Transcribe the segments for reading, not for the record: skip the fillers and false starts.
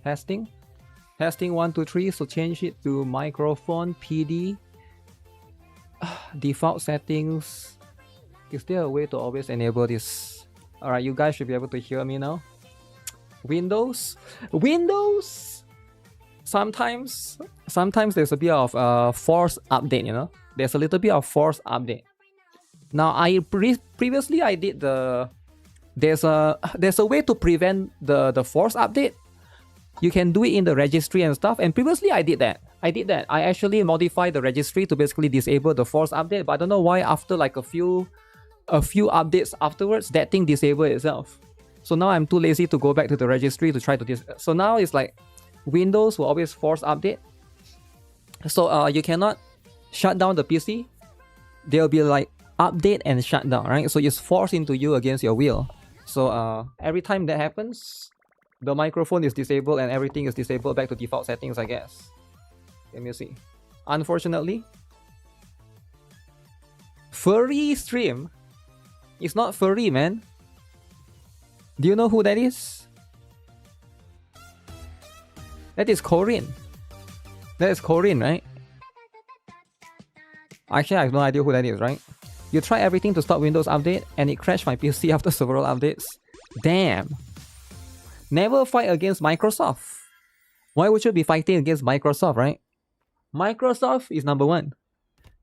Testing. Testing 1, 2, 3. So change it to microphone PD. Default settings. Is there a way to always enable this? Alright, you guys should be able to hear me now. Windows. Sometimes there's a bit of force update, you know. There's a little bit of force update. Now previously I did the there's a way to prevent the force update. You can do it in the registry and stuff, and previously I did that. I actually modified the registry to basically disable the force update, but I don't know why after like a few updates afterwards that thing disabled itself. So now I'm too lazy to go back to the registry to try to so now it's like Windows will always force update. So you cannot shut down the PC. There'll be like update and shut down, right? So it's forced into you against your will. So every time that happens, the microphone is disabled and everything is disabled back to default settings, I guess. Let me see. Unfortunately, furry stream. It's not furry, man. Do you know who that is? That is Corinne. That is Corinne, right? Actually, I have no idea who that is, right? You try everything to stop Windows update and it crashed my PC after several updates. Damn. Never fight against Microsoft. Why would you be fighting against Microsoft, right? Microsoft is number one.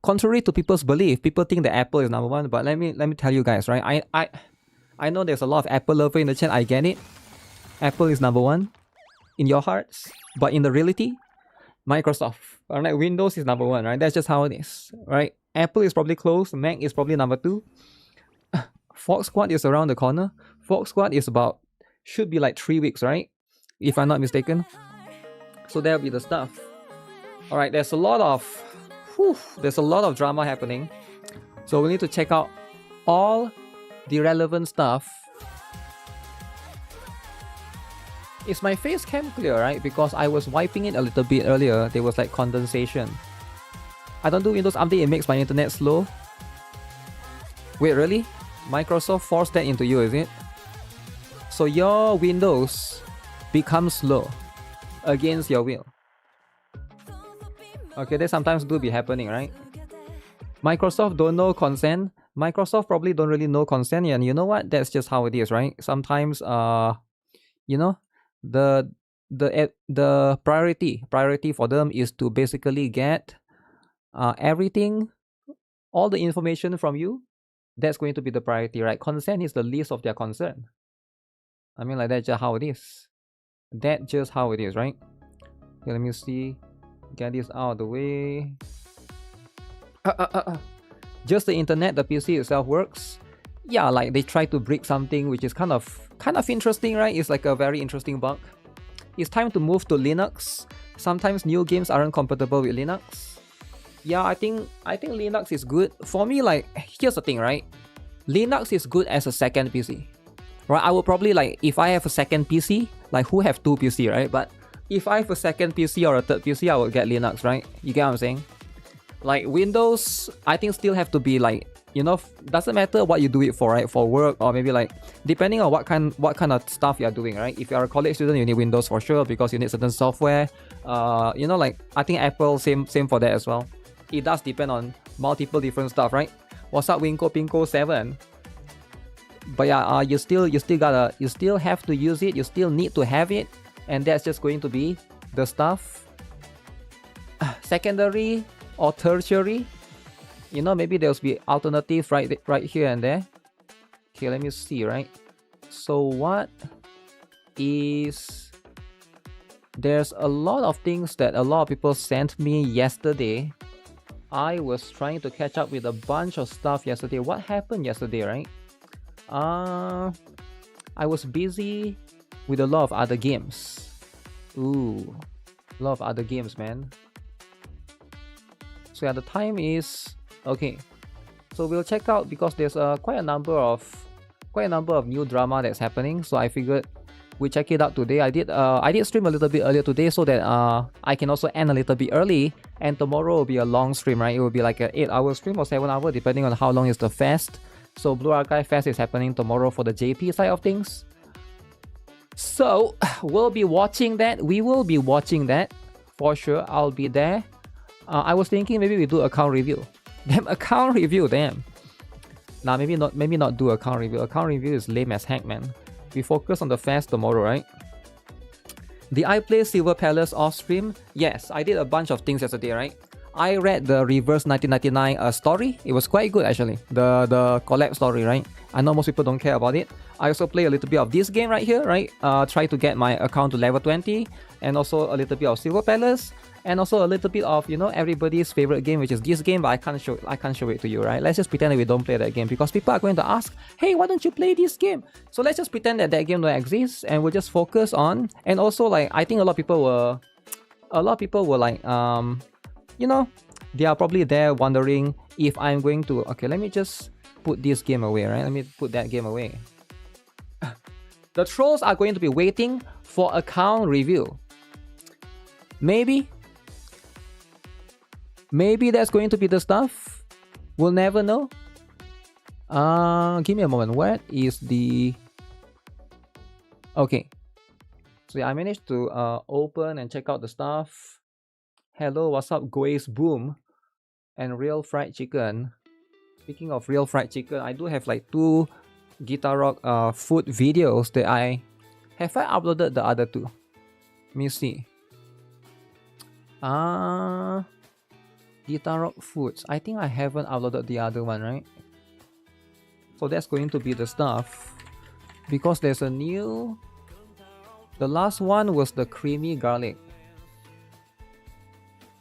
Contrary to people's belief, people think that Apple is number one, but let me tell you guys, right? I know there's a lot of Apple lovers in the chat, I get it. Apple is number one in your hearts, but in the reality, Microsoft. Alright, Windows is number one, right? That's just how it is, right? Apple is probably close, Mac is probably number two. Fox Squad is around the corner. Fox Squad is should be like 3 weeks, right? If I'm not mistaken. So that'll be the stuff. Alright, there's a lot of drama happening. So we need to check out all the relevant stuff. Is my face cam clear, right? Because I was wiping it a little bit earlier. There was like condensation. I don't do Windows update, it makes my internet slow. Wait, really? Microsoft forced that into you, is it? So your Windows becomes slow against your will. Okay, that sometimes do be happening, right? Microsoft don't know consent. Microsoft probably don't really know consent, and you know what? That's just how it is, right? Sometimes, you know, the priority for them is to basically get everything, all the information from you. That's going to be the priority, right? Consent is the least of their concern. I mean, like, that's just how it is. That's just how it is, right? Okay, let me see. Get this out of the way. Just the internet, the PC itself works. Yeah, like they try to break something which is kind of interesting, right? It's like a very interesting bug. It's time to move to Linux. Sometimes new games aren't compatible with Linux. Yeah, I think Linux is good. For me, like, here's the thing, right? Linux is good as a second PC. Right? I will probably, like, if I have a second PC, like, who have two PC, right? But if I have a second PC or a third PC, I will get Linux, right? You get what I'm saying? Like, Windows, I think still have to be, like, you know, doesn't matter what you do it for, right? For work, or maybe like, depending on what kind of stuff you're doing, right? If you're a college student, you need Windows for sure because you need certain software. You know, like, I think Apple, same for that as well. It does depend on multiple different stuff, right? What's up, Winko Pinko 7? But yeah, you still have to use it. You still need to have it, and that's just going to be the stuff. Secondary or tertiary, you know, maybe there'll be alternatives right here and there. Okay, let me see, right? So what is... There's a lot of things that a lot of people sent me yesterday. I was trying to catch up with a bunch of stuff yesterday. What happened yesterday, right? I was busy with a lot of other games. Ooh, a lot of other games, man. So yeah, the time is okay. So we'll check out because there's quite a number of new drama that's happening. So I figured we check it out today. I did stream a little bit earlier today so that I can also end a little bit early. And tomorrow will be a long stream, right? It will be like an 8-hour stream or 7-hour, depending on how long is the fest. So Blue Archive Fest is happening tomorrow for the JP side of things. So we'll be watching that. We will be watching that for sure. I'll be there. I was thinking maybe we do account review. Damn, account review, damn. Nah, maybe not do account review. Account review is lame as heck, man. We focus on the fest tomorrow, right? Did I play Silver Palace off stream? Yes, I did a bunch of things yesterday, right? I read the Reverse 1999 story. It was quite good actually. The collab story, right? I know most people don't care about it. I also play a little bit of this game right here, right? Try to get my account to level 20, and also a little bit of Silver Palace, and also a little bit of, you know, everybody's favorite game, which is this game, but I can't show it to you, right? Let's just pretend that we don't play that game, because people are going to ask, hey, why don't you play this game? So let's just pretend that that game don't exist, and we'll just focus on. And also, like, I think a lot of people were like, you know, they are probably there wondering if I'm going to, okay, let me just put this game away, right? Let me put that game away. The trolls are going to be waiting for account review. Maybe that's going to be the stuff. We'll never know. Give me a moment. What is the... Okay. So yeah, I managed to open and check out the stuff. Hello, what's up, Goes Boom and Real Fried Chicken. Speaking of Real Fried Chicken, I do have like 2 GuitarRock food videos that I uploaded the other 2. Let me see. GuitarRock foods. I think I haven't uploaded the other one, right? So that's going to be the stuff, because there's a new... The last one was the creamy garlic.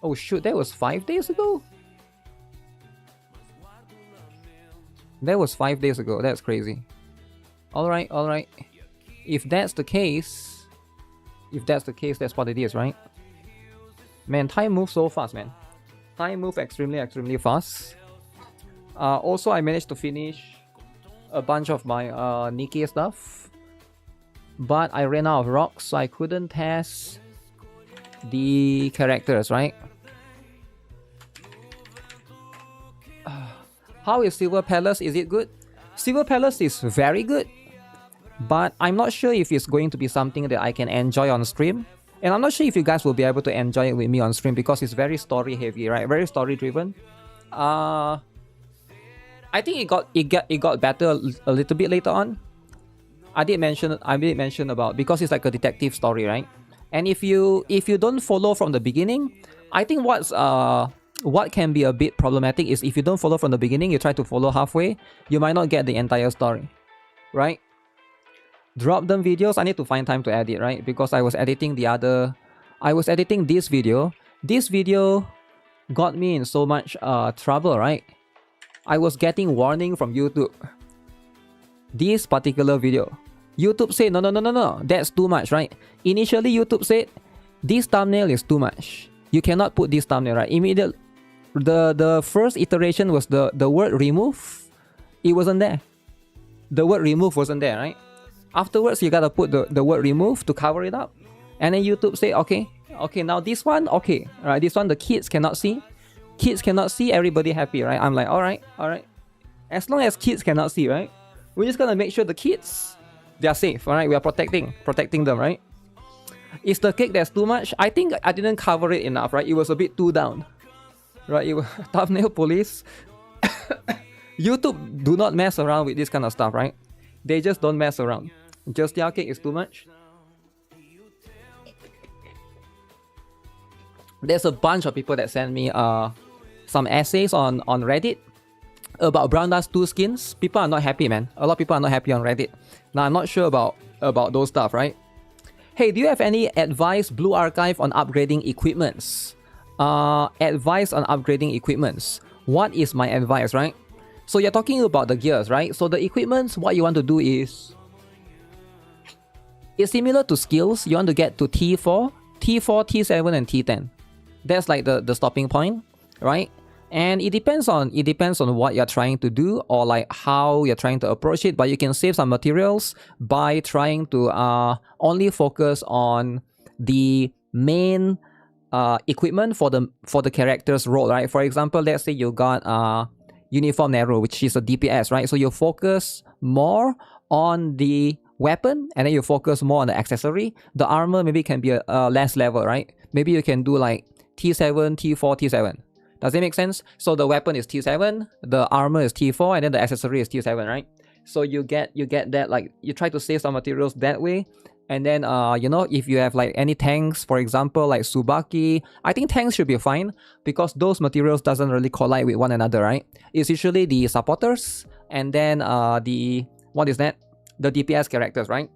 Oh shoot, that was 5 days ago? That was 5 days ago. That's crazy. Alright, alright. If that's the case, that's what it is, right? Man, time moves so fast, man. Time moves extremely fast. Also, I managed to finish a bunch of my NIKKE stuff, but I ran out of rocks, so I couldn't test the characters, right? How is Silver Palace? Is it good? Silver Palace is very good, but I'm not sure if it's going to be something that I can enjoy on stream. And I'm not sure if you guys will be able to enjoy it with me on stream, because it's very story heavy, right? Very story driven. I think it got better a little bit later on. I did mention about, because it's like a detective story, right? And if you don't follow from the beginning, I think what can be a bit problematic is if you don't follow from the beginning, you try to follow halfway, you might not get the entire story, right? Drop them videos, I need to find time to edit, right? Because I was editing this video. This video got me in so much trouble, right? I was getting warning from YouTube. This particular video, YouTube said, no, that's too much, right? Initially, YouTube said, this thumbnail is too much. You cannot put this thumbnail, right? Immediately, the first iteration was the word remove. It wasn't there. The word remove wasn't there, right? Afterwards, you gotta put the word remove to cover it up. And then YouTube say, okay, now this one, okay, right? This one, the kids cannot see. Kids cannot see, everybody happy, right? I'm like, alright. As long as kids cannot see, right? We're just gonna make sure the kids, they are safe, alright? We are protecting them, right? Is the cake that's too much? I think I didn't cover it enough, right? It was a bit too down, right? It was thumbnail police. YouTube do not mess around with this kind of stuff, right? They just don't mess around. Just your cake is too much. There's a bunch of people that send me some essays on Reddit about Brown Dust 2 skins. People are not happy, man. A lot of people are not happy on Reddit. Now, I'm not sure about those stuff, right? Hey, do you have any advice, Blue Archive, on upgrading equipments? Advice on upgrading equipments. What is my advice, right? So you're talking about the gears, right? So the equipments, what you want to do is... It's similar to skills. You want to get to T4, T7, and T10. That's like the stopping point, right? And it depends on what you're trying to do, or like how you're trying to approach it. But you can save some materials by trying to only focus on the main equipment for the character's role, right? For example, let's say you got Uniform Narrow, which is a DPS, right? So you focus more on the weapon, and then you focus more on the accessory. The armor maybe can be a less level, right? Maybe you can do like T7, T4, T7. Does it make sense? So the weapon is T7, the armor is T4, and then the accessory is T7, right? So you get that, like, you try to save some materials that way. And then, you know, if you have like any tanks, for example, like Tsubaki, I think tanks should be fine because those materials doesn't really collide with one another, right? It's usually the supporters and then what is that? The DPS characters, right?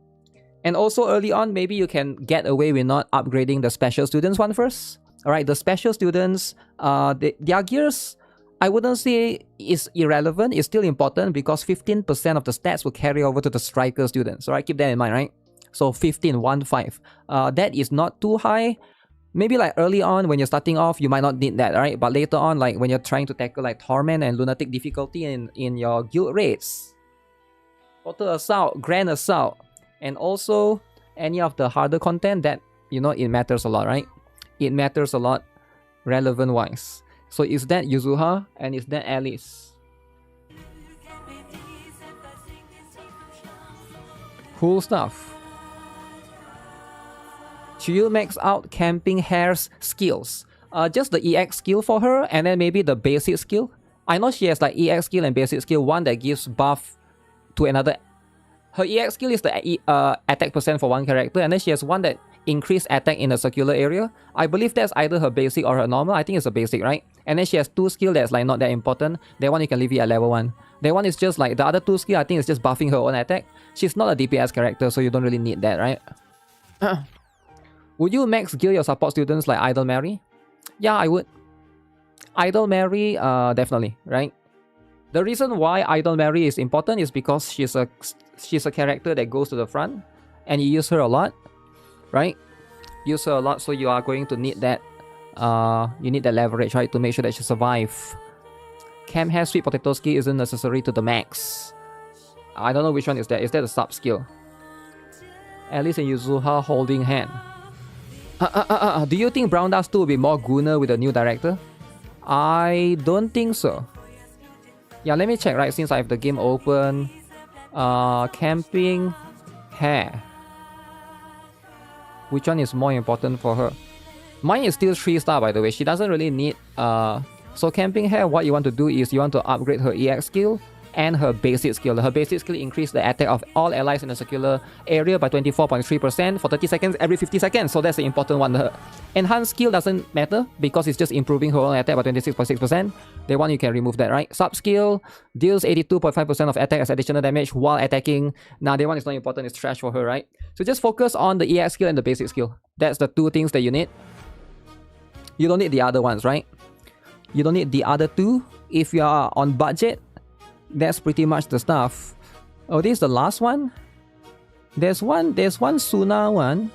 And also early on, maybe you can get away with not upgrading the special students one first. All right, the special students, their gears, I wouldn't say is irrelevant. It's still important because 15% of the stats will carry over to the striker students. All right, keep that in mind, right? So 15, 1-5. That is not too high. Maybe like early on when you're starting off, you might not need that, right? But later on, like when you're trying to tackle like Torment and Lunatic difficulty in your guild raids, Total Assault, Grand Assault, and also any of the harder content, that, you know, it matters a lot, right? It matters a lot relevant-wise. So is that Yuzuha and is that Alice? Cool stuff. Should you max out Camping Hare's skills? Just the EX skill for her, and then maybe the basic skill. I know she has like EX skill and basic skill, one that gives buff to another. Her EX skill is the attack percent for one character, and then she has one that increase attack in a circular area. I believe that's either her basic or her normal. I think it's a basic, right? And then she has two skill that's like not that important. That one you can leave it at level 1. That one is just like the other two skill, I think it's just buffing her own attack. She's not a DPS character, so you don't really need that, right? Would you max gear your support students like Idol Mary? Yeah, I would. Idol Mary, definitely, right? The reason why Idol Mary is important is because she's a character that goes to the front, and you use her a lot, right? Use her a lot, so you are going to need that. You need that leverage, right, to make sure that she survive. Cam Hair Sweet Potato skill isn't necessary to the max. I don't know which one is that. Is that a sub skill? Alice and Yuzuha holding hand. Do you think Brown Dust 2 will be more gooner with the new director? I don't think so. Yeah, let me check, right, since I have the game open. Camping Hair. Which one is more important for her? Mine is still 3-star, by the way. She doesn't really need... So Camping Hair, what you want to do is you want to upgrade her EX skill and her basic skill. Her basic skill increase the attack of all allies in a circular area by 24.3% for 30 seconds every 50 seconds. So that's the important one. Her enhanced skill doesn't matter because it's just improving her own attack by 26.6%. The one you can remove that, right? Sub skill deals 82.5% of attack as additional damage while attacking. Now, the one is not important. It's trash for her, right? So just focus on the EX skill and the basic skill. That's the two things that you need. You don't need the other ones, right? You don't need the other two. If you are on budget, that's pretty much the stuff. Oh, this is the last one? There's one Suna one.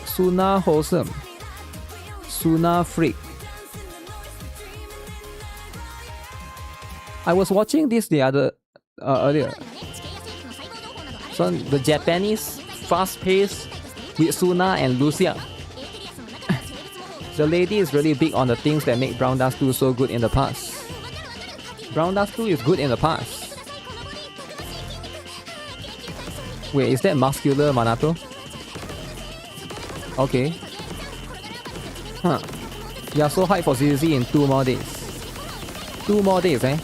Suna Wholesome. Suna Freak. I was watching this the other earlier. So the Japanese fast-paced with Suna and Lucia. The lady is really big on the things that make Brown Dust 2 so good in the past. Brown Dust 2 is good in the past. Wait, is that muscular Manato? Okay. Huh. You are so hyped for ZZ in 2 more days. 2 more days, eh?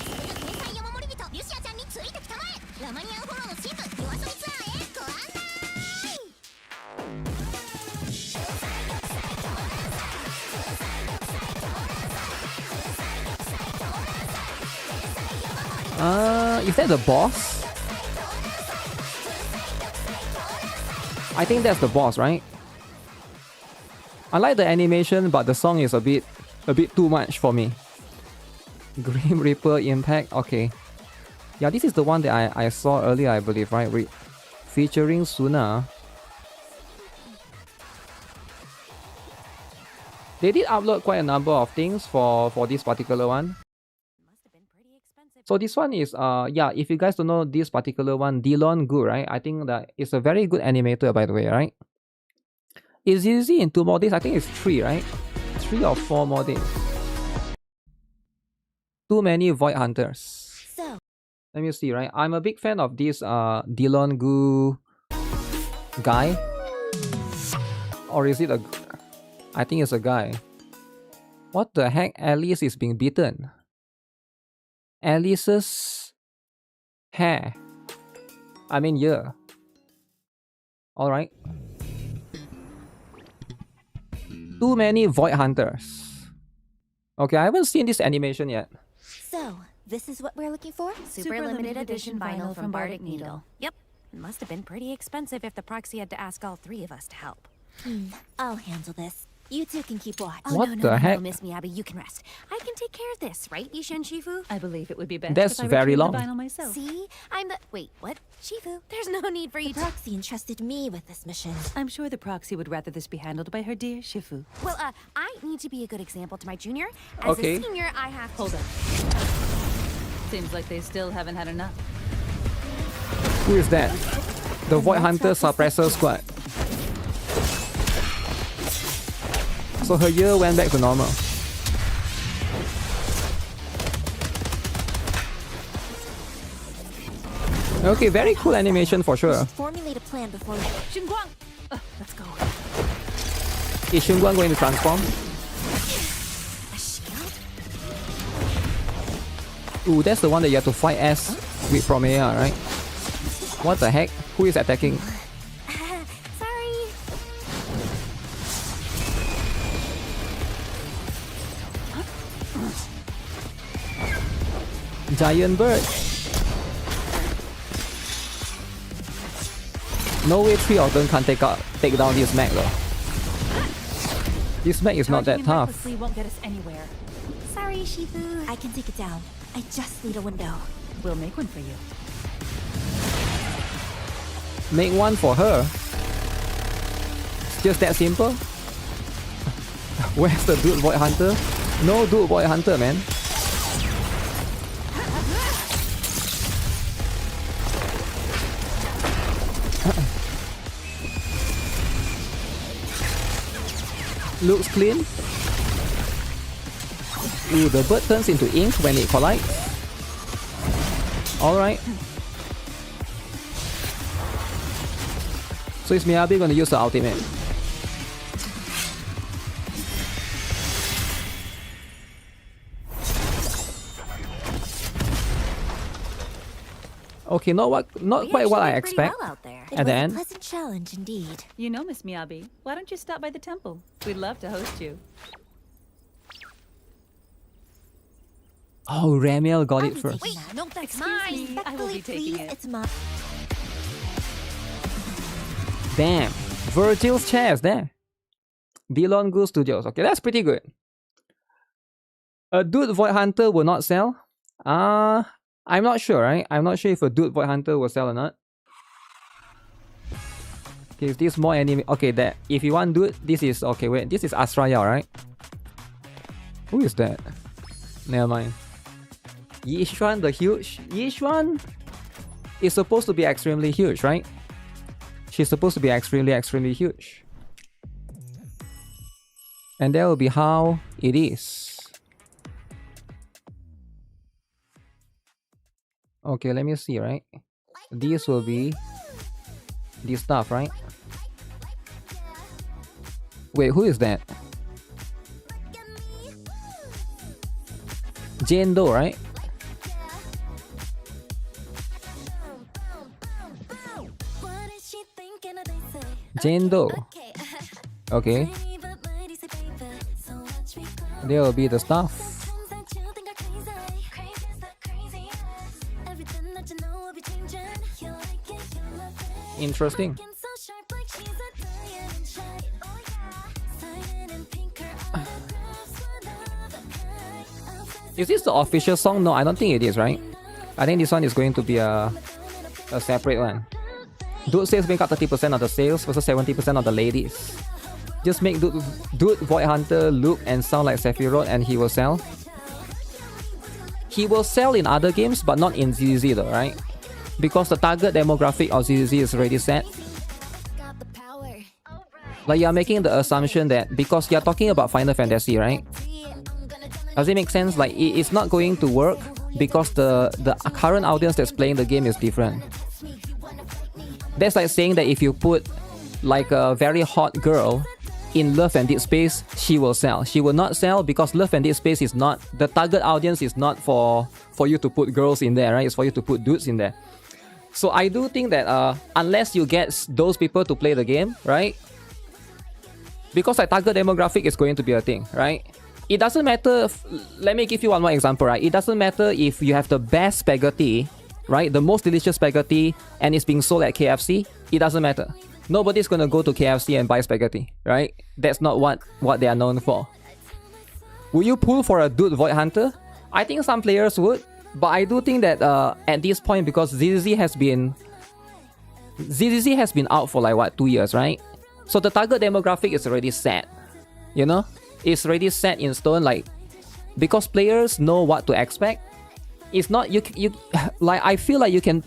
Is that the boss? I think that's the boss, right? I like the animation, but the song is a bit too much for me. Grim Reaper Impact, okay. Yeah, this is the one that I saw earlier, I believe, right? Featuring Suna. They did upload quite a number of things for this particular one. So this one is, yeah, if you guys don't know this particular one, Dilon Gu, right? I think that it's a very good animator, by the way, right? Is easy in 2 more days? I think it's 3, right? 3 or 4 more days. Too many Void Hunters. So, Let me see, right? I'm a big fan of this Dylan Gu guy. Or is it a... I think it's a guy. What the heck? Alice is being beaten. Alice's hair. I mean, yeah. Alright. Too many Void Hunters. Okay, I haven't seen this animation yet. so this is what we're looking for? Super limited edition vinyl from Bardic Needle. Yep. It must have been pretty expensive if the proxy had to ask all three of us to help. I'll handle this. You two can keep watch. Oh, What no, the heck? No, Miss Miyabi, you can rest. I can take care of this, right, Ishan Shifu? I believe it would be best That's if I very retrieved long. the vinyl myself. See? I'm the... Wait, what? Shifu, there's no need for you The to... proxy entrusted me with this mission. I'm sure the proxy would rather this be handled by her dear Shifu. Well, I need to be a good example to my junior. As Okay. a senior, I have to... Hold on. Seems like they still haven't had enough. Who is that? The Void Hunter Suppressor Squad. So her year went back to normal. Okay, very cool animation for We sure. should formulate a plan before we... Xinguang! Let's go. Is Xinguang going to transform? A shield? Ooh, that's the one that you have to fight as with Promea, right? What the heck? Who is attacking? Sorry. Giant bird. No way 3 of them can take down this mech though. This mech is not that Charging tough. recklessly won't get us anywhere. Sorry, Shifu. I can take it down. I just need a window. We'll make one for you. Make one for her. It's just that simple. Where's the dude Void Hunter? No dude Void Hunter, man. Looks clean. Ooh, the bird turns into ink when it collides. Alright. So is Miyabi gonna use the ultimate? Okay, not quite what I expect. Well out there. It At was the a end? pleasant challenge indeed. You know, Miss Miyabi, why don't you stop by the temple? We'd love to host you. Oh, Ramiel got I'll it be first. taking that. No, that's Excuse mine. me. I will be Respectfully, taking please, it. it's mine. Damn. Virgil's chair is there. Dylan Gu Studios. Okay, that's pretty good. A dude Void Hunter will not sell? I'm not sure, right? I'm not sure if a dude Void Hunter will sell or not. Okay, is this more anime? Okay, that if you want dude, this is okay. Wait, this is Astraya, right? Who is that? Never mind. Yishuan the huge. Yishuan is supposed to be extremely huge, right? She's supposed to be extremely huge. And that will be how it is. Okay, let me see, right? These will be this stuff, right? Wait, who is that? Jane Doe, right? Jane Doe. Okay. There will be the stuff. Interesting. Is this the official song? No, I don't think it is, right? I think this one is going to be a separate one. Dude sales make up 30% of the sales versus 70% of the ladies. Just make Dude Void Hunter look and sound like Sephiroth and he will sell. He will sell in other games but not in ZZ though, right? Because the target demographic of ZZ is already set. Like you're making the assumption that because you're talking about Final Fantasy, right? Does it make sense? Like it's not going to work because the current audience that's playing the game is different. That's like saying that if you put like a very hot girl in Love and Dead Space, she will sell. She will not sell because Love and Dead Space is not, the target audience is not for you to put girls in there, right? It's for you to put dudes in there. So I do think that unless you get those people to play the game, right? Because like target demographic is going to be a thing, right? It doesn't matter. Let me give you one more example, right? It doesn't matter if you have the best spaghetti, right? The most delicious spaghetti, and it's being sold at KFC. It doesn't matter. Nobody's gonna go to KFC and buy spaghetti, right? That's not what they are known for. Will you pull for a dude Void Hunter? I think some players would, but I do think that at this point, because ZZZ has been out for like what, 2 years, right? So the target demographic is already set, you know? It's already set in stone, like, because players know what to expect. It's not, you like, I feel like you can,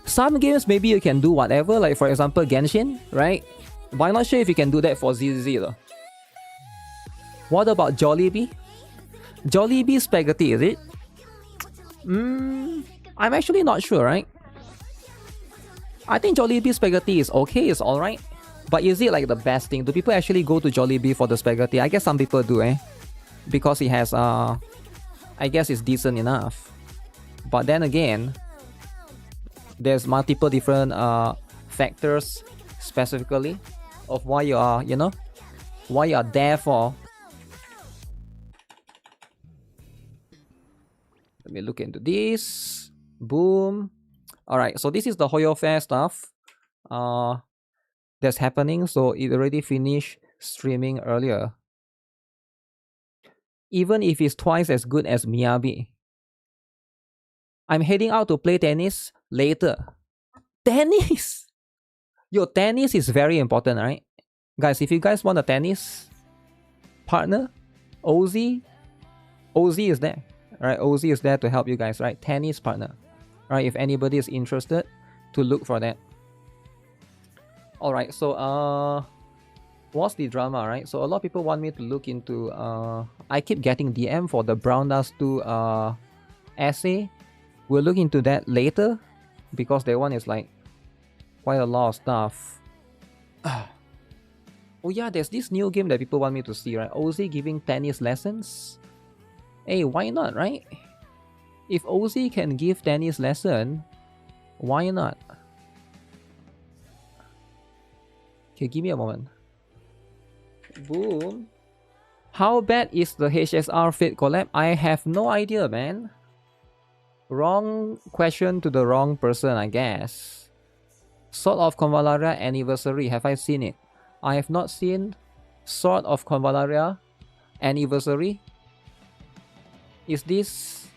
some games maybe you can do whatever, like for example Genshin, right? But I'm not sure if you can do that for ZZZ though. What about Jollibee? Jollibee spaghetti, is it? I'm actually not sure, right? I think Jollibee spaghetti is okay, it's alright. But is it like the best thing? Do people actually go to Jollibee for the spaghetti? I guess some people do, eh? Because it has, I guess it's decent enough. But then again, there's multiple different factors specifically of why you are, you know, why you are there for. Let me look into this. Boom. Alright, so this is the Hoyo Fair stuff that's happening. So it already finished streaming earlier. Even if it's twice as good as Miyabi. I'm heading out to play tennis later. Tennis! Yo, tennis is very important, right? Guys, if you guys want a tennis partner, Ozzy is there. Right, Ozzy is there to help you guys, right? Tennis partner. Right, if anybody is interested, to look for that. Alright, so what's the drama, right? So a lot of people want me to look into I keep getting DM for the Brown Dust 2 essay. We'll look into that later because that one is like quite a lot of stuff. Oh yeah, there's this new game that people want me to see, right? Ozzy giving tennis lessons. Hey, why not, right? If Ozzy can give tennis lesson, why not? Okay, give me a moment. Boom. How bad is the HSR Fate collab? I have no idea, man. Wrong question to the wrong person, I guess. Sword of Convalaria Anniversary. Have I seen it? I have not seen Sword of Convalaria Anniversary. Is this...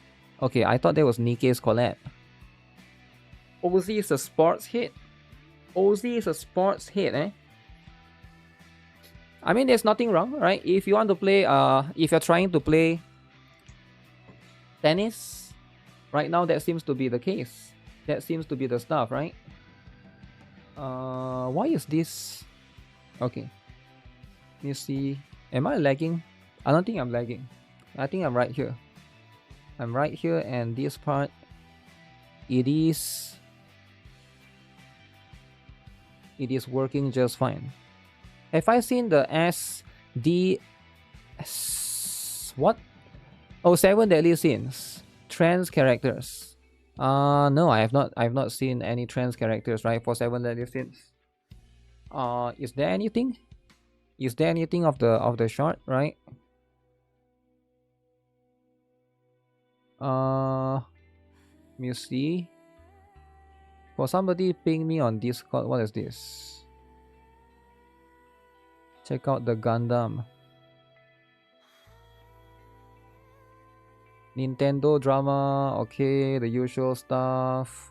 Okay, I thought that was NIKKE's collab. Ozzy is a sports hit? Ozzy is a sports hit, eh? I mean, there's nothing wrong, right? If you want to play, if you're trying to play tennis, right now that seems to be the case. That seems to be the stuff, right? Why is this? Okay. Let me see. Am I lagging? I don't think I'm lagging. I think I'm right here. I'm right here, and this part, it is working just fine. Have I seen the SD... What? Oh, 7 Deadly Sins. Trans characters. No, I have not seen any trans characters, right, for 7 Deadly Sins. Is there anything? Is there anything of the short, right? Let me see. For somebody ping me on Discord, what is this? Check out the Gundam. Nintendo drama, okay, the usual stuff.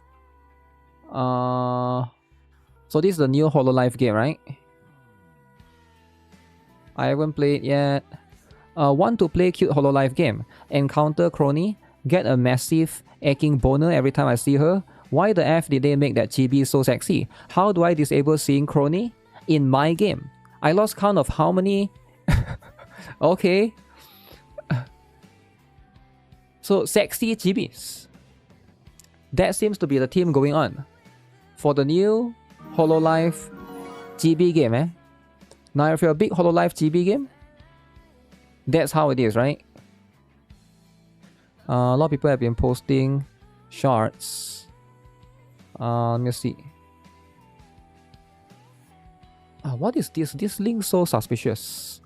So this is the new Hololive game, right? I haven't played yet. Want to play cute Hololive game. Encounter Crony. Get a massive aching boner every time I see her. Why the F did they make that chibi so sexy? How do I disable seeing Crony in my game? I lost count of how many... Okay. So sexy chibis. That seems to be the theme going on for the new Hololive GB game, eh? Now if you're a big Hololive GB game, that's how it is, right? A lot of people have been posting shorts. Let me see. What is this? This link so suspicious.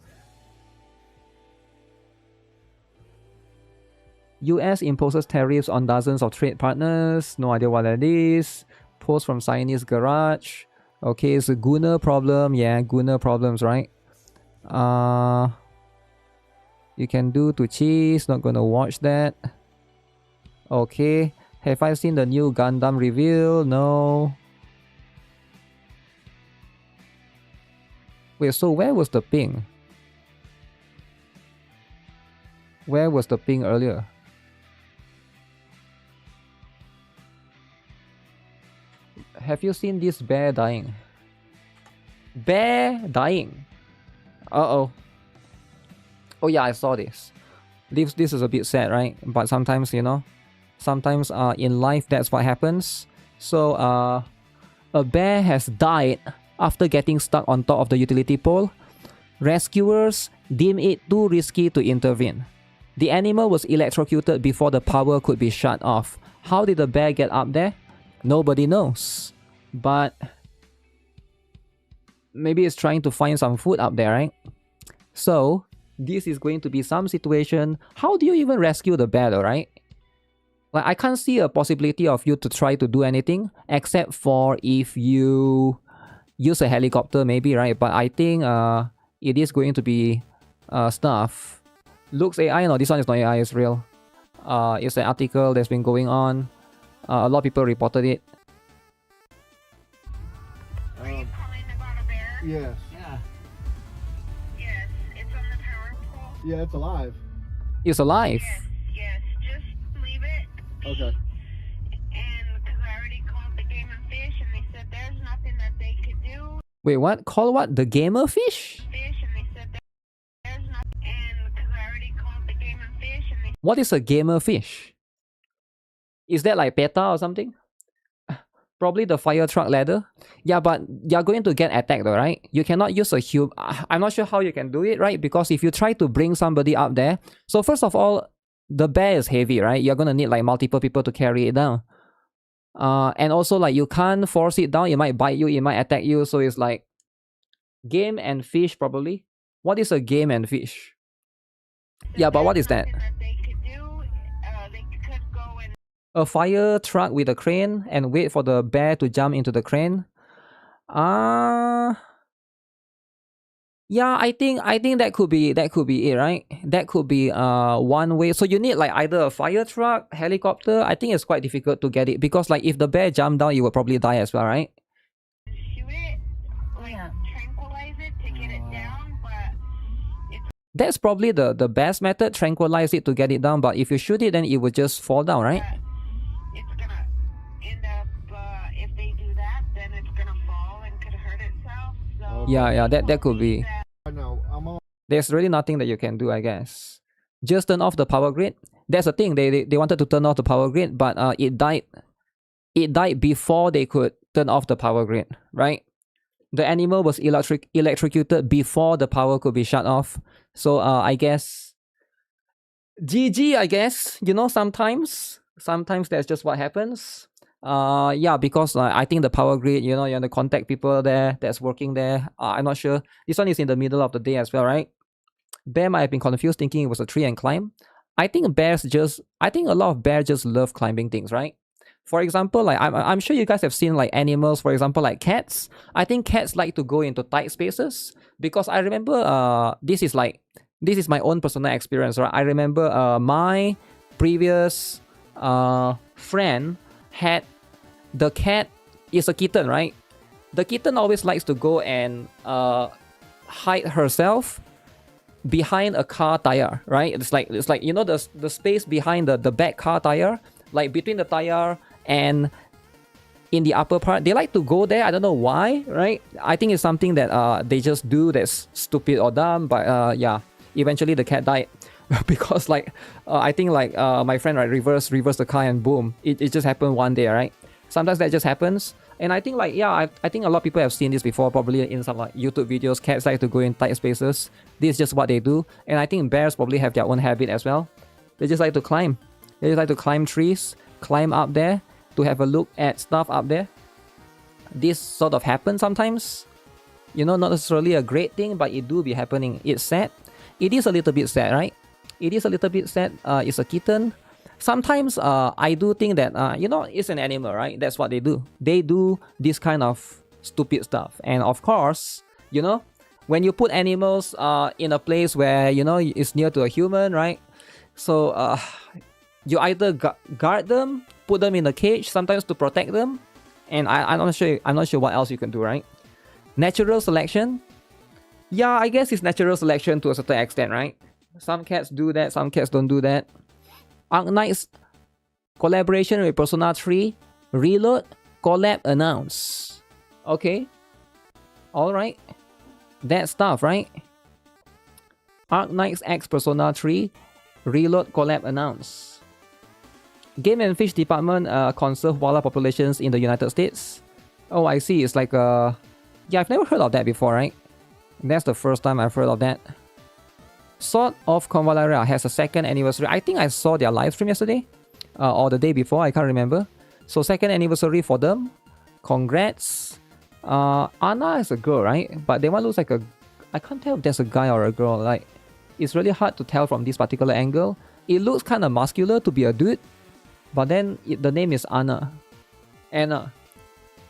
US imposes tariffs on dozens of trade partners. No idea what that is. Post from Chinese Garage. Okay, it's a Gunner problem. Yeah, Gunner problems, right? You can do to cheese. Not gonna watch that. Okay. Have I seen the new Gundam reveal? No. Wait, so where was the ping? Where was the ping earlier? Have you seen this bear dying? Bear dying. Uh-oh. Oh yeah, I saw this. This is a bit sad, right? But sometimes, you know, sometimes in life that's what happens. So a bear has died after getting stuck on top of the utility pole. Rescuers deem it too risky to intervene. The animal was electrocuted before the power could be shut off. How did the bear get up there? Nobody knows. But maybe it's trying to find some food up there, right? So this is going to be some situation. How do you even rescue the bear though, right? Like, I can't see a possibility of you to try to do anything except for if you use a helicopter maybe, right? But I think it is going to be stuff. Looks AI? No, this one is not AI, it's real. It's an article that's been going on. A lot of people reported it. Are you calling about a bear? Yes. Yeah. Yes, it's on the power pole. Yeah, it's alive. It's alive. Yes, just leave it be. Okay. And because I already called the Game and Fish and they said there's nothing that they could do. Wait, what? Call what? The gamer fish? Fish and they said there's nothing. And because I already called the Game and Fish and they What is a gamer fish? Is that like PETA or something? Probably the fire truck ladder. Yeah, but you're going to get attacked though, right? You cannot use a human. I'm not sure how you can do it, right? Because if you try to bring somebody up there, so first of all, the bear is heavy, right? You're gonna need like multiple people to carry it down. And also like you can't force it down. It might bite you. It might attack you. So it's like game and fish probably. What is a game and fish? Yeah, but what is that? nothing that they could do. They could go and A fire truck with a crane and wait for the bear to jump into the crane. Yeah, I think that could be it, right? That could be one way. So you need like either a fire truck, helicopter. I think it's quite difficult to get it because like if the bear jumped down, you would probably die as well, right? shoot it, like tranquilize it to get it down, but That's probably the best method, tranquilize it to get it down. But if you shoot it, then it would just fall down, right? it's gonna end up, if they do that, then it's gonna fall and could hurt itself. So Yeah, that could be. I know. I'm on. There's really nothing that you can do, I guess. Just turn off the power grid. That's the thing. They wanted to turn off the power grid, but it died. It died before they could turn off the power grid, right? The animal was electrocuted before the power could be shut off. So I guess GG, I guess. You know, sometimes that's just what happens. Yeah, because I think the power grid, you know, you have to contact people there that's working there. I'm not sure. This one is in the middle of the day as well, right? Bear might have been confused thinking it was a tree and climb. I think a lot of bears just love climbing things, right? For example, like I'm sure you guys have seen like animals, for example, like cats. I think cats like to go into tight spaces because I remember this is my own personal experience, right? I remember my previous friend had the cat is a kitten, right? The kitten always likes to go and hide herself behind a car tire, right? It's like you know the space behind the back car tire, like between the tire and in the upper part. They like to go there. I don't know why, right? I think it's something that they just do that's stupid or dumb. But yeah, eventually the cat died. because like I think like my friend right reverse the car and boom, it just happened one day, right? Sometimes that just happens. And I think like, yeah, I think a lot of people have seen this before, probably in some like YouTube videos. Cats like to go in tight spaces. This is just what they do. And I think bears probably have their own habit as well. They just like to climb. They just like to climb trees, climb up there to have a look at stuff up there. This sort of happens sometimes. You know, not necessarily a great thing, but it do be happening. It's sad. It is a little bit sad, right? It is a little bit sad. It's a kitten. Sometimes I do think that, you know, it's an animal, right? That's what they do. They do this kind of stupid stuff. And of course, you know, when you put animals in a place where, you know, it's near to a human, right? So you either guard them, put them in a cage, sometimes to protect them. And I'm not sure what else you can do, right? Natural selection. Yeah, I guess it's natural selection to a certain extent, right? Some cats do that, some cats don't do that. Arknight's collaboration with Persona 3 Reload collab announced. Okay. Alright. That stuff, right? Arknight's X Persona 3 Reload collab announced. Game and Fish Department conserve koala populations in the United States. Oh, I see. It's like a... Yeah, I've never heard of that before, right? That's the first time I've heard of that. Sword of Convalera has a second anniversary. I think I saw their live stream yesterday. Or the day before, I can't remember. So second anniversary for them. Congrats. Anna is a girl, right? But that one looks like a... I can't tell if that's a guy or a girl. Like, it's really hard to tell from this particular angle. It looks kind of muscular to be a dude. But then the name is Anna. Anna.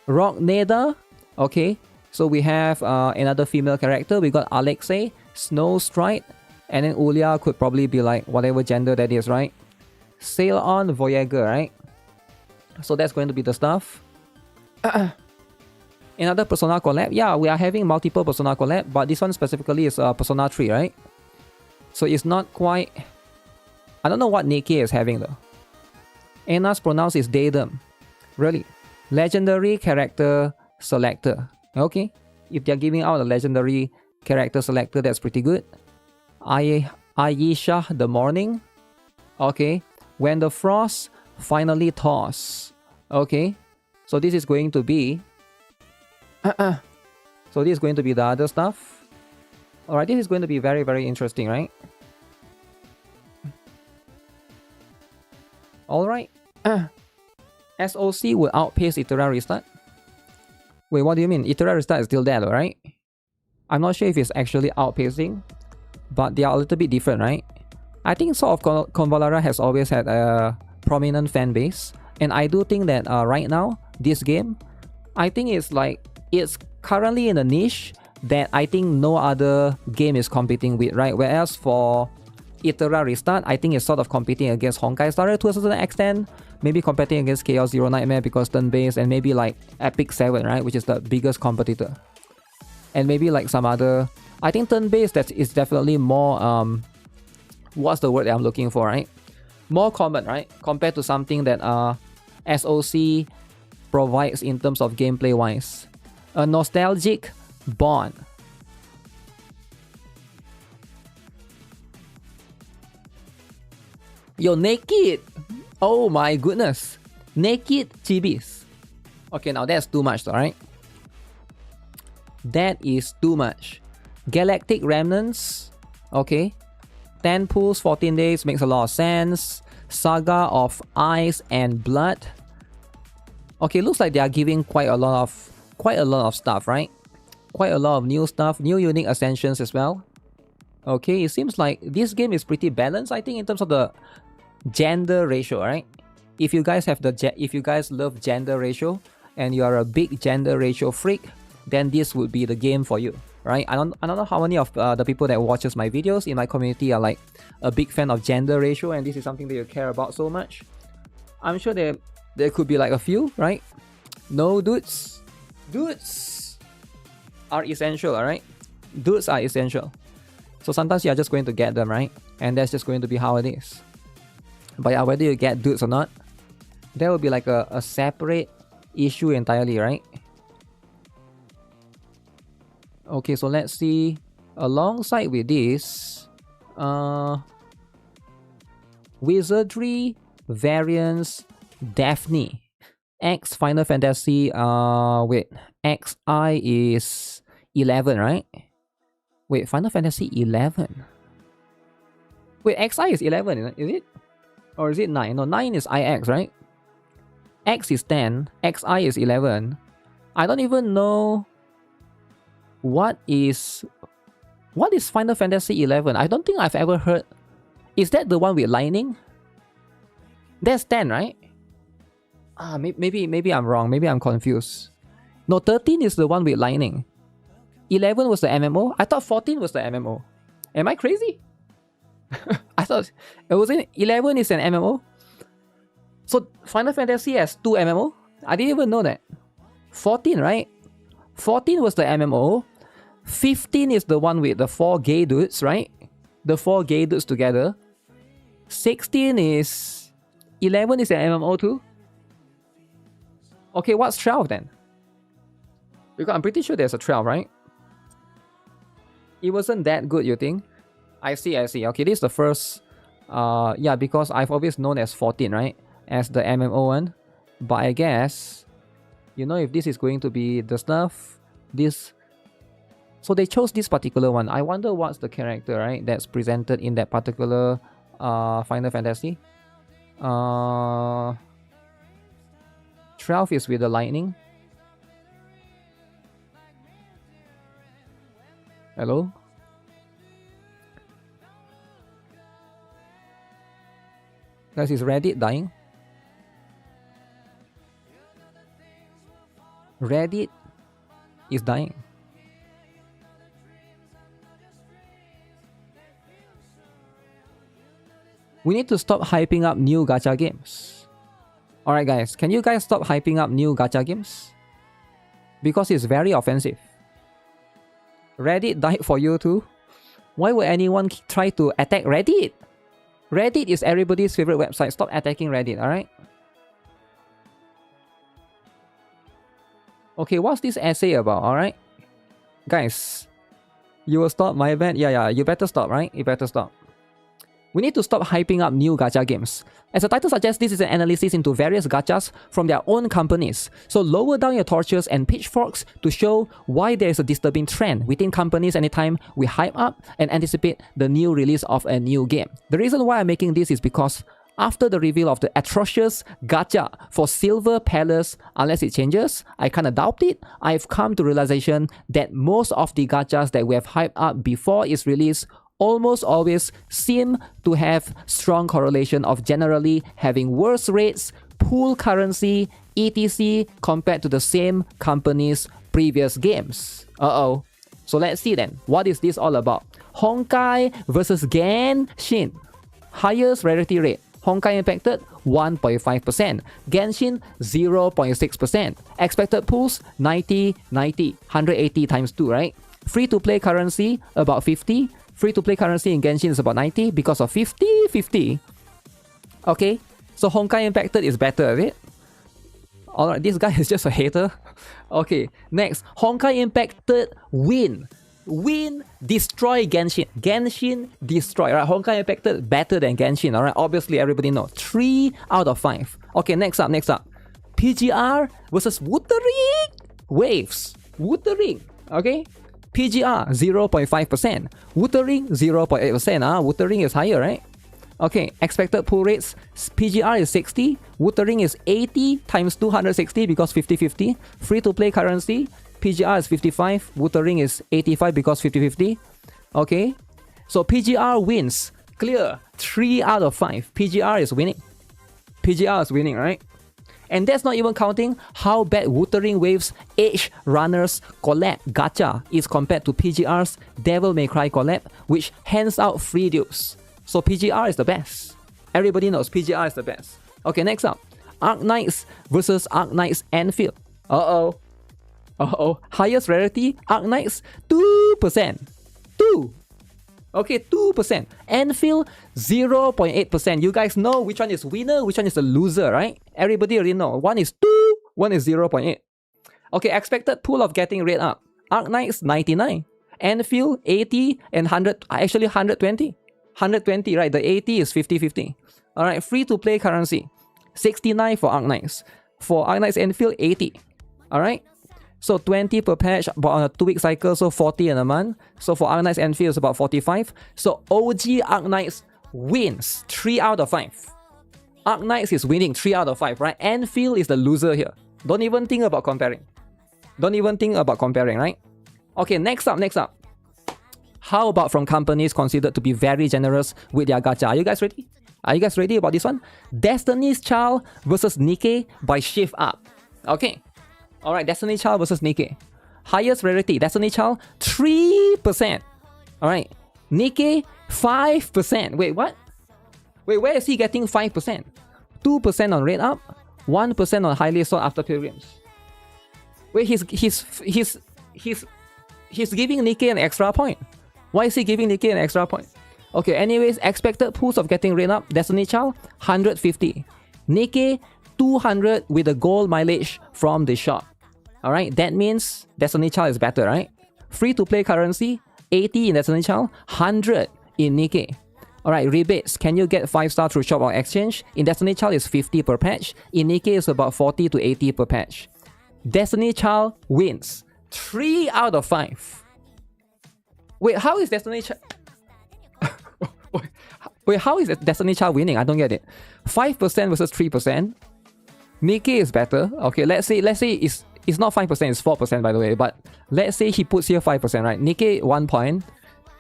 Rock Neda. Okay. So we have another female character. We got Alexei, Snowstride, and then Ulia could probably be like whatever gender that is, right? Sail on Voyager, right? So that's going to be the stuff. Another Persona collab. Yeah, we are having multiple Persona collab, but this one specifically is Persona 3, right? So it's not quite... I don't know what NIKKE is having though. Anna's pronounce is Daedum. Really? Legendary character selector. Okay. If they're giving out a legendary character selector, that's pretty good. Ayesha the Morning. Okay. When the Frost finally thaws. Okay. So this is going to be... So this is going to be the other stuff. Alright, this is going to be very, very interesting, right? Alright. SOC will outpace Itera Restart. Wait, what do you mean? Itera Restart is still there, right? I'm not sure if it's actually outpacing, but they are a little bit different, right? I think Sword of Convalera has always had a prominent fan base, and I do think that right now, this game, I think it's currently in a niche that I think no other game is competing with, right? Whereas for Itera Restart, I think it's sort of competing against Honkai Star Rail to a certain extent. Maybe competing against Chaos Zero Nightmare because turn-based, and maybe like Epic 7, right? Which is the biggest competitor. And maybe like some other... I think turn-based that is definitely more... what's the word that I'm looking for, right? More common, right? Compared to something that SOC provides in terms of gameplay-wise. A nostalgic bond. Yo, Naked! Oh my goodness. Naked Chibis. Okay, now that's too much, alright? That is too much. Galactic Remnants. Okay. 10 pulls, 14 days makes a lot of sense. Saga of Ice and Blood. Okay, looks like they are giving quite a lot of stuff, right? Quite a lot of new stuff, new unique ascensions as well. Okay, it seems like this game is pretty balanced, I think, in terms of the gender ratio, right? If you guys love gender ratio and you are a big gender ratio freak, then this would be the game for you, right? I don't know how many of the people that watches my videos in my community are like a big fan of gender ratio, and this is something that you care about so much. I'm sure there could be like a few, right? No, dudes are essential, alright? Dudes are essential. So sometimes you're just going to get them, right? And that's just going to be how it is. But yeah, whether you get dudes or not, that will be like a separate issue entirely, right? Okay, so let's see. Alongside with this, Wizardry, Variance, Daphne. X Final Fantasy, wait, XI is 11, right? Wait, Final Fantasy 11. Wait, XI is 11, is it? Or is it 9? No, 9 is IX, right? X is 10, XI is 11. I don't even know what is Final Fantasy 11. I don't think I've ever heard. Is that the one with lightning? That's 10, right? Maybe I'm wrong. Maybe I'm confused. No, 13 is the one with lightning. 11 was the MMO. I thought 14 was the MMO. Am I crazy? I thought it wasn't. 11 is an MMO. So Final Fantasy has 2 MMO. I didn't even know that. 14, right? 14 was the MMO. 15 is the one with the 4 gay dudes, right? The 4 gay dudes together. 16 is... 11 is an MMO too? Okay, what's 12 then? Because I'm pretty sure there's a 12, right? It wasn't that good, you think? I see. Okay, this is the first... yeah, because I've always known as 14, right? As the MMO one. But I guess... You know, if this is going to be the stuff... This... So they chose this particular one. I wonder what's the character, right? That's presented in that particular Final Fantasy. 12 is with the lightning. Hello? Guys, is Reddit dying? Reddit is dying. We need to stop hyping up new gacha games. Alright guys, can you guys stop hyping up new gacha games? Because it's very offensive. Reddit died for you too? Why would anyone try to attack Reddit? Reddit is everybody's favorite website. Stop attacking Reddit, alright? Okay, what's this essay about, alright? Guys, you will stop my event? Yeah, you better stop, right? You better stop. We need to stop hyping up new gacha games. As the title suggests, this is an analysis into various gachas from their own companies. So lower down your torches and pitchforks to show why there is a disturbing trend within companies anytime we hype up and anticipate the new release of a new game. The reason why I'm making this is because after the reveal of the atrocious gacha for Silver Palace, unless it changes, I kinda doubt it, I've come to realization that most of the gachas that we have hyped up before its release almost always seem to have strong correlation of generally having worse rates, pool currency, etc. compared to the same company's previous games. So let's see then, what is this all about? Honkai versus Genshin. Highest rarity rate. Honkai impacted 1.5%. Genshin 0.6%. Expected pools 90, 90, 180 times 2, right? Free to play currency about 50. Free to play currency in Genshin is about 90 because of 50, 50. Okay, so Honkai impacted is better, is it? Alright, this guy is just a hater. Okay, next, Honkai impacted win. Win, destroy Genshin. Genshin, destroy. Alright, Honkai impacted better than Genshin. Alright, obviously everybody knows. 3 out of 5. Okay, next up. PGR versus Wuthering Waves. Wuthering, okay? PGR 0.5%. Wuthering 0.8%. Wuthering is higher, right? Okay, expected pull rates. PGR is 60. Wuthering is 80 times 260 because 50-50. Free to play currency. PGR is 55. Wuthering is 85 because 50-50. Okay, so PGR wins. Clear. 3 out of 5. PGR is winning. PGR is winning, right? And that's not even counting how bad Wuthering Waves Edge Runners collab gacha is compared to PGR's Devil May Cry collab, which hands out free dupes. So PGR is the best. Everybody knows PGR is the best. Okay, next up. Arknights versus Arknights Anfield. Highest rarity, Arknights 2%. 2. Okay, 2%. Anfield 0.8%. You guys know which one is winner, which one is the loser, right? Everybody already know. One is 2, one is 0.8. Okay, expected pool of getting rate up. Arknights 99. Anfield 80 and 100, actually 120. 120, right? The 80 is 50-50. Alright, free-to-play currency. 69 for Arknights. For Arknights Enfield, 80. Alright? So 20 per patch, but on a 2-week cycle, so 40 in a month. So for Arknights Enfield, it's about 45. So OG Arknights wins 3 out of 5. Arknights is winning 3 out of 5, right? Enfield is the loser here. Don't even think about comparing. Don't even think about comparing, right? Okay, next up. How about from companies considered to be very generous with their gacha? Are you guys ready? Are you guys ready about this one? Destiny's Child versus NIKKE by Shift Up. Okay. Alright, Destiny's Child versus NIKKE. Highest rarity, Destiny's Child, 3%. Alright. NIKKE, 5%. Wait, what? Wait, where is he getting 5%? 2% on Rate Up, 1% on highly sought after pilgrims. Wait, he's giving NIKKE an extra point. Why is he giving NIKKE an extra point? Okay, anyways, expected pools of getting Rate Up, Destiny Child, 150. NIKKE, 200 with the gold mileage from the shop. Alright, that means Destiny Child is better, right? Free-to-play currency, 80 in Destiny Child, 100 in NIKKE. Alright, rebates. Can you get 5-star through shop or exchange? In Destiny Child is 50 per patch. In NIKKE is about 40 to 80 per patch. Destiny Child wins 3 out of 5. Wait, how is Destiny Child... Wait, how is Destiny Child winning? I don't get it. 5% versus 3%. NIKKE is better. Okay, let's say it's not 5%, it's 4% by the way. But let's say he puts here 5%, right? NIKKE 1 point.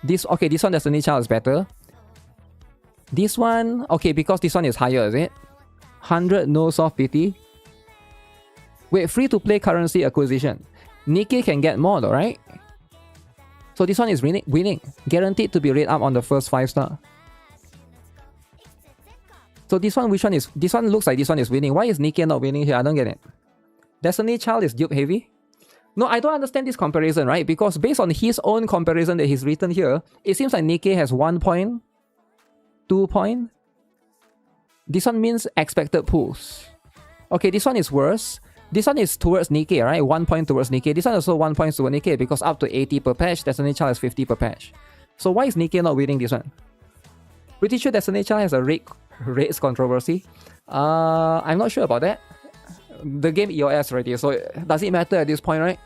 This one Destiny Child is better. This one, okay, because this one is higher, is it? 100 no soft pity. Wait, free-to-play currency acquisition. NIKKE can get more though, right? So this one is winning. Guaranteed to be rate up on the first 5-star. So this one, which one is... This one looks like this one is winning. Why is NIKKE not winning here? I don't get it. Destiny Child is dupe heavy? No, I don't understand this comparison, right? Because based on his own comparison that he's written here, it seems like NIKKE has 1 point, 2 point. This one means expected pools. Okay, this one is worse. This one is towards NIKKE, right? 1 point towards NIKKE. This one also 1 point towards NIKKE because up to 80 per patch, Destiny Child is 50 per patch. So why is NIKKE not winning this one? Pretty sure Destiny Child has a rates controversy. I'm not sure about that. The game EOS already, so does it matter at this point, right?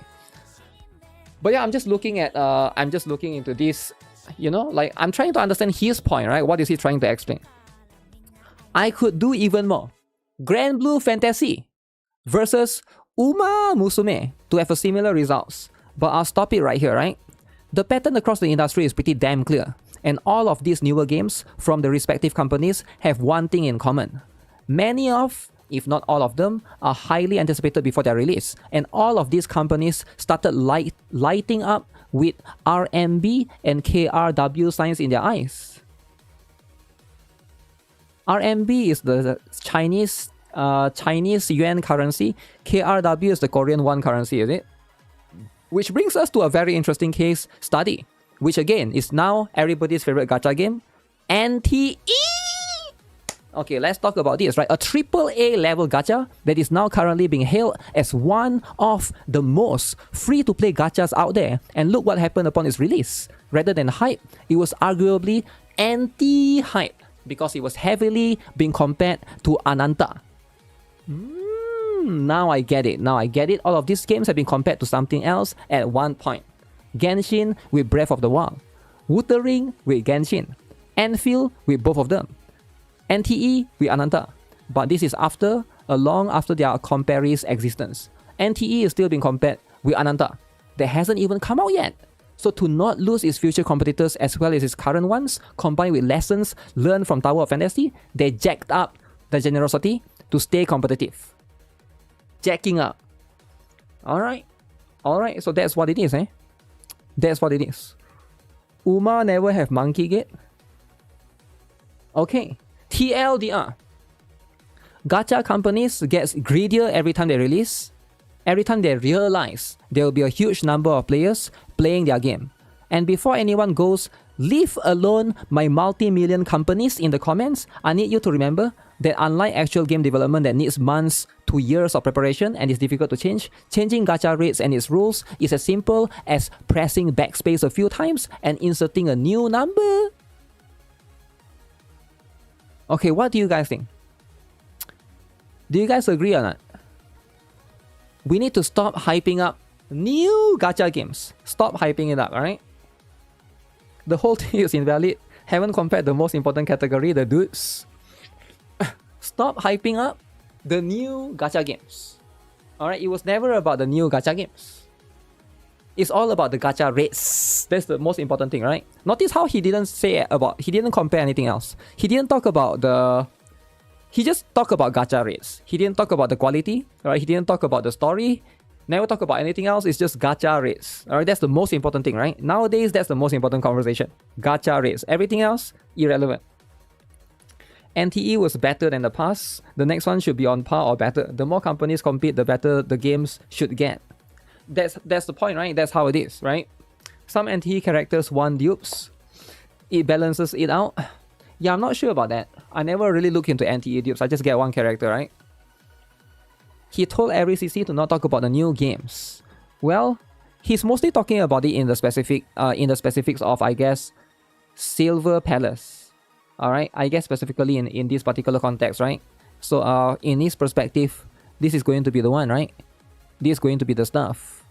But yeah, I'm just looking into this, you know, like I'm trying to understand his point, right? What is he trying to explain? I could do even more. Grand Blue Fantasy versus Uma Musume to have a similar results. But I'll stop it right here, right? The pattern across the industry is pretty damn clear. And all of these newer games from the respective companies have one thing in common. Many of, if not all of them, are highly anticipated before their release. And all of these companies started lighting up with RMB and KRW signs in their eyes. RMB is the Chinese yuan currency. KRW is the Korean won currency, is it? Which brings us to a very interesting case study, which again is now everybody's favorite gacha game, NTE! Okay, let's talk about this, right? A AAA level gacha that is now currently being hailed as one of the most free-to-play gachas out there. And look what happened upon its release. Rather than hype, it was arguably anti-hype because it was heavily being compared to Ananta. Now I get it. All of these games have been compared to something else at one point. Genshin with Breath of the Wild. Wuthering with Genshin. Enfield with both of them. NTE with Ananta. But this is long after their comparee's existence. NTE is still being compared with Ananta. That hasn't even come out yet. So to not lose its future competitors as well as its current ones, combined with lessons learned from Tower of Fantasy, they jacked up the generosity to stay competitive. Jacking up. Alright, so that's what it is, eh? That's what it is. Uma never have monkey gate. Okay, TLDR. Gacha companies get greedier every time they release. Every time they realize there will be a huge number of players playing their game. And before anyone goes, leave alone my multi-million companies in the comments, I need you to remember that unlike actual game development that needs months to years of preparation and is difficult to change, changing gacha rates and its rules is as simple as pressing backspace a few times and inserting a new number. Okay, what do you guys think? Do you guys agree or not? We need to stop hyping up new gacha games. Stop hyping it up, alright? The whole thing is invalid. Haven't compared the most important category, the dudes. Stop hyping up the new gacha games. Alright, it was never about the new gacha games. It's all about the gacha rates. That's the most important thing, right? Notice how he didn't compare anything else. He didn't talk about he just talked about gacha rates. He didn't talk about the quality, alright? He didn't talk about the story. Never talk about anything else. It's just gacha rates. Alright, that's the most important thing, right? Nowadays, that's the most important conversation. Gacha rates. Everything else, irrelevant. NTE was better than the past. The next one should be on par or better. The more companies compete, the better the games should get. That's the point, right? That's how it is, right? Some NTE characters want dupes. It balances it out. Yeah, I'm not sure about that. I never really look into NTE dupes. I just get one character, right? He told every CC to not talk about the new games. Well, he's mostly talking about it in the specifics of, I guess, Silver Palace. Alright, I guess specifically in this particular context, right? So in his perspective, this is going to be the one, right? This is going to be the stuff.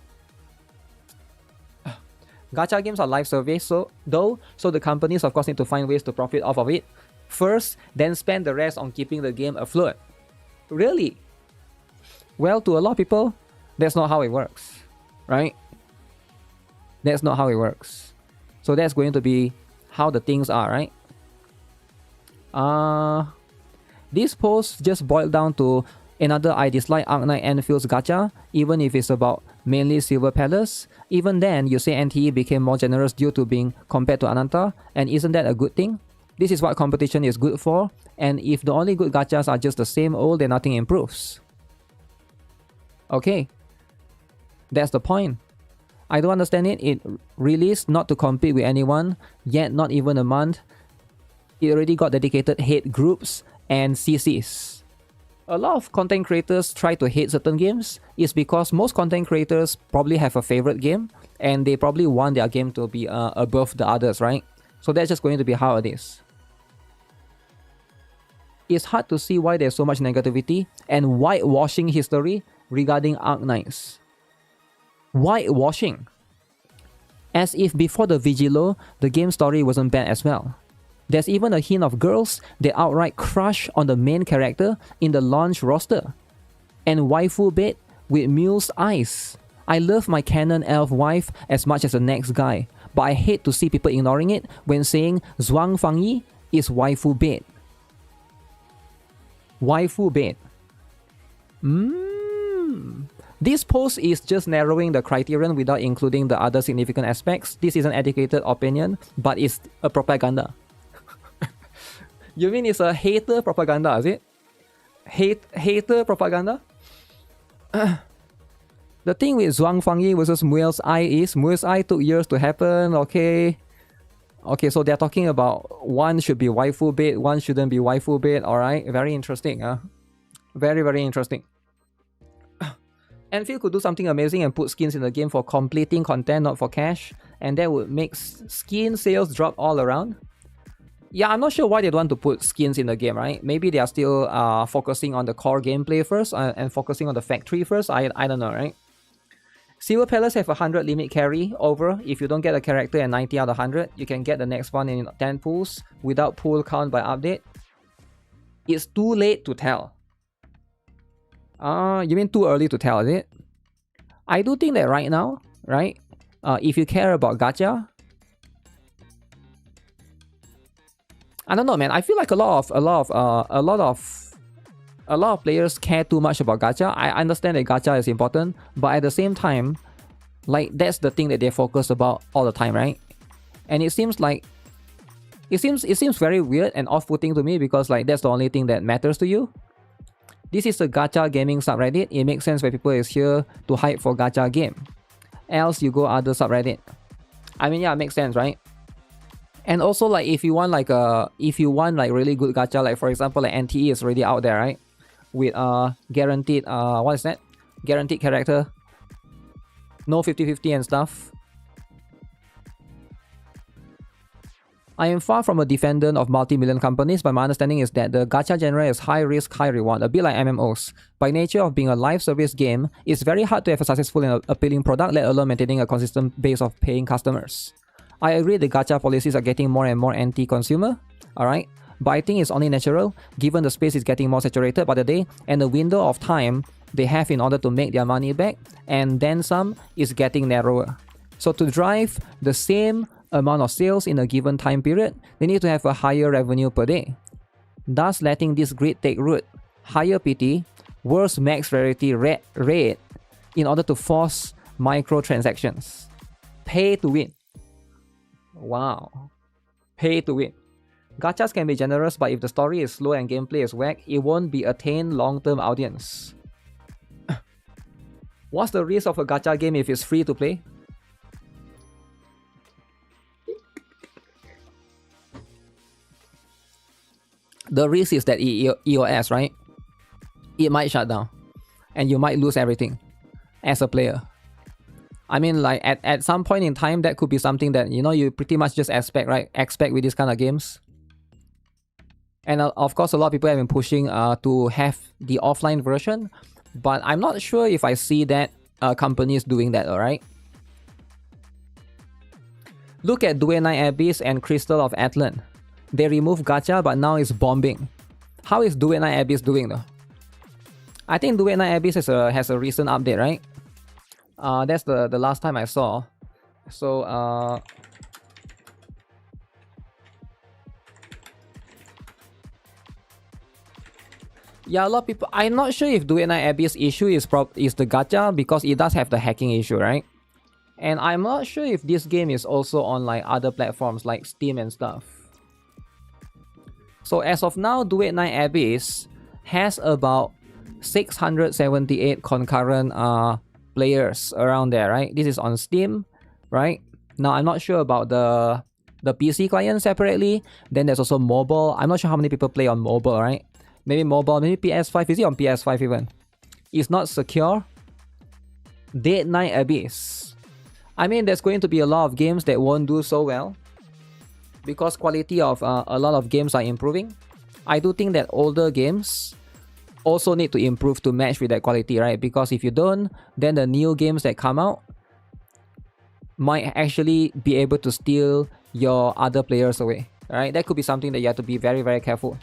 Gacha games are live service, so the companies of course need to find ways to profit off of it first, then spend the rest on keeping the game afloat. Really? Well, to a lot of people, that's not how it works, right? That's not how it works. So that's going to be how the things are, right? This post just boiled down to another I dislike Arknight Enfield's gacha, even if it's about mainly Silver Palace. Even then, you say NTE became more generous due to being compared to Ananta, and isn't that a good thing? This is what competition is good for, and if the only good gachas are just the same old, then nothing improves. Okay, that's the point. I don't understand it. It released not to compete with anyone, yet not even a month. It already got dedicated hate groups and CCs. A lot of content creators try to hate certain games is because most content creators probably have a favorite game and they probably want their game to be above the others, right? So that's just going to be how it is. It's hard to see why there's so much negativity and whitewashing history regarding Arknights. Whitewashing. As if before the Vigilo, the game story wasn't bad as well. There's even a hint of girls that outright crush on the main character in the launch roster. And waifu bait with Mule's eyes. I love my canon elf wife as much as the next guy, but I hate to see people ignoring it when saying Zhuang Fangyi is waifu bait. Waifu bait. This post is just narrowing the criterion without including the other significant aspects. This is an educated opinion, but it's a propaganda. You mean it's a hater propaganda, is it? Hater propaganda? The thing with Zhuang Fangyi versus Muel's Eye is Muel's Eye took years to happen, okay? Okay, so they're talking about one should be waifu bait, one shouldn't be waifu bait, alright? Very interesting, huh? Very, very interesting. Enfield could do something amazing and put skins in the game for completing content, not for cash, and that would make skin sales drop all around. Yeah, I'm not sure why they don't want to put skins in the game, right? Maybe they are still focusing on the core gameplay first and focusing on the factory first. I don't know, right? Silver Palace have a 100 limit carry over. If you don't get a character at 90 out of 100, you can get the next one in 10 pools without pool count by update. It's too late to tell. You mean too early to tell, is it? I do think that right now, right? If you care about gacha, I don't know, man. I feel like a lot of players care too much about gacha. I understand that gacha is important, but at the same time, like that's the thing that they focus about all the time, right? And it seems like it seems very weird and off-putting to me because like that's the only thing that matters to you. This is a gacha gaming subreddit. It makes sense when people is here to hype for gacha game. Else you go other subreddit. I mean, yeah, it makes sense, right? And also, like, if you want really good gacha, like for example, like NTE is already out there, right? With guaranteed what is that? Guaranteed character, no 50-50 and stuff. I am far from a defender of multi-million companies, but my understanding is that the gacha genre is high risk, high reward, a bit like MMOs. By nature of being a live service game, it's very hard to have a successful and appealing product, let alone maintaining a consistent base of paying customers. I agree the gacha policies are getting more and more anti-consumer, alright? But I think it's only natural, given the space is getting more saturated by the day, and the window of time they have in order to make their money back, and then some, is getting narrower. So to drive the same amount of sales in a given time period, they need to have a higher revenue per day, thus letting this grid take root. Higher PT, worse max rarity rate in order to force microtransactions. Pay to win. Wow. Pay to win. Gachas can be generous, but if the story is slow and gameplay is whack, it won't be attain long-term audience. What's the risk of a gacha game if it's free to play? The risk is that EOS, right? It might shut down. And you might lose everything as a player. I mean, like, at some point in time, that could be something that, you know, you pretty much just expect, right? Expect with these kind of games. And of course, a lot of people have been pushing to have the offline version. But I'm not sure if I see that companies doing that, alright? Look at Duenai Abyss and Crystal of Atlan. They removed gacha, but now it's bombing. How is Duenai Abyss doing though? I think Duenai Abyss has a recent update, right? That's the last time I saw. So yeah, a lot of people. I'm not sure if Duenai Abyss issue is the gacha, because it does have the hacking issue, right? And I'm not sure if this game is also on like other platforms like Steam and stuff. So as of now, Duenai Abyss has about 678 concurrent players around there, right? This is on Steam, right? Now I'm not sure about the PC client separately. Then there's also mobile. I'm not sure how many people play on mobile, right? Maybe mobile, maybe PS5. Is it on PS5 even? It's not secure. Dead Knight Abyss. I mean, there's going to be a lot of games that won't do so well, because quality of a lot of games are improving. I do think that older games also need to improve to match with that quality, right? Because if you don't, then the new games that come out might actually be able to steal your other players away, right? That could be something that you have to be very, very careful.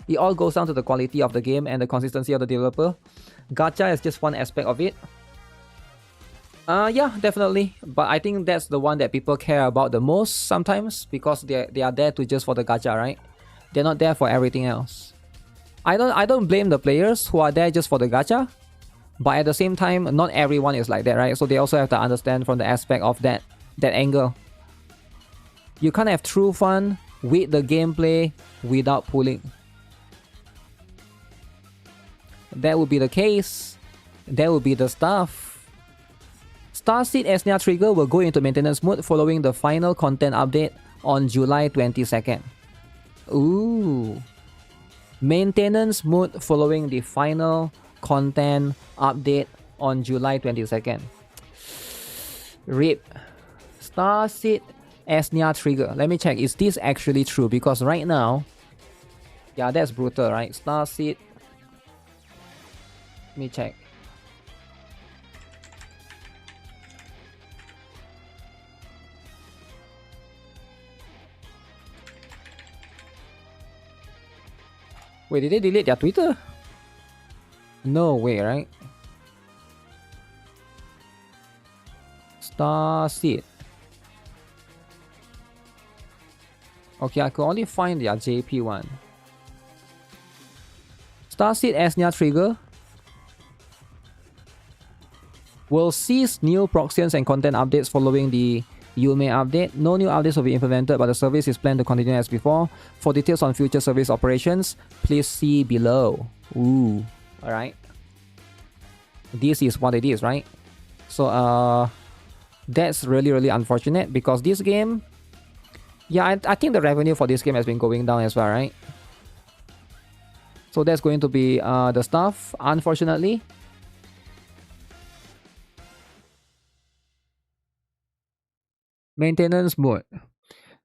It all goes down to the quality of the game and the consistency of the developer. Gacha is just one aspect of it. Yeah, definitely. But I think that's the one that people care about the most sometimes, because they are there to just for the gacha, right? They're not there for everything else. I don't blame the players who are there just for the gacha, but at the same time, not everyone is like that, right? So they also have to understand from the aspect of that angle. You can't have true fun with the gameplay without pulling. That would be the case. That would be the stuff. Starseed Esnia Trigger will go into maintenance mode following the final content update on July 22nd. Ooh. Maintenance mode following the final content update on July 22nd. RIP. Starseed Esnia Trigger. Let me check. Is this actually true? Because right now... Yeah, that's brutal, right? Starseed... Let me check. Wait, did they delete their Twitter? No way, right? Starseed. Okay, I could only find their JP one. Starseed Esnia Trigger will cease new proxions and content updates following the Yume update. No new updates will be implemented, but the service is planned to continue as before. For details on future service operations, please see below. Ooh, alright. This is what it is, right? So, that's really, really unfortunate, because this game... Yeah, I think the revenue for this game has been going down as well, right? So that's going to be the stuff, unfortunately. Maintenance mode.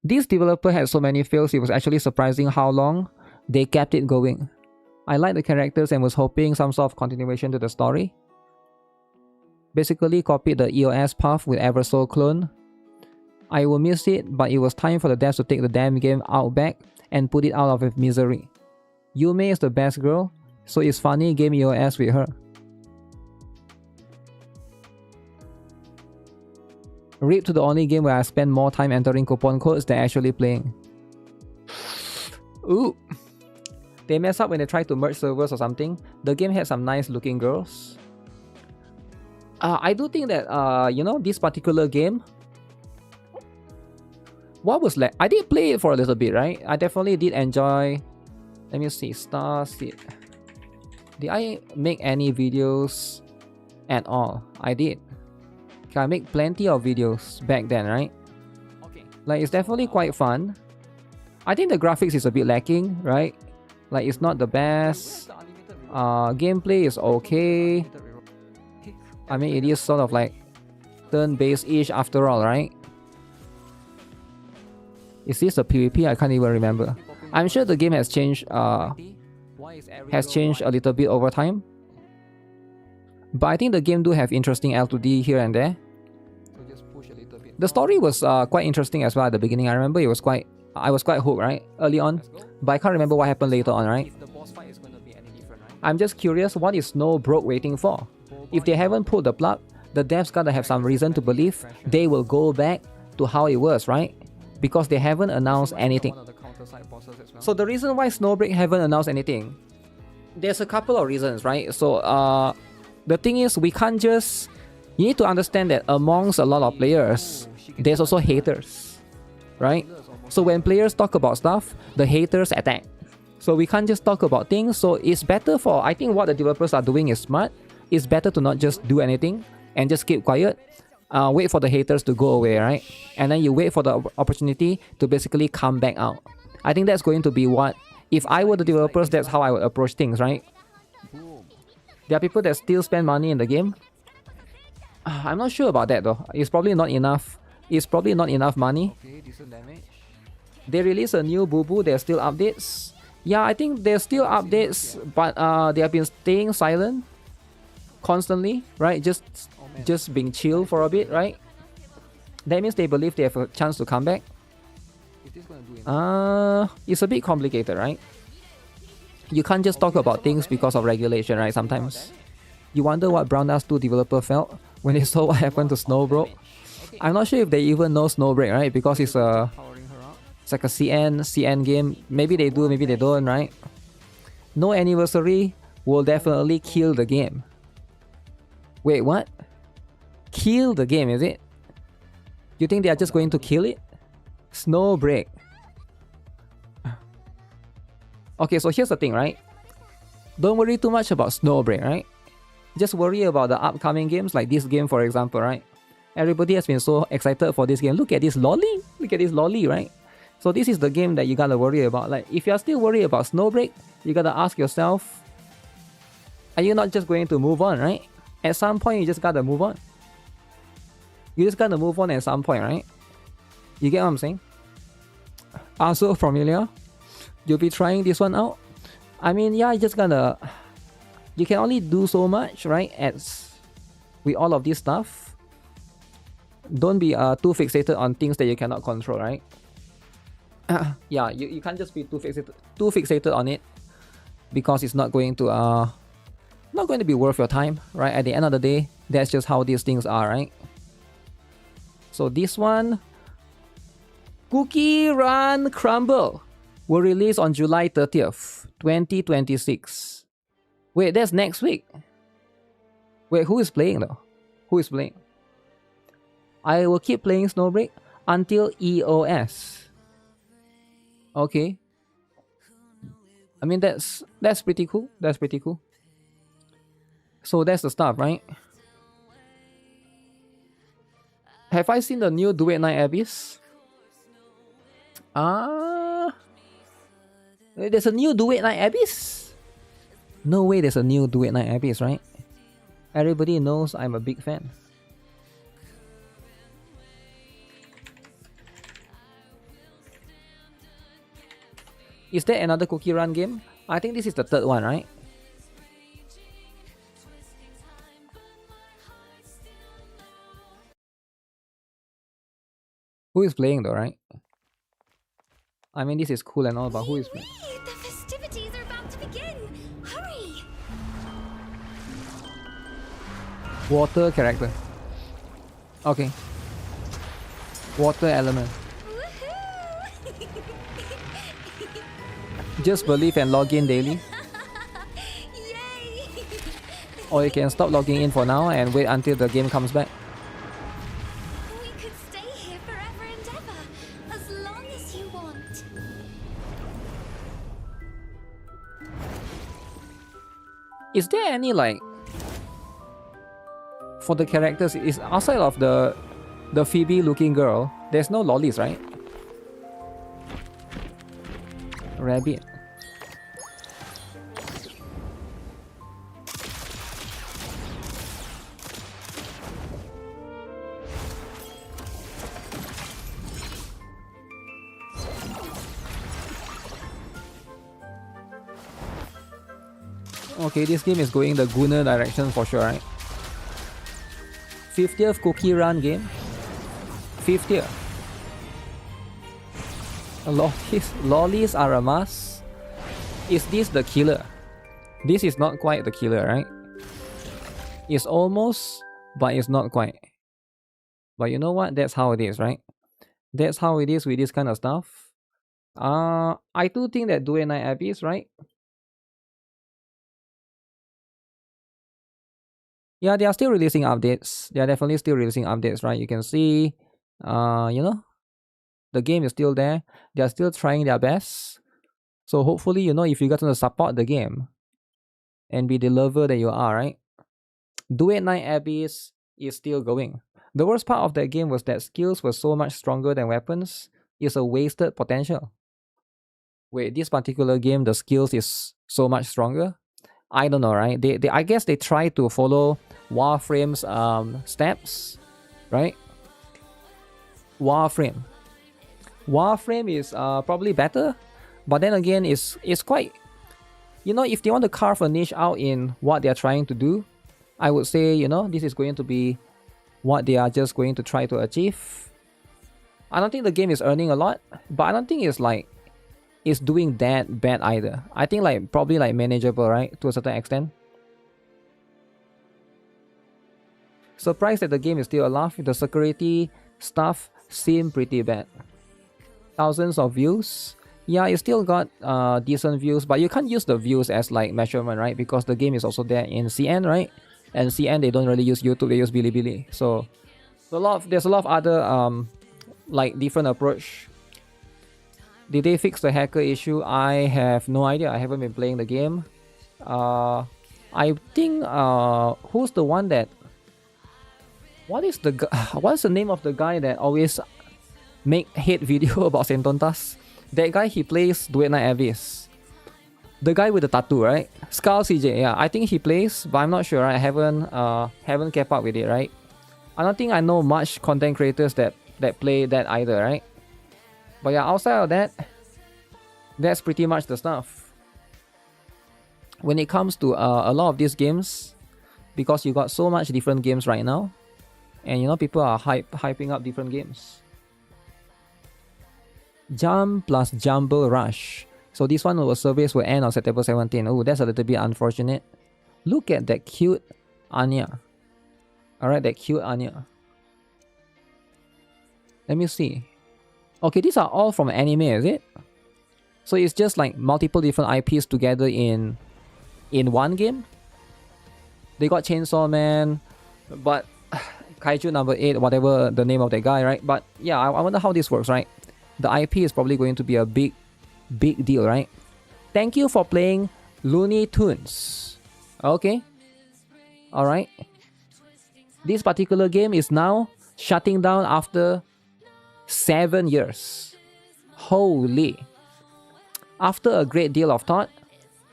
This developer had so many fails, it was actually surprising how long they kept it going. I liked the characters and was hoping some sort of continuation to the story. Basically copied the EOS path with Eversoul clone. I will miss it, but it was time for the devs to take the damn game out back and put it out of its misery. Yume is the best girl, so it's funny game EOS with her. RIP to the only game where I spend more time entering coupon codes than actually playing. Ooh. They mess up when they try to merge servers or something. The game had some nice looking girls. I do think that, you know, this particular game, what was I did play it for a little bit, right? I definitely did enjoy. Let me see, Starseed. Did I make any videos at all? I did. I make plenty of videos back then, right? Okay. Like, it's definitely quite fun. I think the graphics is a bit lacking, right? Like, it's not the best. Gameplay is okay. I mean, it is sort of like turn-based-ish after all, right? Is this a PvP? I can't even remember. I'm sure the game has changed a little bit over time. But I think the game do have interesting L2D here and there. The story was quite interesting as well at the beginning. I remember I was quite hooked, right? Early on. But I can't remember what happened later on, right? I'm just curious, what is Snow Broke waiting for? If they haven't pulled the plug, the devs gotta have some reason to believe they will go back to how it was, right? Because they haven't announced anything. So the reason why Snowbreak haven't announced anything, there's a couple of reasons, right? So the thing is, we can't just... You need to understand that amongst a lot of players, there's also haters, right? So when players talk about stuff, the haters attack. So we can't just talk about things. So it's better for... I think what the developers are doing is smart. It's better to not just do anything and just keep quiet. Wait for the haters to go away, right? And then you wait for the opportunity to basically come back out. I think that's going to be what... If I were the developers, that's how I would approach things, right? There are people that still spend money in the game. I'm not sure about that though. It's probably not enough. It's probably not enough money. They release a new Boo Boo. There's still updates. Yeah, I think there's still updates, but they have been staying silent constantly, right? Just being chill for a bit, right? That means they believe they have a chance to come back. It's a bit complicated, right? You can't just talk about things because of regulation, right? Sometimes you wonder what Brown Dust 2 developer felt when they saw what happened to Snowbroke. I'm not sure if they even know Snowbreak, right? Because it's like a CN game. Maybe they do, maybe they don't, right? No anniversary will definitely kill the game. Wait, what? Kill the game, is it? You think they are just going to kill it? Snowbreak. Okay, so here's the thing, right? Don't worry too much about Snowbreak, right? Just worry about the upcoming games, like this game, for example, right? Everybody has been so excited for this game. Look at this lolly. Look at this lolly, right? So this is the game that you gotta worry about. Like, if you're still worried about Snowbreak, you gotta ask yourself, are you not just going to move on, right? At some point, you just gotta move on. You just gotta move on at some point, right? You get what I'm saying? Also, familiar? You'll be trying this one out? I mean, yeah, you just gotta... You can only do so much, right? With all of this stuff. Don't be too fixated on things that you cannot control, right? Yeah, you can't just be too fixated on it, because it's not going to be worth your time, right? At the end of the day, that's just how these things are, right? So this one, Cookie Run Crumble, will release on July 30th, 2026. Wait, that's next week. Wait, who is playing though? Who is playing? I will keep playing Snowbreak until EOS. Okay. I mean, that's pretty cool. That's pretty cool. So that's the stuff, right? Have I seen the new Do It Night Abyss? There's a new Do It Night Abyss? No way there's a new Do It Night Abyss, right? Everybody knows I'm a big fan. Is there another cookie run game? I think this is the third one, right? Who is playing though, right? I mean, this is cool and all, but who is playing? The festivities are about to begin. Hurry! Water character. Okay. Water element. Just believe and log in daily. Yay! Or you can stop logging in for now and wait until the game comes back. We could stay here forever and ever, as long as you want. Is there any like for the characters? Is outside of the Phoebe looking girl, there's no lollies, right? Rabbit. Okay, this game is going the Gunner direction for sure, right? 50th cookie run game. 50th. Lollies are a must. Is this the killer? This is not quite the killer, right? It's almost, but it's not quite. But you know what? That's how it is, right? That's how it is with this kind of stuff. I do think that Duet Night Abyss, right? Yeah, they are still releasing updates. They are definitely still releasing updates, right? You can see, you know, the game is still there. They are still trying their best. So hopefully, you know, if you guys want to support the game and be the lover that you are, right? Duet Night Abyss is still going. The worst part of that game was that skills were so much stronger than weapons. It's a wasted potential. Wait, this particular game, the skills is so much stronger? I don't know, right? They I guess they try to follow Warframe's steps, right? Warframe is probably better, but then again, it's quite, you know, if they want to carve a niche out in what they're trying to do, I would say, you know, this is going to be what they are just going to try to achieve. I don't think the game is earning a lot, but I don't think it's doing that bad either. I think like probably like manageable, right? To a certain extent. Surprised that the game is still alive. The security stuff seem pretty bad. Thousands of views. Yeah, it still got decent views, but you can't use the views as like measurement, right? Because the game is also there in CN, right? And CN, they don't really use YouTube, they use Bilibili. So there's a lot of other like different approach. Did they fix the hacker issue? I have no idea. I haven't been playing the game. I think who's the one that? What's the name of the guy that always make hate video about Sentontas? That guy, he plays Duet Night Abyss. The guy with the tattoo, right? Skull CJ. Yeah, I think he plays, but I'm not sure. Right? I haven't kept up with it, right? I don't think I know much content creators that play that either, right? But yeah, outside of that, that's pretty much the stuff. When it comes to a lot of these games, because you got so much different games right now, and you know, people are hyping up different games. Jump plus Jumble Rush. So this one service will end on September 17. Oh, that's a little bit unfortunate. Look at that cute Anya. Alright, that cute Anya. Let me see. Okay, these are all from anime, is it? So it's just like multiple different IPs together in one game? They got Chainsaw Man, but Kaiju number 8, whatever the name of that guy, right? But yeah, I wonder how this works, right? The IP is probably going to be a big deal, right? Thank you for playing Looney Tunes. Okay. Alright. This particular game is now shutting down after 7 years. Holy. After a great deal of thought,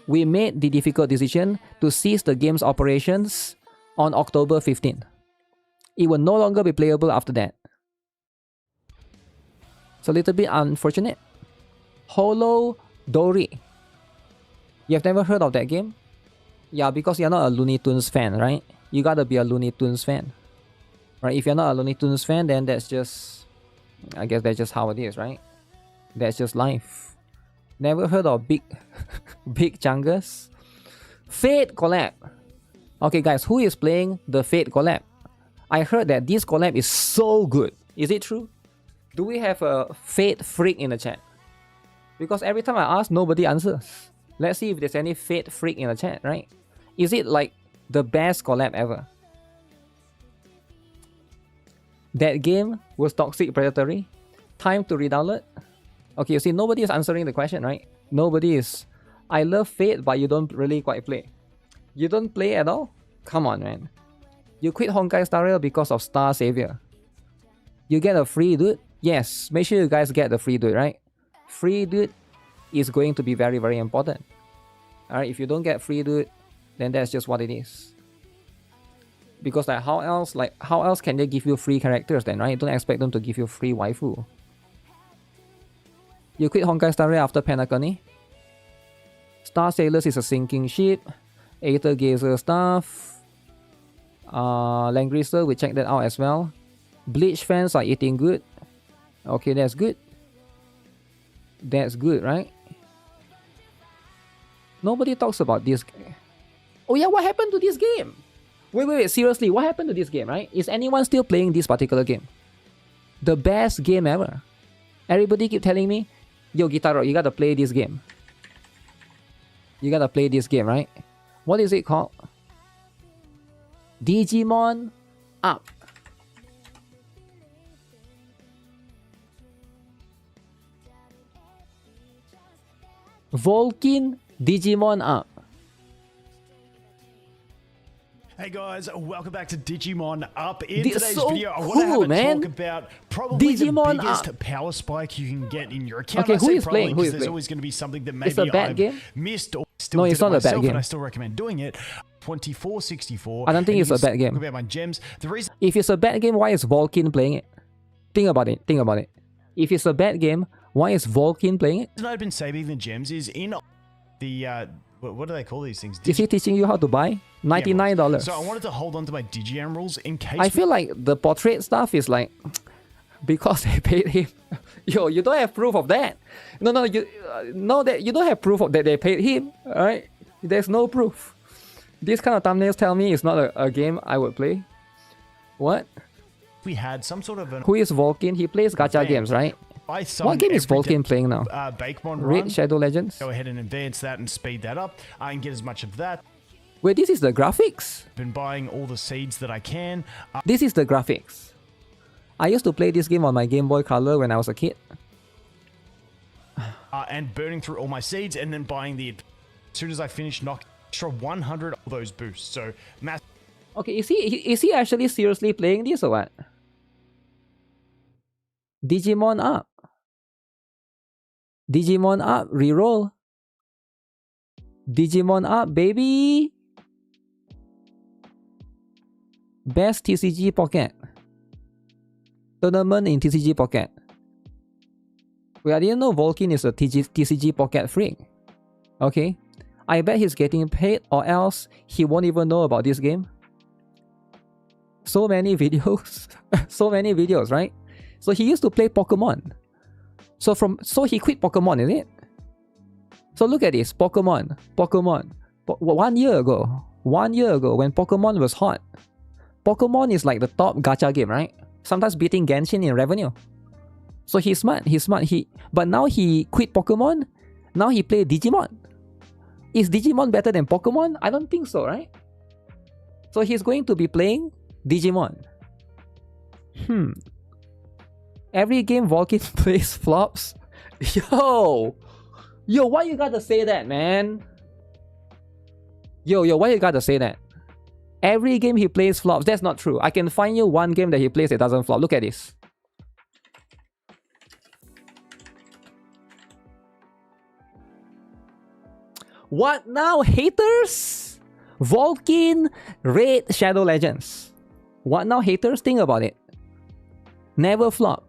we made the difficult decision to cease the game's operations on October 15th. It will no longer be playable after that. It's a little bit unfortunate. Hollow Dory. You have never heard of that game? Yeah, because you're not a Looney Tunes fan, right? You gotta be a Looney Tunes fan. Right? If you're not a Looney Tunes fan, then that's just... I guess that's just how it is, right? That's just life. Never heard of Big... Big Chungus? Fate collab. Okay guys, who is playing the Fate collab? I heard that this collab is so good. Is it true? Do we have a Fate freak in the chat? Because every time I ask, nobody answers. Let's see if there's any Fate freak in the chat, right? Is it like the best collab ever? That game was toxic predatory. Time to redownload. Okay, you see, nobody is answering the question, right? Nobody is. I love Fate, but you don't really quite play. You don't play at all? Come on, man. You quit Honkai Star Rail because of Star Savior. You get a free dude? Yes, make sure you guys get the free dude, right? Free dude is going to be very, very important. Alright, if you don't get free dude, then that's just what it is. Because how else can they give you free characters then, right? Don't expect them to give you free waifu. You quit Honkai Star Rail after Penacony. Star Sailors is a sinking ship. Aether Gazer stuff. Langrisser, we check that out as well. Bleach fans are eating good. Okay, that's good. That's good, right? Nobody talks about this. Oh yeah, what happened to this game? Wait, seriously, what happened to this game, right? Is anyone still playing this particular game? The best game ever. Everybody keep telling me, yo, GuitarRock, you gotta play this game. You gotta play this game, right? What is it called? Digimon Up. Volkin Digimon Up. Hey guys, welcome back to Digimon Up. In This today's so video, I cool, want to have a man. talk about probably Digimon the biggest Up. power spike you can get in your account. Okay, I who say is probably playing? Who because is there's playing? always going to be something that It's a maybe bad I've game? missed or still No, did it's it not a bad myself, game. and I still recommend doing it. 2464. I don't think and it's you a can bad game. Talk about my gems. The reason If it's a bad game, why is Volkin playing it? Think about it. Think about it. If it's a bad game, why is Volkin playing it? I've been saving the gems is in the what do they call these things? Is he teaching you how to buy? $99. So I wanted to hold on to my Digi Emeralds in case. I feel like the portrait stuff is like because they paid him. Yo, you don't have proof of that. No, you you don't have proof of that they paid him. All right, there's no proof. This kind of thumbnails tell me it's not a game I would play. What? we had some sort of an Who is Volkin? He plays gacha games, right? What game is Volkin playing now? Bakemon Raid run. Shadow Legends? Go ahead and advance that and speed that up and get as much of that. Wait, this is the graphics? Been buying all the seeds that I can. This is the graphics. I used to play this game on my Game Boy Color when I was a kid. And burning through all my seeds and then buying the... As soon as I finish, knock extra 100 of those boosts. So, mass... Okay, is he actually seriously playing this or what? Digimon Up. Digimon Up, reroll. Digimon Up, baby. Best TCG Pocket. Tournament in TCG Pocket. Wait, I didn't know Volkin is a TCG Pocket freak. Okay. I bet he's getting paid or else he won't even know about this game. So many videos. So many videos, right? So he used to play Pokemon. So he quit Pokemon, is it? So look at this. Pokemon. 1 year ago. 1 year ago when Pokemon was hot. Pokemon is like the top gacha game, right? Sometimes beating Genshin in revenue. So he's smart. But now he quit Pokemon. Now he play Digimon. Is Digimon better than Pokemon? I don't think so, right? So he's going to be playing Digimon. Every game Volkin plays flops. Yo, why you gotta say that, man? Yo, why you gotta say that? Every game he plays flops. That's not true. I can find you one game that he plays that doesn't flop. Look at this. What now, haters? Volkin Raid Shadow Legends. What now, haters? Think about it. Never flop.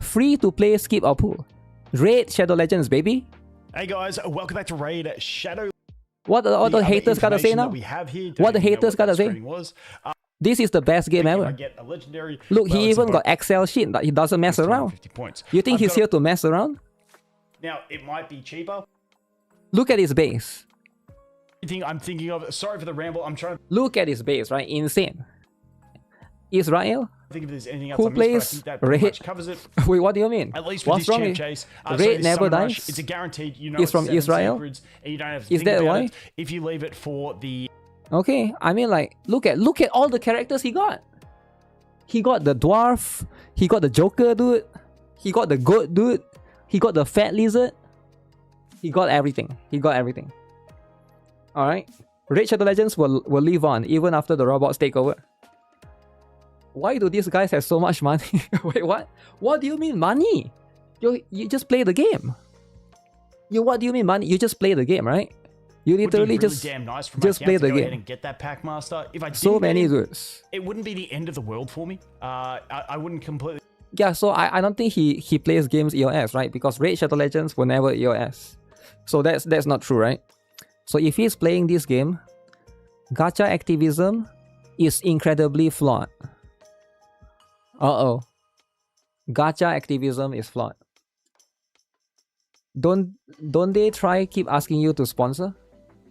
Free to play, skip or pull. Raid Shadow Legends, baby. Hey guys, welcome back to Raid Shadow. What the other haters gotta say information now? that we have here, What the don't even know haters gotta that say? screening was. This is the best game If I ever. get a legendary, Look, well, he it's even about got Excel sheet that he doesn't mess around. 50 points. You think I've he's got here to mess around? Now, it might be cheaper. Look at his base. Thing I'm thinking of, sorry for the ramble, I'm trying to Look at his base, right? Insane. Israel? think if there's anything else Who I missed, but I plays think that pretty Raid? much covers it. Wait, what do you mean? At least with What's this wrong champ with chase. Raid never Summon Rush, dies? it's a guaranteed, you know, He's from 7 Israel? secrets, and you don't have to Is think that about why? it if you leave it for the... Okay, I mean like, look at all the characters he got. He got the dwarf, he got the Joker dude, he got the goat dude, he got the fat lizard. He got everything. He got everything. Alright. Raid Shadow Legends will live on even after the robots take over. Why do these guys have so much money? Wait, what? What do you mean money? You just play the game. What do you mean money? You just play the game, right? You Would be literally really just damn nice for my just account play to the go game. ahead and get that pack master. If I so didn't many get it, dudes. it wouldn't be the end of the world for me. I wouldn't completely... Yeah, so I don't think he plays games EOS, right? Because Raid Shadow Legends were never EOS. So that's not true, right? So if he's playing this game, gacha activism is incredibly flawed. Uh-oh. Gacha activism is flawed. Don't they keep asking you to sponsor?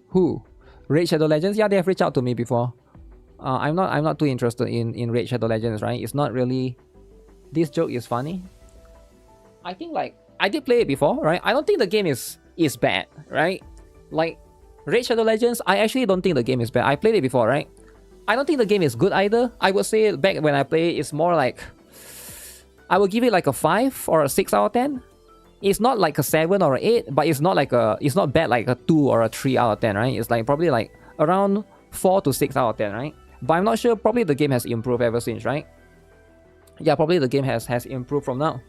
Who? Raid Shadow Legends? Yeah, they have reached out to me before. I'm not too interested in Raid Shadow Legends, right? It's not really... This joke is funny. I think like I did play it before, right? I don't think the game is bad, right? Like Raid Shadow Legends, I actually don't think the game is bad. I played it before, right? I don't think the game is good either. I would say back when I play it's more like I would give it like a 5 or a 6 out of 10. It's not like a 7 or an 8, but it's not bad like a 2 or a 3 out of 10, right? It's like probably like around 4 to 6 out of 10, right? But I'm not sure, probably the game has improved ever since, right? Yeah, probably the game has improved from now.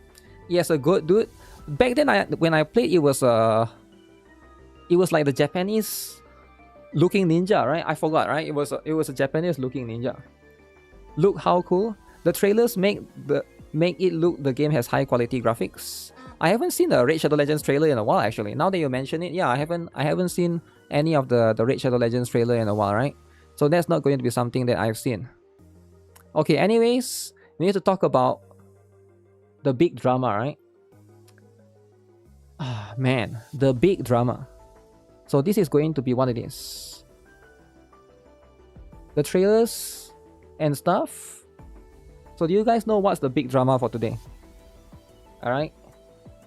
Yes, a good dude. Back then when I played it was like the Japanese looking ninja, right? I forgot, right? It was a Japanese looking ninja. Look how cool. The trailers make it look the game has high quality graphics. I haven't seen the Raid Shadow Legends trailer in a while actually. Now that you mention it, yeah, I haven't seen any of the Raid Shadow Legends trailer in a while, right? So that's not going to be something that I've seen. Okay, anyways, we need to talk about the big drama, right? Ah, man, the big drama. So this is going to be what it is. The trailers and stuff. So do you guys know what's the big drama for today? Alright,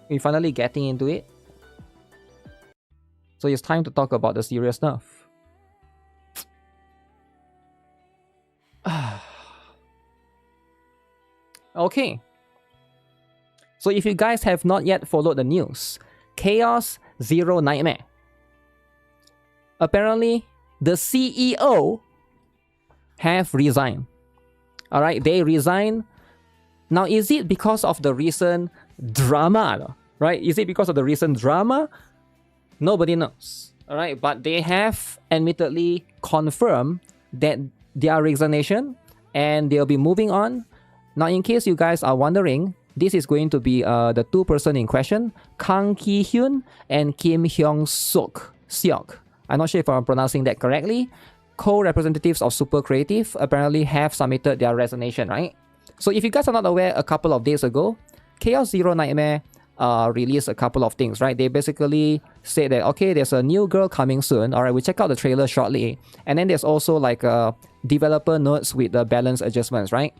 we're finally getting into it. So it's time to talk about the serious stuff. Okay. So if you guys have not yet followed the news, Chaos Zero Nightmare. Apparently, the CEO have resigned. Alright, they resigned. Now, is it because of the recent drama? Right? Is it because of the recent drama? Nobody knows. Alright, but they have admittedly confirmed that their resignation and they'll be moving on. Now, in case you guys are wondering, this is going to be the two person in question, Kang Ki-hyun and Kim Hyung-seok. I'm not sure if I'm pronouncing that correctly. Co-representatives of Super Creative apparently have submitted their resignation, right? So if you guys are not aware, a couple of days ago, Chaos Zero Nightmare released a couple of things, right? They basically said that, okay, there's a new girl coming soon. Alright, we'll check out the trailer shortly. And then there's also like developer notes with the balance adjustments, right?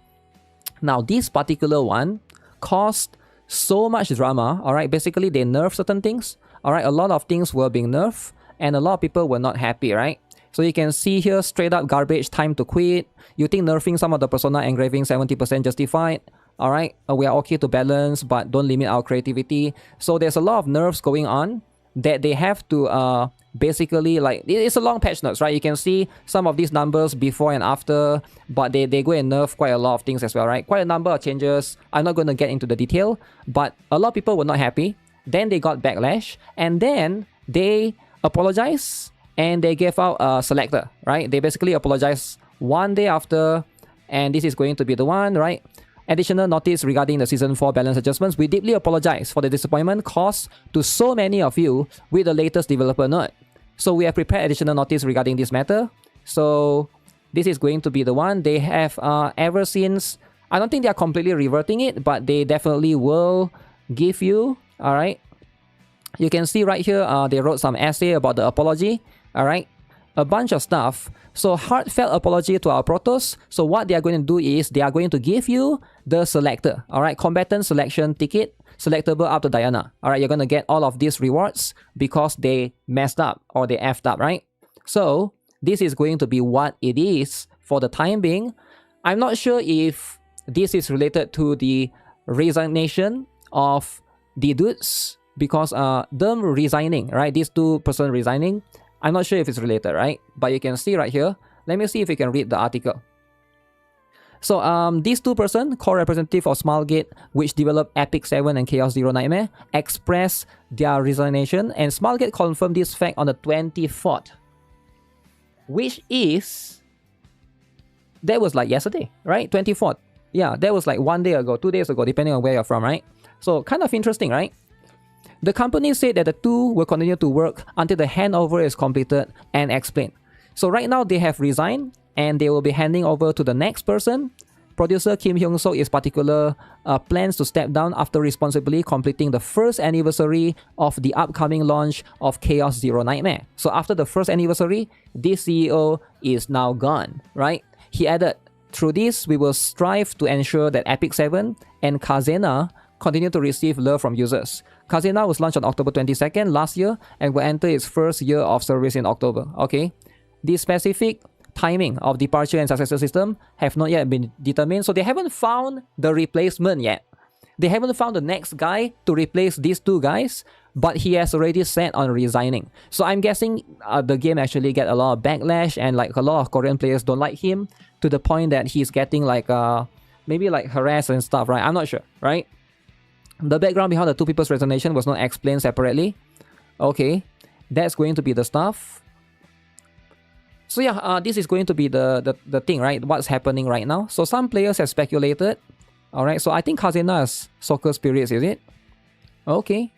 Now, this particular one caused so much drama, alright? Basically, they nerfed certain things, alright? A lot of things were being nerfed, and a lot of people were not happy, right? So you can see here, straight up garbage, time to quit. You think nerfing some of the persona engraving 70% justified? Alright, we are okay to balance, but don't limit our creativity. So there's a lot of nerfs going on that they have to basically, like, it's a long patch notes, right? You can see some of these numbers before and after, but they go and nerf quite a lot of things as well, right? Quite a number of changes. I'm not going to get into the detail, but a lot of people were not happy. Then they got backlash, and then they apologized, and they gave out a selector, right? They basically apologized one day after, and this is going to be the one, right? Additional notice regarding the Season 4 balance adjustments. We deeply apologize for the disappointment caused to so many of you with the latest developer note. So we have prepared additional notice regarding this matter. So this is going to be the one. They have ever since, I don't think they are completely reverting it, but they definitely will give you, alright. You can see right here, they wrote some essay about the apology, alright. A bunch of stuff. So heartfelt apology to our Protoss. So what they are going to do is they are going to give you the selector, alright, combatant selection ticket, selectable up to Diana. Alright, you're going to get all of these rewards because they messed up or they effed up, right? So this is going to be what it is for the time being. I'm not sure if this is related to the resignation of the dudes because them resigning, right? These two person resigning. I'm not sure if it's related, right? But you can see right here. Let me see if you can read the article. So these two person, core representative of Smilegate, which developed Epic 7 and Chaos Zero Nightmare, expressed their resignation, and Smilegate confirmed this fact on the 24th, which is, that was like yesterday, right? 24th. Yeah, that was like 1 day ago, 2 days ago, depending on where you're from, right? So kind of interesting, right? The company said that the two will continue to work until the handover is completed and explained. So right now they have resigned and they will be handing over to the next person. Producer Kim Hyung-suk is particular plans to step down after responsibly completing the first anniversary of the upcoming launch of Chaos Zero Nightmare. So after the first anniversary, this CEO is now gone, right? He added, through this, we will strive to ensure that Epic 7 and Kazena continue to receive love from users. Kazena was launched on October 22nd last year and will enter its first year of service in October. Okay, the specific timing of departure and successor system have not yet been determined, so they haven't found the replacement yet. They haven't found the next guy to replace these two guys, but he has already set on resigning. So I'm guessing the game actually get a lot of backlash and like a lot of Korean players don't like him to the point that he's getting like maybe like harassed and stuff, right? I'm not sure, right? The background behind the two people's resignation was not explained separately. Okay, that's going to be the stuff. So yeah, this is going to be the thing, right? What's happening right now. So some players have speculated. Alright, so I think Kazena has soccer spirits, is it? Okay.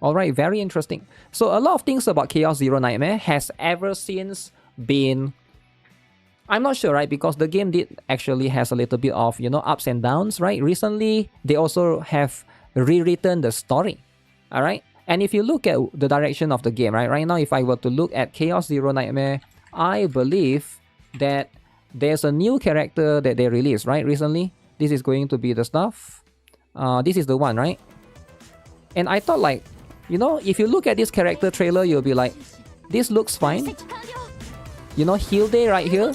Alright, very interesting. So a lot of things about Chaos Zero Nightmare has ever since been... I'm not sure, right? Because the game did actually has a little bit of, you know, ups and downs, right? Recently, they also have rewritten the story. Alright? And if you look at the direction of the game, right now, if I were to look at Chaos Zero Nightmare, I believe that there's a new character that they released, right, recently. This is going to be the stuff. This is the one, right? And I thought like, you know, if you look at this character trailer, you'll be like, this looks fine. You know, Hilde right here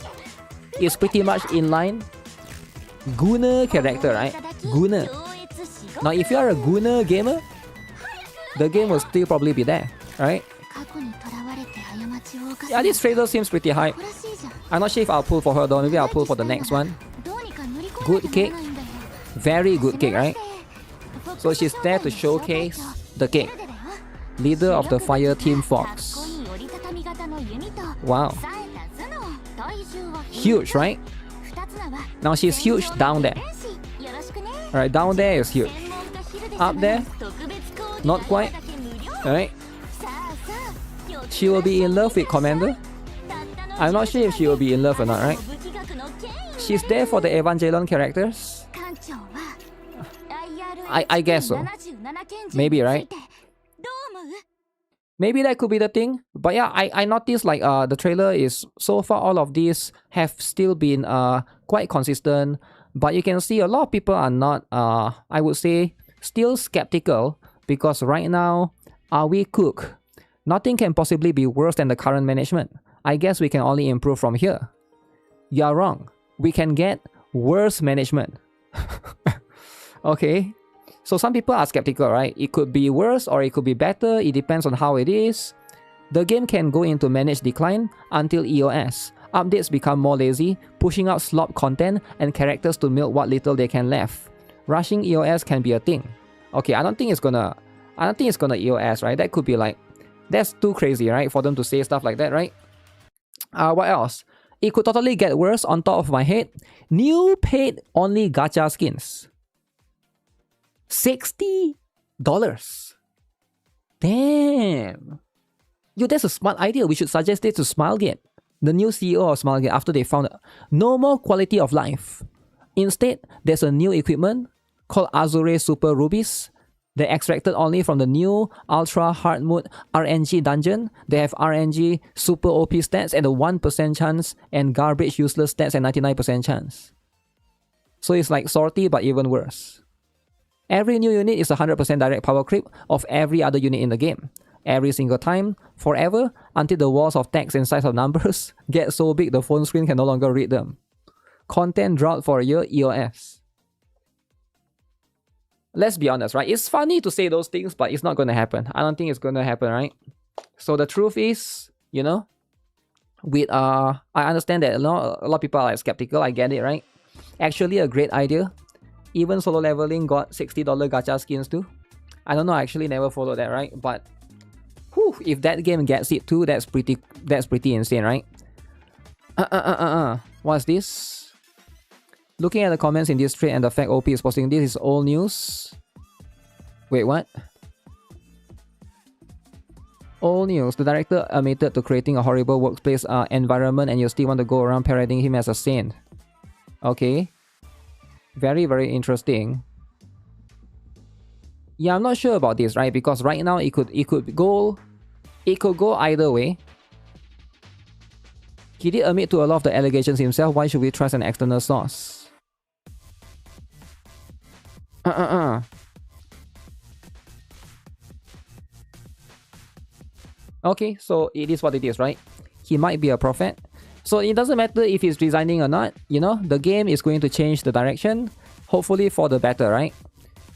is pretty much in line. Gunner character, right? Gunner. Now, if you are a Gunner gamer, the game will still probably be there, right? Yeah, this trailer seems pretty hype. I'm not sure if I'll pull for her though. Maybe I'll pull for the next one. Good cake. Very good cake, right? So she's there to showcase the cake. Leader of the Fire Team Fox. Wow. Huge, right? Now she's huge down there. Alright, down there is huge. Up there, not quite. Alright. She will be in love with Commander. I'm not sure if she will be in love or not, right? She's there for the Evangelion characters. I guess so. Maybe, right? Maybe that could be the thing. But yeah, I noticed like the trailer is, so far all of these have still been quite consistent. But you can see a lot of people are not, I would say, still skeptical. Because right now, are we cooked? Nothing can possibly be worse than the current management. I guess we can only improve from here. You're wrong. We can get worse management. Okay. So some people are skeptical, right? It could be worse or it could be better. It depends on how it is. The game can go into managed decline until EOS. Updates become more lazy, pushing out slop content and characters to milk what little they can left. Rushing EOS can be a thing. Okay, I don't think it's gonna EOS, right? That could be like, that's too crazy, right? For them to say stuff like that, right? What else? It could totally get worse on top of my head. New paid only gacha skins. $60. Damn. Yo, that's a smart idea. We should suggest it to Smilegate, the new CEO of Smilegate, after they found no more quality of life. Instead, there's a new equipment called Azure Super Rubies. They're extracted only from the new Ultra Hard Mode RNG dungeon. They have RNG Super OP stats and a 1% chance and garbage useless stats and 99% chance. So it's like sortie but even worse. Every new unit is 100% direct power creep of every other unit in the game. Every single time, forever, until the walls of text and size of numbers get so big the phone screen can no longer read them. Content drought for a year, EOS. Let's be honest, right? It's funny to say those things, but it's not going to happen. I don't think it's going to happen, right? So the truth is, you know, with I understand that a lot of people are like skeptical. I get it, right? Actually, a great idea. Even solo leveling got $60 gacha skins too. I don't know. I actually never followed that, right? But whew, if that game gets it too, that's pretty insane, right? What's this? Looking at the comments in this thread and the fact OP is posting this is old news. Wait, what? Old news. The director admitted to creating a horrible workplace environment and you still want to go around parading him as a saint. Okay. Very, very interesting. Yeah, I'm not sure about this, right? Because right now it could go either way. He did admit to a lot of the allegations himself. Why should we trust an external source? Okay, so it is what it is, right? He might be a prophet. So it doesn't matter if he's resigning or not, you know, the game is going to change the direction, hopefully for the better, right?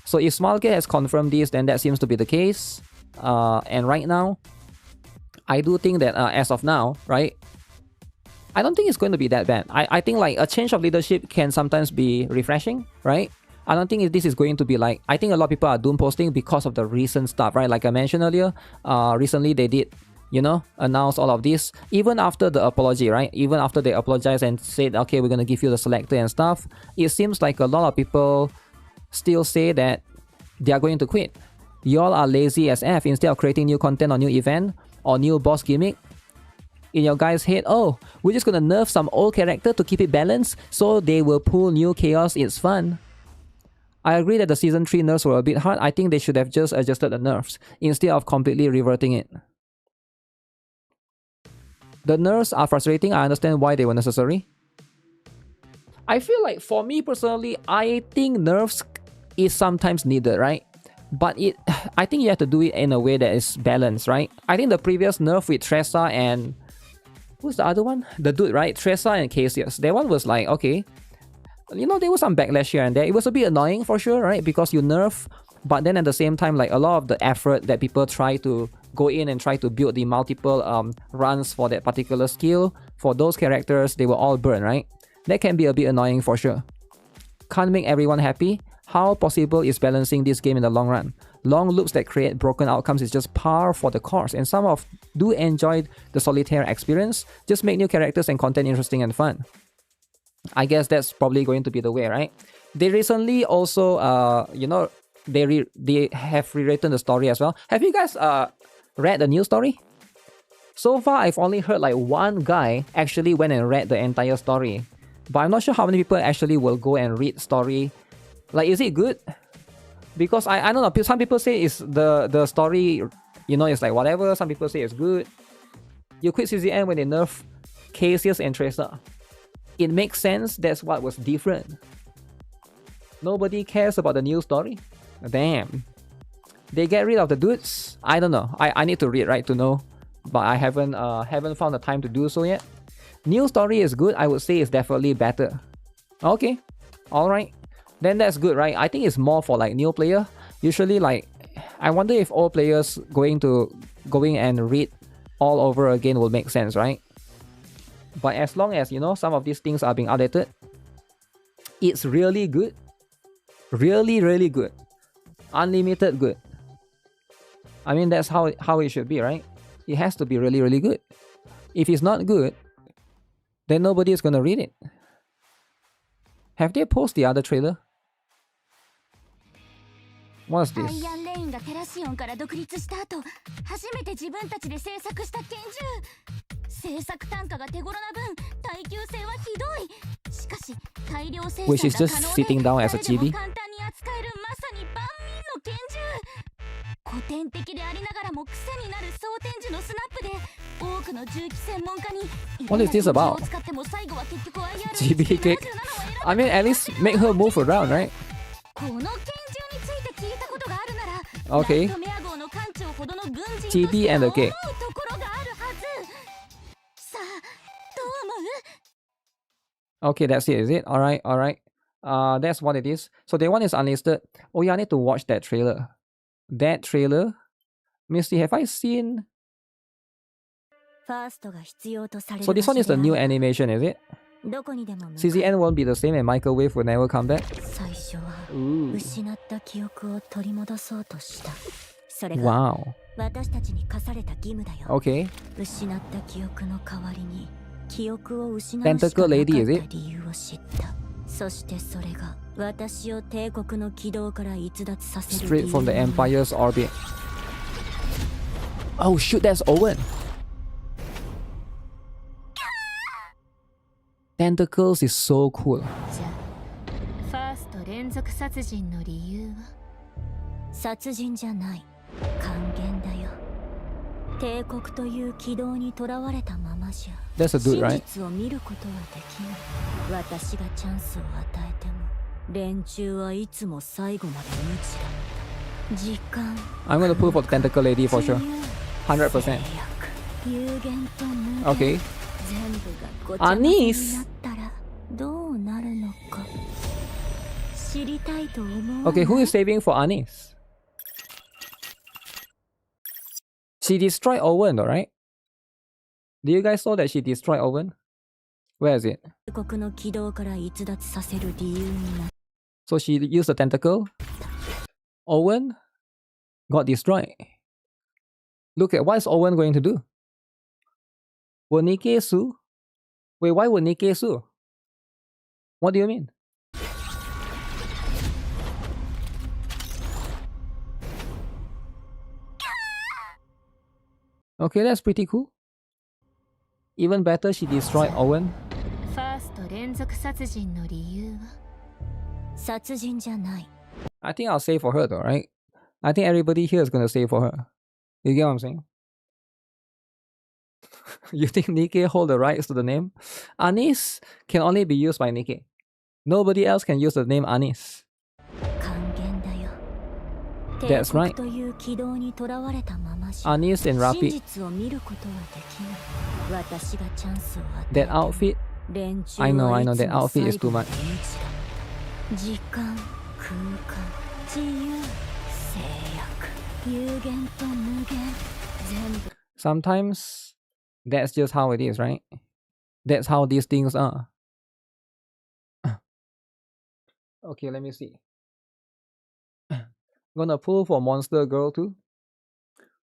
So if Smilegate has confirmed this, then that seems to be the case. And right now, I do think that as of now, right, I don't think it's going to be that bad. I think like a change of leadership can sometimes be refreshing, right? I don't think this is going to be like, I think a lot of people are doom posting because of the recent stuff, right? Like I mentioned earlier, recently they did, you know, announce all of this, even after the apology, right? Even after they apologized and said, okay, we're going to give you the selector and stuff, it seems like a lot of people still say that they are going to quit. Y'all are lazy as F. Instead of creating new content or new event or new boss gimmick, in your guys' head, oh, we're just going to nerf some old character to keep it balanced so they will pull new chaos, it's fun. I agree that the Season 3 nerfs were a bit hard. I think they should have just adjusted the nerfs instead of completely reverting it. The nerfs are frustrating. I understand why they were necessary. I feel like for me personally, I think nerfs is sometimes needed, right? But I think you have to do it in a way that is balanced, right? I think the previous nerf with Tressa and... who's the other one? The dude, right? Tressa and Cassius. That one was like, okay... you know, there was some backlash here and there. It was a bit annoying for sure, right? Because you nerf, but then at the same time, like a lot of the effort that people try to go in and try to build the multiple runs for that particular skill, for those characters, they were all burned, right? That can be a bit annoying for sure. Can't make everyone happy. How possible is balancing this game in the long run? Long loops that create broken outcomes is just par for the course, and some of do enjoy the solitaire experience. Just make new characters and content interesting and fun. I guess that's probably going to be the way, right? They recently also, you know, they have rewritten the story as well. Have you guys read the new story? So far, I've only heard like one guy actually went and read the entire story. But I'm not sure how many people actually will go and read story. Like, is it good? Because I don't know, some people say it's the story, you know, it's like whatever. Some people say it's good. You quit CZN when they nerf Cassius and Tracer. It makes sense, that's what was different. Nobody cares about the new story? Damn. They get rid of the dudes? I don't know. I need to read, right, to know. But I haven't found the time to do so yet. New story is good, I would say it's definitely better. Okay. Alright. Then that's good, right? I think it's more for like new player. Usually like, I wonder if all players going and read all over again will make sense, right? But as long as, you know, some of these things are being updated, it's really good. Really, really good. Unlimited good. I mean, that's how it should be, right? It has to be really, really good. If it's not good, then nobody is gonna read it. Have they posted the other trailer? What's ア this? イアンレインがテラシオンから独立した後、初めて自分たちで制作した拳銃。制作単価が手頃な分、耐久性はひどい。しかし、大量生産 Which is が just 可能 sitting で、 down as a 誰でも chibi. 簡単に扱えるまさに万民の拳銃。古典的でありながらも癖になる装填時のスナップで、多くの銃器専門家に What is this about? 使っても最後は結局 GB kick. I mean, at least make her move around, right? この拳銃について聞いたことがあるなら、 Okay. ライトメア号の艦長ほどの軍人と GB して and 思 the う kick. ところがあるはず。さあ、どう思う？ Okay, that's it, is it? Alright, alright. That's what it is. So that one is unlisted. Oh yeah, I need to watch that trailer. That trailer? Misty, have I seen... ファーストが必要とされる So this one is the 場 new 所であれば animation, is it? どこにでも向かう CZN won't be the same and Microwave will never come back? 最初は Ooh. 失った記憶を取り戻そうとした。それが Wow. 私たちに課された義務だよ。 Okay. 失った記憶の代わりに記憶を失う Tentacle しかなかっ lady, is た it? 理由を知った。そしてそれが私を帝国の軌道から逸脱させる Straight from the 理由になる Empire's orbit. Oh shoot, that's Owen. Tentacles is so cool. じゃあ、ファースト連続殺人の理由は？殺人じゃない。還元だよ。帝国という軌道にとらわれたままじゃ That's a dude, 真 right? 実を見ることはできない。私がチャンスを与えても連中はいつも最後まで無知だった。時間 I'm gonna pull for the Tentacle lady for sure. 100%. 制約有限と無限 Okay. 全部がごちゃ混ぜになったらどうなるのか知りたいと思う。 Okay, who is saving for Anis? She destroyed Owen, though, right? Do you guys saw that she destroyed Owen? Where is it? 帝国の軌道から逸脱させる理由になる。 So she used the tentacle. Owen got destroyed. Look at what is Owen going to do? Will NIKKE sue? Wait, why would NIKKE sue? What do you mean? Okay, that's pretty cool. Even better, she destroyed Owen. ファースト連続殺人の理由は？殺人じゃない。 I think I'll say for her though, right? I think everybody here is gonna say for her. You get what I'm saying? You think NIKKE hold the rights to the name? Anis can only be used by NIKKE. Nobody else can use the name Anis. 還元だよ。 That's 帝 right. 国という軌道にとらわれたままじゃ Anis and 真 Rapid. 実を見ることはできない。私がチャンスを与え That outfit. 連中 I know, は I know, いつ that も outfit is 最後 too ま much. で無知だった。時間、空間、自由、制約、有限と無限、全部 Sometimes that's just how it is, right? That's how these things are. Okay, let me see. Gonna pull for Monster Girl too.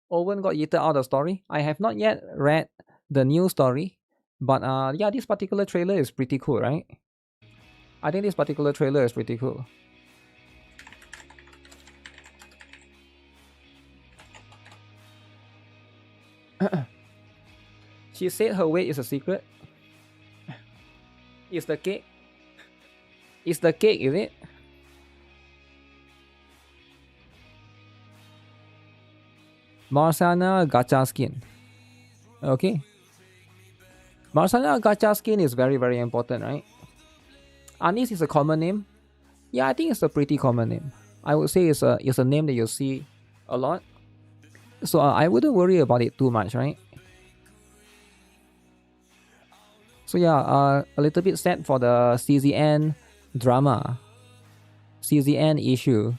Owen got yeeted out of the story. I have not yet read the new story, but yeah, this particular trailer is pretty cool, right? I think this particular trailer is pretty cool. She said her weight is a secret. Is the cake? Is the cake, is it? Marsana gacha skin. Okay. Marsana gacha skin is very, very important, right? Anis is a common name. Yeah, I think it's a pretty common name. I would say it's a name that you see a lot. So I wouldn't worry about it too much, right? So yeah, a little bit sad for the CZN drama. CZN issue.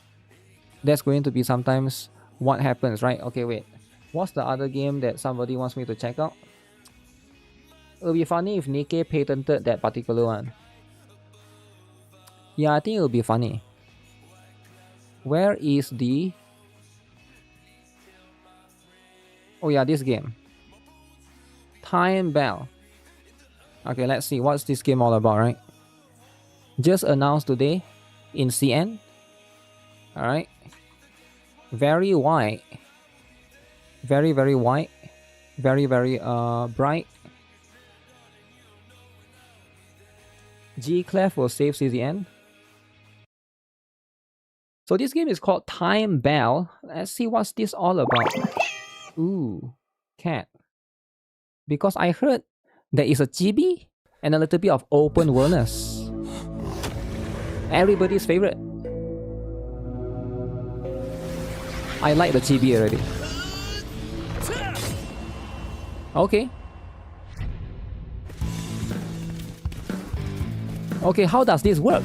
That's going to be sometimes what happens, right? Okay, wait. What's the other game that somebody wants me to check out? It'll be funny if NIKKE patented that particular one. Yeah, I think it'll be funny. Where is the... Oh yeah, this game. Time Bell. Okay, let's see what's this game all about, right? Just announced today in CN. Alright. Very white. Very, very white. Very, very bright. G clef will save CZN. So this game is called Time Bell. Let's see what's this all about. Ooh, cat. Because I heard there is a chibi and a little bit of open worldness. Everybody's favorite. I like the chibi already. Okay. Okay, how does this work?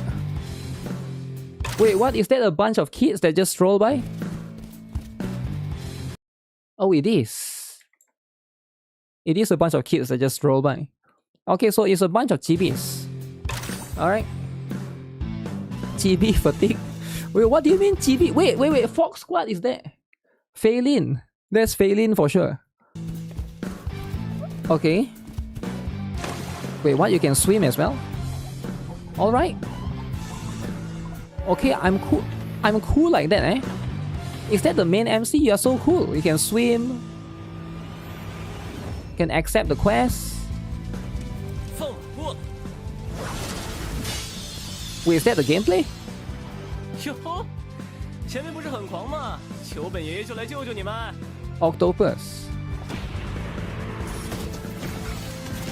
Wait, what? Is that a bunch of kids that just stroll by? Oh, it is. It is a bunch of kids that just stroll by. Okay, so it's a bunch of chibis. Alright. Chibi fatigue. Wait, what do you mean chibi? Wait. Fox Squad is there. Phelan. That's Phelan for sure. Okay. Wait, what? You can swim as well? Alright. Okay, I'm cool. I'm cool like that, eh? Is that the main MC? You're so cool. You can swim. Can accept the quest. Wait, is that the gameplay? Octopus.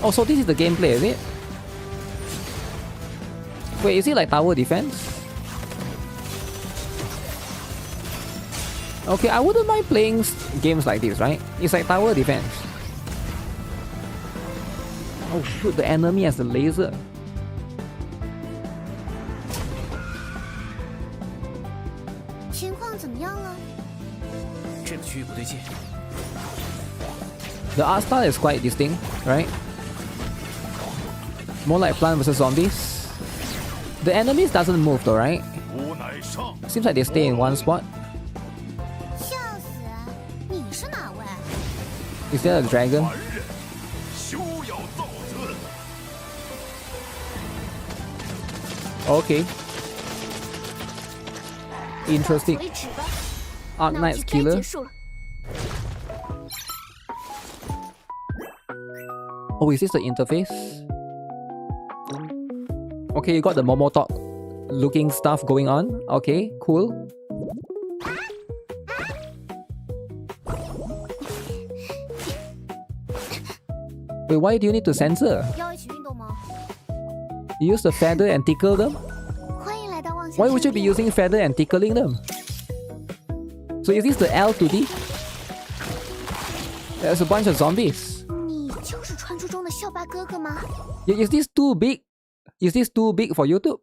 Oh, so this is the gameplay, is it? Wait, is it like tower defense? Okay, I wouldn't mind playing games like this, right? It's like tower defense. Oh shoot, the enemy has the laser. The art style is quite distinct, right? More like Plant vs Zombies. The enemies doesn't move though, right? Seems like they stay in one spot. Is there a dragon? Okay. Interesting. Arknight's killer. Oh, is this the interface? Okay, you got the Momotalk looking stuff going on. Okay, cool. Wait, why do you need to censor? You use the feather and tickle them? Why would you be using feather and tickling them? So is this the L to D? There's a bunch of zombies. Is this too big? Is this too big for YouTube?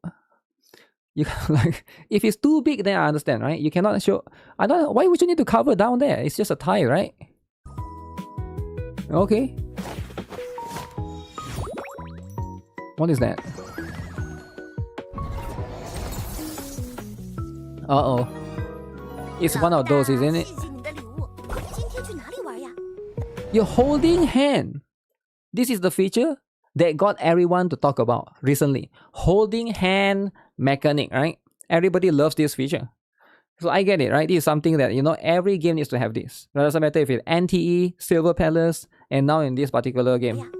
You like, if it's too big, then I understand, right? You cannot show. I don't. Why would you need to cover down there? It's just a tie, right? Okay. What is that? Uh-oh. It's one of those, isn't it? You're holding hand. This is the feature that got everyone to talk about recently. Holding hand mechanic, right? Everybody loves this feature. So I get it, right? This is something that, you know, every game needs to have this. It doesn't matter if it's NTE, Silver Palace, and now in this particular game.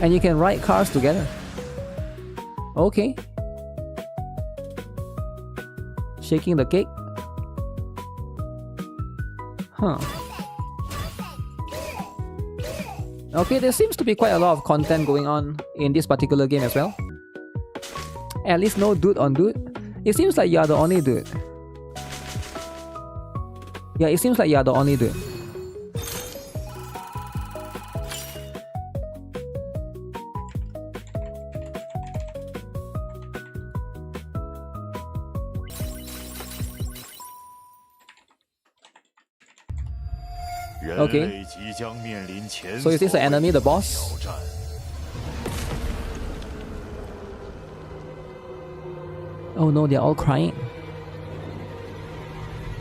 And you can ride cars together. Okay. Shaking the cake. Huh. Okay, there seems to be quite a lot of content going on in this particular game as well. At least no dude on dude. It seems like you're the only dude. Yeah, it seems like you're the only dude. Okay. So is this the enemy, the boss? Oh no, they're all crying.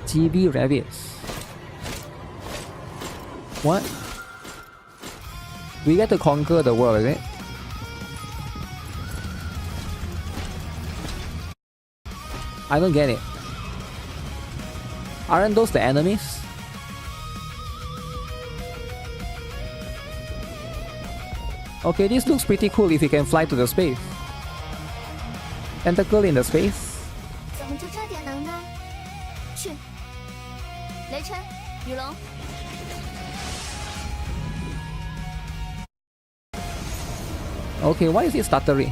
GB rabbits. What? We get to conquer the world, is it? I don't get it. Aren't those the enemies? Okay, this looks pretty cool if you can fly to the space. Tentacle in the space. 怎么就这点能耐？去，雷神，雨龙。 Okay, why is it stuttery?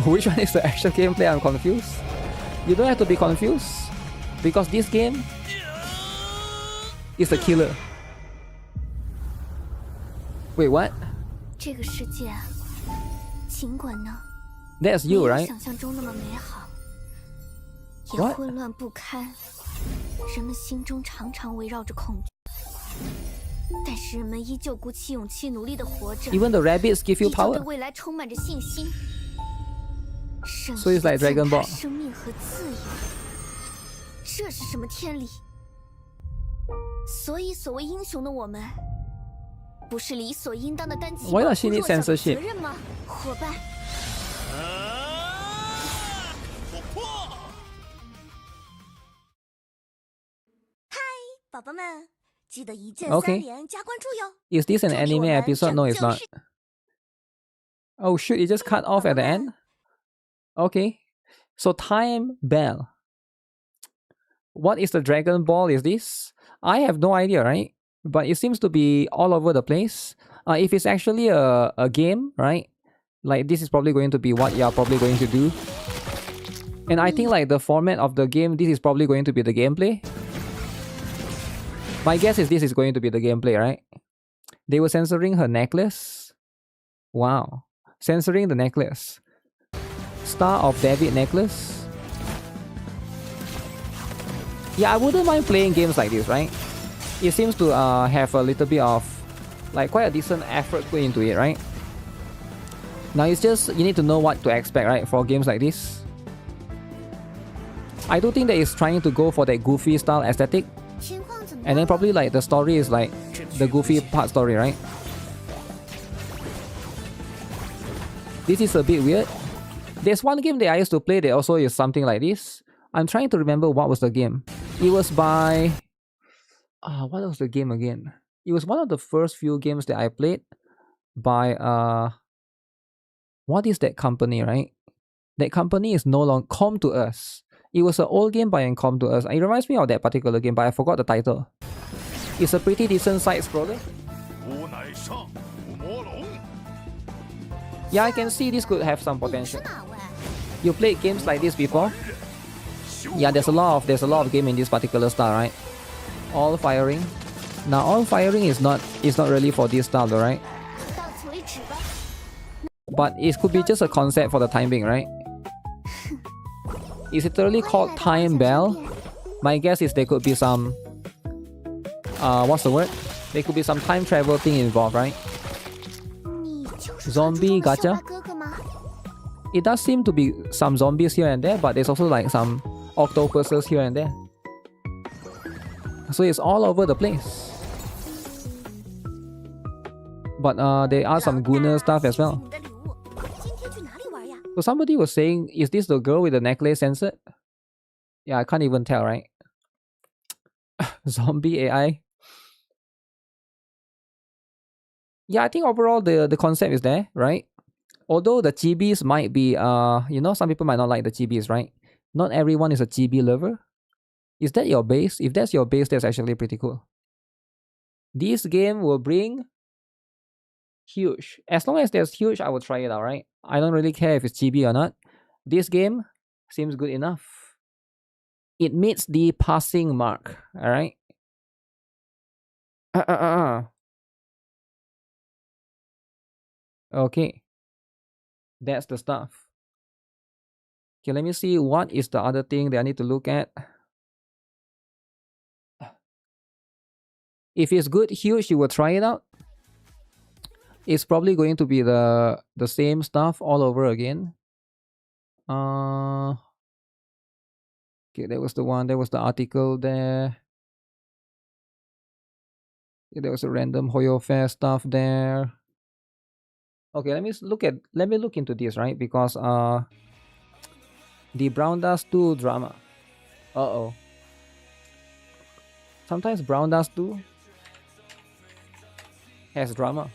Which one is the actual gameplay? I'm confused. You don't have to be confused, because this game is a killer. Wait, what? 这个世界，尽管呢， That's 没 you, 有 right? 想象中那么美好，也 What? 混乱不堪，人们心中常常围绕着恐惧。但是人们依旧鼓起勇气，努力的活着。 Even the rabbits give you 依旧对 power. 未来充满着信心。胜 So it's like 利 Dragon 践踏 Ball. 生命和自由，这是什么天理？所以，所谓英雄的我们，不是理所应当的担起 Why 保 does she 护 need 弱小的 censorship? 责任吗，伙伴？宝宝们，记得一键 Okay. 三连加关注哟。 Is this an 祝你 anime 我们 episode? No, 拯 it's 救 not. 世 Oh shoot, it just cut off at the end? Okay. So time bell. What is the Dragon Ball is this? I have no idea, right? But it seems to be all over the place. If it's actually a game, right? Like this is probably going to be what you're probably going to do. And I think like the format of the game, this is probably going to be the gameplay. My guess is this is going to be the gameplay, right? They were censoring her necklace. Wow. Censoring the necklace. Star of David necklace. Yeah, I wouldn't mind playing games like this, right? It seems to have a little bit of, like, quite a decent effort put into it, right? Now it's just, you need to know what to expect, right, for games like this. I do think that it's trying to go for that goofy style aesthetic. 情况怎么 And 样 then probably like the story is like the goofy part story, right? This is a bit weird. There's one game that I used to play that also is something like this. I'm trying to remember what was the game. It was by... what was the game again? It was one of the first few games that I played by... what is that company, right? That company is no longer... Come to Us. It was an old game by Come to Us. It reminds me of that particular game, but I forgot the title. It's a pretty decent side scroller. Yeah, I can see this could have some potential. 哪位？ You played games like this before? Yeah, there's a lot of game in this particular style, right? All firing. Now all firing is not really for this style though, right? 到此为止吧。 But it could be just a concept for the time being, right? Is it literally called Time Bell? My guess is there could be some what's the word? There could be some time travel thing involved, right? 你就是传说 Zombie 中的 gacha? 小白哥哥吗？ It does seem to be some zombies here and there, but there's also like some octopuses here and there. So it's all over the place. But there are some Gunner stuff as well. 你的礼物，今天去哪里玩呀？ So somebody was saying, is this the girl with the necklace censored? Yeah, I can't even tell, right? Zombie AI. Yeah, I think overall the concept is there, right? Although the chibis might be, some people might not like the chibis, right? Not everyone is a chibi lover. Is that your base? If that's your base, that's actually pretty cool. This game will bring huge. As long as there's huge, I will try it out, right? I don't really care if it's chibi or not. This game seems good enough. It meets the passing mark, alright? Okay. That's the stuff. Okay, let me see what is the other thing that I need to look at. If it's good, huge, you will try it out. It's probably going to be the same stuff all over again. Okay, there was the one, there was the article there. There was a random Hoyo Fair stuff there. Okay, let me look into this, right? Because the Brown Dust 2 drama. Uh-oh. Sometimes Brown Dust 2 has drama.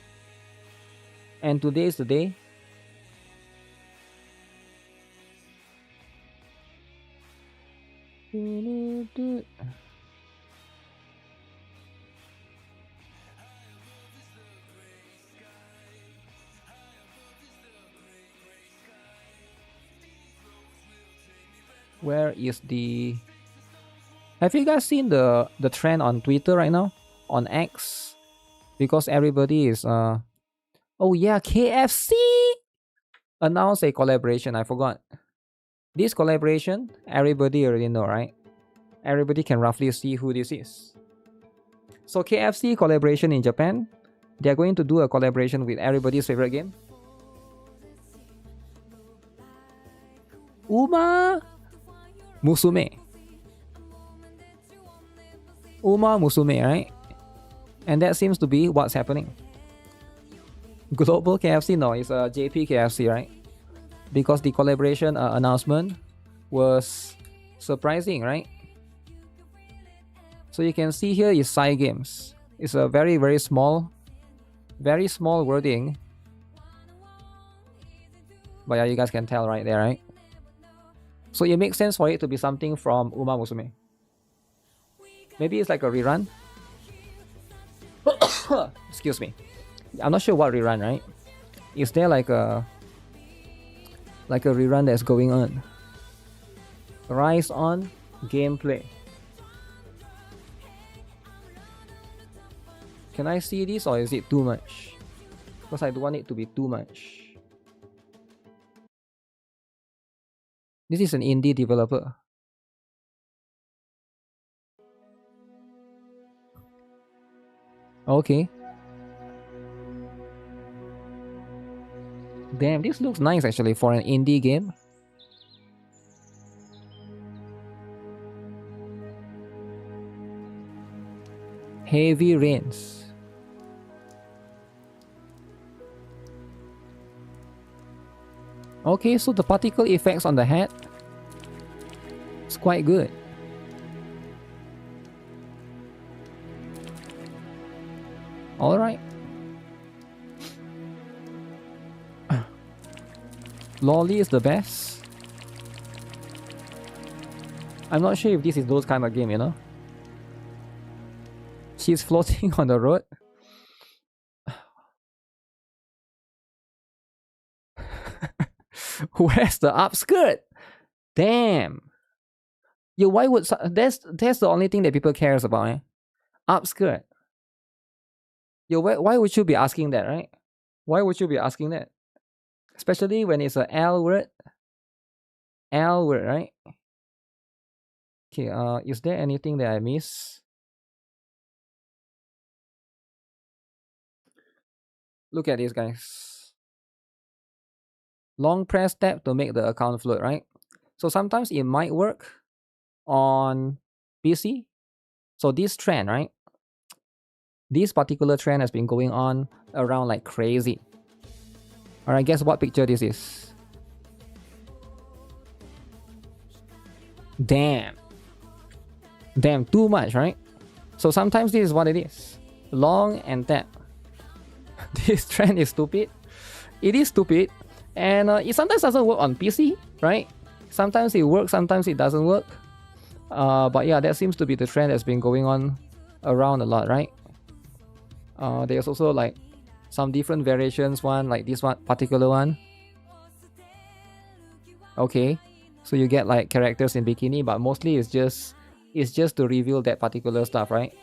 And today is the day. Where is the... Have you guys seen the trend on Twitter right now? On X? Because everybody is... Oh yeah, KFC! Announced a collaboration, I forgot. This collaboration, everybody already know, right? Everybody can roughly see who this is. So KFC collaboration in Japan. They're going to do a collaboration with everybody's favorite game. Uma Musume. Uma Musume, right? And that seems to be what's happening. Global KFC? No, it's a JP KFC, right? Because the collaboration announcement was surprising, right? So you can see here is Psy Games. It's a very, very small wording. But yeah, you guys can tell right there, right? So it makes sense for it to be something from Uma Musume. Maybe it's like a rerun. Excuse me. I'm not sure what rerun, right? Is there like a rerun that's going on? Rise on gameplay. Can I see this or is it too much? Because I don't want it to be too much. This is an indie developer. Okay. Damn, this looks nice actually for an indie game. Heavy Rains. Okay, so the particle effects on the head is quite good. Alright. Lolly is the best. I'm not sure if this is those kind of game, you know? She's floating on the road. Where's the upskirt? Damn. Yo, why would that's the only thing that people cares about, eh? Upskirt. Yo, why would you be asking that, right? Why would you be asking that? Especially when it's a L word. L word, right? Okay, is there anything that I miss? Look at this, guys. Long press tab to make the account float, right? So sometimes it might work on PC. So this trend, right? This particular trend has been going on around like crazy. Alright, guess what picture this is? Damn. Damn, too much, right? So sometimes this is what it is. Long and tap. This trend is stupid. It is stupid. And it sometimes doesn't work on PC, right? Sometimes it works, sometimes it doesn't work. But yeah, that seems to be the trend that's been going on around a lot, right? There's also like some different variations, one like this one particular one. Okay, so you get like characters in bikini, but mostly it's just to reveal that particular stuff, right?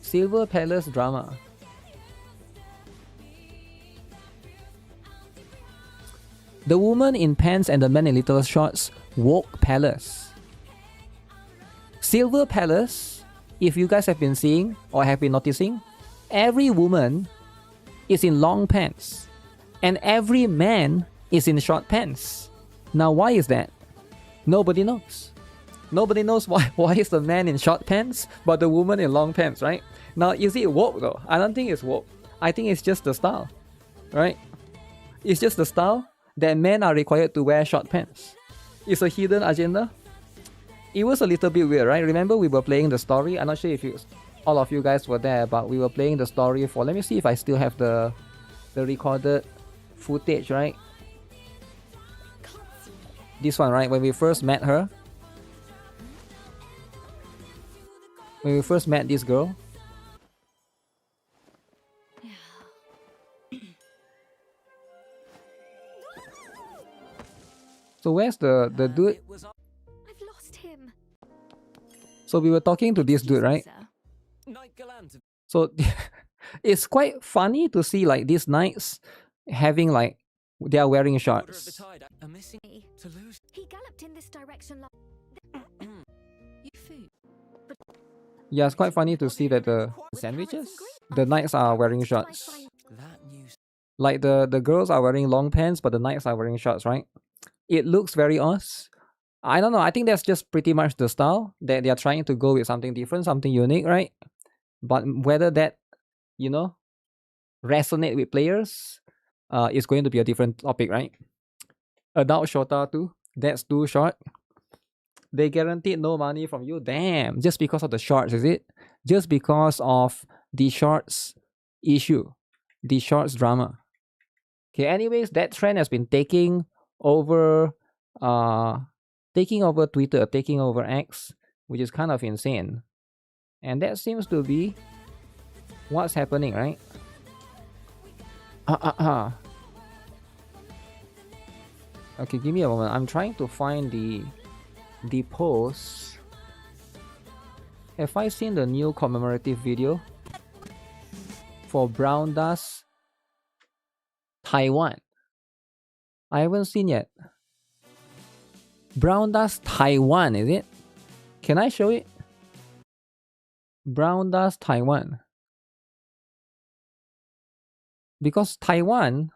Silver Palace drama. The woman in pants and the man in little shorts woke Palace. Silver Palace, if you guys have been seeing or have been noticing, every woman is in long pants and every man is in short pants. Now why is that? Nobody knows. Nobody knows why is the man in short pants, but the woman in long pants, right? Now, is it woke though? I don't think it's woke. I think it's just the style, right? It's just the style that men are required to wear short pants. It's a hidden agenda. It was a little bit weird, right? Remember we were playing the story? I'm not sure if all of you guys were there, but we were playing the story for, let me see if I still have the recorded footage, right? This one, right? When we first met her. When we first met this girl. So where's the dude? I've lost him. So we were talking to this dude, right? So it's quite funny to see like these knights having like, they are wearing shorts. He galloped in this direction like Yeah, it's quite funny to see that the sandwiches, the knights are wearing shorts. Like the girls are wearing long pants, but the knights are wearing shorts, right? It looks very us. I don't know. I think that's just pretty much the style that they are trying to go with, something different, something unique, right? But whether that, you know, resonate with players, is going to be a different topic, right? Adult Shota too. That's too short. They guaranteed no money from you. Damn. Just because of the shorts, is it? Just because of the shorts issue. The shorts drama. Okay, anyways, that trend has been taking over Twitter, taking over X, which is kind of insane. And that seems to be what's happening, right? Okay, give me a moment. I'm trying to find the post. Have I seen the new commemorative video for Brown Dust Taiwan? I haven't seen yet. Brown Dust Taiwan, is it? Can I show it? Brown Dust Taiwan. Because Taiwan,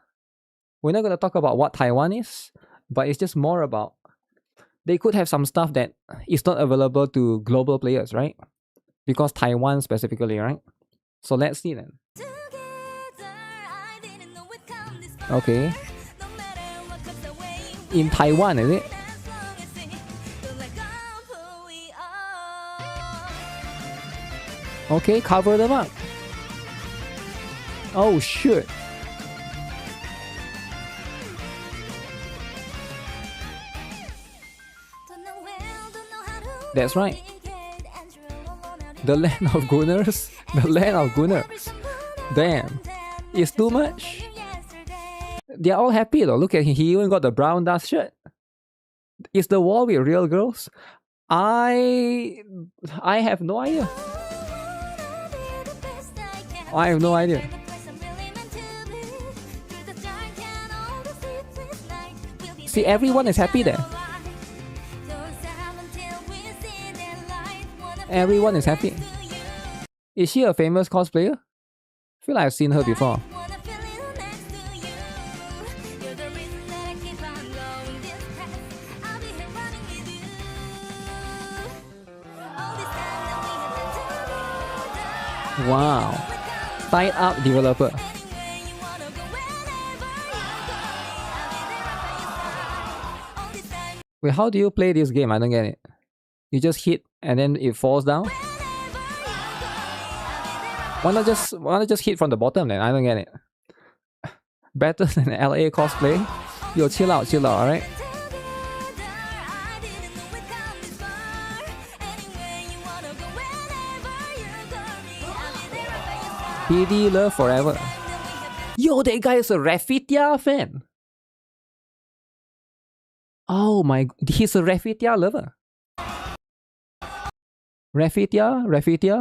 we're not going to talk about what Taiwan is, but it's just more about, they could have some stuff that is not available to global players, right? Because Taiwan specifically, right? So let's see then. Okay. In Taiwan, is it? Okay, cover them up. Oh shit. That's right. The land of Gunners. The land of Gunners. Damn. It's too much. They're all happy though. Look at him. He even got the brown dust shirt. Is the war with real girls? I have no idea. I have no idea. See, everyone is happy there. Everyone is happy. Is she a famous cosplayer? I feel like I've seen her before. Wow. Tied up developer. Wait, how do you play this game? I don't get it. You just hit and then it falls down? Why not just hit from the bottom then? I don't get it. Better than LA cosplay? Yo, chill out, alright? PD love forever. Yo, that guy is a Rafitia fan. Oh my, he's a Rafitia lover. Rafitia.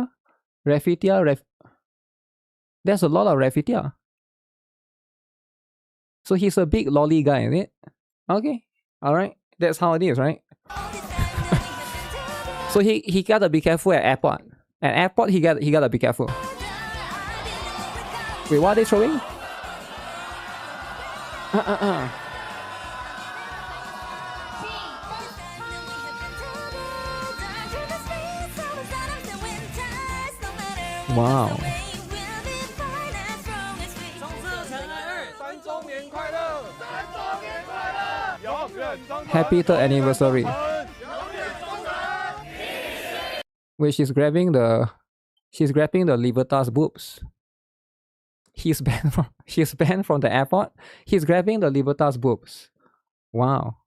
There's a lot of Rafitia. So he's a big lolly guy, is it? Okay, alright. That's how it is, right? So he gotta be careful at airport. At airport, he gotta be careful. Wait, what are they throwing? Wow. Happy 3rd anniversary. Wait, she's grabbing the Libertas boobs. She's banned from the airport. He's grabbing the Libertas boobs. Wow.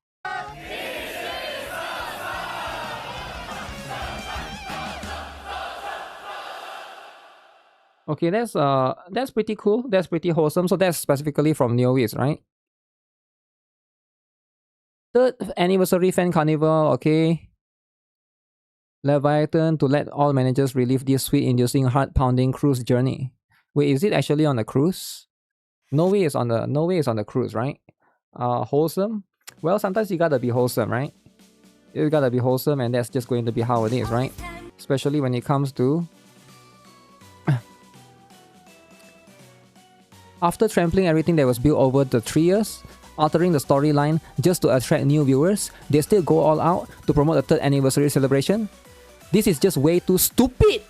Okay, that's pretty cool. That's pretty wholesome. So that's specifically from Neowis, right? 3rd anniversary fan carnival, okay. Leviathan to let all managers relive this sweet-inducing, heart-pounding cruise journey. Wait, is it actually on a cruise? No way is on the cruise, right? Wholesome. Well, sometimes you gotta be wholesome, right? You gotta be wholesome, and that's just going to be how it is, right? Especially when it comes to after trampling everything that was built over the 3 years, altering the storyline just to attract new viewers, they still go all out to promote the 3rd anniversary celebration. This is just way too stupid.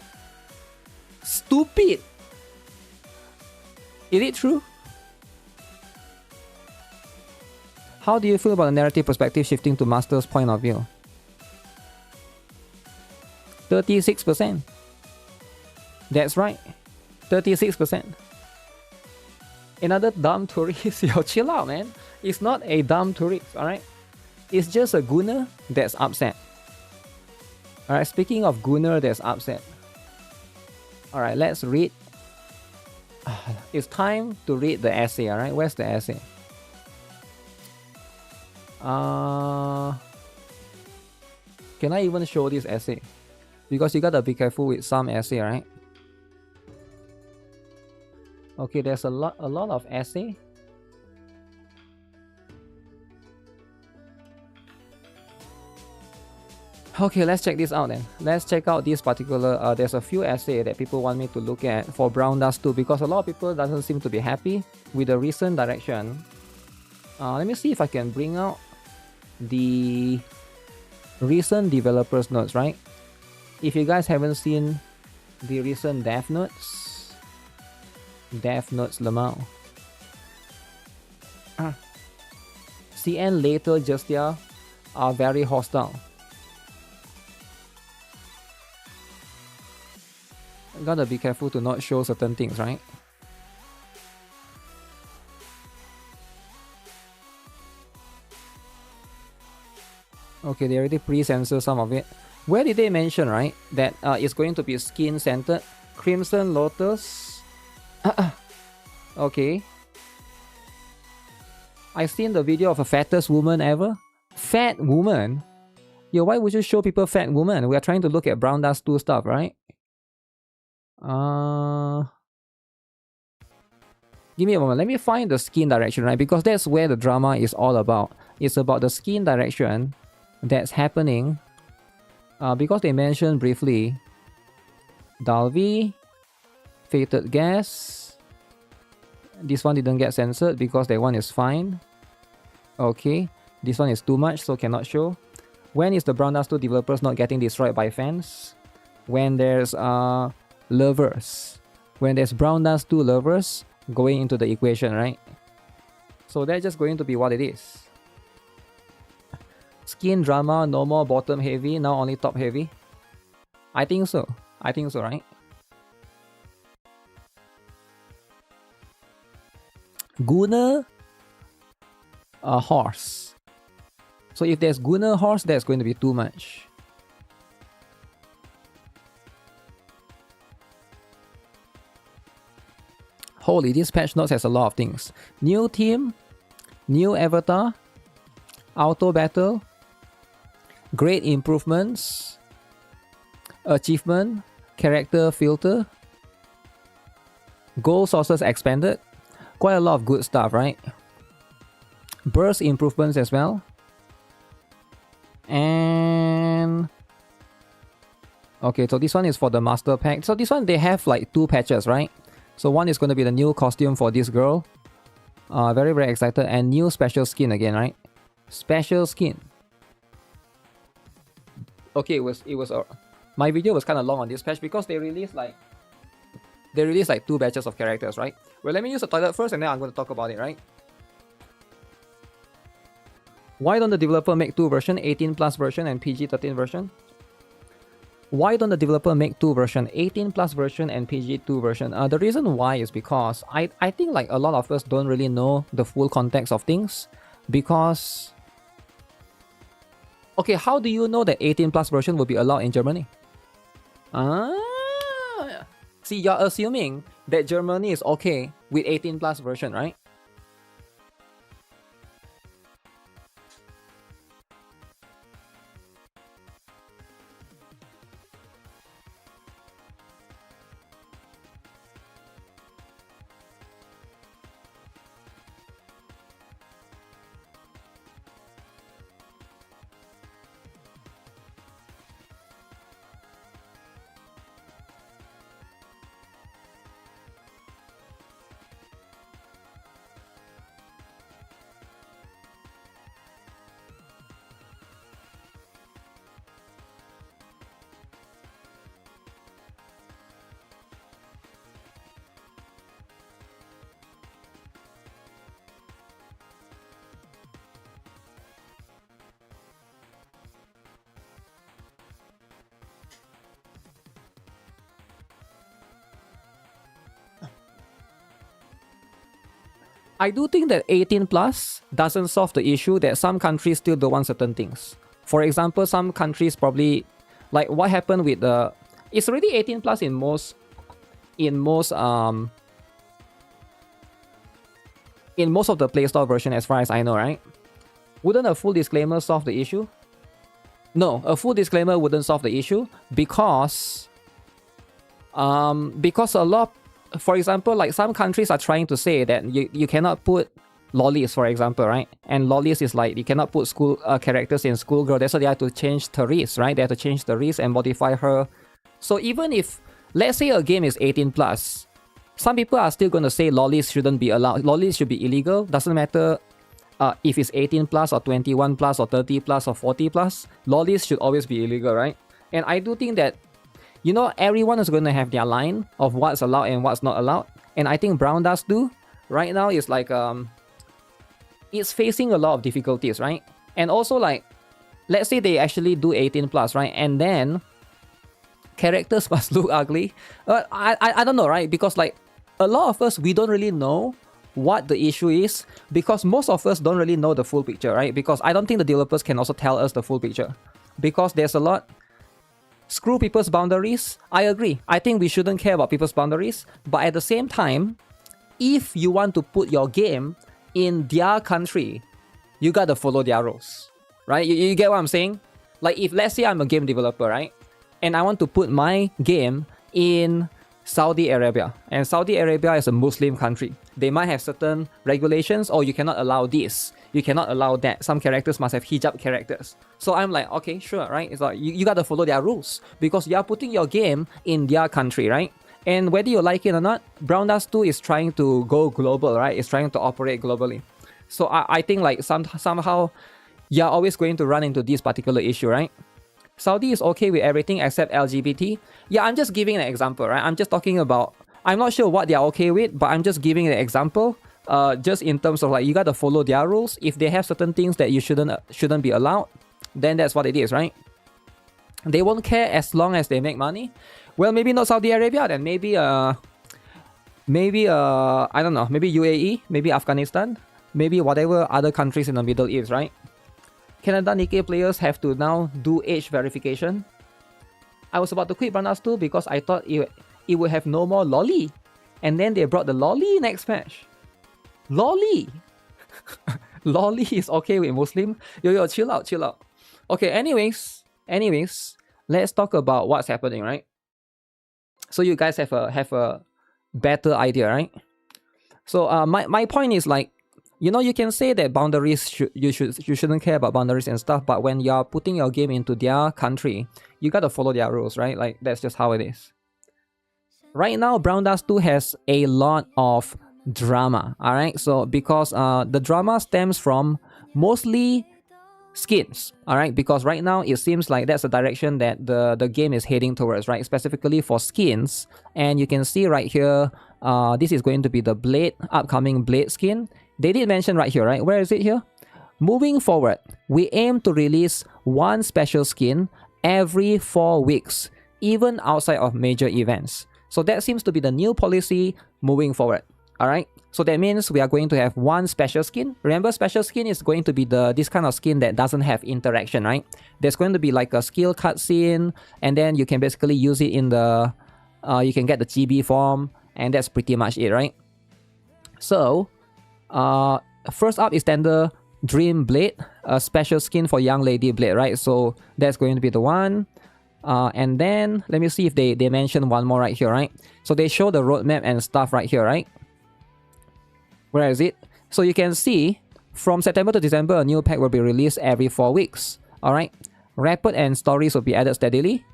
Stupid. Is it true? How do you feel about the narrative perspective shifting to Master's point of view? 36%. That's right. 36%. Another dumb tourist. Yo, chill out, man. It's not a dumb tourist, alright? It's just a gooner that's upset. Alright, speaking of gooner that's upset. Alright, let's read. It's time to read the essay, alright? Where's the essay? Can I even show this essay? Because you gotta be careful with some essay, right? Okay, there's a lot of essay. Okay, let's check this out then. Let's check out this particular, there's a few essay that people want me to look at for Brown Dust 2 because a lot of people doesn't seem to be happy with the recent direction. Let me see if I can bring out the recent developers notes, right? If you guys haven't seen the recent dev notes Lamau. CN later Justia are very hostile. Gotta be careful to not show certain things, right? Okay, they already pre-censor some of it. Where did they mention, right, that it's going to be skin-centered? Crimson Lotus. Okay. I've seen the video of a fattest woman ever. Fat woman? Yo, why would you show people fat woman? We are trying to look at Brown Dust 2 stuff, right? Give me a moment. Let me find the skin direction, right? Because that's where the drama is all about. It's about the skin direction that's happening. Because they mentioned briefly Dalvi, Fated Gas. This one didn't get censored because that one is fine. Okay, this one is too much, so cannot show. When is the Brown Dust 2 developers not getting destroyed by fans? When there's lovers. When there's Brown Dust 2 lovers going into the equation, right? So that's just going to be what it is. Skin drama, no more bottom heavy, now only top heavy. I think so. I think so, right? Gunner, a horse. So if there's Gunner horse, that's going to be too much. Holy, this patch notes has a lot of things. New team, new avatar, auto battle, great improvements, achievement, character filter, goal sources expanded. Quite a lot of good stuff, right? Burst improvements as well. And okay, so this one is for the master pack. So this one they have like 2 patches, right? So one is going to be the new costume for this girl. Very, very excited. And new special skin again, right? Special skin. Okay, it was my video was kind of long on this patch because they released like They released like 2 batches of characters, right? Well, let me use the toilet first and then I'm going to talk about it, right? Why don't the developer make 2 versions, 18 plus version and PG-13 version? Why don't the developer make 2 versions, 18 plus version and PG-2 version? The reason why is because I think like a lot of us don't really know the full context of things. Because, okay, how do you know that 18 plus version will be allowed in Germany? See, you're assuming that Germany is okay with 18 plus version, right? I do think that 18 plus doesn't solve the issue that some countries still don't want certain things. For example, some countries probably, like what happened with the, it's already 18 plus in most of the Play Store version as far as I know, right? Wouldn't a full disclaimer solve the issue? No, a full disclaimer wouldn't solve the issue because a lot, for example, like some countries are trying to say that you cannot put lollies, for example, right? And lollies is like you cannot put school characters in schoolgirl. That's why they have to change Therese, right? They have to change Therese and modify her. So even if, let's say a game is 18 plus, some people are still going to say lollies shouldn't be allowed. Lollies should be illegal. Doesn't matter if it's 18 plus or 21 plus or 30 plus or 40 plus. Lollies should always be illegal, right? And I do think that, you know, everyone is going to have their line of what's allowed and what's not allowed. And I think Brown Dust do right now is like, it's facing a lot of difficulties, right? And also like, let's say they actually do 18 plus, right? And then characters must look ugly. I don't know, right? Because like a lot of us, we don't really know what the issue is because most of us don't really know the full picture, right? Because I don't think the developers can also tell us the full picture because there's a lot. Screw people's boundaries. I agree. I think we shouldn't care about people's boundaries. But at the same time, if you want to put your game in their country, you gotta follow their rules, right? You get what I'm saying? Like if let's say I'm a game developer, right? And I want to put my game in Saudi Arabia. And Saudi Arabia is a Muslim country. They might have certain regulations, or you cannot allow this. You cannot allow that. Some characters must have hijab characters. So I'm like, okay, sure, right? It's like, you gotta follow their rules because you are putting your game in their country, right? And whether you like it or not, Brown Dust 2 is trying to go global, right? It's trying to operate globally. So I think like somehow you're always going to run into this particular issue, right? Saudi is okay with everything except LGBT. Yeah, I'm just giving an example, right? I'm just talking about, I'm not sure what they're okay with, but I'm just giving an example. Just in terms of like, you gotta follow their rules. If they have certain things that you shouldn't be allowed, then that's what it is, right? They won't care as long as they make money. Well, maybe not Saudi Arabia, then maybe I don't know, maybe UAE, maybe Afghanistan, maybe whatever other countries in the Middle East, right? Canada NIKKE players have to now do age verification. I was about to quit Brown Dust 2 because I thought it would have no more lolly. And then they brought the lolly next patch. Lolly! Lolly is okay with Muslim. Yo, chill out. Okay, anyways, let's talk about what's happening, right? So you guys have a better idea, right? So my point is like, you know, you can say that boundaries you shouldn't care about boundaries and stuff, but when you're putting your game into their country, you gotta follow their rules, right? Like that's just how it is. Right now, Brown Dust 2 has a lot of drama, alright? So because the drama stems from mostly skins, all right? Because right now it seems like that's the direction that the game is heading towards, right? Specifically for skins. And you can see right here, this is going to be the Blade, upcoming Blade skin. They did mention right here, right? Where is it here? Moving forward, we aim to release one special skin every 4 weeks, even outside of major events. So that seems to be the new policy moving forward, all right? So that means we are going to have one special skin. Remember, special skin is going to be this kind of skin that doesn't have interaction, right? There's going to be like a skill cutscene, and then you can basically use it in the, you can get the GB form, and that's pretty much it, right? So, first up is Tender Dream Blade, a special skin for Young Lady Blade, right? So that's going to be the one. And then, let me see if they mention one more right here, right? So they show the roadmap and stuff right here, right? Where is it? So you can see, from September to December, a new pack will be released every 4 weeks. Alright? Rapid and stories will be added steadily.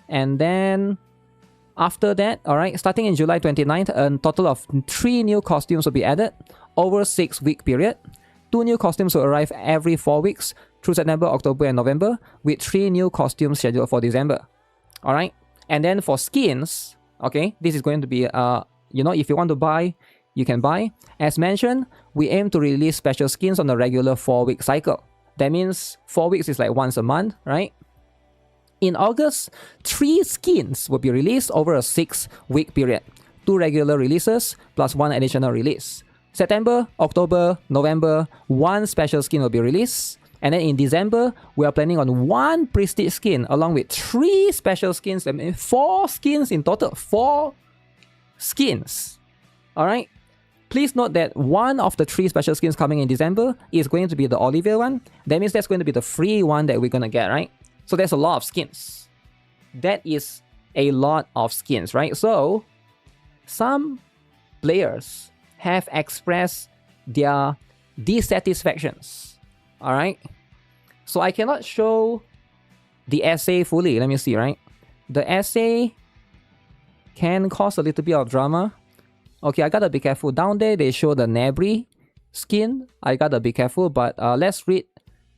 And then, after that, alright, starting in July 29th, a total of 3 new costumes will be added over a 6-week period. 2 new costumes will arrive every 4 weeks through September, October, and November, with 3 new costumes scheduled for December. Alright? And then for skins, okay, this is going to be, you know, if you want to buy, you can buy. As mentioned, we aim to release special skins on a regular 4-week cycle. That means 4 weeks is like once a month, right? In August, 3 skins will be released over a 6-week period. 2 regular releases plus 1 additional release. September, October, November, 1 special skin will be released. And then in December, we are planning on 1 prestige skin along with 3 special skins. I mean, 4 skins in total. 4 skins. Alright? Please note that one of the 3 special skins coming in December is going to be the Olivia one. That means that's going to be the free one that we're going to get, right? So there's a lot of skins. That is a lot of skins, right? So some players have expressed their dissatisfactions. Alright? So I cannot show the essay fully. Let me see, right? The essay can cause a little bit of drama. Okay, I gotta be careful. Down there, they show the Nebri skin. I gotta be careful, but let's read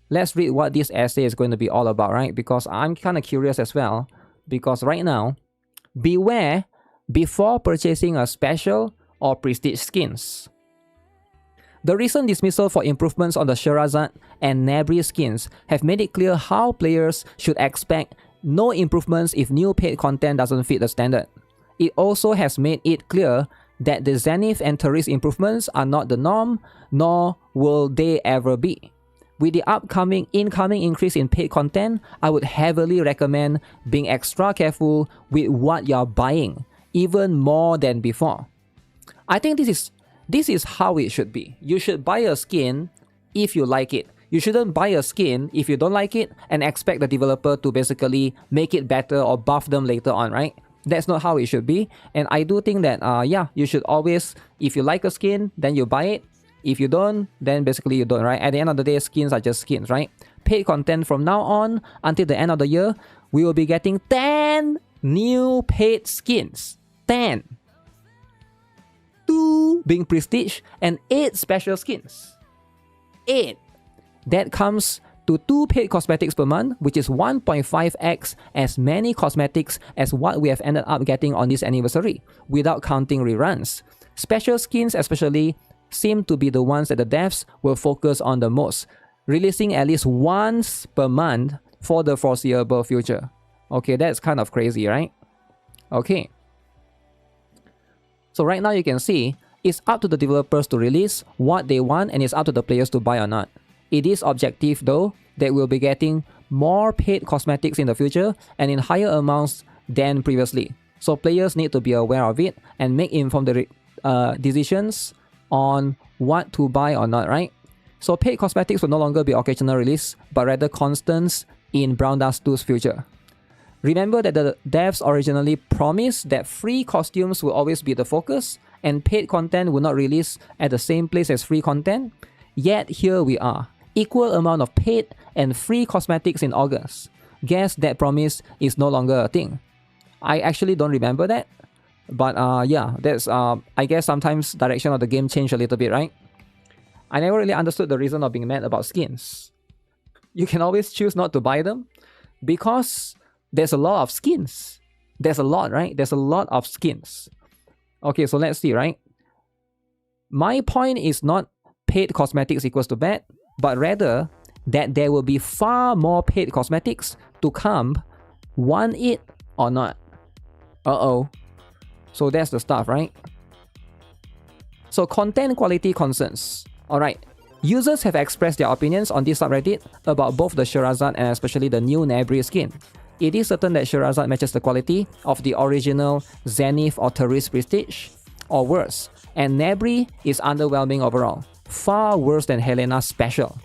what this essay is going to be all about, right? Because I'm kind of curious as well. Because right now, beware before purchasing a special or prestige skins. The recent dismissal for improvements on the Sherazad and Nebri skins have made it clear how players should expect no improvements if new paid content doesn't fit the standard. It also has made it clear that the Zenith and Terrace improvements are not the norm, nor will they ever be. With the incoming increase in paid content, I would heavily recommend being extra careful with what you're buying, even more than before. I think this is how it should be. You should buy a skin if you like it. You shouldn't buy a skin if you don't like it and expect the developer to basically make it better or buff them later on, right? That's not how it should be. And I do think that, yeah, you should always, if you like a skin, then you buy it. If you don't, then basically you don't, right? At the end of the day, skins are just skins, right? Paid content from now on until the end of the year, we will be getting 10 new paid skins. 10. 2 being prestige and 8 special skins. 8. That comes to 2 paid cosmetics per month, which is 1.5x as many cosmetics as what we have ended up getting on this anniversary, without counting reruns. Special skins especially seem to be the ones that the devs will focus on the most, releasing at least once per month for the foreseeable future. Okay, that's kind of crazy, right? Okay. So right now you can see, it's up to the developers to release what they want and it's up to the players to buy or not. It is objective though that we'll be getting more paid cosmetics in the future and in higher amounts than previously. So players need to be aware of it and make informed decisions on what to buy or not, right? So paid cosmetics will no longer be occasional release, but rather constants in Brown Dust 2's future. Remember that the devs originally promised that free costumes will always be the focus and paid content will not release at the same place as free content. Yet here we are, equal amount of paid and free cosmetics in August. Guess that promise is no longer a thing. I actually don't remember that. But yeah, that's I guess sometimes direction of the game changed a little bit, right? I never really understood the reason of being mad about skins. you can always choose not to buy them because there's a lot of skins. There's a lot, right? There's a lot of skins. Okay, so let's see, right? My point is not paid cosmetics equals to bad, but rather that there will be far more paid cosmetics to come, want it or not. So that's the stuff, right? So content quality concerns. Alright, users have expressed their opinions on this subreddit about both the Sherazade and especially the new Nabri skin. It is certain that Sherazade matches the quality of the original Zenith or Therese Prestige, or worse, and Nabri is underwhelming overall, far worse than Helena's Special.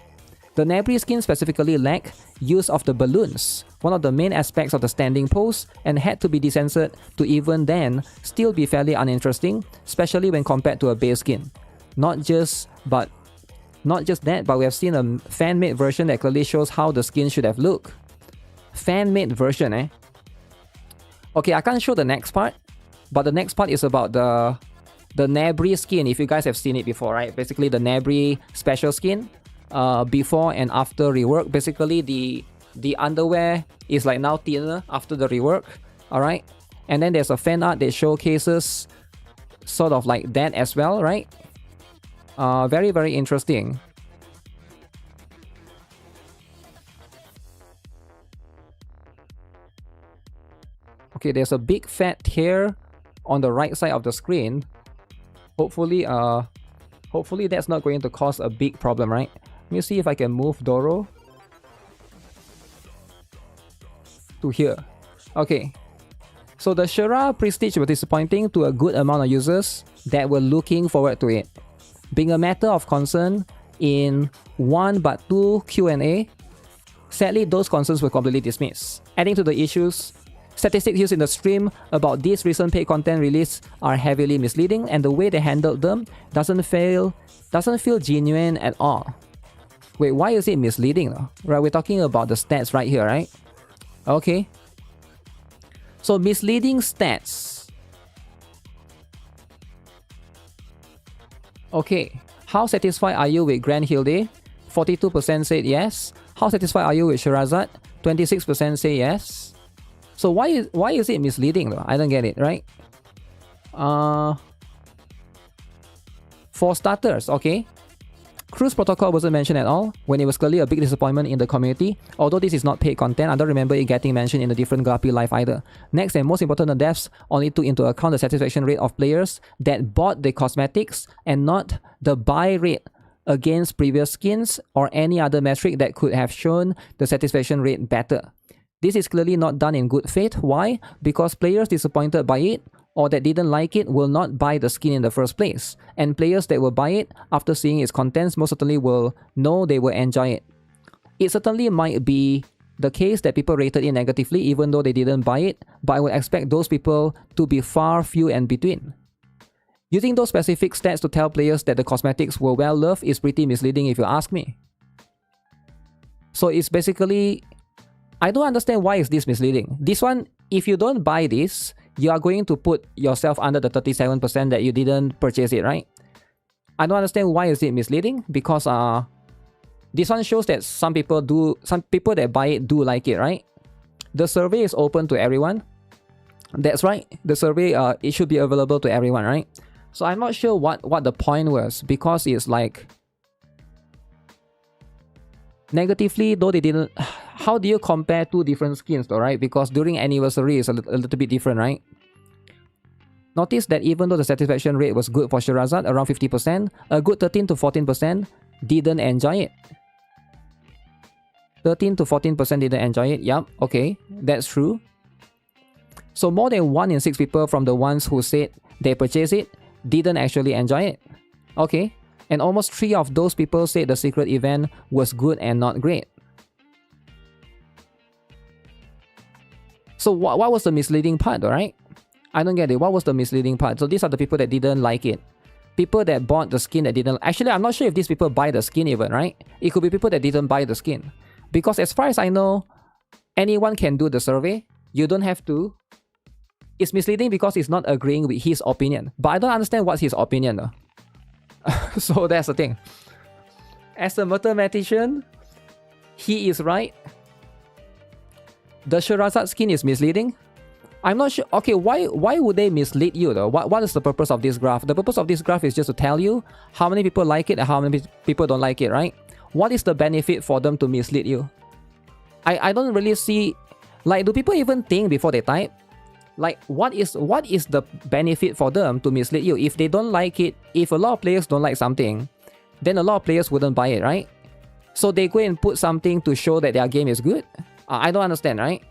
The Nabri skin specifically lacked use of the balloons, one of the main aspects of the standing pose, and had to be decentered to even then still be fairly uninteresting, especially when compared to a base skin. Not just that, but we have seen a fan-made version that clearly shows how the skin should have looked. Fan-made version, eh? Okay, I can't show the next part, but the next part is about the Nabri skin, if you guys have seen it before, right? Basically, the Nabri special skin, before and after rework. Basically, the underwear is like now thinner after the rework, alright? And then there's a fan art that showcases sort of like that as well, right? Very, very interesting. Okay, there's a big fat tear on the right side of the screen. Hopefully that's not going to cause a big problem, right? Let me see if I can move Doro to here. Okay. So the Shera Prestige was disappointing to a good amount of users that were looking forward to it. Being a matter of concern in one but two Q&A, sadly those concerns were completely dismissed. Adding to the issues, statistics used in the stream about this recent paid content release are heavily misleading, and the way they handled them doesn't feel genuine at all. Wait, why is it misleading though? Right, we're talking about the stats right here, right? Okay. So misleading stats. Okay. How satisfied are you with Grand Hilde? 42% said yes. How satisfied are you with Sherazade? 26% say yes. So why is it misleading though? I don't get it, right? For starters, okay, Cruise Protocol wasn't mentioned at all when it was clearly a big disappointment in the community. Although this is not paid content, I don't remember it getting mentioned in a different Guppy live either. Next, and most important, the devs only took into account the satisfaction rate of players that bought the cosmetics and not the buy rate against previous skins or any other metric that could have shown the satisfaction rate better. This is clearly not done in good faith. Why? Because players disappointed by it or that didn't like it will not buy the skin in the first place. And players that will buy it after seeing its contents most certainly will know they will enjoy it. It certainly might be the case that people rated it negatively even though they didn't buy it, but I would expect those people to be far few and between. Using those specific stats to tell players that the cosmetics were well loved is pretty misleading if you ask me. So it's basically, I don't understand why is this misleading. This one, if you don't buy this, you are going to put yourself under the 37% that you didn't purchase it, right? I don't understand why is it misleading, because this one shows that some people that buy it do like it, right? The survey is open to everyone. That's right. The survey it should be available to everyone, right? So I'm not sure what the point was, because it's like negatively, though they didn't. How do you compare two different skins though, right? Because during anniversary is a little bit different, right? Notice that even though the satisfaction rate was good for Sherazade, around 50%, a good 13 to 14% didn't enjoy it. 13 to 14% didn't enjoy it. Yup, okay, that's true. So more than 1 in 6 people from the ones who said they purchased it didn't actually enjoy it. Okay, and almost 3 of those people said the secret event was good and not great. So what was the misleading part, alright? I don't get it. What was the misleading part? So these are the people that didn't like it. People that bought the skin that didn't... Actually, I'm not sure if these people buy the skin even, right? It could be people that didn't buy the skin. Because as far as I know, anyone can do the survey. You don't have to. It's misleading because it's not agreeing with his opinion. But I don't understand what's his opinion though. So that's the thing. As a mathematician, he is right. The Sherazade skin is misleading. I'm not sure. Okay, why would they mislead you though? What is the purpose of this graph? The purpose of this graph is just to tell you how many people like it and how many people don't like it, right? What is the benefit for them to mislead you? I don't really see, like, do people even think before they type? Like, what is the benefit for them to mislead you? If they don't like it, if a lot of players don't like something, then a lot of players wouldn't buy it, right? So they go and put something to show that their game is good? I don't understand, right?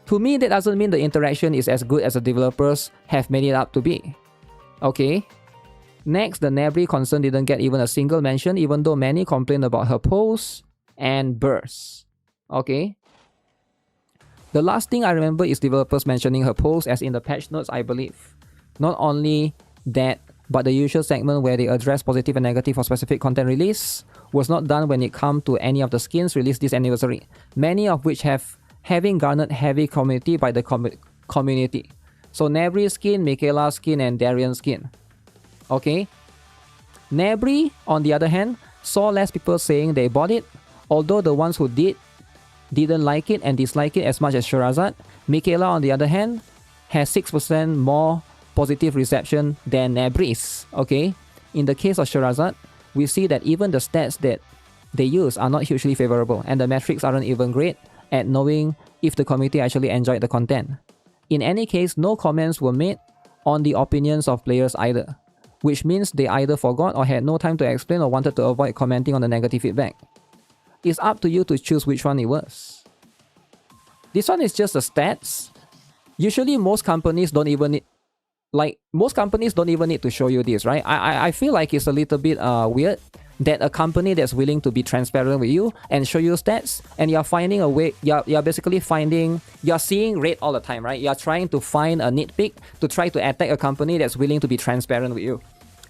To me, that doesn't mean the interaction is as good as the developers have made it up to be. Okay. Next, the Nebri concern didn't get even a single mention, even though many complained about her pose and bursts. Okay. The last thing I remember is developers mentioning her pose as in the patch notes, I believe. Not only that, but the usual segment where they address positive and negative for specific content release was not done when it comes to any of the skins released this anniversary, many of which having garnered heavy community by the community. So Nebri skin, Michaela skin, and Darian skin. Okay. Nebri, on the other hand, saw less people saying they bought it, although the ones who didn't like it and dislike it as much as Sherazade. Michaela, on the other hand, has 6% more positive reception than Nebri's. Okay. In the case of Sherazade, we see that even the stats that they use are not hugely favorable, and the metrics aren't even great at knowing if the community actually enjoyed the content. In any case, no comments were made on the opinions of players either, which means they either forgot or had no time to explain or wanted to avoid commenting on the negative feedback. It's up to you to choose which one it was. This one is just the stats. Usually most companies don't even need, to show you this, right? I feel like it's a little bit weird that a company that's willing to be transparent with you and show you stats, and you're finding a way, you're basically finding, you're seeing red all the time, right? You're trying to find a nitpick to try to attack a company that's willing to be transparent with you.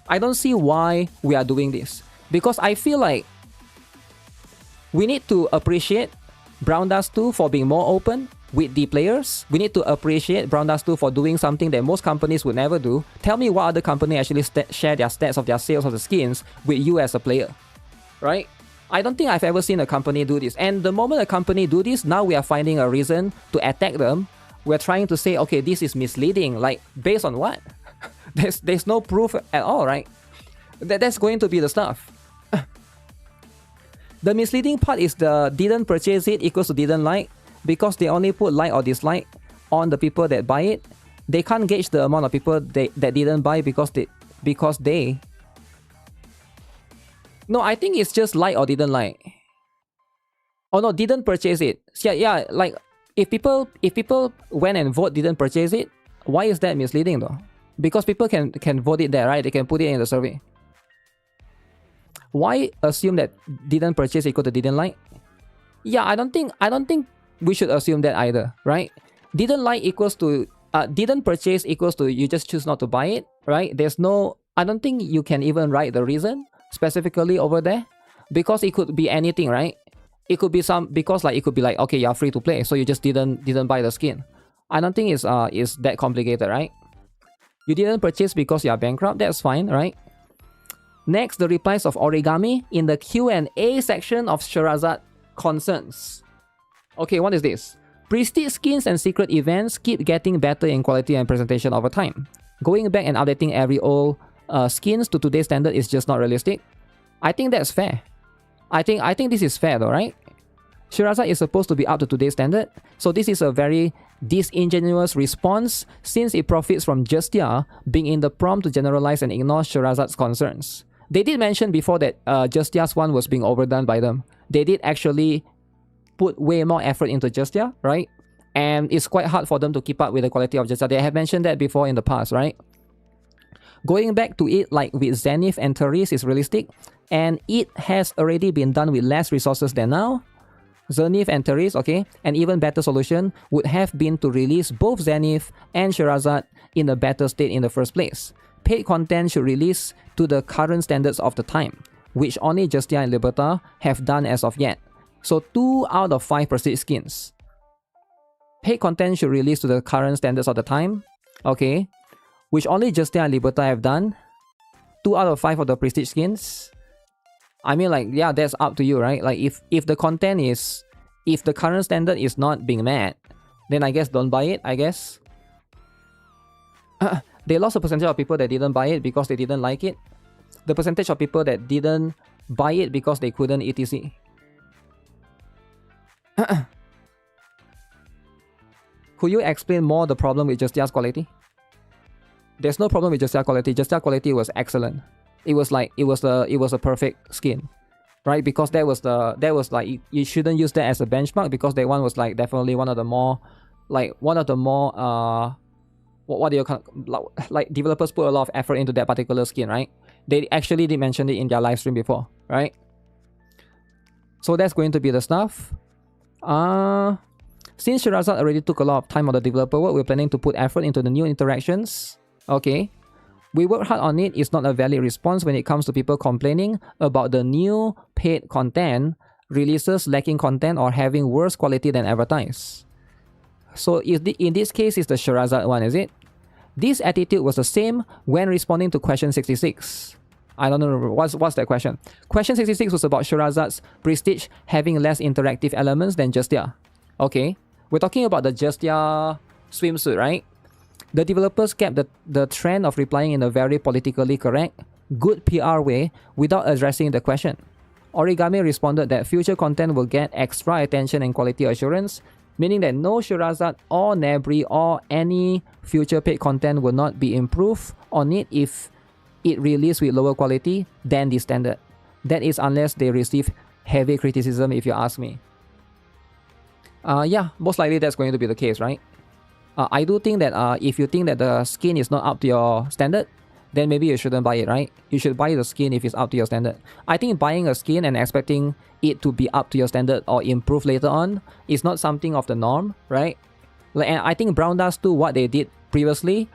I don't see why we are doing this, because I feel like we need to appreciate Brown Dust 2 for being more open with the players. We need to appreciate Brown Dust 2 for doing something that most companies would never do. Tell me what other company actually share their stats of their sales of the skins with you as a player, right? I don't think I've ever seen a company do this. And the moment a company do this, now we are finding a reason to attack them. We're trying to say, okay, this is misleading. Like, based on what? There's no proof at all, right? That's going to be the stuff. The misleading part is the didn't purchase it equals to didn't like, because they only put like or dislike on the people that buy it. They can't gauge the amount of people that didn't buy because they... No, I think it's just like or didn't like. Oh no, didn't purchase it. Yeah, like if people went and vote didn't purchase it, why is that misleading though? Because people can vote it there, right? They can put it in the survey. Why assume that didn't purchase equal to didn't like? Yeah, I don't think we should assume that either, right? Didn't like equals to didn't purchase equals to you just choose not to buy it, right? There's no, I don't think you can even write the reason specifically over there, because it could be anything, right? It could be it could be like, okay, you're free to play, so you just didn't buy the skin. I don't think it's that complicated, right? You didn't purchase because you're bankrupt, that's fine, right? Next, the replies of Origami in the Q&A section of Sherazade concerns. Okay, what is this? Prestige skins and secret events keep getting better in quality and presentation over time. Going back and updating every old skins to today's standard is just not realistic. I think that's fair. I think this is fair though, right? Sherazade is supposed to be up to today's standard, so this is a very disingenuous response since it profits from Justia being in the prompt to generalize and ignore Sherazade's concerns. They did mention before that Justia's one was being overdone by them. They did actually put way more effort into Justia, right? And it's quite hard for them to keep up with the quality of Justia. They have mentioned that before in the past, right? Going back to it like with Zenith and Therese is realistic, and it has already been done with less resources than now. Zenith and Therese, okay, an even better solution would have been to release both Zenith and Sherazade in a better state in the first place. Paid content should release to the current standards of the time, which only Justia and Liberta have done as of yet. So 2 out of 5 prestige skins. Paid content should release to the current standards of the time, okay, which only Justia and Liberta have done. 2 out of 5 of the prestige skins. I mean, like, yeah, that's up to you, right? Like, if the content is, if the current standard is not being met, then I guess don't buy it, I guess. They lost a percentage of people that didn't buy it because they didn't like it. The percentage of people that didn't buy it because they couldn't, etc. Could you explain more the problem with Justia's quality? There's no problem with Justia quality. Justia quality was excellent. It was like it was a perfect skin, right? Because that was like you shouldn't use that as a benchmark, because that one was like definitely one of the more what do you call, like developers put a lot of effort into that particular skin, right? They actually did mention it in their live stream before, right? So that's going to be the stuff. Since Sherazade already took a lot of time on the developer work, we're planning to put effort into the new interactions. Okay. We work hard on it. It's not a valid response when it comes to people complaining about the new paid content, releases lacking content, or having worse quality than advertised. So in this case, it's the Sherazade one, is it? This attitude was the same when responding to question 66. I don't know, what's that question? Question 66 was about Sherazade's prestige having less interactive elements than Justia. Okay, we're talking about the Justia swimsuit, right? The developers kept the trend of replying in a very politically correct, good PR way without addressing the question. Origami responded that future content will get extra attention and quality assurance, meaning that no Sherazade or Nebri or any future paid content will not be improved on it if it released with lower quality than the standard. That is unless they receive heavy criticism, if you ask me. Yeah, most likely that's going to be the case, right? I do think that if you think that the skin is not up to your standard, then maybe you shouldn't buy it, right? You should buy the skin if it's up to your standard. I think buying a skin and expecting it to be up to your standard or improve later on is not something of the norm, right? And I think Brown Dust 2, what they did previously,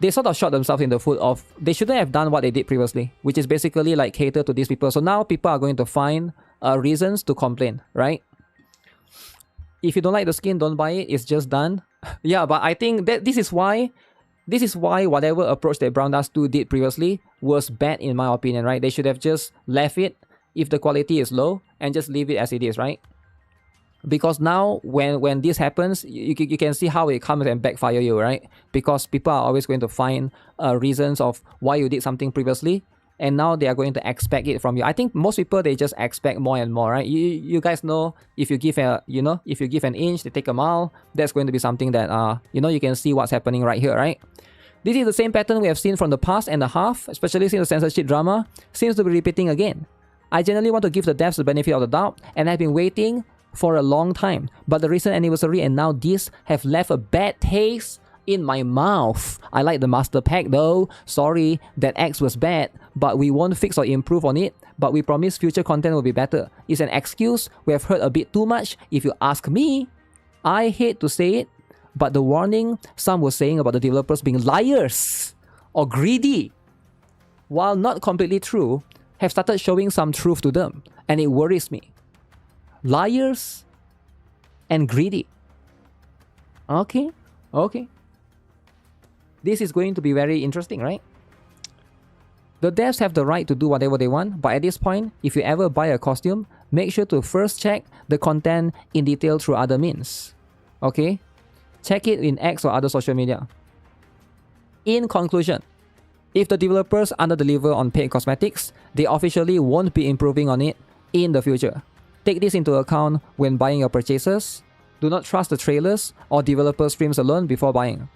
they sort of shot themselves in the foot of, they shouldn't have done what they did previously, which is basically like cater to these people. So now people are going to find reasons to complain, right? If you don't like the skin, don't buy it. It's just done. Yeah, but I think that this is why whatever approach that Brown Dust 2 did previously was bad in my opinion, right? They should have just left it if the quality is low and just leave it as it is, right? Because now when this happens, you can see how it comes and backfire you, right? Because people are always going to find reasons of why you did something previously, and now they are going to expect it from you. I think most people, they just expect more and more, right? You guys know, if you give if you give an inch, they take a mile. That's going to be something that you can see what's happening right here, right? This is the same pattern we have seen from the past and a half, especially since the censorship drama seems to be repeating again. I generally want to give the devs the benefit of the doubt, and I've been waiting for a long time, but the recent anniversary and now this have left a bad taste in my mouth. I like the master pack though. Sorry that X was bad, but we won't fix or improve on it, but we promise future content will be better. It's an excuse we have heard a bit too much if you ask me. I hate to say it, but the warning some were saying about the developers being liars or greedy, while not completely true, have started showing some truth to them, and it worries me. Liars and greedy. Okay. This is going to be very interesting, right? The devs have the right to do whatever they want, but at this point, if you ever buy a costume, make sure to first check the content in detail through other means. Okay? Check it in X or other social media. In conclusion, if the developers under-deliver on paid cosmetics, they officially won't be improving on it in the future. Take this into account when buying your purchases. Do not trust the trailers or developer streams alone before buying.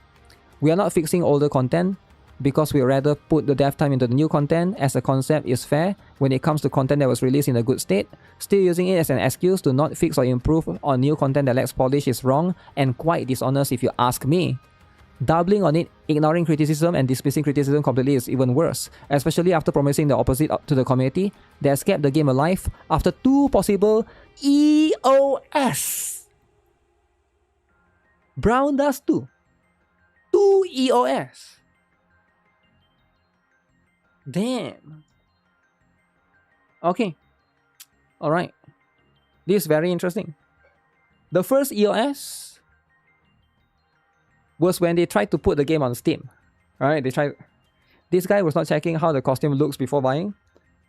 We are not fixing older content because we rather put the dev time into the new content, as the concept is fair when it comes to content that was released in a good state. Still using it as an excuse to not fix or improve on new content that lacks polish is wrong and quite dishonest if you ask me. Doubling on it, ignoring criticism and dismissing criticism completely is even worse, especially after promising the opposite to the community that has kept the game alive after 2 possible EOS. Brown Dust 2. 2 EOS. Damn. Okay. Alright. This is very interesting. The first EOS was when they tried to put the game on Steam. Alright, this guy was not checking how the costume looks before buying.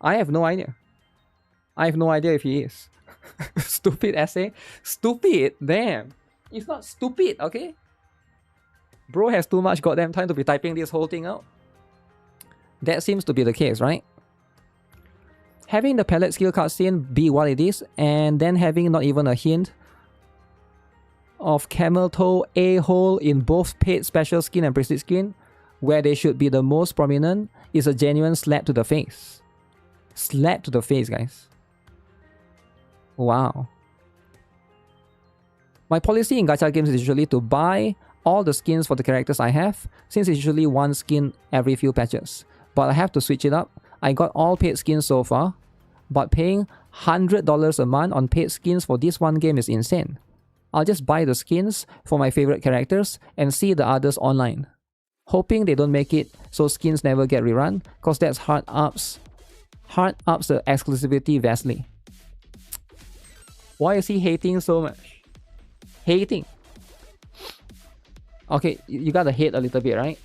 I have no idea. I have no idea if he is. Stupid essay. Stupid. Damn. It's not stupid, okay? Bro has too much goddamn time to be typing this whole thing out. That seems to be the case, right? Having the palette skill cutscene be what it is, and then having not even a hint of camel toe a-hole in both paid special skin and prestige skin, where they should be the most prominent, is a genuine slap to the face. Slap to the face, guys. Wow. My policy in gacha games is usually to buy all the skins for the characters I have, since it's usually one skin every few patches. But I have to switch it up. I got all paid skins so far, but paying $100 a month on paid skins for this one game is insane. I'll just buy the skins for my favorite characters and see the others online, hoping they don't make it so skins never get rerun, cause that's hard ups the exclusivity vastly. Why is he hating so much? Hating. Okay, you gotta hate a little bit, right?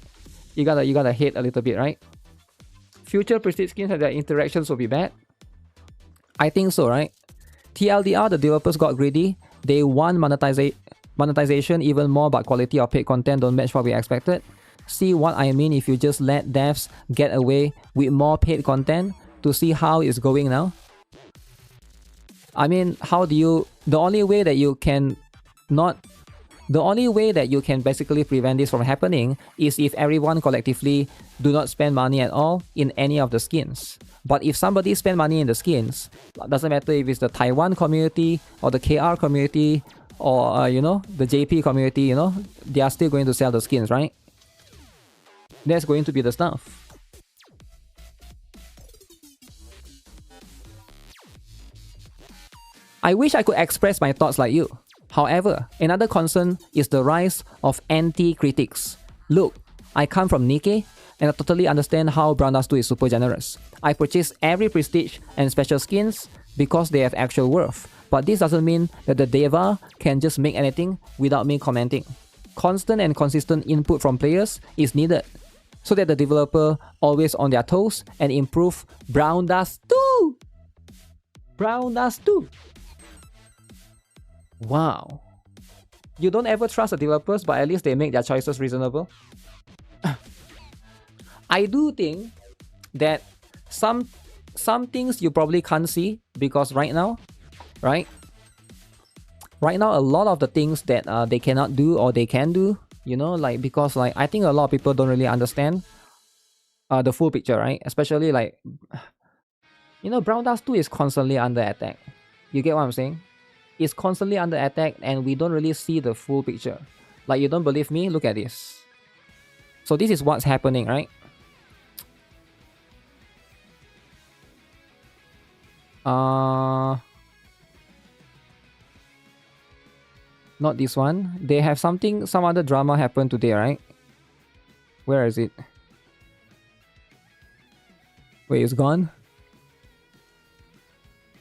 You gotta hate a little bit, right? Future prestige skins and their interactions will be bad. I think so, right? TLDR, the developers got greedy. They want monetization even more, but quality of paid content don't match what we expected. See what I mean if you just let devs get away with more paid content to see how it's going now? I mean, how do you... The only way that you can basically prevent this from happening is if everyone collectively do not spend money at all in any of the skins. But if somebody spend money in the skins, doesn't matter if it's the Taiwan community or the KR community or you know, the JP community, you know, they are still going to sell the skins, right? That's going to be the stuff. I wish I could express my thoughts like you. However, another concern is the rise of anti-critics. Look, I come from NIKKE and I totally understand how Brown Dust 2 is super generous. I purchase every prestige and special skins because they have actual worth. But this doesn't mean that the Deva can just make anything without me commenting. Constant and consistent input from players is needed so that the developer always on their toes and improve Brown Dust 2! Brown Dust 2! Wow. You don't ever trust the developers, but at least they make their choices reasonable. I do think that some things you probably can't see because right now, right? Right now, a lot of the things that they cannot do or they can do, you know, like because like I think a lot of people don't really understand the full picture, right? Especially like, you know, Brown Dust 2 is constantly under attack. You get what I'm saying? It's constantly under attack and we don't really see the full picture. Like, you don't believe me? Look at this. So this is what's happening, right? Not this one. They have some other drama happened today, right? Where is it? Wait, it's gone?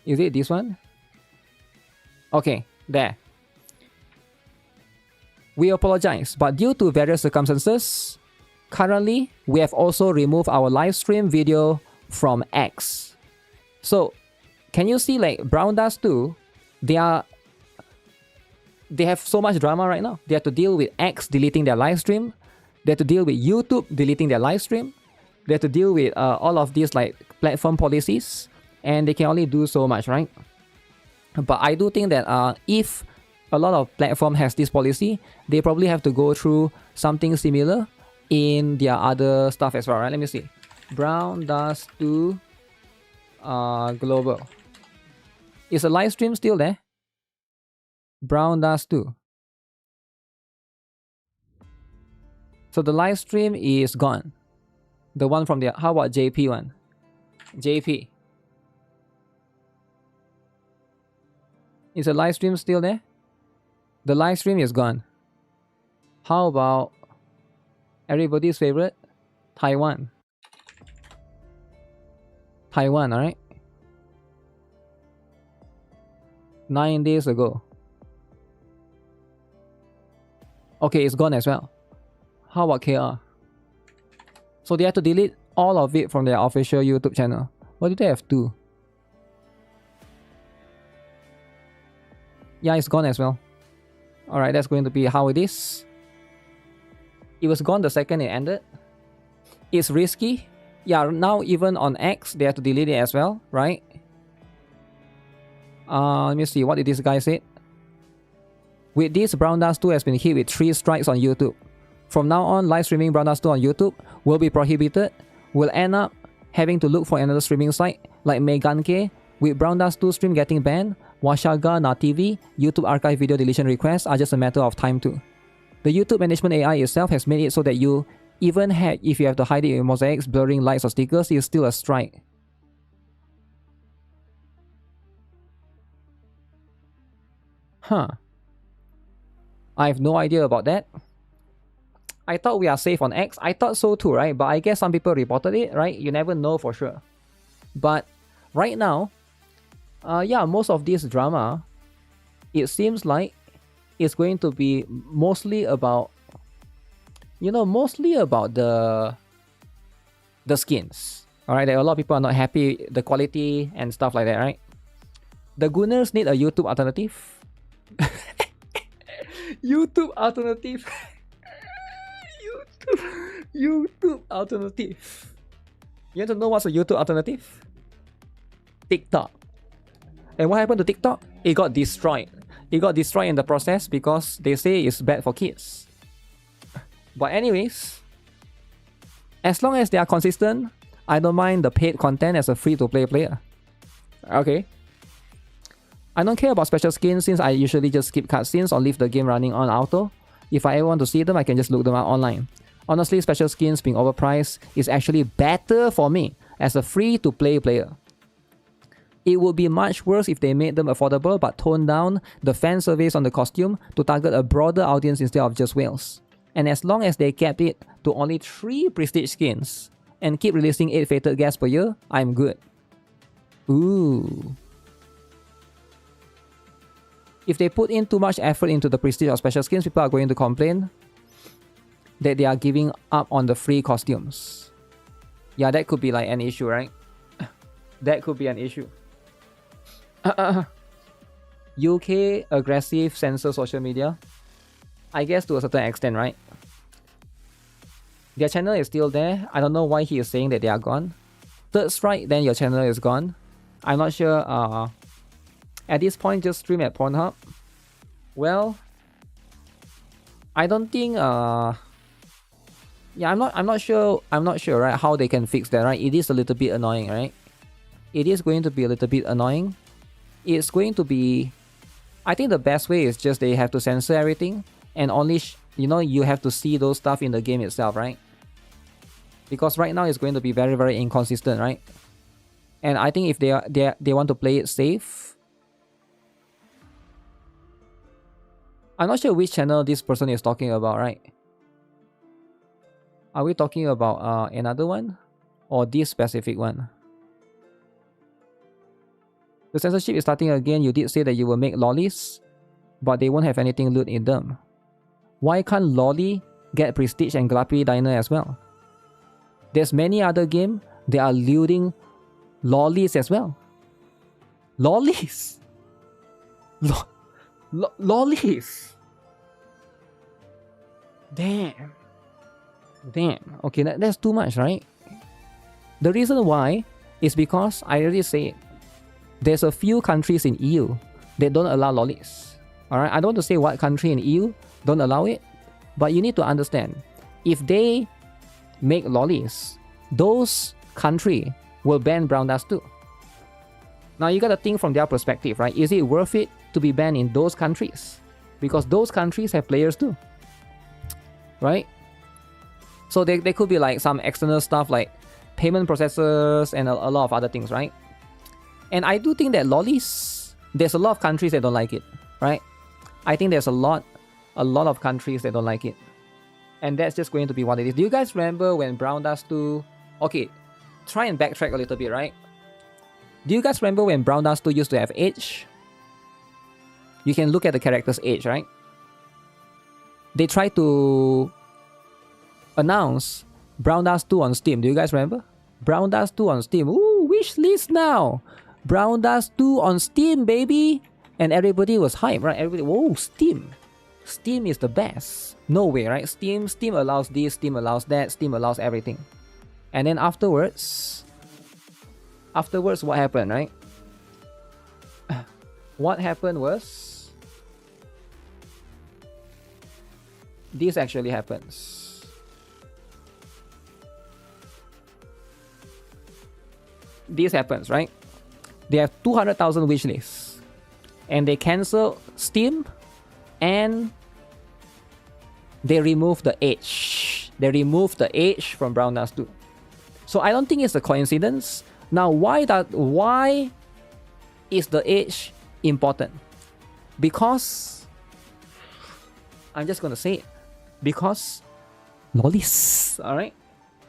Is it this one? Okay, there. We apologize, but due to various circumstances, currently, we have also removed our live stream video from X. So, can you see like Brown Dust 2, they have so much drama right now. They have to deal with X deleting their live stream. They have to deal with YouTube deleting their live stream. They have to deal with all of these like platform policies. And they can only do so much, right? But I do think that if a lot of platform has this policy, they probably have to go through something similar in their other stuff as well, right? Let me see. Brown Dust 2 Global. Is the live stream still there? Brown Dust 2. So the live stream is gone. The one from the... How about JP one? JP. Is the live stream still there? The live stream is gone. How about everybody's favorite? Taiwan. Taiwan, alright? 9 days ago. Okay, it's gone as well. How about KR? So they have to delete all of it from their official YouTube channel. What do they have 2? Yeah, it's gone as well. Alright, that's going to be how it is. It was gone the second it ended. It's risky. Yeah, now even on X, they have to delete it as well, right? Let me see, what did this guy say? With this, Brown Dust 2 has been hit with 3 strikes on YouTube. From now on, live streaming Brown Dust 2 on YouTube will be prohibited. We'll end up having to look for another streaming site like NIKKE. With Brown Dust 2 stream getting banned, Washaga, NaTV, YouTube archive video deletion requests are just a matter of time too. The YouTube management AI itself has made it so that you, even if you have to hide it in mosaics, blurring lights or stickers, it's still a strike. Huh. I have no idea about that. I thought we are safe on X. I thought so too, right? But I guess some people reported it, right? You never know for sure. But right now, yeah, most of this drama, it seems like it's going to be mostly about, you know, mostly about the skins. Alright, a lot of people are not happy, the quality and stuff like that, right? The Gunners need a YouTube alternative. YouTube alternative. YouTube alternative. You want to know what's a YouTube alternative? TikTok. And what happened to TikTok? It got destroyed. It got destroyed in the process because they say it's bad for kids. But anyways, as long as they are consistent, I don't mind the paid content as a free-to-play player. Okay. I don't care about special skins since I usually just skip cutscenes or leave the game running on auto. If I ever want to see them, I can just look them up online. Honestly, special skins being overpriced is actually better for me as a free-to-play player. It would be much worse if they made them affordable but toned down the fan service on the costume to target a broader audience instead of just whales. And as long as they kept it to only 3 prestige skins and keep releasing 8 fated guests per year, I'm good. Ooh. If they put in too much effort into the prestige or special skins, people are going to complain that they are giving up on the free costumes. Yeah, that could be like an issue, right? That could be an issue. UK aggressive censor social media. I guess to a certain extent, right? Their channel is still there. I don't know why he is saying that they are gone. Third strike, then your channel is gone. I'm not sure. At this point, just stream at Pornhub. Well, I don't think. Yeah, I'm not sure. I'm not sure, right? How they can fix that, right? It is a little bit annoying, right? It is going to be a little bit annoying. It's going to be. I think the best way is just they have to censor everything and only you know, you have to see those stuff in the game itself, right? Because right now it's going to be very, very inconsistent, right? And I think if they want to play it safe. I'm not sure which channel this person is talking about, right? Are we talking about another one? Or this specific one? The censorship is starting again. You did say that you will make lollies, but they won't have anything loot in them. Why can't lolly get prestige and Glappy Diner as well? There's many other games that are looting lollies as well. Lollies! Lollies! Damn. Damn. Okay, that's too much, right? The reason why is because I already said there's a few countries in EU that don't allow lollies. Alright, I don't want to say what country in EU don't allow it, but you need to understand, if they make lollies, those countries will ban brown dust too. Now you gotta think from their perspective, right? Is it worth it to be banned in those countries? Because those countries have players too, right? So there could be like some external stuff like payment processors and a lot of other things, right? And I do think that lollies, there's a lot of countries that don't like it, right? I think there's a lot of countries that don't like it. And that's just going to be what it is. Do you guys remember when Brown Dust 2... Okay, try and backtrack a little bit, right? Do you guys remember when Brown Dust 2 used to have age? You can look at the character's age, right? They tried to announce Brown Dust 2 on Steam. Do you guys remember? Brown Dust 2 on Steam. Ooh! wish list now. Brown Dust 2 on Steam, baby. And everybody was hyped, right? Everybody, whoa, Steam. Steam is the best. No way, right? Steam allows this, Steam allows that, Steam allows everything. And then afterwards, what happened, right? What happened was, this actually happens. This happens, right? They have 200,000 wish lists, and they cancel Steam, and they remove the H. They remove the H from Brown Dust 2. So I don't think it's a coincidence. Now, why is the H important? Because I'm just gonna say it. Because lollies, alright?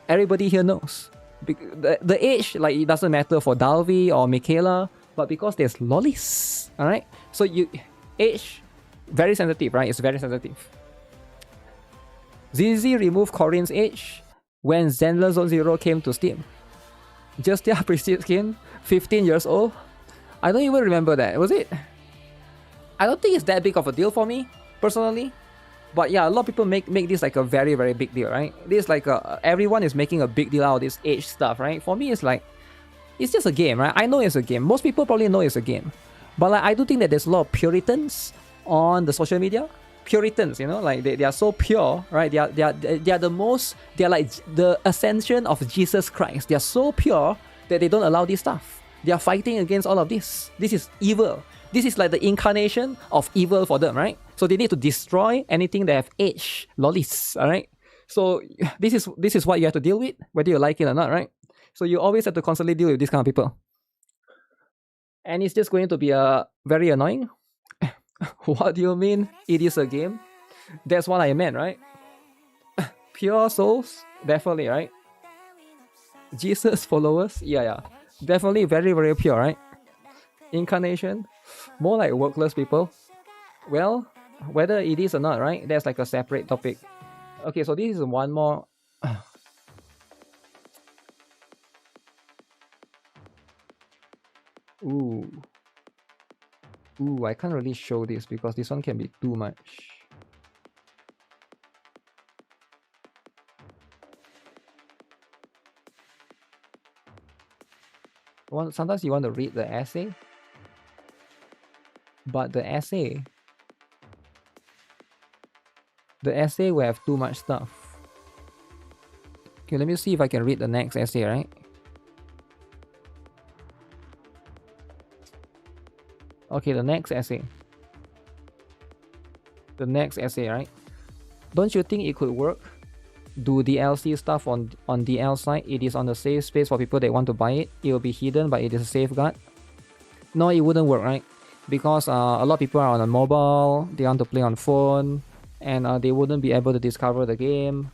Everybody here knows. The age, like, it doesn't matter for Dalvi or Michaela, but because there's lollies, alright? So age, very sensitive, right? It's very sensitive. ZZ removed Corinne's age when Zenless Zone Zero came to Steam. Justia Prestige Skin, 15 years old. I don't even remember that. Was it? I don't think it's that big of a deal for me, personally. But yeah, a lot of people make this like a very, very big deal, right? This like everyone is making a big deal out of this age stuff, right? For me, it's like, it's just a game, right? I know it's a game. Most people probably know it's a game. But like, I do think that there's a lot of Puritans on the social media. Puritans, you know, like they are so pure, right? They are the most, they are like the ascension of Jesus Christ. They are so pure that they don't allow this stuff. They are fighting against all of this. This is evil. This is like the incarnation of evil for them, right? So they need to destroy anything that have age, lollies, all right? So this is what you have to deal with, whether you like it or not, right? So you always have to constantly deal with these kind of people. And it's just going to be very annoying. What do you mean? It is a game? That's what I meant, right? Pure souls? Definitely, right? Jesus followers? Yeah. Definitely very, very pure, right? Incarnation? More like workless people. Well, whether it is or not, right? That's like a separate topic. Okay, so this is one more. Ooh, I can't really show this because this one can be too much. Sometimes you want to read the essay, but the essay will have too much stuff. Okay, let me see if I can read the next essay, right? Okay, the next essay, right? Don't you think it could work? Do DLC stuff on DL side. It is on the safe space for people that want to buy it. It will be hidden, but it is a safeguard. No, it wouldn't work, right? Because a lot of people are on a mobile, they want to play on phone, and they wouldn't be able to discover the game.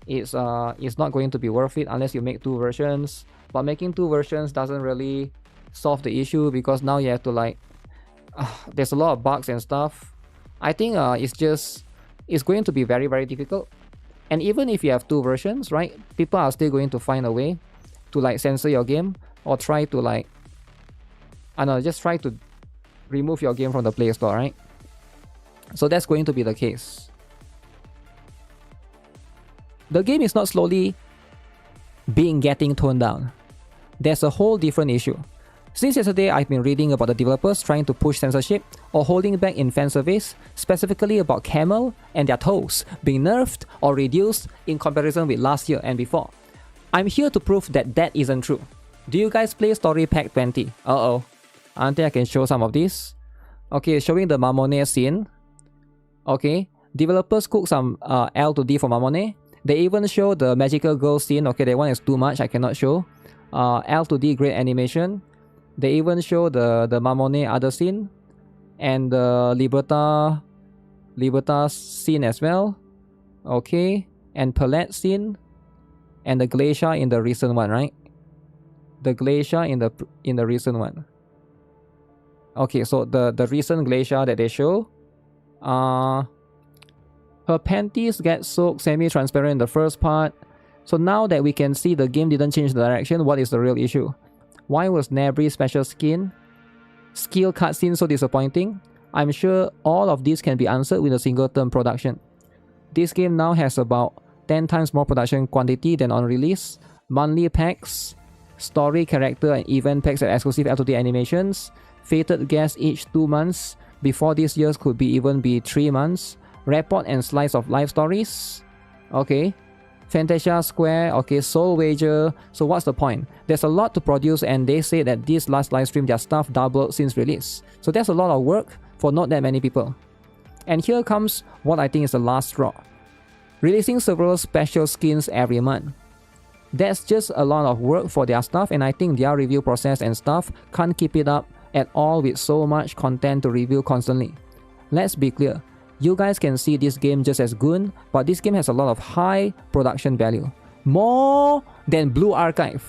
It's not going to be worth it unless you make two versions. But making two versions doesn't really solve the issue because now you have to like there's a lot of bugs and stuff. I think it's going to be very, very difficult. And even if you have two versions, right, people are still going to find a way to like censor your game or try to like, I don't know, just try to remove your game from the Play Store, right? So that's going to be the case. The game is not slowly getting toned down. There's a whole different issue. Since yesterday, I've been reading about the developers trying to push censorship or holding back in fan surveys, specifically about Camel and their toes being nerfed or reduced in comparison with last year and before. I'm here to prove that that isn't true. Do you guys play Story Pack 20? Uh-oh. I don't think I can show some of this. Okay, showing the Mamone scene. Okay, developers cook some L to D for Mamone. They even show the Magical Girl scene. Okay, that one is too much, I cannot show. L to D, great animation. They even show the Mamone other scene and the Liberta scene as well. Okay, and Palette scene and the Glacier in the recent one, right? The Glacier in the recent one. Okay, so the recent Glacier that they show, her panties get soaked semi-transparent in the first part. So now that we can see the game didn't change the direction, what is the real issue? Why was Nebry's special skill cutscene so disappointing? I'm sure all of these can be answered with a single term: production. This game now has about 10 times more production quantity than on release, monthly packs, story, character and event packs and exclusive L2D animations, fated guests each 2 months, before this year's could be even be 3 months, report and slice of life stories. Okay. Fantasia Square, okay, Soul Wager. So what's the point? There's a lot to produce and they say that this last live stream their stuff doubled since release. So that's a lot of work for not that many people. And here comes what I think is the last straw. Releasing several special skins every month. That's just a lot of work for their stuff and I think their review process and stuff can't keep it up at all with so much content to review constantly. Let's be clear. You guys can see this game just as good, but this game has a lot of high production value. More than Blue Archive.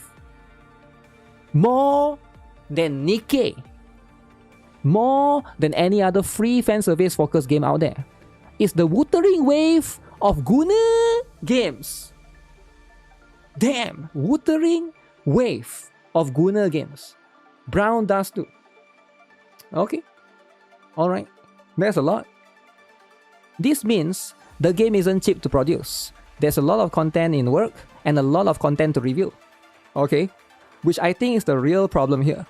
More than NIKKE. More than any other free fan service focused game out there. It's the Wuthering wave of Gunner games. Damn, Wuthering wave of Gunner games. Brown Dust 2. Okay. Alright. That's a lot. This means the game isn't cheap to produce. There's a lot of content in work and a lot of content to review. Okay? Which I think is the real problem here.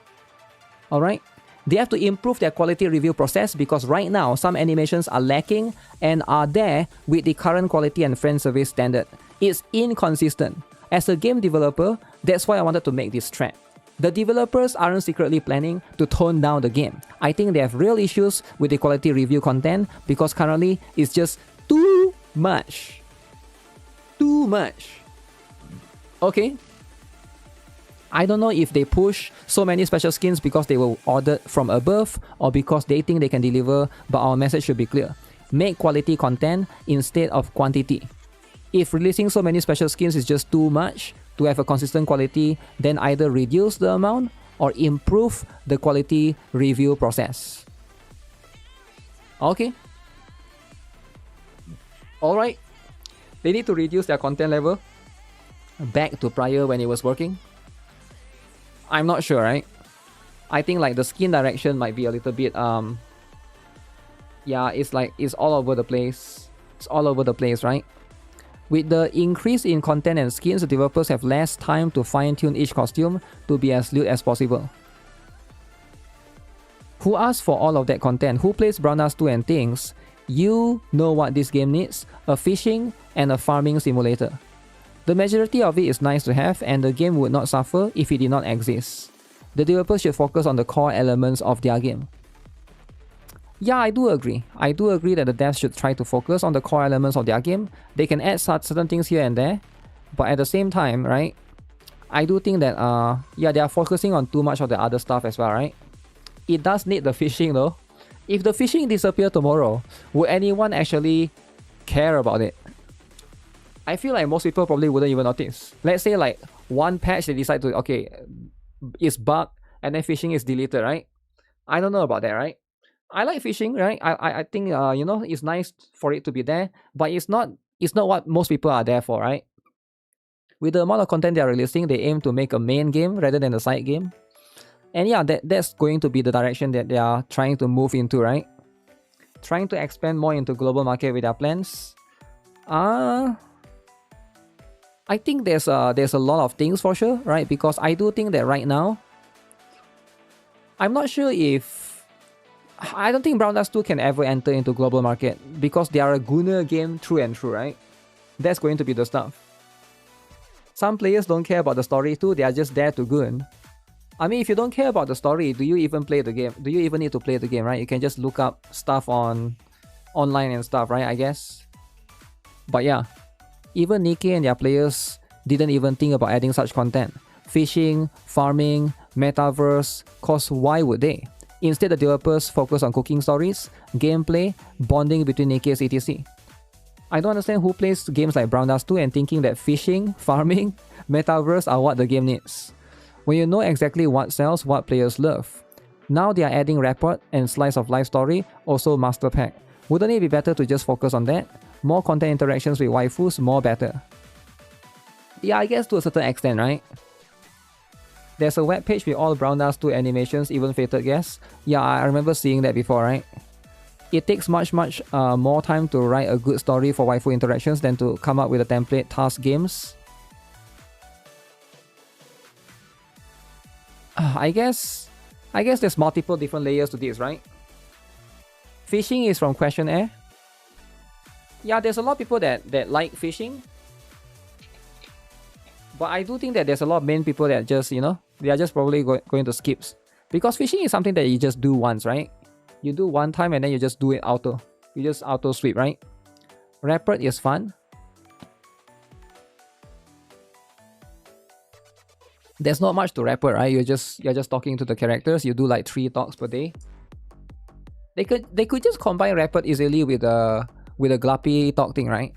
Alright? They have to improve their quality review process because right now some animations are lacking and are there with the current quality and fan service standard. It's inconsistent. As a game developer, that's why I wanted to make this thread. The developers aren't secretly planning to tone down the game. I think they have real issues with the quality review content because currently it's just too much. Too much. Okay? I don't know if they push so many special skins because they were ordered from above or because they think they can deliver, but our message should be clear. Make quality content instead of quantity. If releasing so many special skins is just too much to have a consistent quality, then either reduce the amount or improve the quality review process. Okay. Alright. They need to reduce their content level back to prior when it was working. I'm not sure, right? I think like the skin direction might be a little bit yeah, it's like it's all over the place. It's all over the place, right? With the increase in content and skins, the developers have less time to fine-tune each costume to be as lewd as possible. Who asked for all of that content? Who plays Brown Dust 2 and things? You know what this game needs: a fishing and a farming simulator. The majority of it is nice to have and the game would not suffer if it did not exist. The developers should focus on the core elements of their game. Yeah, I do agree. I do agree that the devs should try to focus on the core elements of their game. They can add certain things here and there, but at the same time, right, I do think that yeah, they are focusing on too much of the other stuff as well, right? It does need the fishing though. If the fishing disappeared tomorrow, would anyone actually care about it? I feel like most people probably wouldn't even notice. Let's say like one patch they decide to, okay, it's bugged and then fishing is deleted, right? I don't know about that, right? I like fishing, right? I think you know, it's nice for it to be there, but it's not what most people are there for, right? With the amount of content they are releasing, they aim to make a main game rather than a side game. And yeah, that's going to be the direction that they are trying to move into, right? Trying to expand more into global market with their plans. I think there's a lot of things for sure, right? Because I do think that right now, I'm not sure if I don't think Brown Dust 2 can ever enter into global market because they are a Gunner game through and through, right? That's going to be the stuff. Some players don't care about the story too, they are just there to gun. I mean, if you don't care about the story, do you even play the game? Do you even need to play the game, right? You can just look up stuff on online and stuff, right? I guess. But yeah, even NIKKE and their players didn't even think about adding such content. Fishing, farming, metaverse, cause why would they? Instead, the developers focus on cooking stories, gameplay, bonding between NIKKE's etc. I don't understand who plays games like Brown Dust 2 and thinking that fishing, farming, metaverse are what the game needs. When you know exactly what sells, what players love. Now they are adding report and slice of life story, also master pack. Wouldn't it be better to just focus on that? More content interactions with waifus, more better. Yeah, I guess to a certain extent, right? There's a web page with all Brown Dust 2 animations, even Fated Guess. Yeah, I remember seeing that before, right? It takes much more time to write a good story for waifu interactions than to come up with a template task games. I guess there's multiple different layers to this, right? Fishing is from Questionnaire. Yeah, there's a lot of people that like fishing. But I do think that there's a lot of main people that just, you know, they are just probably going to skips. Because fishing is something that you just do once, right? You do one time and then you just do it auto. You just auto sweep, right? Rapid is fun. There's not much to Rapid, right? You're just talking to the characters. You do like 3 talks per day. They could just combine Rapid easily with a Glappy talk thing, right?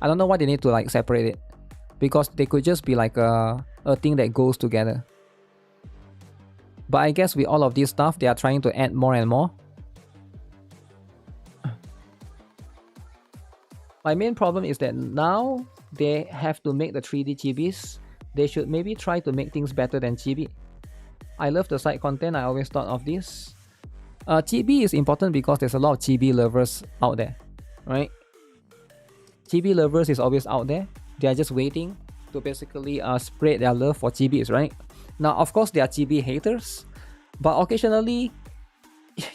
I don't know why they need to like separate it. Because they could just be like a thing that goes together. But I guess with all of this stuff, they are trying to add more and more. My main problem is that now they have to make the 3D chibis. They should maybe try to make things better than chibi. I love the side content, I always thought of this. Chibi is important because there's a lot of chibi lovers out there, right? Chibi lovers is always out there. They are just waiting to basically spread their love for chibis, right? Now, of course, there are chibi haters, but occasionally,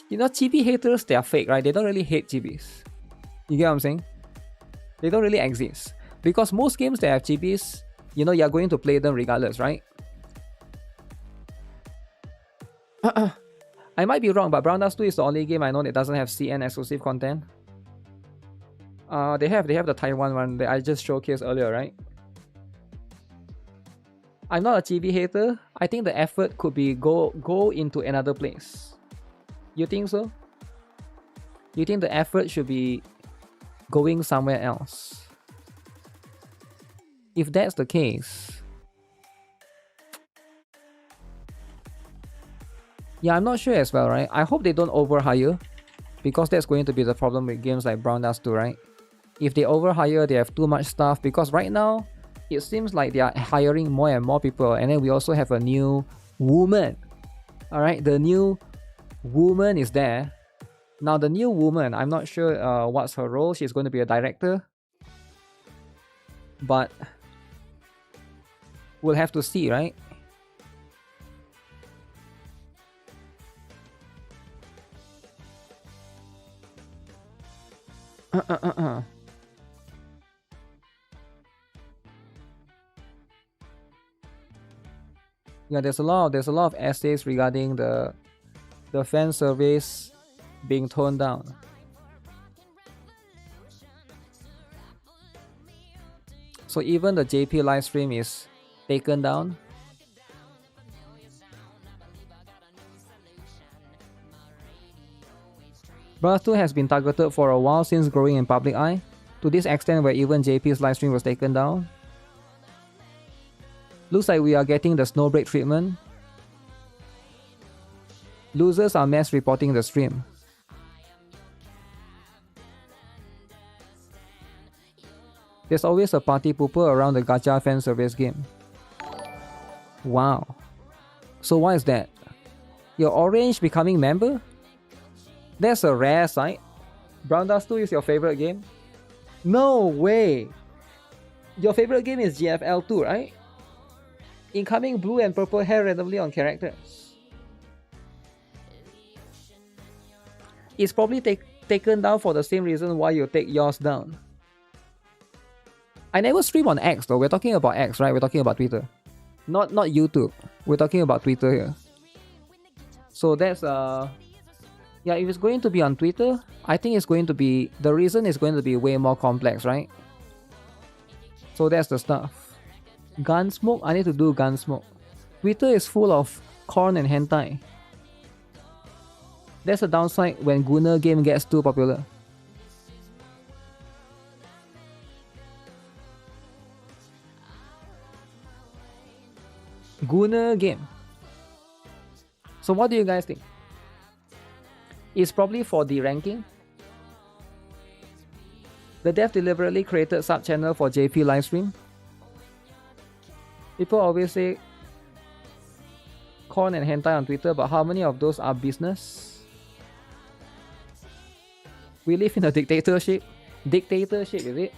you know, chibi haters, they are fake, right? They don't really hate chibis. You get what I'm saying? They don't really exist. Because most games that have chibis, you know, you're going to play them regardless, right? I might be wrong, but Brown Dust 2 is the only game I know that doesn't have CN exclusive content. They have the Taiwan one that I just showcased earlier, right? I'm not a chibi hater. I think the effort could be go into another place. You think so? You think the effort should be going somewhere else? If that's the case, yeah, I'm not sure as well, right? I hope they don't overhire, because that's going to be the problem with games like Brown Dust 2, right? If they overhire, they have too much stuff, because right now it seems like they are hiring more and more people, and then we also have a new woman. All right, the new woman is there. Now the new woman, I'm not sure what's her role. She's going to be a director, but we'll have to see, right? Yeah, there's a lot of essays regarding the fan surveys being toned down. So even the JP livestream is taken down. Breath 2 has been targeted for a while since growing in public eye, to this extent where even JP's livestream was taken down. Looks like we are getting the snowbreak treatment. Losers are mass reporting the stream. There's always a party pooper around the gacha fan service game. Wow. So why is that? Your orange becoming member? That's a rare sight. Brown Dust 2 is your favorite game? No way! Your favorite game is GFL 2, right? Incoming blue and purple hair randomly on characters. It's probably taken down for the same reason why you take yours down. I never stream on X though. We're talking about X, right? We're talking about Twitter. Not YouTube. We're talking about Twitter here. So that's yeah, if it's going to be on Twitter, I think it's going to be, the reason is going to be way more complex, right? So that's the stuff. Gunsmoke? I need to do Gunsmoke. Twitter is full of corn and hentai. That's a downside when Gunner game gets too popular. Gunner game. So what do you guys think? It's probably for the ranking. The dev deliberately created sub-channel for JP livestream. People always say corn and hentai on Twitter, but how many of those are business? We live in a dictatorship. Dictatorship, is it?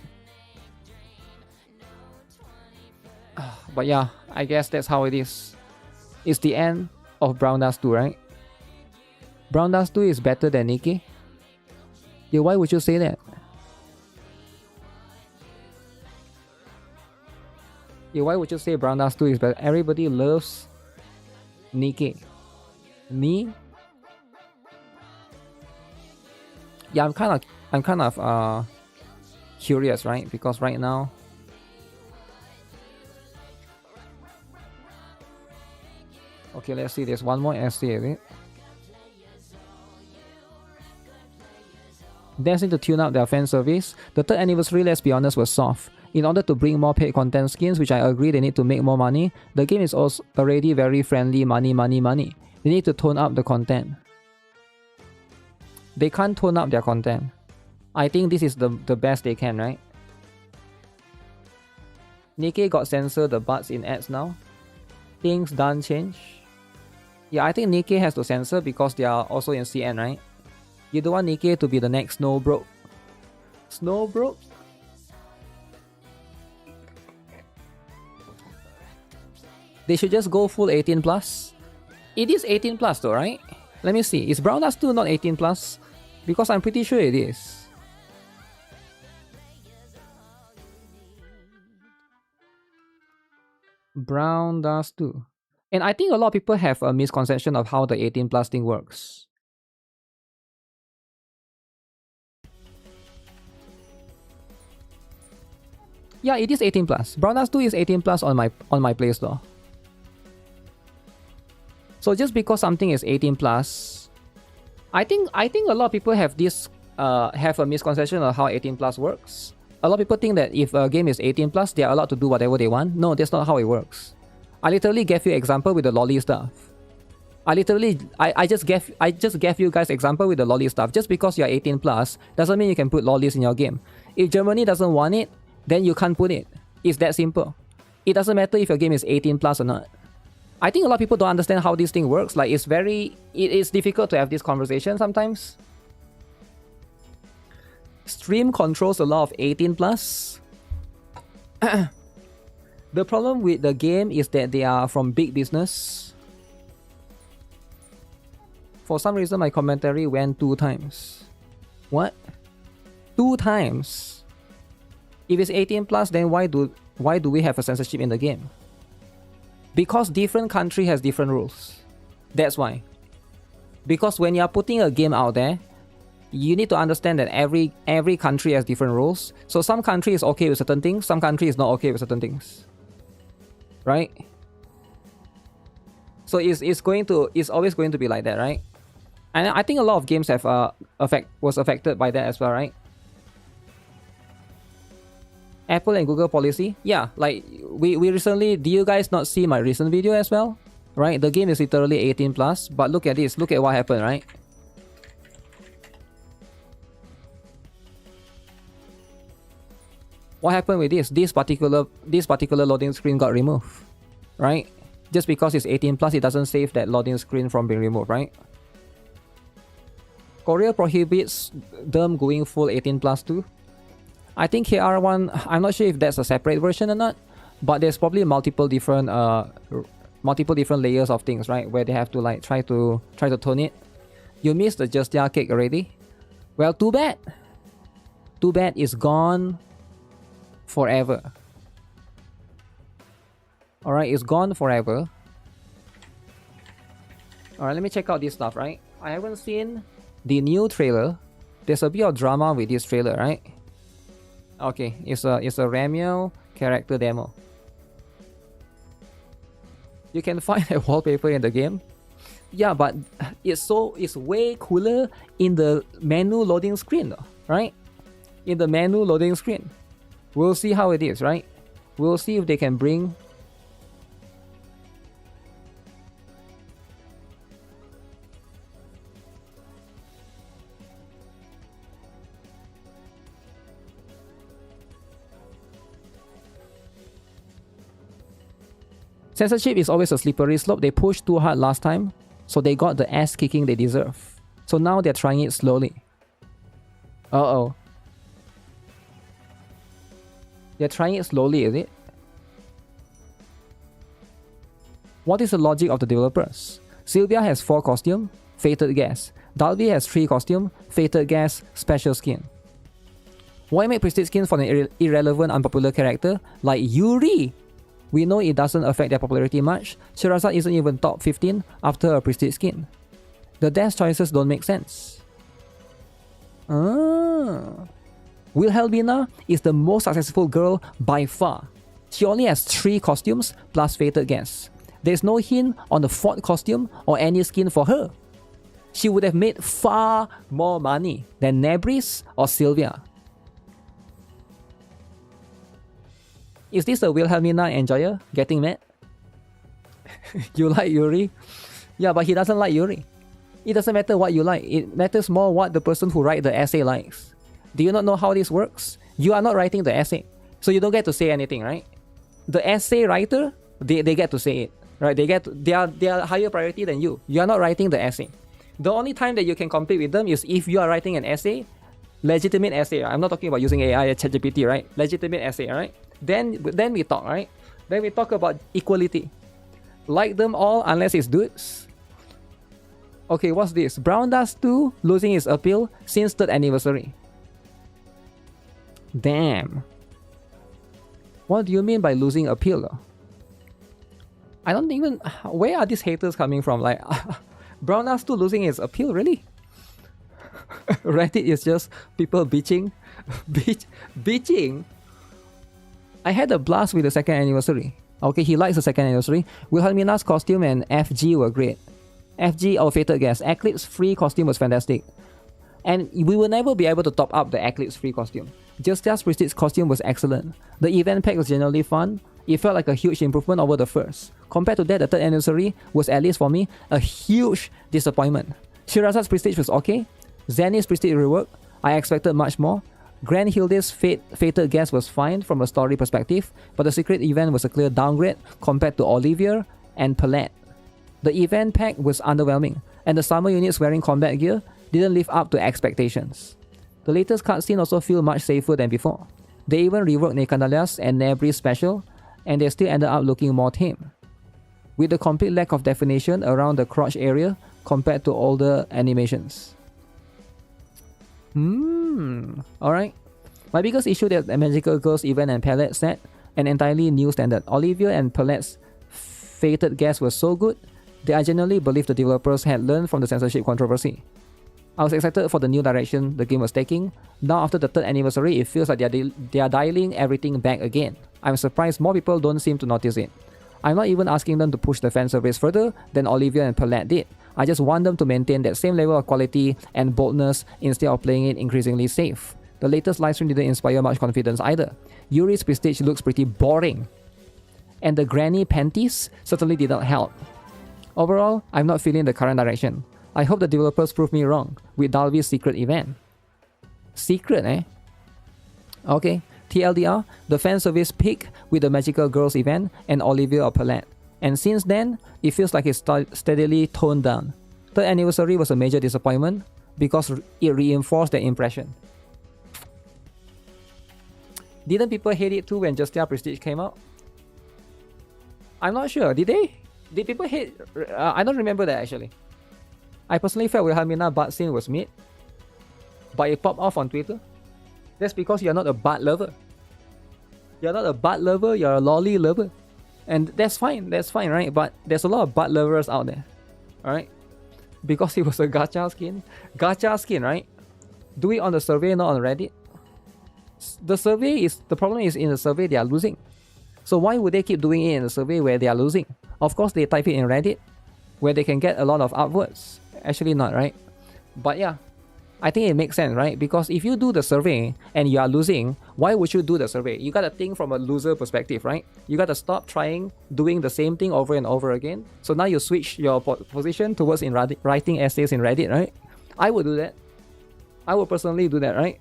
But yeah, I guess that's how it is. It's the end of Brown Dust 2, right? Brown Dust 2 is better than NIKKE? Yeah, why would you say that? Yeah, why would you say Brown Dust 2 is better? Everybody loves NIKKE. Me? Yeah, I'm kind of curious, right? Because right now, okay, let's see. There's one more essay, is it? Dancing to tune up their fan service. The third anniversary, let's be honest, was soft. In order to bring more paid content skins, which I agree they need to make more money, the game is also already very friendly, money. They need to tone up the content. They can't tone up their content. I think this is the best they can, right? NIKKE got censored the butts in ads now. Things done change. Yeah, I think NIKKE has to censor because they are also in CN, right? You don't want NIKKE to be the next Snowbroke. Snowbroke? They should just go full 18 plus. It is 18 plus though, right? Let me see. Is Brown Dust 2 not 18 plus? Because I'm pretty sure it is. Brown Dust 2. And I think a lot of people have a misconception of how the 18 plus thing works. Yeah, it is 18 plus. Brown Dust 2 is 18 plus on my Play Store. So just because something is 18 plus, I think a lot of people have this have a misconception of how 18 plus works. A lot of people think that if a game is 18 plus, they are allowed to do whatever they want. No, that's not how it works. I literally gave you example with the lolly stuff. I just gave you guys example with the lolly stuff. Just because you're 18 plus doesn't mean you can put lollies in your game. If Germany doesn't want it, then you can't put it. It's that simple. It doesn't matter if your game is 18 plus or not. I think a lot of people don't understand how this thing works. Like it is difficult to have this conversation sometimes. Stream controls a lot of 18 plus. The problem with the game is that they are from big business. For some reason my commentary went 2 times. What? 2 times? If it's 18 plus, then why do we have a censorship in the game? Because different country has different rules. That's why. Because when you're putting a game out there, you need to understand that every country has different rules. So some country is okay with certain things, some country is not okay with certain things. Right? So it's always going to be like that, right? And I think a lot of games have was affected by that as well, right? Apple and Google policy, yeah, like we recently, do you guys not see my recent video as well? Right, the game is literally 18 plus, but look at this, look at what happened, right? What happened with this? This particular loading screen got removed, right? Just because it's 18 plus, it doesn't save that loading screen from being removed, right? Korea prohibits them going full 18 plus too. I think KR1, I'm not sure if that's a separate version or not, but there's probably multiple different layers of things, right? Where they have to like try to tone it. You missed the Just Ya cake already? Well, too bad. Too bad, it's gone forever. Alright, it's gone forever. Alright, let me check out this stuff, right? I haven't seen the new trailer. There's a bit of drama with this trailer, right? Okay, it's a Ramio character demo. You can find a wallpaper in the game. Yeah, but it's way cooler in the menu loading screen though, right? In the menu loading screen. We'll see how it is, right? We'll see if they can bring Censorship is always a slippery slope. They pushed too hard last time, so they got the ass kicking they deserve. So now they're trying it slowly. Uh-oh. They're trying it slowly, is it? What is the logic of the developers? Sylvia has 4 costume, Fated Gas. Dalby has 3 costume, Fated Gas, special skin. Why make prestige skins for an irrelevant, unpopular character like Yuri? We know it doesn't affect their popularity much. Sherazade isn't even top 15 after a prestige skin. The death choices don't make sense. Wilhelmina is the most successful girl by far. She only has 3 costumes plus Fated Gas. There's no hint on the 4th costume or any skin for her. She would have made far more money than Nebris or Sylvia. Is this a Wilhelmina enjoyer getting mad? You like Yuri? Yeah, but he doesn't like Yuri. It doesn't matter what you like. It matters more what the person who writes the essay likes. Do you not know how this works? You are not writing the essay, so you don't get to say anything, right? The essay writer, they get to say it, right? They are higher priority than you. You are not writing the essay. The only time that you can compete with them is if you are writing an essay, legitimate essay. I'm not talking about using AI or ChatGPT, right? Legitimate essay, right? Then we talk, right? Then we talk about equality. Like them all unless it's dudes. Okay, what's this? Brown Dust 2 losing its appeal since 3rd anniversary. Damn. What do you mean by losing appeal? I don't even... Where are these haters coming from? Like, Brown Dust 2 losing its appeal, really? Reddit is just people bitching. Bitching? I had a blast with the 2nd anniversary. Okay, he likes the 2nd anniversary. Wilhelmina's costume and FG were great. FG, our Fated Gas. Eclipse free costume was fantastic. And we will never be able to top up the Eclipse free costume. Justia's Prestige's costume was excellent. The event pack was generally fun. It felt like a huge improvement over the first. Compared to that, the 3rd anniversary was, at least for me, a huge disappointment. Shiraza's Prestige was okay. Zenny's Prestige rework, I expected much more. Grand Hilde's Fated Gas was fine from a story perspective, but the secret event was a clear downgrade compared to Olivier and Palette. The event pack was underwhelming, and the summer units wearing combat gear didn't live up to expectations. The latest cutscene also feel much safer than before. They even reworked Nekandalia's and Nebris special, and they still ended up looking more tame, with a complete lack of definition around the crotch area compared to older animations. Alright. My biggest issue that the Magical Girls event and Palette set an entirely new standard. Olivier and Palette's Fated Gas was so good that I genuinely believe the developers had learned from the censorship controversy. I was excited for the new direction the game was taking. Now after the 3rd anniversary, it feels like they are dialing everything back again. I'm surprised more people don't seem to notice it. I'm not even asking them to push the fan service further than Olivier and Palette did. I just want them to maintain that same level of quality and boldness instead of playing it increasingly safe. The latest livestream didn't inspire much confidence either. Yuri's Prestige looks pretty boring. And the granny panties certainly did not help. Overall, I'm not feeling the current direction. I hope the developers prove me wrong with Dalby's secret event. Secret, eh? Okay, TLDR, the fan service peaked with the Magical Girls event and Olivier or Palette. And since then, it feels like it's steadily toned down. 3rd anniversary was a major disappointment because it reinforced their impression. Didn't people hate it too when Justia Prestige came out? I'm not sure. Did they? Did people hate... I don't remember that actually. I personally felt Wilhelmina butt scene was mid, but it popped off on Twitter. That's because you're not a butt lover. You're not a butt lover, you're a lolly lover. And that's fine, right? But there's a lot of butt lovers out there, alright? Because it was a gacha skin. Gacha skin, right? Do it on the survey, not on Reddit. The problem is in the survey they are losing. So why would they keep doing it in the survey where they are losing? Of course they type it in Reddit, where they can get a lot of upvotes. Actually not, right? But yeah, I think it makes sense, right? Because if you do the survey and you are losing, why would you do the survey? You gotta think from a loser perspective, right? You gotta stop trying doing the same thing over and over again. So now you switch your position towards writing essays in Reddit, right? I would do that. I would personally do that, right?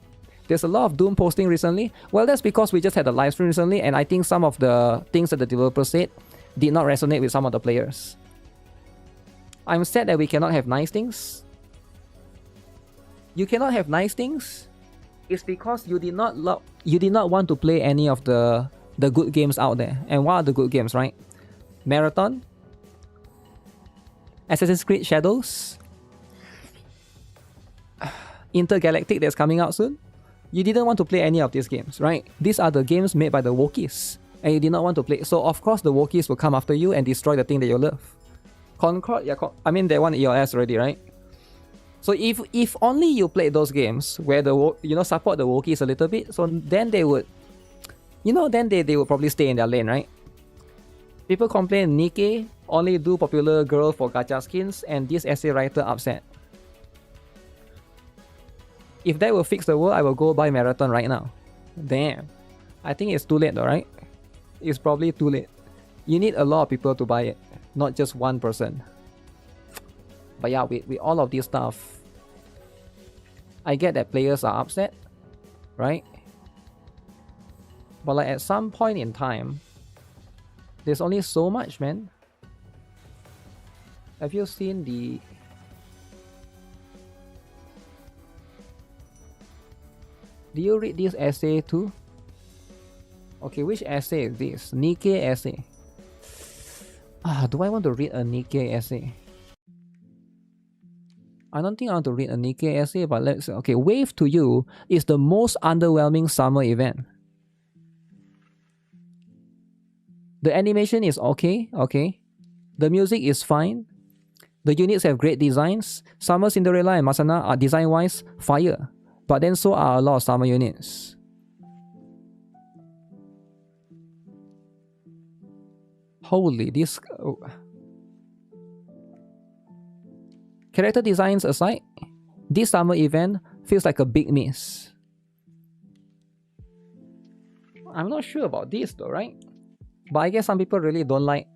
There's a lot of doom posting recently. Well, that's because we just had a live stream recently, and I think some of the things that the developer said did not resonate with some of the players. I'm sad that we cannot have nice things. You cannot have nice things. It's because you did not want to play any of the good games out there. And what are the good games, right? Marathon, Assassin's Creed Shadows, Intergalactic that's coming out soon. You didn't want to play any of these games, right? These are the games made by the Wookiees, and you did not want to play. So of course the Wookiees will come after you and destroy the thing that you love. Concord, yeah, I mean they want EOS already, right? So if only you played those games where the support the Wookiees a little bit, so then they would, then they would probably stay in their lane, right? People complain NIKKE only do popular girl for gacha skins, and this essay writer upset. If that will fix the world, I will go buy Marathon right now. Damn. I think it's too late though, right? It's probably too late. You need a lot of people to buy it, not just one person. But yeah, with all of this stuff, I get that players are upset, right? But like at some point in time, there's only so much, man. Have you seen the... Do you read this essay too? Okay, which essay is this? NIKKE essay. Do I want to read a NIKKE essay? I don't think I want to read a NIKKE essay, but let's... Okay, Wave to You is the most underwhelming summer event. The animation is okay. The music is fine. The units have great designs. Summer Cinderella and Masana are design-wise fire. But then so are a lot of summer units. Holy, this... Oh. Character designs aside, this summer event feels like a big miss. I'm not sure about this though, right? But I guess some people really don't like...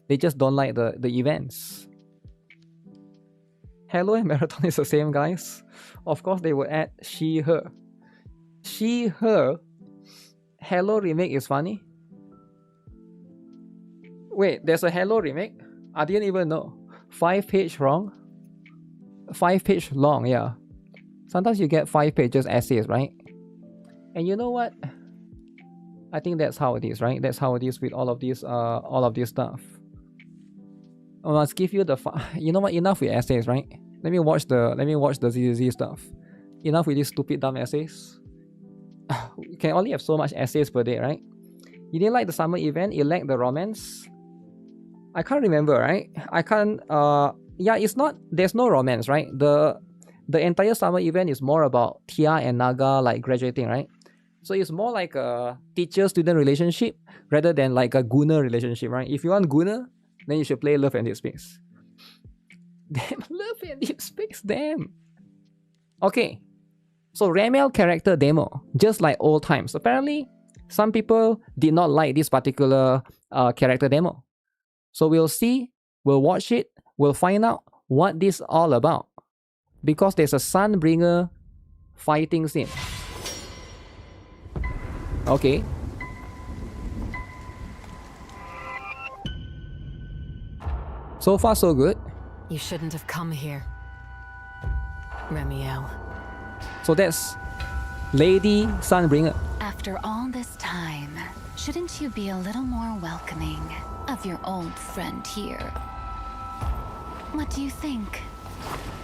They just don't like the events. Hello and Marathon is the same, guys. Of course they would add she, her. She, her. Hello remake is funny. Wait, there's a Hello remake? I didn't even know. 5-page wrong? 5-page long, yeah. Sometimes you get 5 pages essays, right? And you know what? I think that's how it is, right? That's how it is with all of this stuff. I must give you the you know what? Enough with essays, right? Let me watch the ZZZ stuff. Enough with these stupid dumb essays. You can only have so much essays per day, right? You didn't like the summer event. You lacked the romance. I can't remember, right? I can't. Yeah, it's not. There's no romance, right? The entire summer event is more about Tia and Naga like graduating, right? So it's more like a teacher-student relationship rather than like a Gunner relationship, right? If you want Gunner, then you should play Love and Deep Space. Damn, Love and Deep Space, damn. Okay, so Ramel character demo, just like old times. Apparently, some people did not like this particular character demo. So we'll see, we'll watch it, we'll find out what this is all about. Because there's a Sunbringer fighting scene. Okay. So far, so good. You shouldn't have come here, Remiel. So that's Lady Sunbringer. After all this time, shouldn't you be a little more welcoming of your old friend here? What do you think,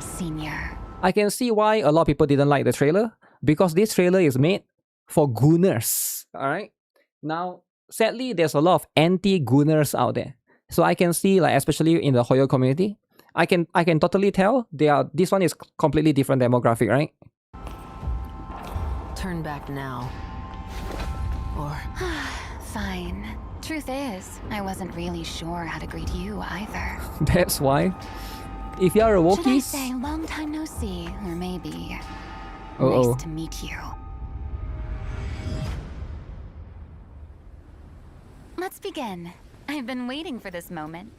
Senior? I can see why a lot of people didn't like the trailer, because this trailer is made for Gunners. Alright? Now, sadly, there's a lot of anti-Gunners out there. So I can see, like, especially in the Hoyo community, I can totally tell this one is completely different demographic, right? Turn back now. Or... Fine. Truth is, I wasn't really sure how to greet you either. That's why. If you're a Should I Wookiee... say long time no see, or maybe Uh-oh. nice to meet you? Let's begin. I've been waiting for this moment.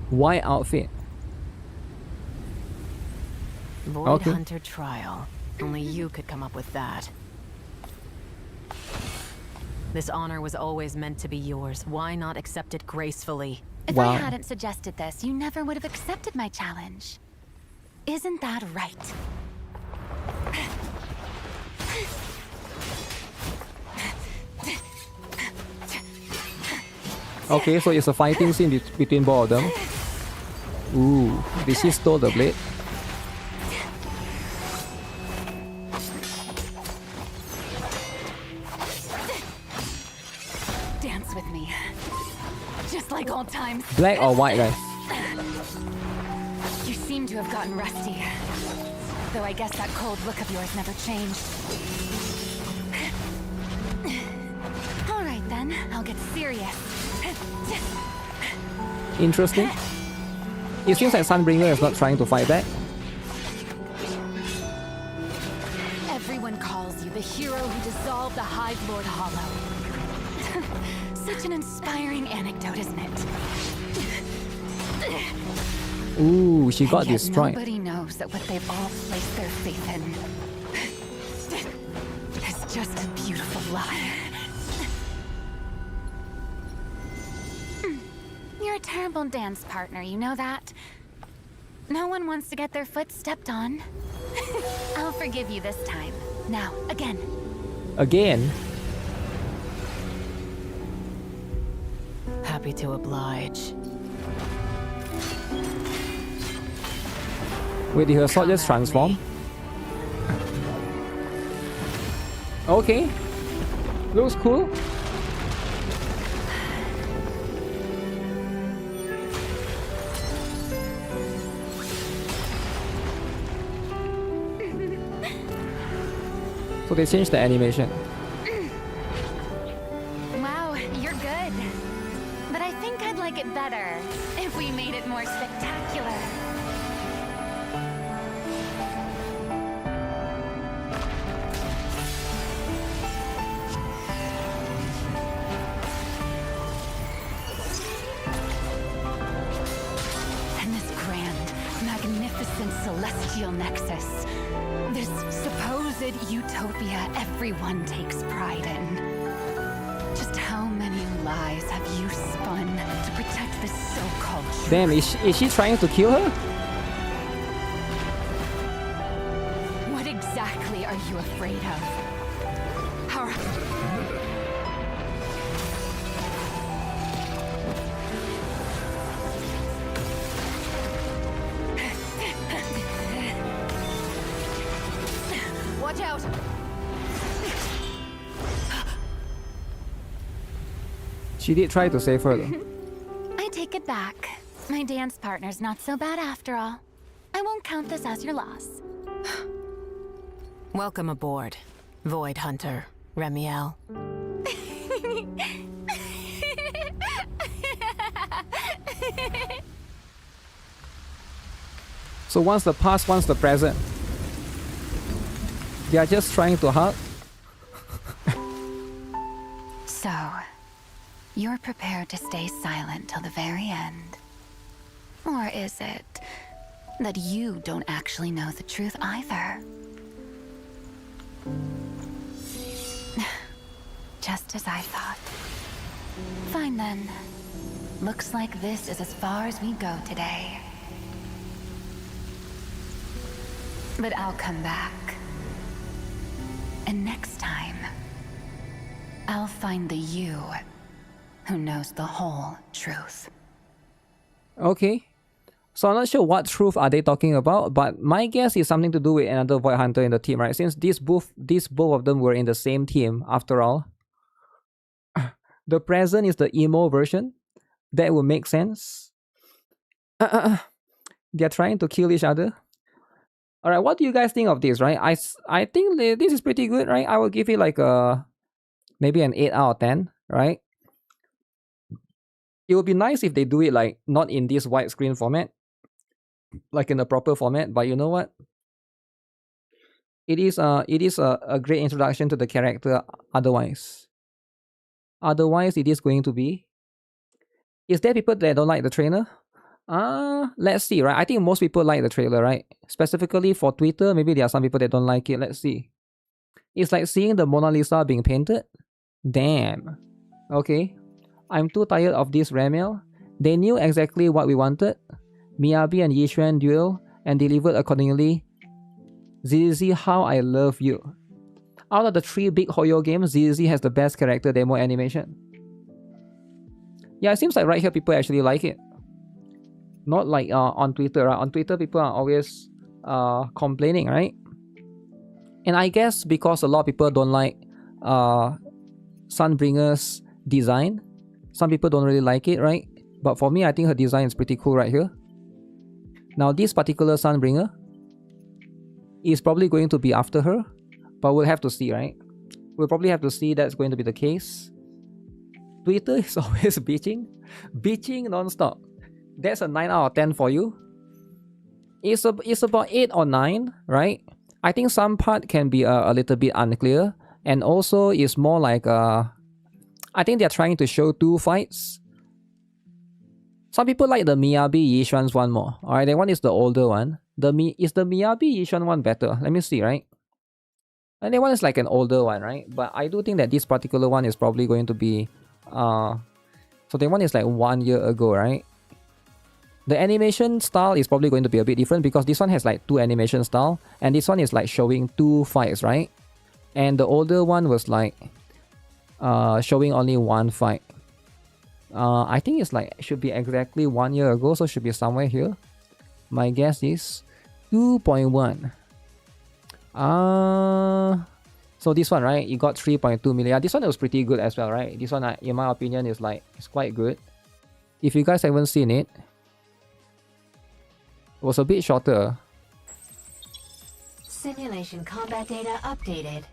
White outfit. Void Okay. Hunter trial. Only you could come up with that. This honor was always meant to be yours. Why not accept it gracefully? If Wow. I hadn't suggested this, you never would have accepted my challenge. Isn't that right? Okay, so it's a fighting scene between both of them. Ooh, did she stole the blade? Dance with me. Just like old times. Black or white, guys? You seem to have gotten rusty. Though I guess that cold look of yours never changed. All right then, I'll get serious. Interesting. It seems like Sunbringer is not trying to fight back. Everyone calls you the hero who dissolved the Hive Lord Hollow. Such an inspiring anecdote, isn't it? Ooh, she got And yet destroyed. nobody knows that what they've all placed their faith in is just a beautiful lie. You're a terrible dance partner, you know that? No one wants to get their foot stepped on. I'll forgive you this time. Now, again. Again? Happy to oblige. Wait, did her sword just transform? Okay. Looks cool. So they changed the animation. Wow, you're good. But I think I'd like it better if we made it more spectacular. And this grand, magnificent celestial nexus. This supposed utopia everyone takes pride in. Just how many lies have you spun to protect this so-called truth? Damn, is she trying to kill her? What exactly are you afraid of? How... Watch out! She did try to save her though. I take it back. My dance partner's not so bad after all. I won't count this as your loss. Welcome aboard, Void Hunter, Remiel. So one's the past, one's the present. They are just trying to hug. So, you're prepared to stay silent till the very end? Or is it that you don't actually know the truth either? Just as I thought. Fine then. Looks like this is as far as we go today. But I'll come back. And next time, I'll find the you who knows the whole truth. Okay. So I'm not sure what truth are they talking about, but my guess is something to do with another Void Hunter in the team, right? Since both of them were in the same team after all. The present is the emo version. That would make sense. They're trying to kill each other. Alright, what do you guys think of this, right? I think this is pretty good, right? I will give it like maybe an 8 out of 10, right? It would be nice if they do it like not in this widescreen format, like in the proper format, but you know what? It is a great introduction to the character otherwise. Otherwise, it is going to be... Is there people that don't like the trailer? Let's see, right? I think most people like the trailer, right? Specifically for Twitter, maybe there are some people that don't like it. Let's see. It's like seeing the Mona Lisa being painted. Damn. Okay. I'm too tired of this Ramiel. They knew exactly what we wanted. Miyabi and Yixuan duel and delivered accordingly. ZZ, how I love you. Out of the 3 big Hoyo games, ZZ has the best character demo animation. Yeah, it seems like right here people actually like it. Not like on Twitter. Right? On Twitter, people are always complaining, right? And I guess because a lot of people don't like Sunbringer's design, some people don't really like it, right? But for me, I think her design is pretty cool right here. Now, this particular Sunbringer is probably going to be after her, but we'll have to see, right? We'll probably have to see that's going to be the case. Twitter is always bitching non-stop. That's a 9 out of 10 for you. It's about 8 or 9, right? I think some part can be a little bit unclear, and also it's more like I think they're trying to show 2 fights. Some people like the Miyabi Yixuan's one more. Alright, that one is the older one. Is the Miyabi Yixuan one better? Let me see, right? And that one is like an older one, right? But I do think that this particular one is probably going to be so that one is like 1 year ago, right? The animation style is probably going to be a bit different because this one has like 2 animation style and this one is like showing 2 fights, right? And the older one was like showing only 1 fight. I think it's like should be exactly 1 year ago, so should be somewhere here. My guess is 2.1. So this one, right? You got 3.2 million. This one was pretty good as well, right? This one, in my opinion, is like it's quite good. If you guys haven't seen it, it was a bit shorter. Simulation combat data updated.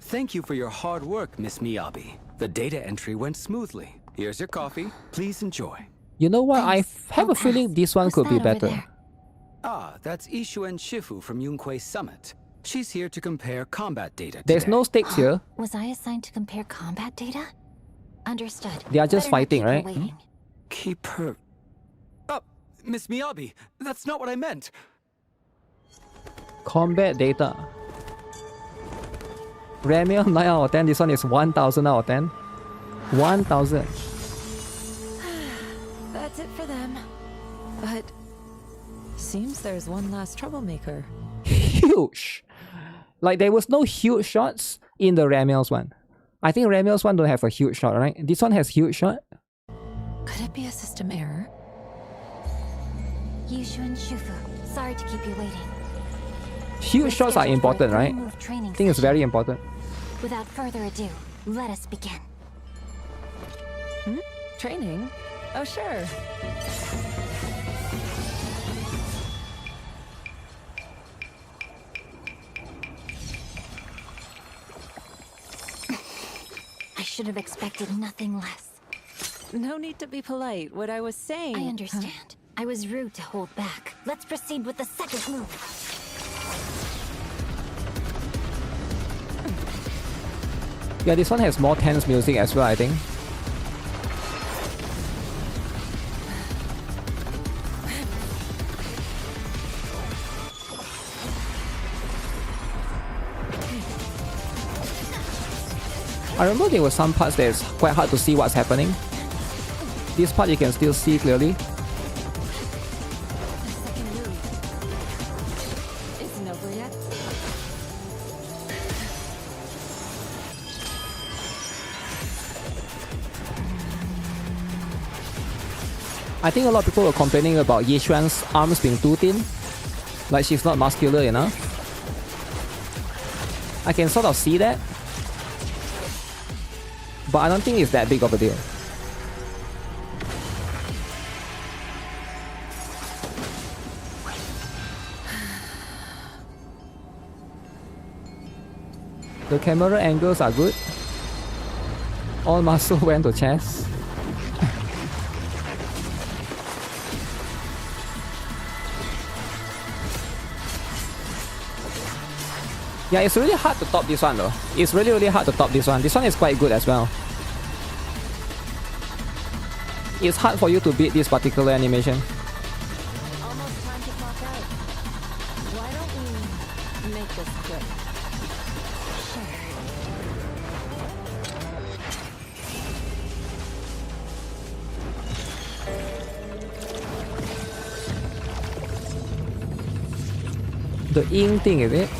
Thank you for your hard work, Miss Miyabi. The data entry went smoothly. Here's your coffee. Please enjoy. You know what? I have a feeling this one could be better. Ah, that's Yixuan Shifu from Yunquei Summit. She's here to compare combat data There's today. no stakes here. Was I assigned to compare combat data? Understood. They are just fighting, right? Keep her... Oh, Miss Miyabi, that's not what I meant. Combat data. Ramiel 9 out of 10. This one is 1000 out of 10. 1000. That's it for them. But seems there's one last troublemaker. Huge. Like there was no huge shots in the Ramiel's one. I think Ramiel's one don't have a huge shot, right? This one has huge shot. Could it be a system error? Yixuan Shifu, sorry to keep you waiting. Huge shots are important, right? I think it's very important. Without further ado, let us begin. Training? Oh, sure. I should have expected nothing less. No need to be polite. What I was saying... I understand. I was rude to hold back. Let's proceed with the second move. Yeah, this one has more tense music as well, I think. I remember there were some parts that it's quite hard to see what's happening. This part you can still see clearly. Isn't over yet. I think a lot of people were complaining about Yixuan's arms being too thin. Like she's not muscular enough. I can sort of see that. But I don't think it's that big of a deal. The camera angles are good. All muscle went to chest. Yeah, it's really hard to top this one though. It's really hard to top this one. This one is quite good as well. It's hard for you to beat this particular animation. Almost time to clock out. Why don't we make this quick? The ink thing, is it?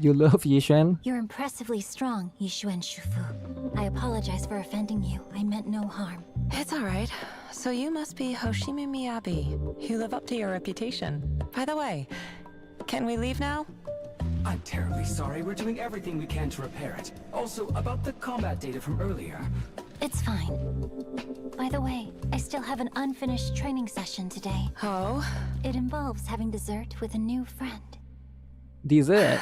You love Yishuan? You're impressively strong, Yishuan Shufu. I apologize for offending you. I meant no harm. It's alright. So you must be Hoshimu Miyabi. You live up to your reputation. By the way, can we leave now? I'm terribly sorry. We're doing everything we can to repair it. Also, about the combat data from earlier. It's fine. By the way, I still have an unfinished training session today. Oh? It involves having dessert with a new friend. Dessert?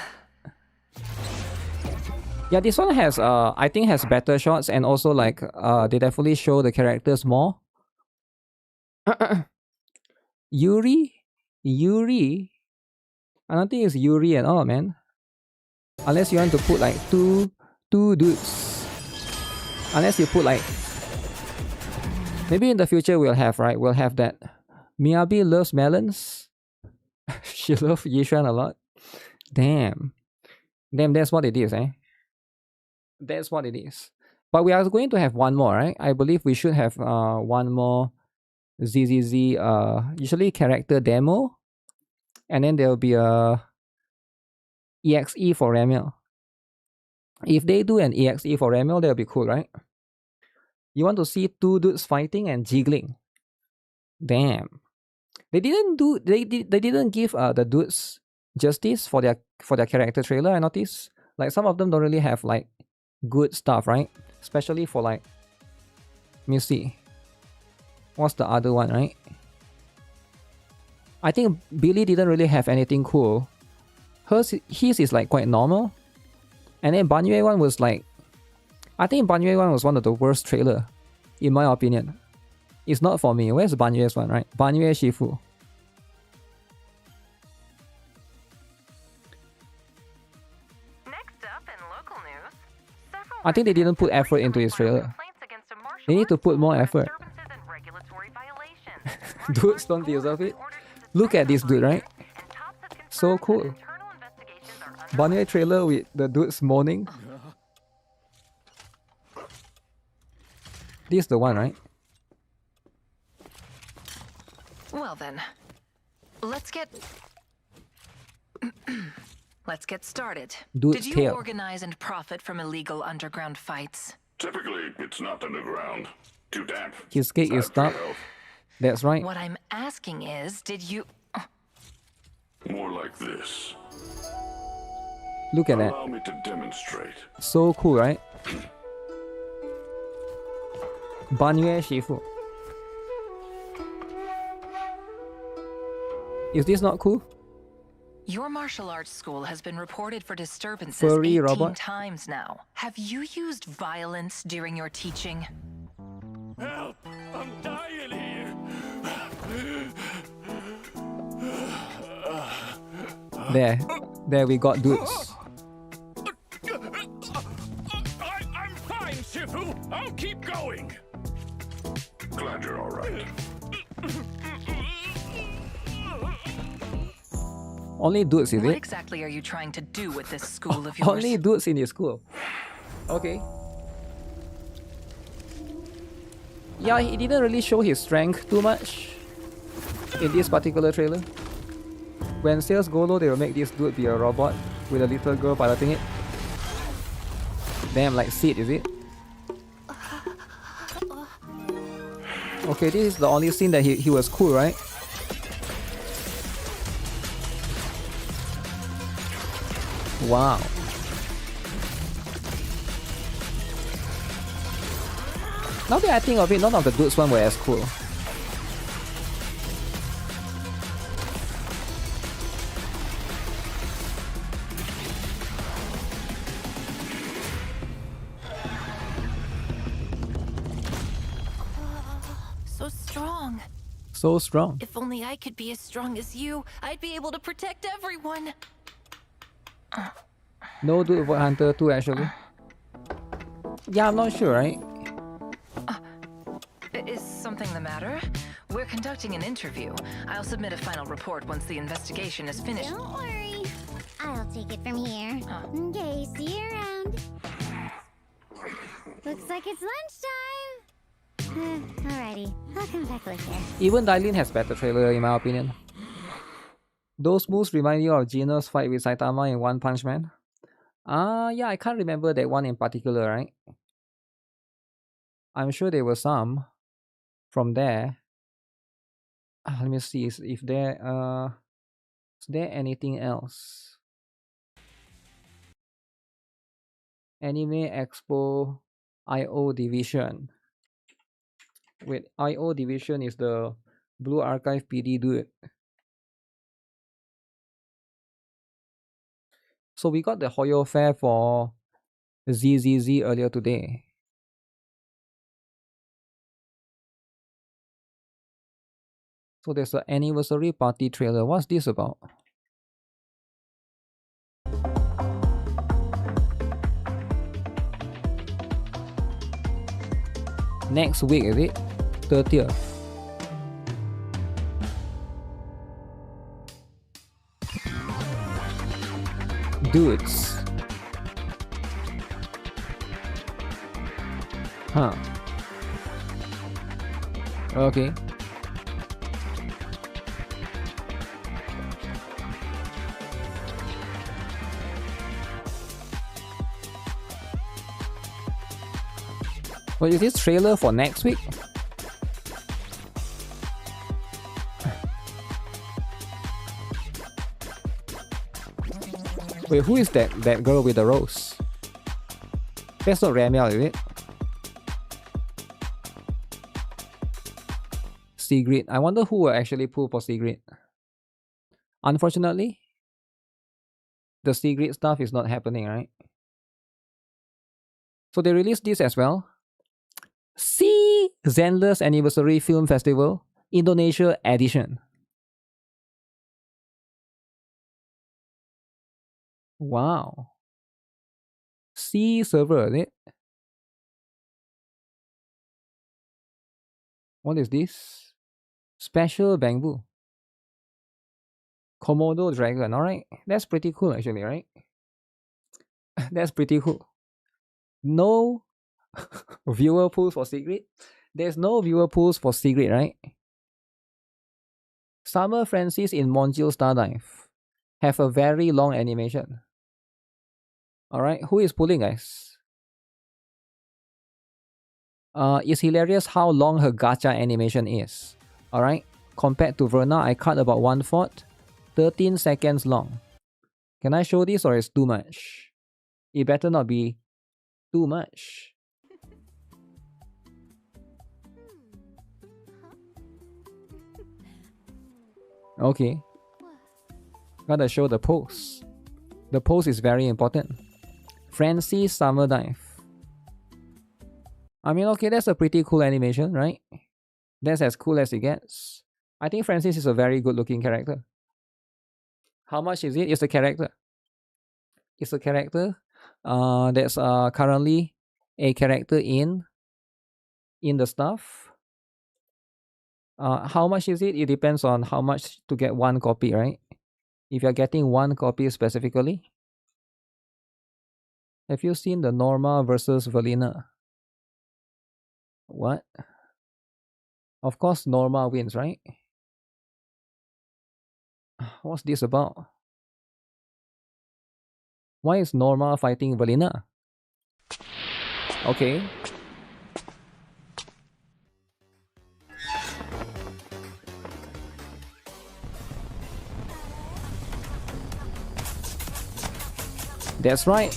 Yeah, this one has I think has better shots, and also like they definitely show the characters more. Yuri? I don't think it's Yuri at all, man. Unless you want to put like two dudes. Unless you put like, maybe in the future we'll have, right? We'll have that. Miyabi loves melons. She loves Yishuan a lot. Damn, that's what it is, eh? That's what it is. But we are going to have one more, right? I believe we should have one more ZZZ usually character demo. And then there will be a EXE for Ramiel. If they do an EXE for Ramiel, that'll be cool, right? You want to see two dudes fighting and jiggling. Damn. They didn't give the dudes justice for their character trailer, I noticed. Like some of them don't really have like good stuff, right? Especially for like, let me see. What's the other one, right? I think Billy didn't really have anything cool. His is like quite normal. And then Banyue one was like, I think Banyue one was one of the worst trailer, in my opinion. It's not for me. Where's Banyue's one, right? Banyue Shifu. Next up in local news, I think they didn't put effort into his trailer. They need to put more effort. Dudes don't deserve it. Look at this dude, right? So cool. Banyue trailer with the dudes moaning. This is the one, right? Well then, let's get started. Dude's Did you tail. organize and profit from illegal underground fights? Typically, it's not underground. Too damp. His gate is stuck. That's right. What I'm asking is, did you... More like this. Look at that. Allow me to demonstrate. So cool, right? Banyue Shifu. Is this not cool? Your martial arts school has been reported for disturbances Furry 18 robot? times now. Have you used violence during your teaching? Help! I'm dying here! There we got dudes. I'm fine, Shifu! I'll keep going! Glad you're alright. Only dudes, is What it? exactly are you trying to do with this school of yours? Only dudes in his school. Okay. Yeah, he didn't really show his strength too much in this particular trailer. When sales go low, they will make this dude be a robot with a little girl piloting it. Damn, like Sid, is it? Okay, this is the only scene that he was cool, right? Wow. Now that I think of it, none of the dudes one were as cool. So strong. So strong. If only I could be as strong as you, I'd be able to protect everyone. No Dude Void Hunter 2 actually. Yeah, I'm not sure, right? something the matter? We're conducting an interview. I'll submit a final report once the investigation is finished. Don't worry. I'll take it from here. Okay, see you around. Looks like it's lunchtime. Alrighty, I'll come back later. Even Dailin has better trailer in my opinion. Those moves remind you of Gino's fight with Saitama in One Punch Man. Yeah, I can't remember that one in particular, right? I'm sure there were some from there. Let me see if there is there anything else. Anime Expo IO Division. Wait, IO Division is the Blue Archive PD dude. So we got the Hoyo Fair for ZZZ earlier today. So there's an anniversary party trailer. What's this about? Next week, is it? 30th. Dudes. Huh. Okay. Wait, is this trailer for next week? Wait, who is that girl with the rose? That's not Ramiel, is it? Sigrid. I wonder who will actually pull for Sigrid. Unfortunately, the Sigrid stuff is not happening, right? So they released this as well. See Zenless Anniversary Film Festival Indonesia Edition. Wow. C server, is it? What is this? Special Bamboo. Komodo Dragon, alright. That's pretty cool actually, right? That's pretty cool. No viewer pools for Sigrid? There's no viewer pools for Sigrid, right? Summer Francis in Monjil Stardive have a very long animation. Alright, who is pulling, guys? It's hilarious how long her gacha animation is. Alright, compared to Verna, I cut about 1/4, 13 seconds long. Can I show this or is too much? It better not be too much. Okay. Gotta show the pose. The pose is very important. Francis Summer Dive. I mean, okay, that's a pretty cool animation, right? That's as cool as it gets. I think Francis is a very good looking character. How much is it? It's a character. It's a character. That's currently a character in the stuff. How much is it? It depends on how much to get one copy, right? If you're getting one copy specifically. Have you seen the Norma versus Valina? What? Of course Norma wins, right? What's this about? Why is Norma fighting Valina? Okay. That's right.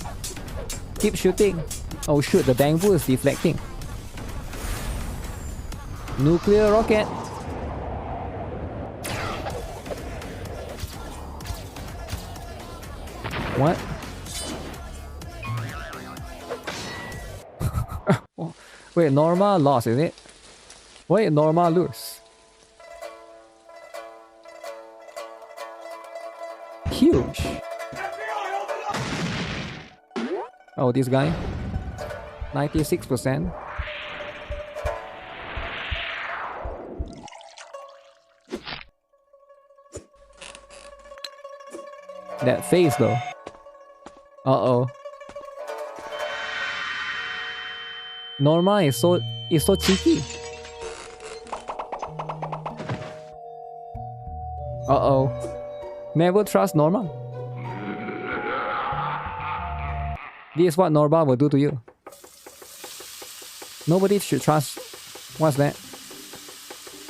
Keep shooting. Oh shoot, the bamboo is deflecting. Nuclear rocket. What? Wait, Norma lost, is it? Why did Norma lose? Huge. Oh, this guy? 96%. That face though. Uh-oh. Norma is so cheeky. Uh-oh. Never trust Norma. This is what Norma will do to you. Nobody should trust. What's that?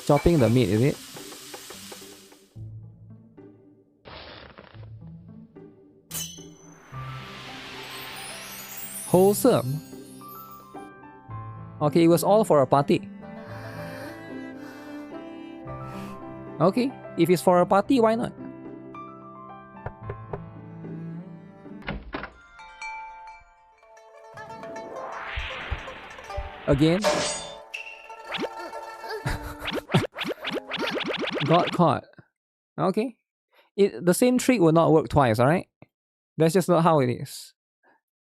Chopping the meat, is it? Wholesome. Okay, it was all for a party. Okay, if it's for a party, why not? Again? Got caught. Okay. The same trick will not work twice, alright? That's just not how it is.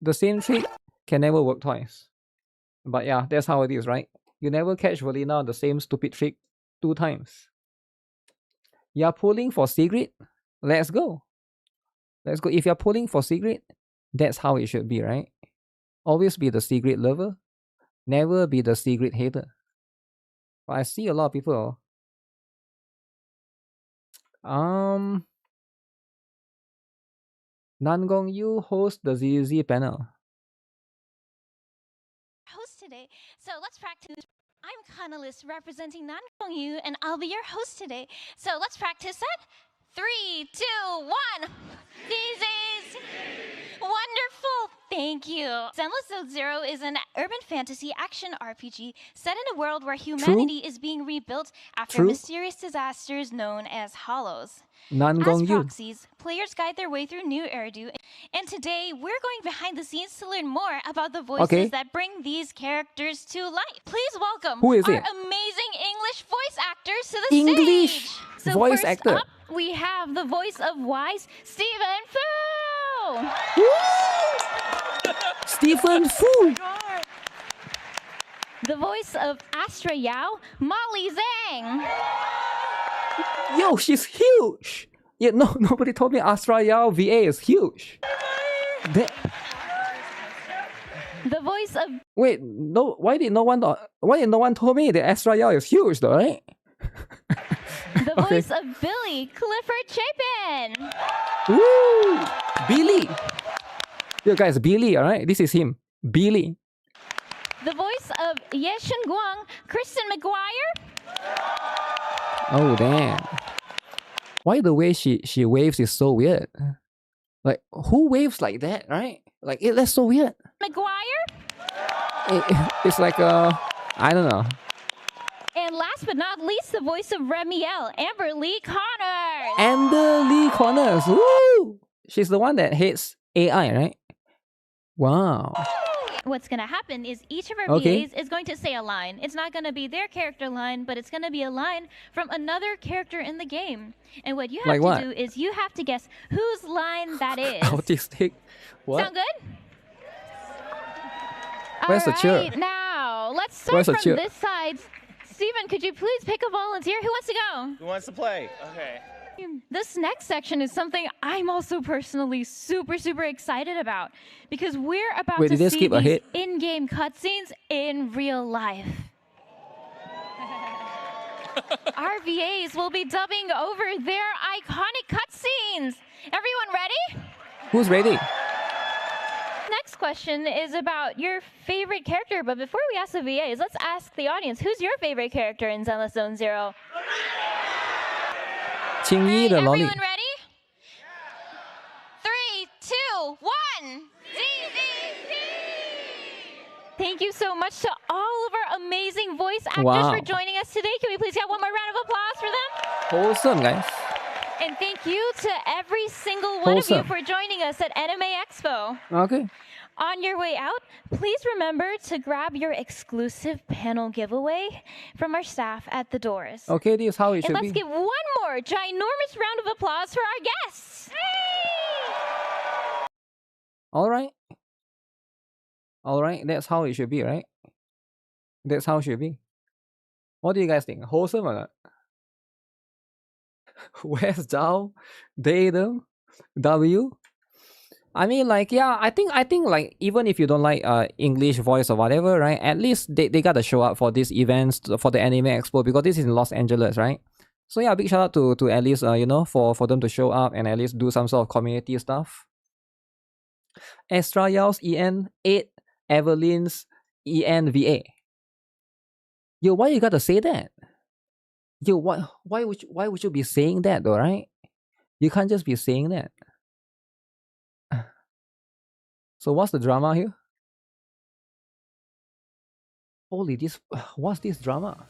The same trick can never work twice. But yeah, that's how it is, right? You never catch Valina on the same stupid trick 2 times. You're pulling for secret? Let's go. Let's go. If you're pulling for secret, that's how it should be, right? Always be the secret lover. Never be the secret hater. But I see a lot of people. Nangong Yu host the ZZ panel. Host today, so let's practice. I'm Kanalist representing Nangong Yu, and I'll be your host today. So let's practice at 3, 2, 1. ZZ's wonderful. Thank you. Zenless Zone Zero is an urban fantasy action RPG set in a world where humanity is being rebuilt after mysterious disasters known as hollows. As proxies, players guide their way through New Eridu, and today we're going behind the scenes to learn more about the voices that bring these characters to life. Please welcome our amazing English voice actors to the stage. So voice first actor. Up, we have the voice of Wise, Stephen Fu. Stephen Fu. The voice of Astra Yao, Molly Zhang. Yo, she's huge. Yeah, no, nobody told me Astra Yao VA is huge. The voice of wait, no. Why did no one told me that Astra Yao is huge, though, right? The voice of Billy, Clifford Chapin. Woo, Billy. Yo, guys, Billy. All right, this is him, Billy. The voice of Yeshen Guang, Kristen McGuire. Oh damn! Why the way she waves is so weird? Like, who waves like that, right? Like, that's so weird. McGuire? It's like I don't know. And last but not least, the voice of Remiel, Amber Lee Connors. Amber Lee Connors. Woo! She's the one that hates AI, right? Wow. What's going to happen is each of our VAs is going to say a line. It's not going to be their character line, but it's going to be a line from another character in the game. And what you have to do is you have to guess whose line that is. Autistic. What? Sound good? Where's the cheer? Right, now, let's start from this side. Steven, could you please pick a volunteer? Who wants to go? Who wants to play? Okay. This next section is something I'm also personally super excited about, because we're about to see these in-game cutscenes in real life. Our VAs will be dubbing over their iconic cutscenes. Everyone ready? Who's ready? Next question is about your favorite character, but before we ask the VAs, let's ask the audience, who's your favorite character in Zenless Zone Zero? Qingyi the lolly. Everyone ready? 3, 2, 1. ZZZ! Thank you so much to all of our amazing voice actors for joining us today. Can we please get one more round of applause for them? Wholesome, guys. And thank you to every single one of you for joining us at Anime Expo. Okay. On your way out, please remember to grab your exclusive panel giveaway from our staff at the doors. Okay, this is how it should be. And let's give one more ginormous round of applause for our guests. All right. All right, that's how it should be, right? That's how it should be. What do you guys think? Wholesome or not? Where's Zhao? Datum? W. I mean, like, yeah, I think like even if you don't like English voice or whatever, right? At least they gotta show up for these events for the Anime Expo because this is in Los Angeles, right? So yeah, big shout out to at least you know, for them to show up and at least do some sort of community stuff. Estrayaos EN8 Evelyn's ENVA. Yo, why you gotta say that? Yo, why would you be saying that though, right? You can't just be saying that. So what's the drama here? Holy, this what's this drama?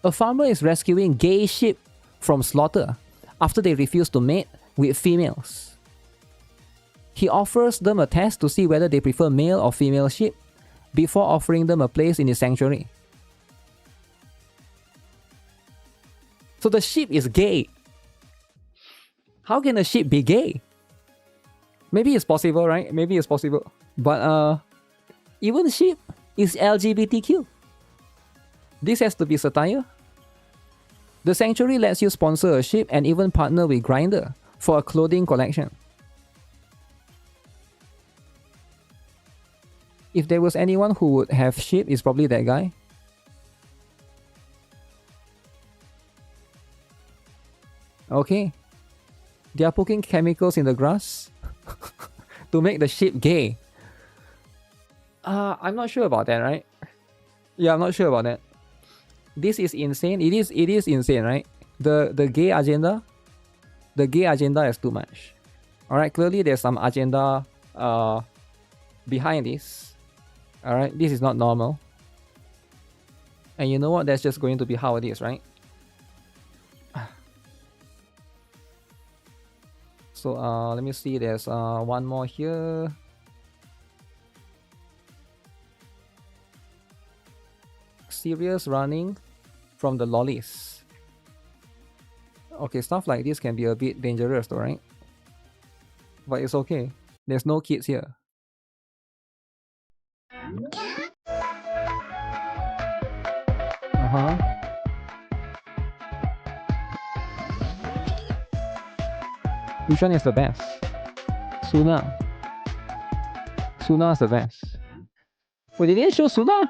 A farmer is rescuing gay sheep from slaughter after they refuse to mate with females. He offers them a test to see whether they prefer male or female sheep before offering them a place in his sanctuary. So the sheep is gay. How can a sheep be gay? Maybe it's possible, right? Maybe it's possible. But even sheep is LGBTQ. This has to be satire. The sanctuary lets you sponsor a sheep and even partner with Grindr for a clothing collection. If there was anyone who would have sheep, it's probably that guy. Okay. They are putting chemicals in the grass to make the sheep gay. I'm not sure about that, right? Yeah, I'm not sure about that. This is insane. It is insane, right? The gay agenda. The gay agenda is too much. Alright, clearly there's some agenda behind this. Alright, this is not normal. And you know what? That's just going to be how it is, right? So let me see, there's one more here. Serious running from the lollies. Okay, stuff like this can be a bit dangerous though, right? But it's okay. There's no kids here. Uh-huh. Which one is the best? Suna. Suna is the best. Wait, they didn't show Suna?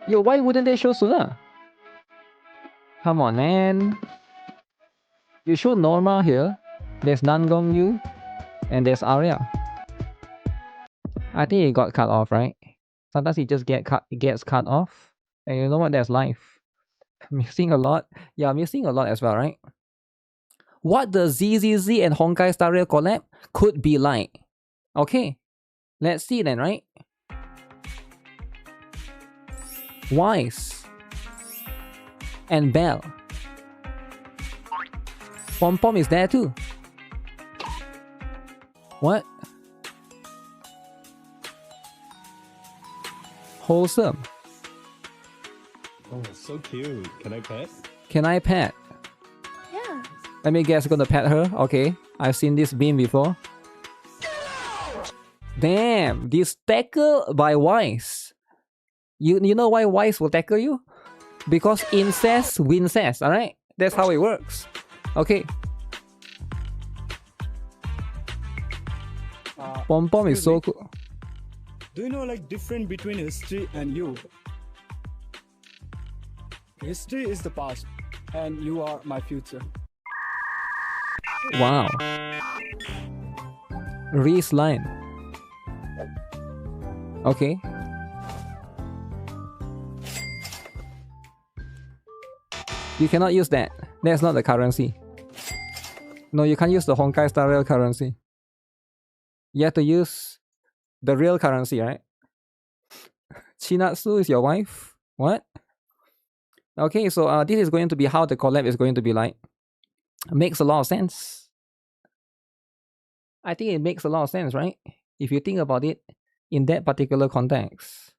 Yo, why wouldn't they show Suna? Come on, man. You show Norma here. There's Nangong Yu. And there's Arya. I think it got cut off, right? Sometimes it just gets cut off. And you know what? That's life. Missing a lot. Yeah, missing a lot as well, right? What the ZZZ and Honkai Star Rail collab could be like. Okay, let's see then, right? Wise and Bell. Pom Pom is there too. What? Wholesome. Oh, so cute. Can I pet? Can I pet? Yeah. Let me guess, gonna pet her. Okay, I've seen this beam before. Damn, this tackle by Wise. You know why Wise will tackle you? Because incest wincest, alright? That's how it works. Okay. Pom Pom is so cool. Do you know like difference between history and you? History is the past, and you are my future. Wow. Reese line. Okay. You cannot use that. That's not the currency. No, you can't use the Honkai Star Rail currency. You have to use the real currency, right? Chinatsu is your wife? What? Okay, so this is going to be how the collab is going to be like. Makes a lot of sense. I think it makes a lot of sense, right? If you think about it in that particular context.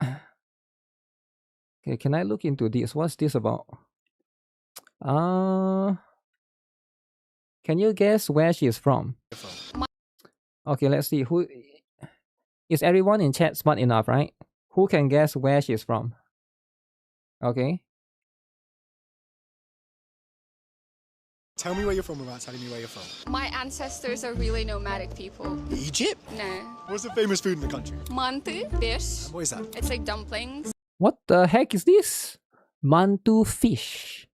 Okay, can I look into this? What's this about? Can you guess where she is from? Okay, let's see. Who is everyone in chat smart enough, right? Who can guess where she's from? Okay. Tell me where you're from without telling me where you're from. My ancestors are really nomadic people. Egypt? No. What's the famous food in the country? Mantu, fish. What is that? It's like dumplings. What the heck is this? Mantu fish.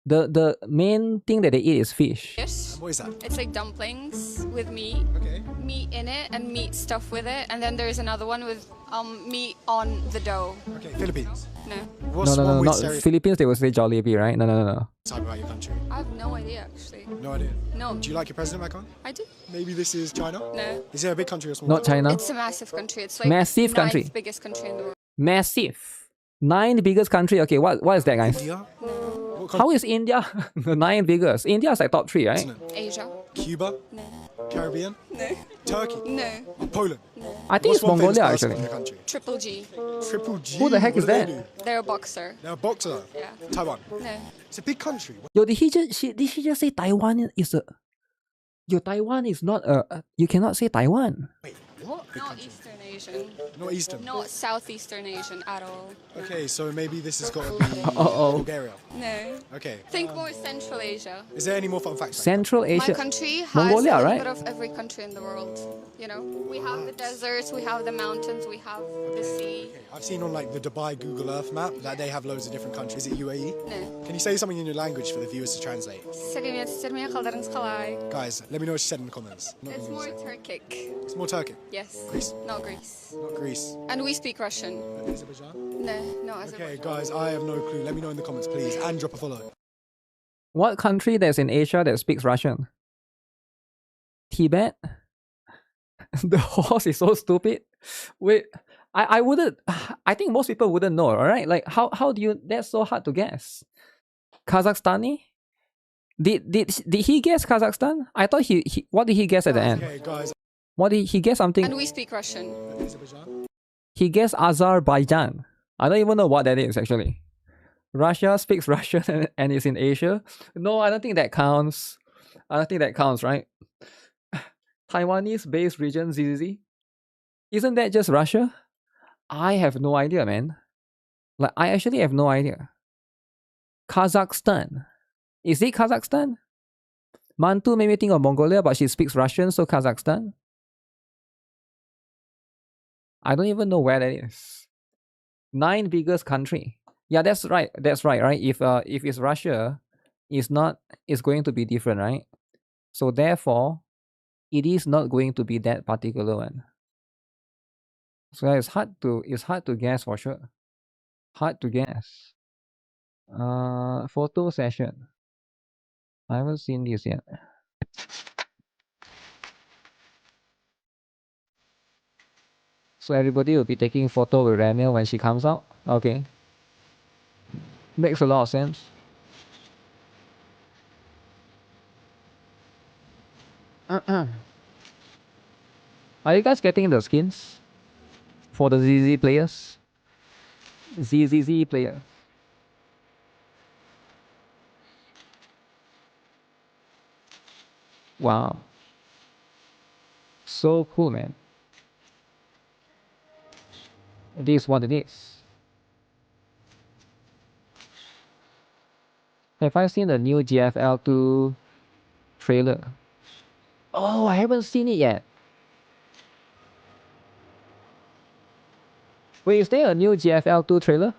The main thing that they eat is fish. Fish. What is that? It's like dumplings with meat. Okay. Meat in it and meat stuffed with it. And then there's another one with meat on the dough. Okay, Philippines. No. What's No, one weird not stereotype Philippines. They will say Jollibee, right? No. about your country? I have no idea, actually. No idea? No. Do you like your president back on? I do. Maybe this is China? No. Is it a big country or small? Not China. It's a massive country. It's like Massive country. ninth biggest country in the world. Massive. 9th biggest country. Okay, what is that, guys? India? How is India the 9th biggest? India is like top 3, right? Asia. Cuba? No. Caribbean? No. Turkey? No. Oh, Poland? No. I think What's it's one famous Mongolia, person actually. in the country? Triple G. Triple G? Who the heck What is do they that? do? They're a boxer. They're a boxer? Yeah. Taiwan? No. It's a big country. Yo, did she just say Taiwan is a... Yo, Taiwan is not a... You cannot say Taiwan. Wait, what? Not Eastern Asian. Not Eastern? Not Southeastern Asian at all. Okay, so maybe this has got to be Bulgaria. No. Okay. Think more Central Asia. Is there any more fun facts? Central Asia. My country has Mongolia, a little right? bit of every country in the world. You know, we have the deserts, we have the mountains, we have the sea. Okay, I've seen on like the Dubai Google Earth map that they have loads of different countries. Is it UAE? No. Can you say something in your language for the viewers to translate? Guys, let me know what she said in the comments. It's more Turkic. It's more Turkic. Yes. Greece? Not Greece. Not Greece. And we speak Russian. Azerbaijan? No, not Azerbaijan. Okay, guys, I have no clue. Let me know in the comments, please, and drop a follow. What country that's in Asia that speaks Russian? Tibet? The horse is so stupid. Wait, I wouldn't... I think most people wouldn't know, alright? Like, how do you... That's so hard to guess. Kazakhstani? Did he guess Kazakhstan? I thought he what did he guess at the end? Okay, guys. What did he guess something? And we speak Russian. Azerbaijan? He guessed Azerbaijan. I don't even know what that is actually. Russia speaks Russian and is in Asia. No, I don't think that counts. I don't think that counts, right? Taiwanese-based region, ZZZ. Isn't that just Russia? I have no idea, man. Like, I actually have no idea. Kazakhstan. Is it Kazakhstan? Mantu made me think of Mongolia, but she speaks Russian, so Kazakhstan? I don't even know where that is. 9th biggest country. Yeah, that's right. That's right, right? If it's Russia, it's going to be different, right? So therefore, it is not going to be that particular one. So it's hard to guess for sure. Hard to guess. Photo session. I haven't seen this yet. So everybody will be taking photo with Ramiel when she comes out? Okay. Makes a lot of sense. Are you guys getting the skins? For the ZZ players? ZZZ player. Wow. So cool, man. It is what it is. Have I seen the new GFL2 trailer? Oh, I haven't seen it yet. Wait, is there a new GFL2 trailer?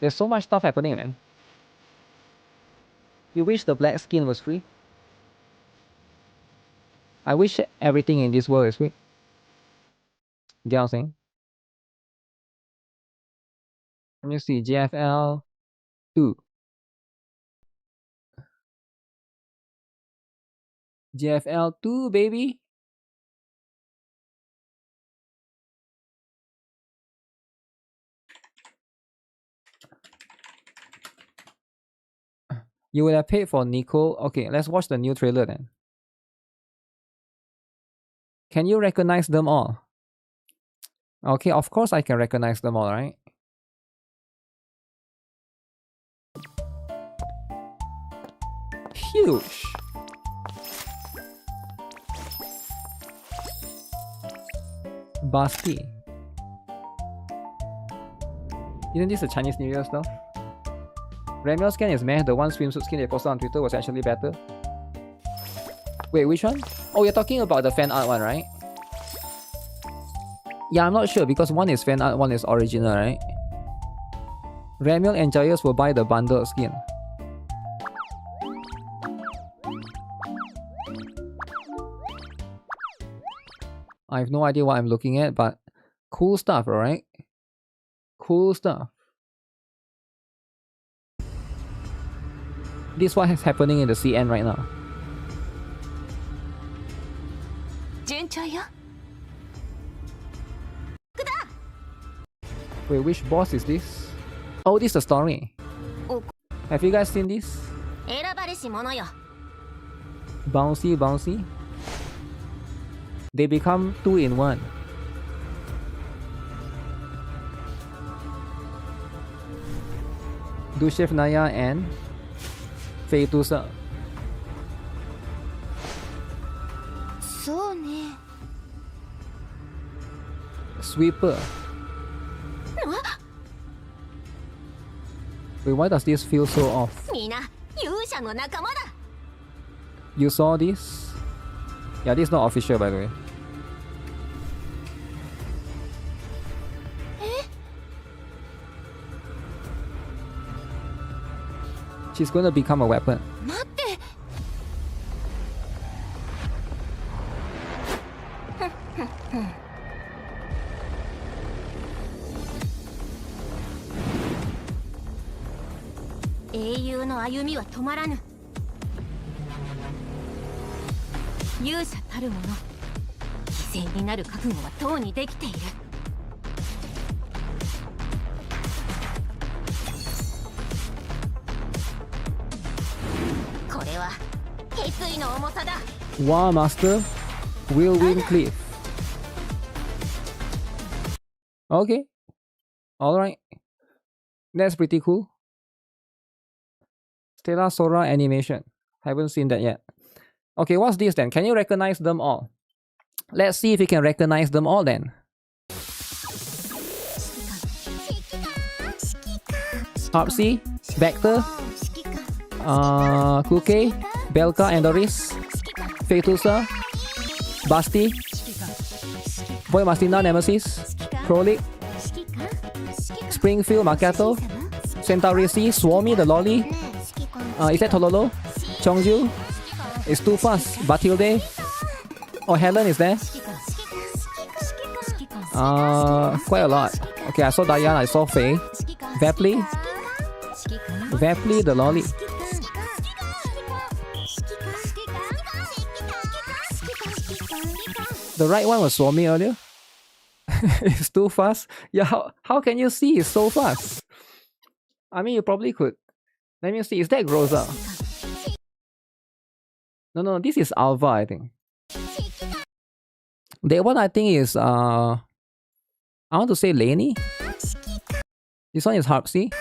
There's so much stuff happening, man. You wish the black skin was free? I wish everything in this world is free. Get what I'm saying? Let me see, GFL 2. GFL 2, baby. You would have paid for NIKKE. Okay, let's watch the new trailer then. Can you recognize them all? Okay, of course I can recognize them all, right? Huge. Basti. Isn't this a Chinese New Year stuff? Ramiel skin is meh. The one swimsuit skin they posted on Twitter was actually better. Wait, which one? Oh, you're talking about the fan art one, right? Yeah, I'm not sure because one is fan art, one is original, right? Ramiel enjoyers will buy the bundled skin. I have no idea what I'm looking at, but cool stuff, alright? Cool stuff. This is what is happening in the CN right now. Wait, which boss is this? Oh, this is the story. Have you guys seen this? Bouncy, bouncy. They become 2 in 1. Dushev Naya and Feitusa. Sweeper. Wait, why does this feel so off? You saw this? Yeah, this is not official by the way. She's gonna become a weapon. War Master will win Cliff. Okay. Alright. That's pretty cool. Stella Sora animation. Haven't seen that yet. Okay, what's this then? Can you recognize them all? Let's see if you can recognize them all then. Harpsy, Vector, Kuke, Belka and Doris, Feitusa, Basti, Boy Mastina Nemesis, Krolik, Springfield Makato, Centauri C, Swami the Lolly, is that Tololo? Chongju, it's too fast, Batilde, oh Helen is there, quite a lot. Okay, I saw Diana, I saw Faye, Vepli the Lolly. The right one was Swami earlier. It's too fast. Yeah, how can you see it's so fast? I mean, you probably could. Let me see. Is that Groza? No, this is Alva, I think. That one I think is I want to say Laney. This one is Harpsy.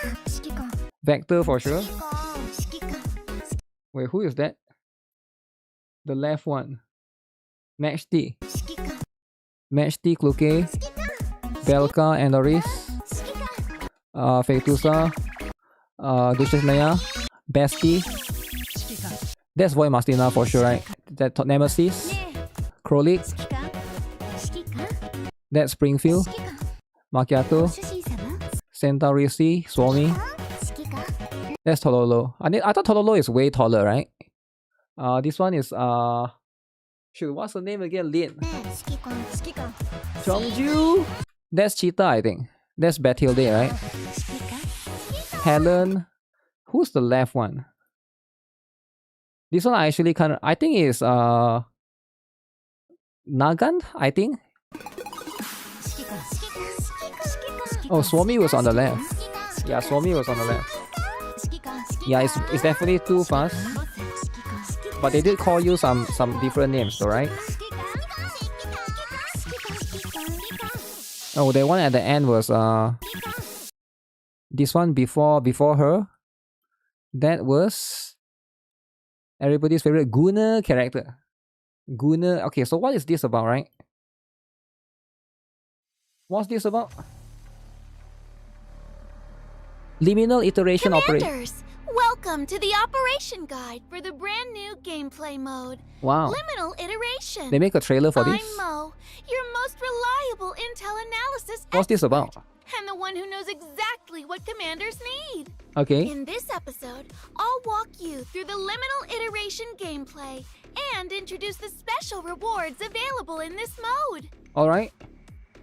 Vector for sure. Wait, who is that? The left one. Matchty. Matchty, Kluke, Belka and Doris, Feitusa, Duchess Naya, Basti. That's Void Mastina for sure, right? That Nemesis, Krolik, that's Springfield, Macchiato, Centauri C, Swami. That's Tololo. I thought Tololo is way taller, right? This one is shoot, what's the name again? Lin. Chongju. That's Cheetah, I think. That's Batilde, right? Helen. Who's the left one? This one I actually kind of, I think is Nagant, I think. Oh, Swami was on the left. Yeah, Swami was on the left. Yeah, it's definitely too fast. But they did call you some different names, though, right? Oh, the one at the end was this one before her. That was everybody's favorite Guna character. Guna. Okay, so what is this about, right? What's this about? Liminal iteration operation. Commanders, welcome to the operation guide for the brand new gameplay mode. Wow. Liminal iteration. They make a trailer for I'm this? Mo, your most reliable intel analysis What's this about? and the one who knows exactly what commanders need. Okay. In this episode, I'll walk you through the liminal iteration gameplay and introduce the special rewards available in this mode. Alright.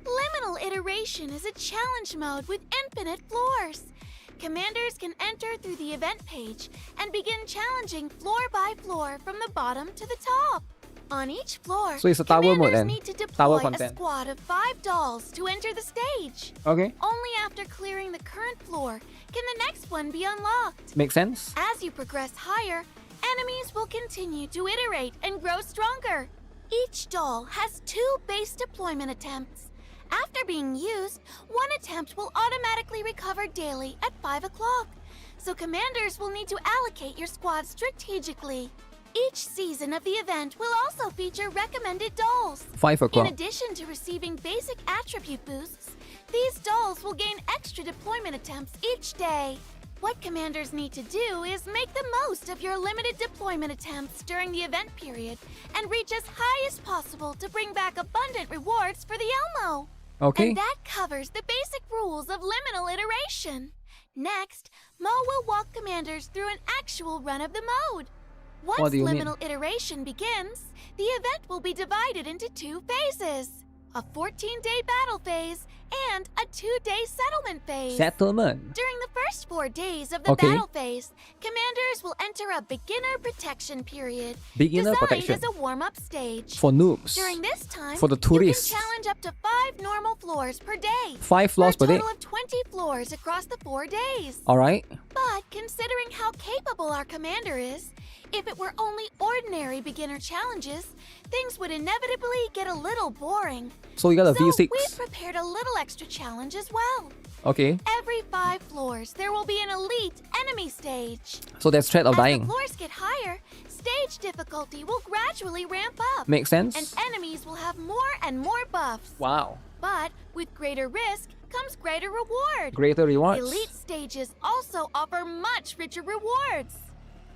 Liminal iteration is a challenge mode with infinite floors. Commanders can enter through the event page and begin challenging floor by floor from the bottom to the top. On each floor, So it's a tower mode commanders then. need to Tower deploy a content. squad of 5 dolls to enter the stage. Okay. Only after clearing the current floor can the next one be unlocked. Makes sense. As you progress higher, enemies will continue to iterate and grow stronger. Each doll has 2 base deployment attempts. After being used, one attempt will automatically recover daily at 5 o'clock, so commanders will need to allocate your squad strategically. Each season of the event will also feature recommended dolls. 5 o'clock. In addition to receiving basic attribute boosts, these dolls will gain extra deployment attempts each day. What commanders need to do is make the most of your limited deployment attempts during the event period and reach as high as possible to bring back abundant rewards for the Elmo. Okay. And that covers the basic rules of liminal iteration. Next, Mo will walk commanders through an actual run of the mode. What Once do you mean? liminal iteration begins, the event will be divided into 2 phases. A 14-day battle phase and a 2-day settlement phase. Settlement. During the first 4 days of the Okay. battle phase, commanders will enter a beginner protection period. Beginner designed protection. as a warm-up stage. For noobs. During this time, For the tourists. you can challenge up to 5 normal floors per day. 5 floors per for a day. total of 20 floors across the 4 days. Alright. But considering how capable our commander is, if it were only ordinary beginner challenges, things would inevitably get a little boring. So you got a So V6. we've prepared a little extra challenge as well. Okay. Every 5 floors, there will be an elite enemy stage. So there's threat of As the dying. floors get higher, stage difficulty will gradually ramp up. Makes sense. And enemies will have more and more buffs. Wow. But with greater risk comes greater reward. Greater rewards. Elite stages also offer much richer rewards.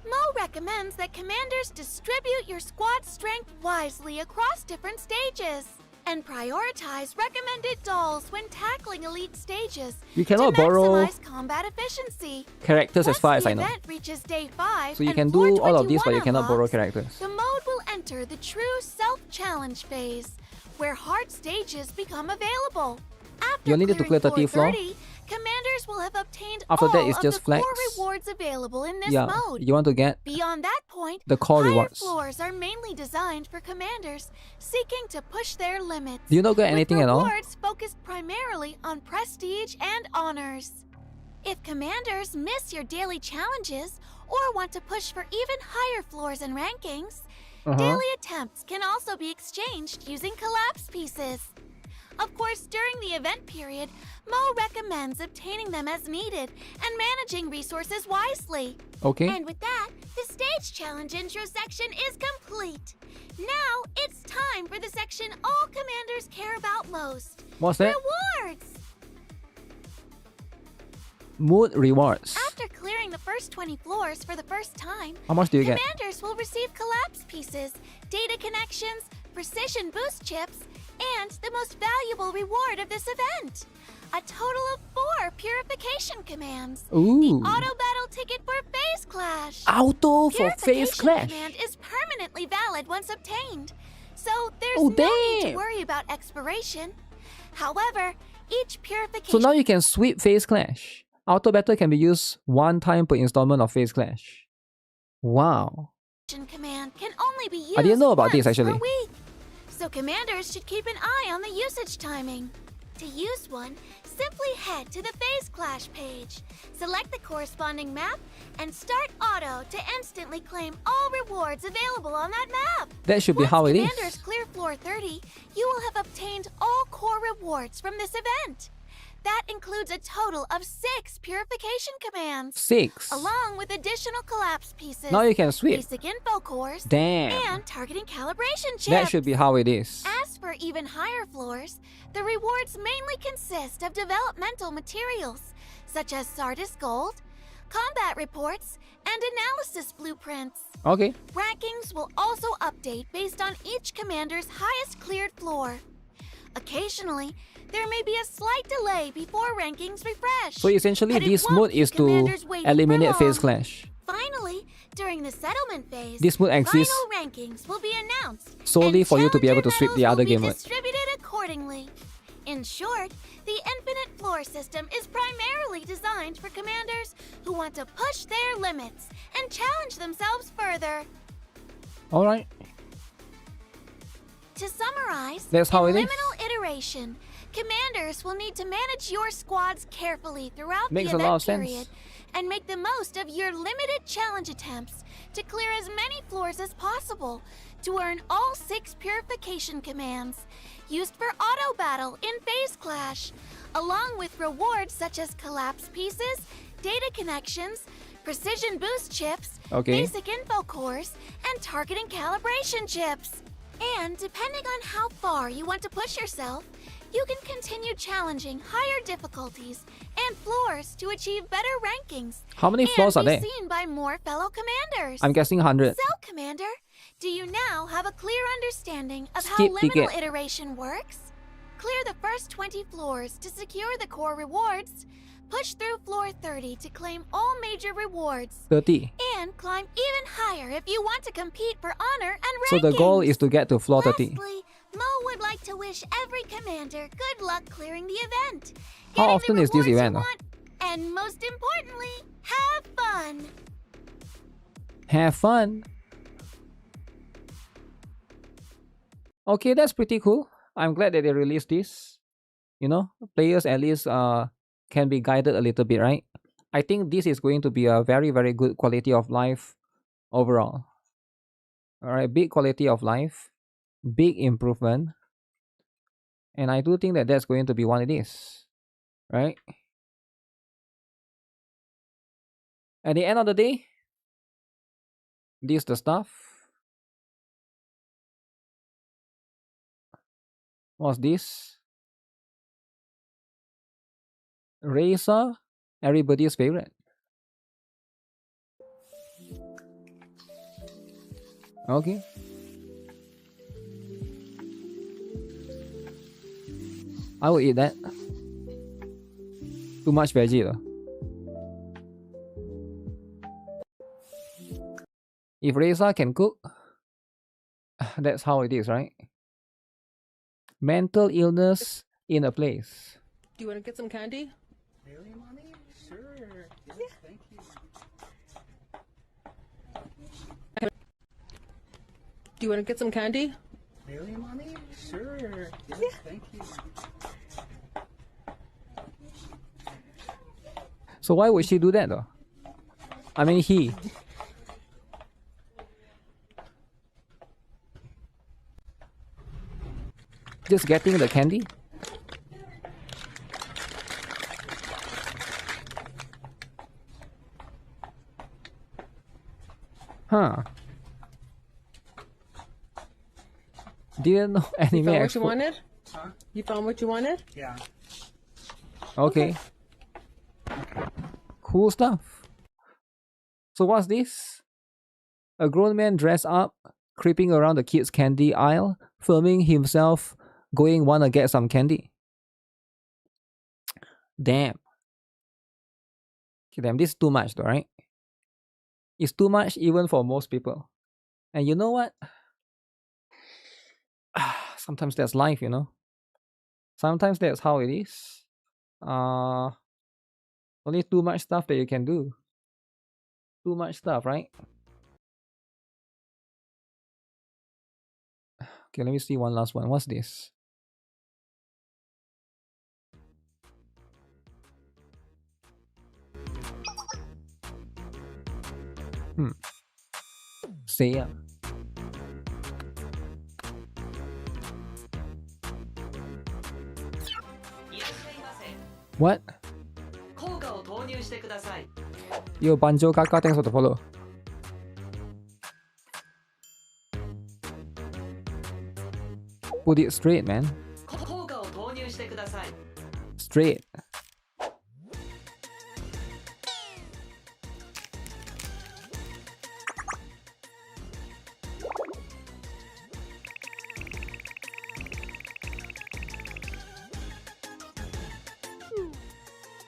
Mo recommends that commanders distribute your squad strength wisely across different stages and prioritize recommended dolls when tackling elite stages You cannot to borrow maximize combat efficiency. characters as far as I The know. event reaches day 5 So you and can floor do all of this, but you 21 cannot borrow unlocks, characters. The mode will enter the true self-challenge phase, where hard stages become available. After You only need to clear 30 floor. 30, commanders will have obtained After that, all it's of just the flags. core rewards available in this Yeah. mode. You want to get Beyond that point, the core higher rewards. floors are mainly designed for commanders seeking to push their limits. Do you not get anything with at all? rewards focused primarily on prestige and honors. If commanders miss your daily challenges or want to push for even higher floors and rankings, daily attempts can also be exchanged using collapse pieces. Of course, during the event period, Mo recommends obtaining them as needed and managing resources wisely. Okay. And with that, the stage challenge intro section is complete. Now, it's time for the section all commanders care about most. What's that? Rewards! Mood rewards. After clearing the first 20 floors for the first time, How much do you get? commanders will receive collapse pieces, data connections, precision boost chips, and the most valuable reward of this event. A total of 4 purification commands. Ooh. The auto battle ticket for Phase Clash. Auto for Phase Purification Clash. command is permanently valid once obtained, so there's Oh, no need damn. to worry about expiration. However, each So purification now you can sweep Phase Clash. Auto battle can be used 1 time per installment of Phase Clash. Wow. command can only be used I didn't know about this, once per actually. week. So commanders should keep an eye on the usage timing. To use one, simply head to the Phase Clash page, select the corresponding map, and start auto to instantly claim all rewards available on that map. That should be how it is. Commanders clear floor 30, you will have obtained all core rewards from this event. That includes a total of 6 purification commands. 6. Along with additional collapse pieces. Now you can sweep. Basic info cores. Damn. And targeting calibration chips. That should be how it is. As for even higher floors, the rewards mainly consist of developmental materials, such as Sardis Gold, combat reports, and analysis blueprints. Okay. Rankings will also update based on each commander's highest cleared floor. Occasionally, there may be a slight delay before rankings refresh. So essentially, but it this won't mode keep is to commanders waiting eliminate for phase long. clash. Finally, during the settlement phase, This mode exists final rankings will be announced. solely and for you to be able to challenger sweep the other medals will game be mode. distributed accordingly. In short, the infinite floor system is primarily designed for commanders who want to push their limits and challenge themselves further. Alright. To summarize, That's how in it is. liminal iteration, commanders will need to manage your squads carefully throughout Makes the a lot event of sense. period and make the most of your limited challenge attempts to clear as many floors as possible to earn all 6 purification commands used for auto battle in phase clash, along with rewards such as collapse pieces, data connections, precision boost chips, Okay. basic info cores, and targeting calibration chips. And depending on how far you want to push yourself, you can continue challenging higher difficulties and floors to achieve better rankings. How many floors are and be there? seen by more fellow commanders. I'm guessing 100. So, Commander, do you now have a clear understanding of how Skip liminal ticket. iteration works? Clear the first 20 floors to secure the core rewards. Push through floor 30 to claim all major rewards. 30. And climb even higher if you want to compete for honor and rankings. So the goal is to get to floor 30. Lastly, Mo would like to wish every commander good luck clearing the event. How getting often the is this rewards you event? want, and most importantly, have fun. Have fun. Okay, that's pretty cool. I'm glad that they released this. You know, players at least can be guided a little bit, right? I think this is going to be a very, very good quality of life overall. Alright, big quality of life, big improvement. And I do think that that's going to be what it is, right? At the end of the day, this is the stuff. What's this? Racer, everybody's favorite. Okay. I will eat that. Too much veggie though. If Reza can cook, that's how it is, right? Mental illness in a place. Do you want to get some candy? Really, Mommy? Sure. Yes, thank you. Do you want to get some candy? Really, Mommy? Sure. Yes, thank you. So why would she do that though? I mean, he. Just getting the candy? Huh. Didn't know anime You found what expo. you wanted? Huh? You found what you wanted? Yeah. Okay. Cool stuff. So what's this? A grown man dressed up, creeping around the kids' candy aisle, filming himself going wanna get some candy. Damn. Okay, damn, this is too much though, right? It's too much even for most people. And you know what? Sometimes that's life, you know? Sometimes that's how it is. Only too much stuff that you can do. Too much stuff, right? Okay, let me see one last one. What's this? Say ya. What? Yo, Banjo Kaka, thanks for the follow. Put it straight, man. Straight.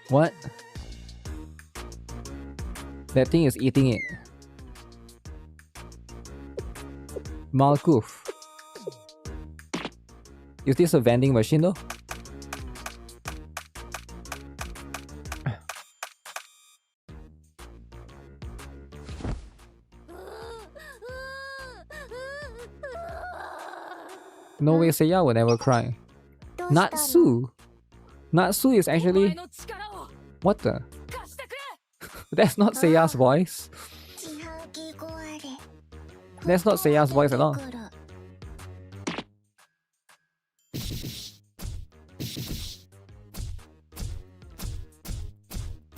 What? That thing is eating it. Malkuf. Is this a vending machine though? No way Seiya will never cry. Natsu! Natsu is actually... What the? That's not Seiya's voice. That's not Seiya's voice at all.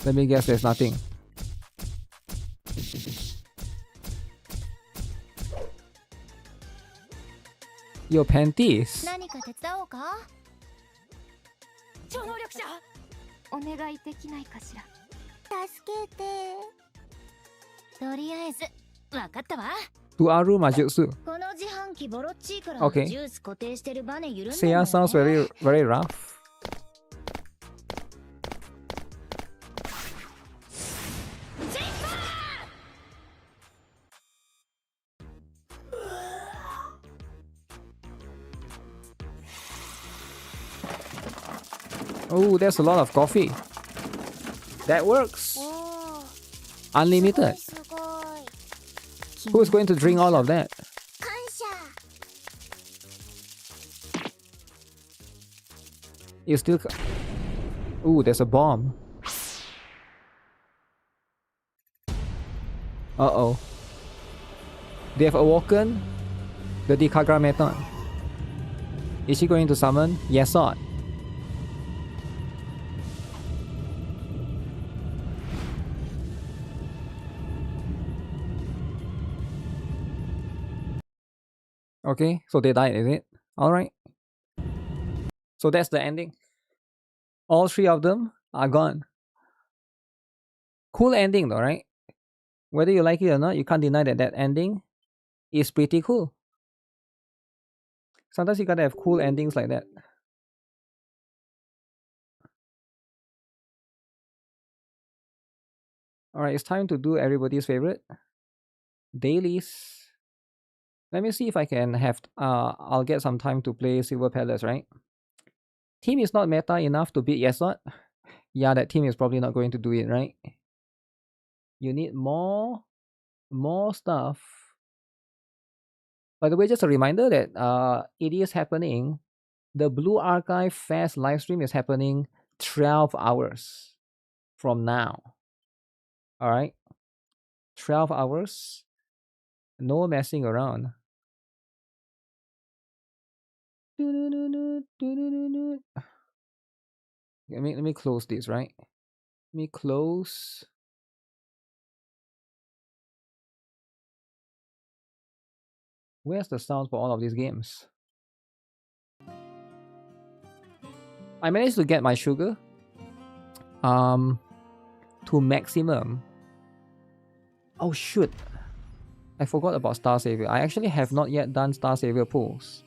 Let me guess, there's nothing. Your panties. 何か手伝おうか？超能力者。お願いできないかしら。助けて。とりあえずわかったわ。Tuaru Majutsu. この自販機ボロッチーから Okay. ジュース固定してるバネ緩んでるんだよね。Seiya sounds very rough. Oh, there's a lot of coffee. That works. Unlimited. Who's going to drink all of that? You still... Ooh, there's a bomb. Uh-oh. They have awoken the Dikagrameton. Is she going to summon Yesod? Okay, so they died, is it? Alright. So that's the ending. All three of them are gone. Cool ending though, right? Whether you like it or not, you can't deny that that ending is pretty cool. Sometimes you gotta have cool endings like that. Alright, it's time to do everybody's favorite. Dailies. Let me see if I can have... I'll get some time to play Silver Palace, right? Team is not meta enough to beat Yesod. Yeah, that team is probably not going to do it, right? You need more stuff. By the way, just a reminder that it is happening. The Blue Archive Fest livestream is happening 12 hours from now. Alright? 12 hours. No messing around. Let me close this, right? Let me close. Where's the sound for all of these games? I managed to get my sugar to maximum. Oh shoot. I forgot about Star Savior. I actually have not yet done Star Savior pulls.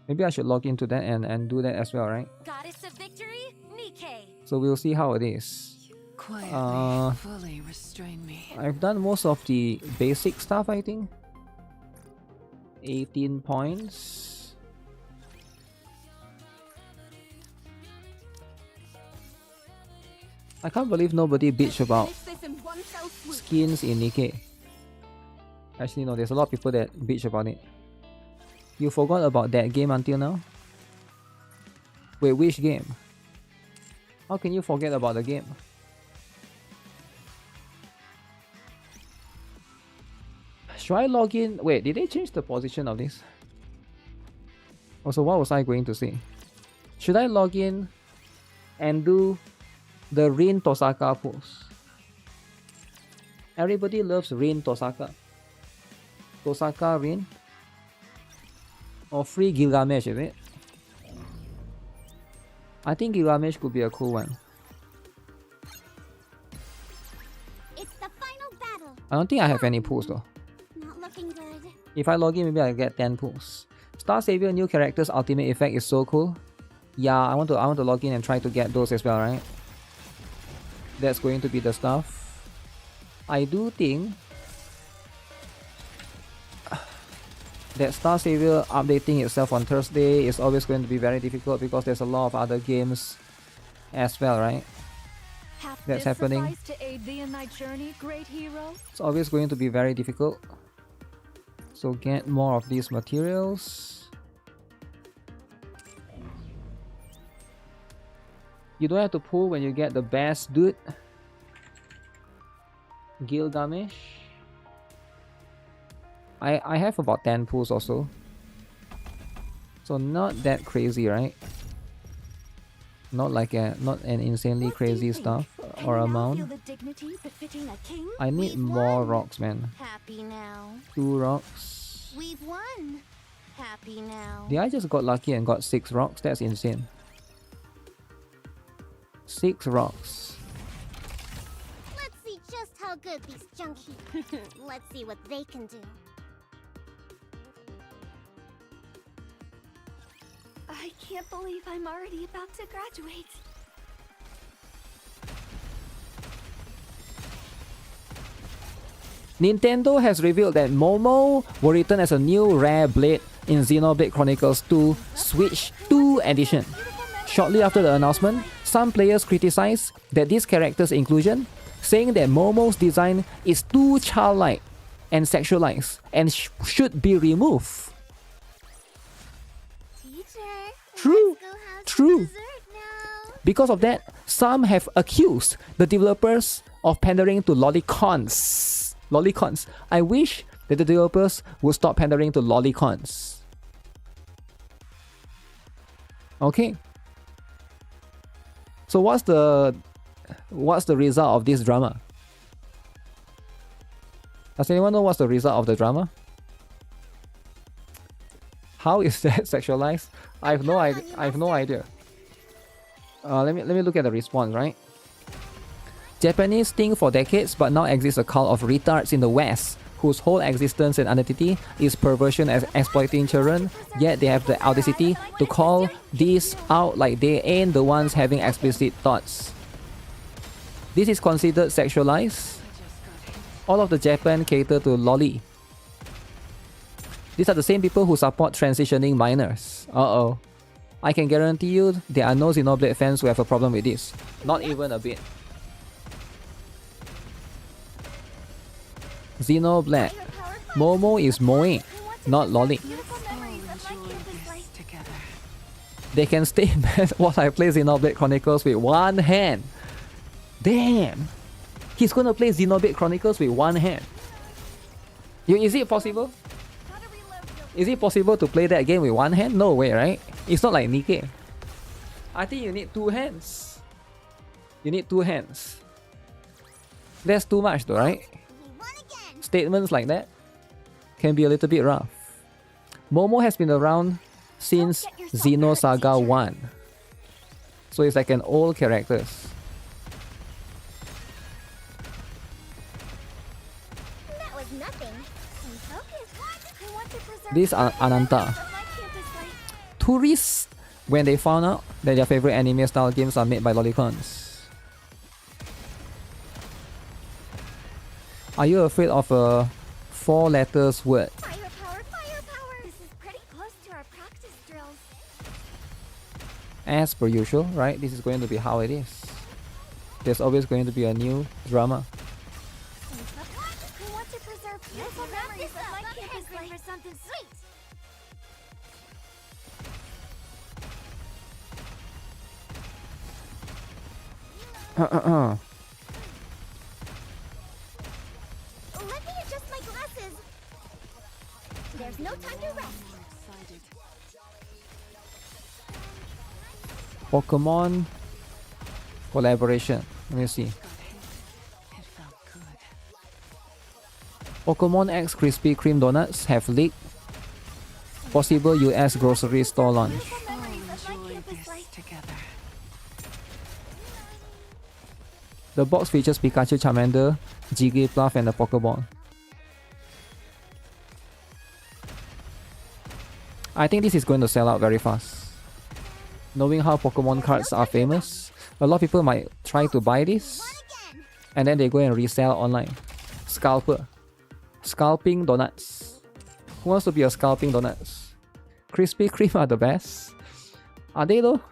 Maybe I should log into that and do that as well, right? Goddess of victory, NIKKE. So we'll see how it is. Fully restrain me. I've done most of the basic stuff, I think. 18 points. I can't believe nobody bitch about skins in NIKKE. Actually, no, there's a lot of people that bitch about it. You forgot about that game until now? Wait, which game? How can you forget about the game? Should I log in? Wait, did they change the position of this? Also, what was I going to say? Should I log in and do The Rin Tosaka pose. Everybody loves Rin Tosaka. Tosaka Rin. Or free Gilgamesh, is it? I think Gilgamesh could be a cool one. It's the final battle. I don't think I have any pulls though. Not looking good. If I log in, maybe I'll get 10 pulls. Star Savior new characters ultimate effect is so cool. Yeah, I want to log in and try to get those as well, right? That's going to be the stuff. I do think that Star Savior updating itself on Thursday is always going to be very difficult because there's a lot of other games as well, right? That's happening. To aid thee in thy journey, great hero? It's always going to be very difficult. So get more of these materials. You don't have to pull when you get the best dude. Gilgamesh. I have about 10 pulls also. So not that crazy, right? Not an insanely crazy stuff or amount. I need more rocks, man. Happy now. 2 rocks. We've won. Happy now. Did I just got lucky and got 6 rocks? That's insane. 6 rocks. Let's see just how good these junkies. Let's see what they can do. I can't believe I'm already about to graduate. Nintendo has revealed that Momo will return as a new rare blade in Xenoblade Chronicles 2 Switch 2 Edition. Shortly after the announcement, some players criticized that this character's inclusion, saying that Momo's design is too childlike and sexualized and should be removed. True. Because of that, some have accused the developers of pandering to lolicons. I wish that the developers would stop pandering to lolicons. Okay. So what's the result of this drama? Does anyone know what's the result of the drama? How is that sexualized? I have no idea. Let me look at the response, right? Japanese think for decades, but now exists a cult of retards in the West, whose whole existence and identity is perversion as exploiting children, yet they have the audacity to call this out like they ain't the ones having explicit thoughts. This is considered sexualized. All of the Japan cater to lolly. These are the same people who support transitioning minors. Uh-oh. I can guarantee you there are no Xenoblade fans who have a problem with this. Not even a bit. Xenoblade. Momo is moeing, not lolly. They can stay mad while I play Xenoblade Chronicles with one hand. Damn! He's gonna play Xenoblade Chronicles with one hand. Is it possible? Is it possible to play that game with one hand? No way, right? It's not like NIKKE. I think you need 2 hands. You need 2 hands. That's too much though, right? Statements like that can be a little bit rough. Momo has been around since Xenosaga 1. So it's like an old character. That was nothing. This Ananta. Tourists, when they found out that their favorite anime style games are made by lolicons. Are you afraid of a 4 letters word? Firepower! This is pretty close to our practice drills. As per usual, right? This is going to be how it is. There's always going to be a new drama. We want to preserve beautiful memories of my campus life for something sweet. Let me adjust my glasses. There's no time to rest. Pokemon Collaboration. Let me see. Pokemon X Krispy Kreme donuts have leaked. Possible US grocery store launch. The box features Pikachu, Charmander, Jigglypuff, and a Pokeball. I think this is going to sell out very fast. Knowing how Pokemon cards are famous, a lot of people might try to buy this and then they go and resell online. Scalper. Scalping donuts. Who wants to be a scalping donuts? Krispy Kreme are the best. Are they though?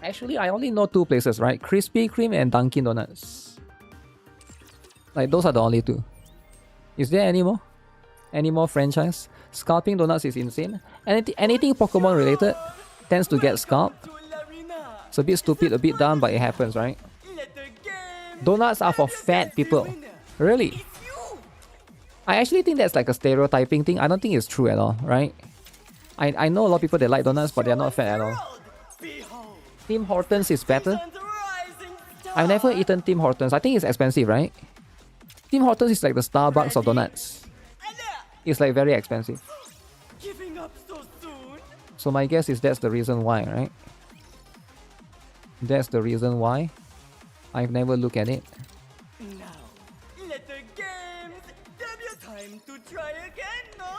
Actually, I only know two places, right? Krispy Kreme and Dunkin' Donuts. Like, those are the only two. Is there any more? Any more franchise? Scalping donuts is insane. Anything Pokemon related tends to get scalped. It's a bit stupid, a bit dumb, but it happens, right? Donuts are for fat people. Really? I actually think that's like a stereotyping thing. I don't think it's true at all, right? I know a lot of people that like donuts, but they're not fat at all. Tim Hortons is better. I've never eaten Tim Hortons. I think it's expensive, right? Tim Hortons is like the Starbucks of donuts. It's like very expensive. So my guess is that's the reason why, right? That's the reason why. I've never looked at it. Now, let the games debut. Time to try again, no?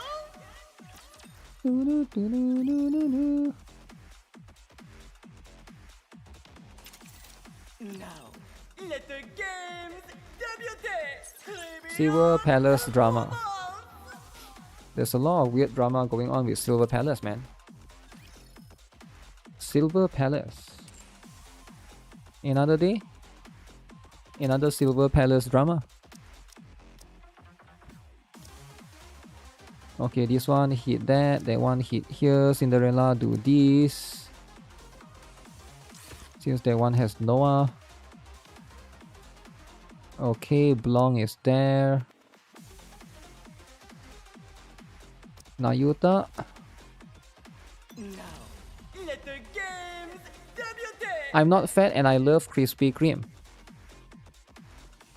Now, let the games debut. Silver Palace drama. There's a lot of weird drama going on with Silver Palace, man. Silver Palace. Another day? Another Silver Palace drama. Okay, this one hit that one hit here. Cinderella do this. Since that one has Noah. Okay, Blong is there. Nayuta. I'm not fat and I love Krispy Kreme.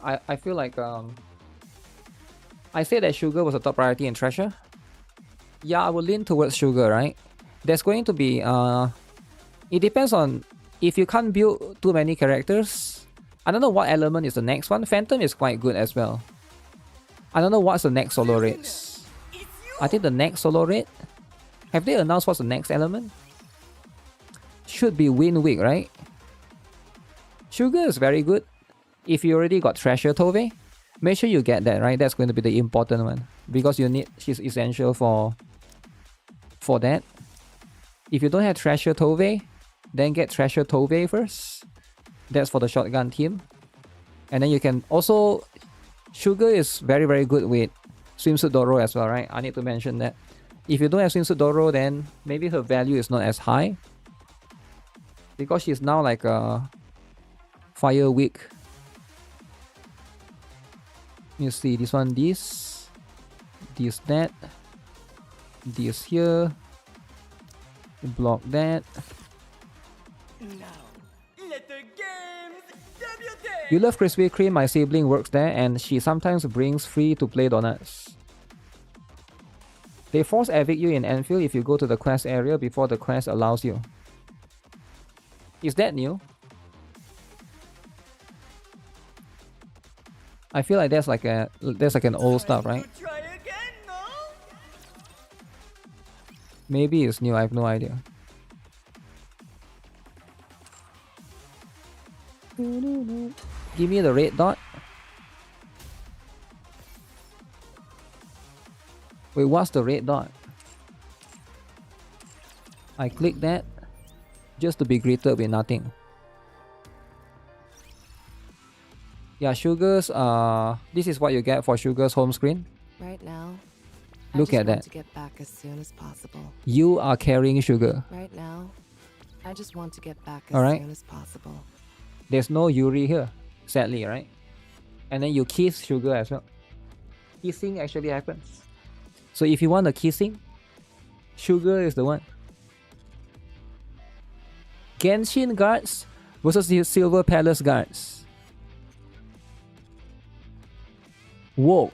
I feel like I said that sugar was a top priority in Treasure. Yeah, I would lean towards sugar, right? There's going to be it depends on if you can't build too many characters. I don't know what element is the next one. Phantom is quite good as well. I don't know what's the next solo rates. I think the next solo rate. Have they announced what's the next element? Should be Winwick, right? Sugar is very good. If you already got Treasure Tove, make sure you get that, right? That's going to be the important one. Because you need, she's essential for that. If you don't have Treasure Tove, then get Treasure Tove first. That's for the shotgun team. And then you can also... Sugar is very, very good with Swimsuit Doro as well, right? I need to mention that. If you don't have Swimsuit Doro, then maybe her value is not as high. Because she's now like a Fire Weak. You see, this one, this, that, this here, block that. You love Krispy Kreme, my sibling works there and she sometimes brings free to play donuts. They force evict you in Enfield if you go to the quest area before the quest allows you. Is that new? I feel like that's like an old stuff, right? Maybe it's new, I have no idea. Give me the red dot. Wait, what's the red dot? I click that just to be greeted with nothing. Yeah, Sugar's this is what you get for Sugar's home screen. Right now, look at that. To get back as soon as possible. You are carrying Sugar. Right now, I just want to get back as soon as possible. There's no Yuri here, sadly, right? And then you kiss Sugar as well. Kissing actually happens. So if you want a kissing, Sugar is the one. Genshin guards? versus the Silver Palace guards. Whoa.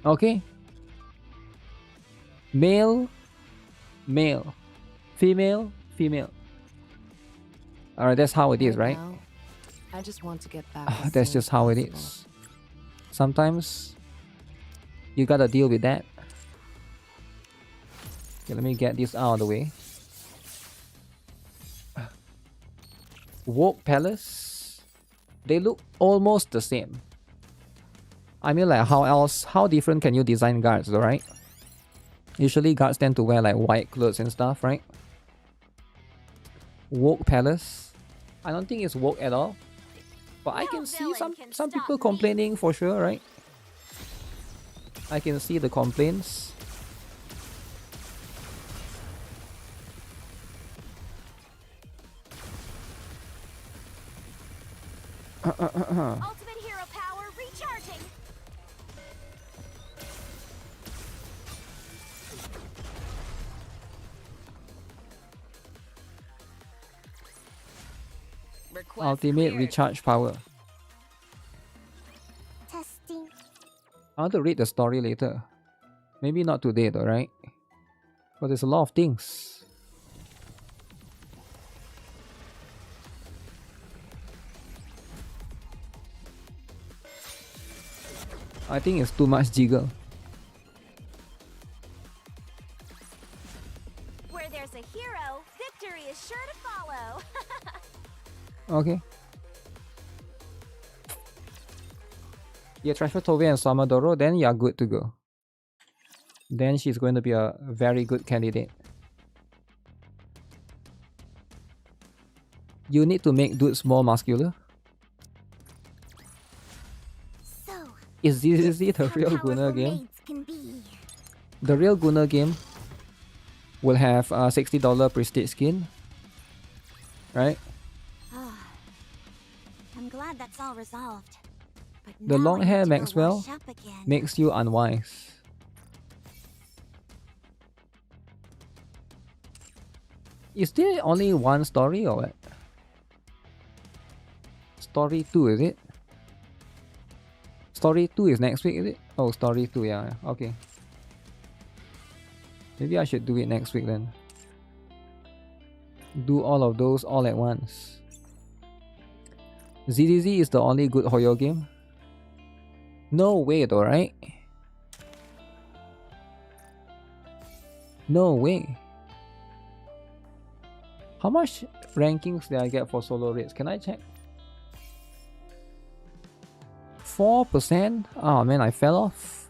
Okay. Male, male, female, female. Alright, that's how it is, right? Now, I just want to get back. as That's soon just as how it possible. is. Sometimes you gotta deal with that. Okay, let me get this out of the way. Woke Palace. They look almost the same. I mean, like, how different can you design guards, though, right? Usually guards tend to wear like white clothes and stuff, right? Woke Palace. I don't think it's woke at all. But I can see some people complaining for sure, right? I can see the complaints. Ultimate hero power recharging. Ultimate recharge power. Testing. I want to read the story later. Maybe not today though, right? But there's a lot of things. I think it's too much jiggle. Where there's a hero, victory is sure to follow. Okay. You transfer Tove and Samadoro, then you're good to go. Then she's going to be a very good candidate. You need to make dudes more muscular. Is this the real Gunnar game? The real Gunnar game will have a $60 prestige skin, right? I'm glad that's all resolved. But The now long I hair need to go Maxwell wash up again. makes you unwise. Is there only one story or what? Story 2, is it? Story 2 is next week, is it? Oh, story 2, yeah, okay. Maybe I should do it next week then. Do all of those all at once. ZZZ is the only good Hoyo game? No way though, right? No way. How much rankings did I get for solo raids? Can I check? 4%? Oh man, I fell off.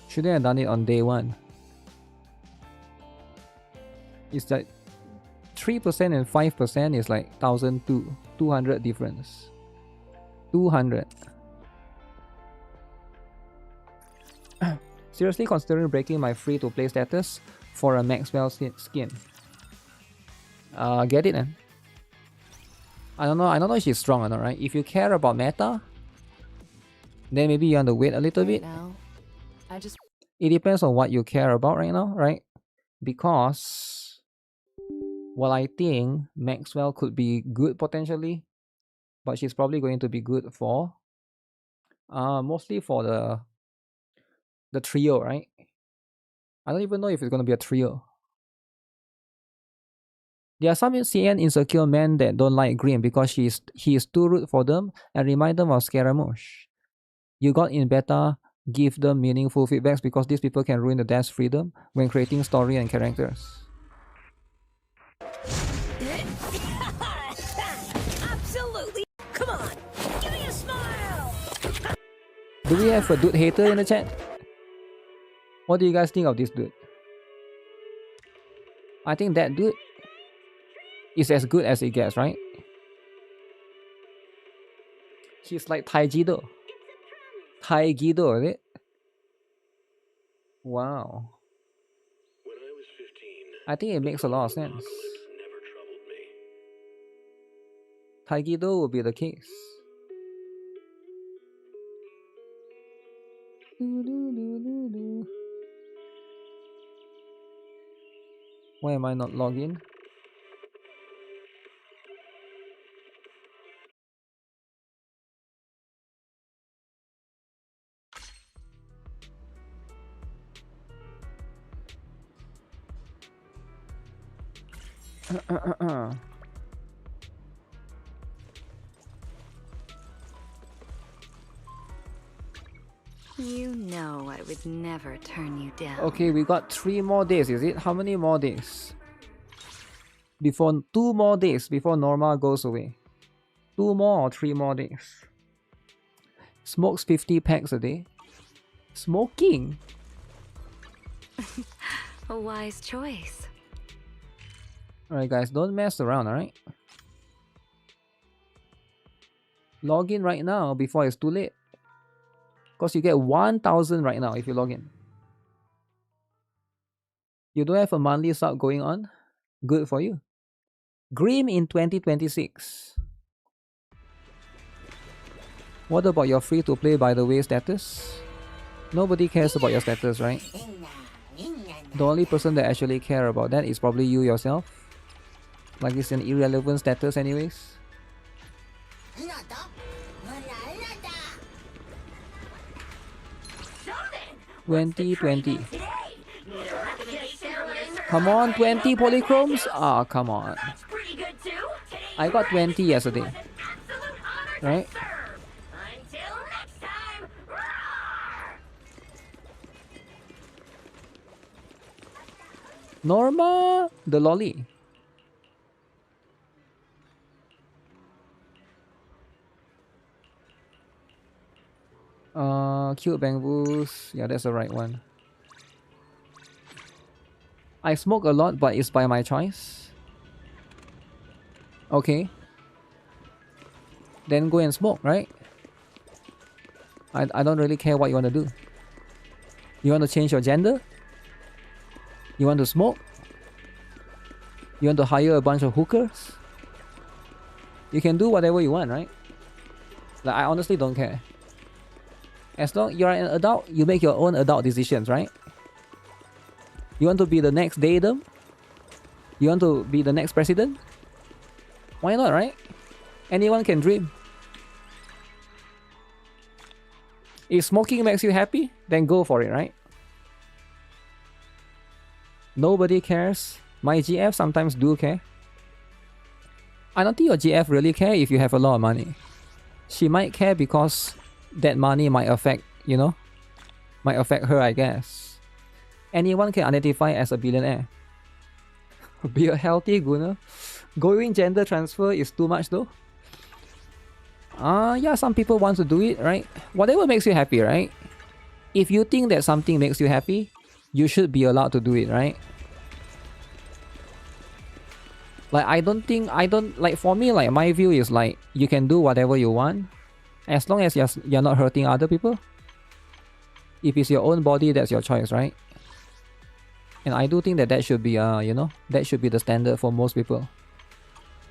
Shouldn't have done it on day 1. It's like 3% and 5% is like 1,002. 200 difference. 200. Seriously considering breaking my free-to-play status for a Maxwell skin. Get it, man. I don't know if she's strong or not, right? If you care about meta, then maybe you want to wait a little bit. Now, It depends on what you care about right now, right? Because, well, I think Maxwell could be good potentially, but she's probably going to be good for, mostly for the trio, right? I don't even know if it's going to be a trio. There are some CN insecure men that don't like Green because he is too rude for them and remind them of Scaramouche. You got in beta, give them meaningful feedbacks because these people can ruin the dev's freedom when creating story and characters. Absolutely. Come on. Give me a smile. Do we have a dude hater in the chat? What do you guys think of this dude? I think that dude is as good as it gets, right? He's like Taijido. Taigido, is it? Wow. I think it makes a lot of sense. Taigido will be the case. Why am I not logged in? You know I would never turn you down. Okay, we got 3 more days, is it? How many more days? Before 2 more days before Norma goes away. 2 more or 3 more days? Smokes 50 packs a day. Smoking. A wise choice. Alright guys, don't mess around, alright? Log in right now before it's too late. Because you get 1,000 right now if you log in. You don't have a monthly sub going on? Good for you. Grim in 2026. What about your free to play by the way status? Nobody cares about your status, right? The only person that actually care about that is probably you yourself. Like it's an irrelevant status anyways. 2020. Come on, 20 polychromes? Ah, come on. I got 20 yesterday. Right? Norma, the lolly. Cute bamboos. Yeah, that's the right one. I smoke a lot, but it's by my choice. Okay. Then go and smoke, right? I don't really care what you want to do. You want to change your gender? You want to smoke? You want to hire a bunch of hookers? You can do whatever you want, right? Like, I honestly don't care. As long you're an adult, you make your own adult decisions, right? You want to be the next datum? You want to be the next president? Why not, right? Anyone can dream. If smoking makes you happy, then go for it, right? Nobody cares. My GF sometimes do care. I don't think your GF really care if you have a lot of money. She might care because that money might affect, you know, might affect her, I guess. Anyone can identify as a billionaire. Be a healthy gooner. Going gender transfer is too much though. Yeah, some people want to do it, right? Whatever makes you happy, right? If you think that something makes you happy, you should be allowed to do it, right? Like, like, for me, like, my view is like, you can do whatever you want, as long as you're not hurting other people. If it's your own body, that's your choice, right? And I do think that that should be, you know, that should be the standard for most people.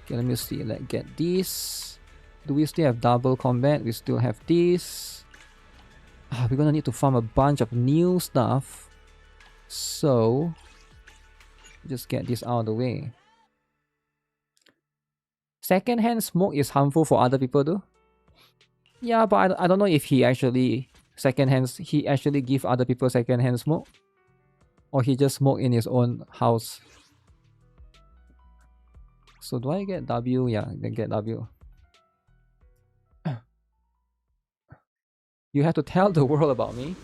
Okay, let me see, let's get this. Do we still have double combat? We still have this. We're gonna need to farm a bunch of new stuff. So, just get this out of the way. Secondhand smoke is harmful for other people though. Yeah, but I don't know if he actually give other people secondhand smoke, or he just smoke in his own house. So do I get W? Yeah, then get W. You have to tell the world about me.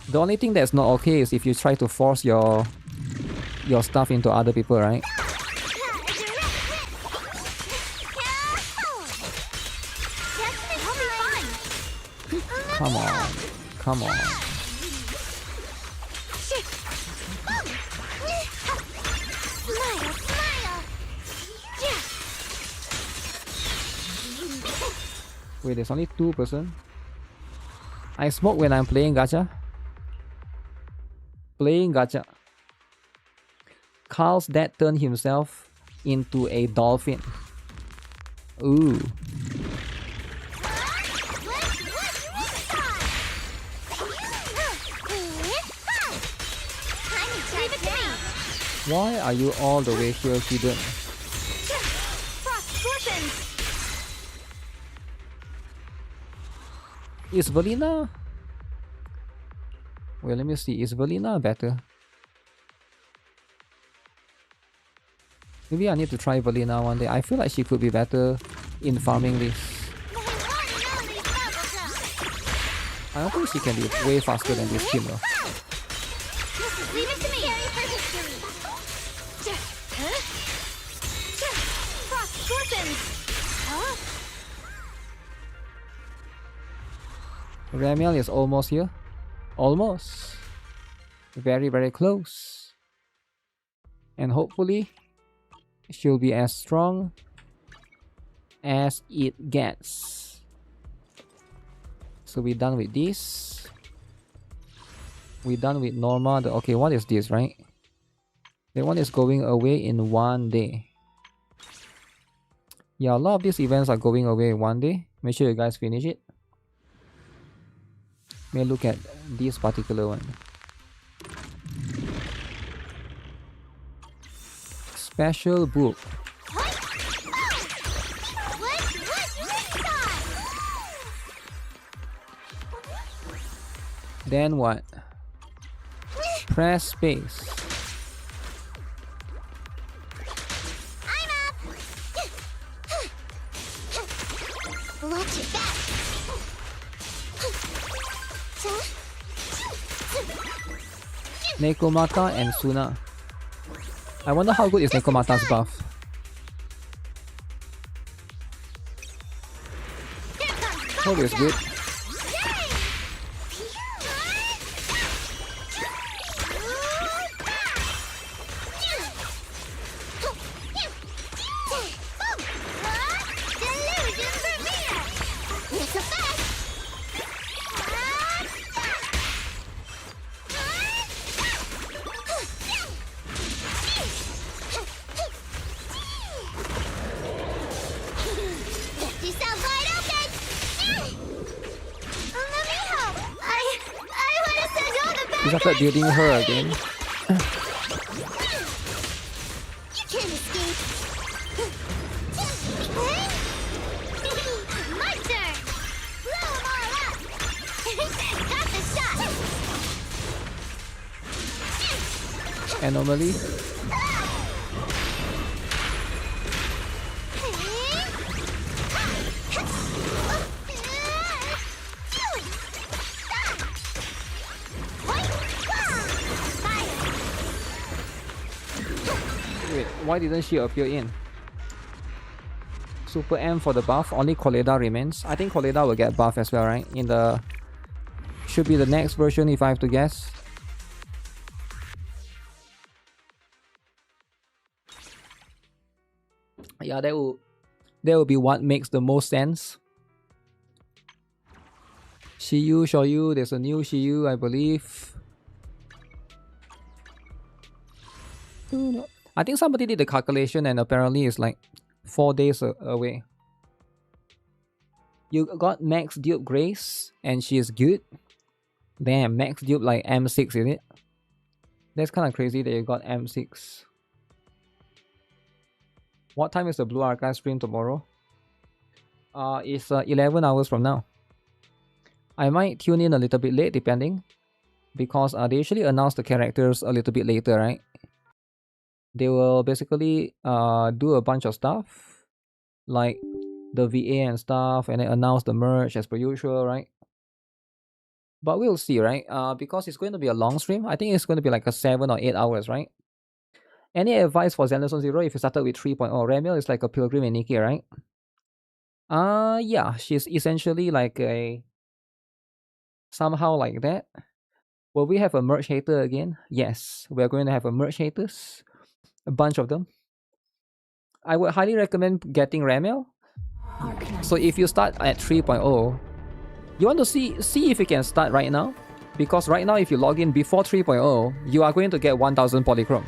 The only thing that's not okay is if you try to force your stuff into other people, right? Come on. Come on. Wait, there's only 2%. I smoke when I'm playing gacha. Playing gacha. Carl's dad turned himself into a dolphin. Ooh. Why are you all the way here hidden? Frost scorpions. Is Valina? Wait, let me see. Is Valina better? Maybe I need to try Valina one day. I feel like she could be better in farming this. I don't think she can be way faster than this team though. Leave it to me. Frost scorpions. Huh? Ramiel is almost here. Almost. Very, very close. And hopefully she'll be as strong as it gets. So we're done with this. We're done with Norma. Okay, what is this, right? The one is going away in 1 day. Yeah, a lot of these events are going away in 1 day. Make sure you guys finish it. May look at this particular one. Special book. Then what? Press space. Watch it back. Nekomata and Suna. I wonder how good is Nekomata's buff. Hope it's good. Started building her again. You can't escape. My turn. Blow them all up. Got the shot. Anomaly. Why didn't she appear in? Super M for the buff, only Koleda remains. I think Koleda will get buff as well, right? In the... should be the next version if I have to guess. Yeah, that will be what makes the most sense. Shiyu, Shoyu, there's a new Shiyu, I believe. I think somebody did the calculation and apparently it's like 4 days away. You got Max Dupe Grace and she is good. Damn, Max Dupe like M6, is it? That's kind of crazy that you got M6. What time is the Blue Archive stream tomorrow? It's 11 hours from now. I might tune in a little bit late depending. Because they usually announce the characters a little bit later, right? They will basically do a bunch of stuff like the VA and stuff and then announce the merch as per usual, right? But we'll see, right? Because it's going to be a long stream. I think it's going to be like a 7 or 8 hours, right? Any advice for Zenless 0 if you started with 3.0? Ramiel is like a pilgrim in NIKKE, right? Yeah, she's essentially like a... somehow like that. Will we have a merch hater again? Yes, we're going to have a merch haters. A bunch of them. I would highly recommend getting Ramiel. So if you start at 3.0, you want to see if you can start right now. Because right now if you log in before 3.0, you are going to get 1000 polychromes.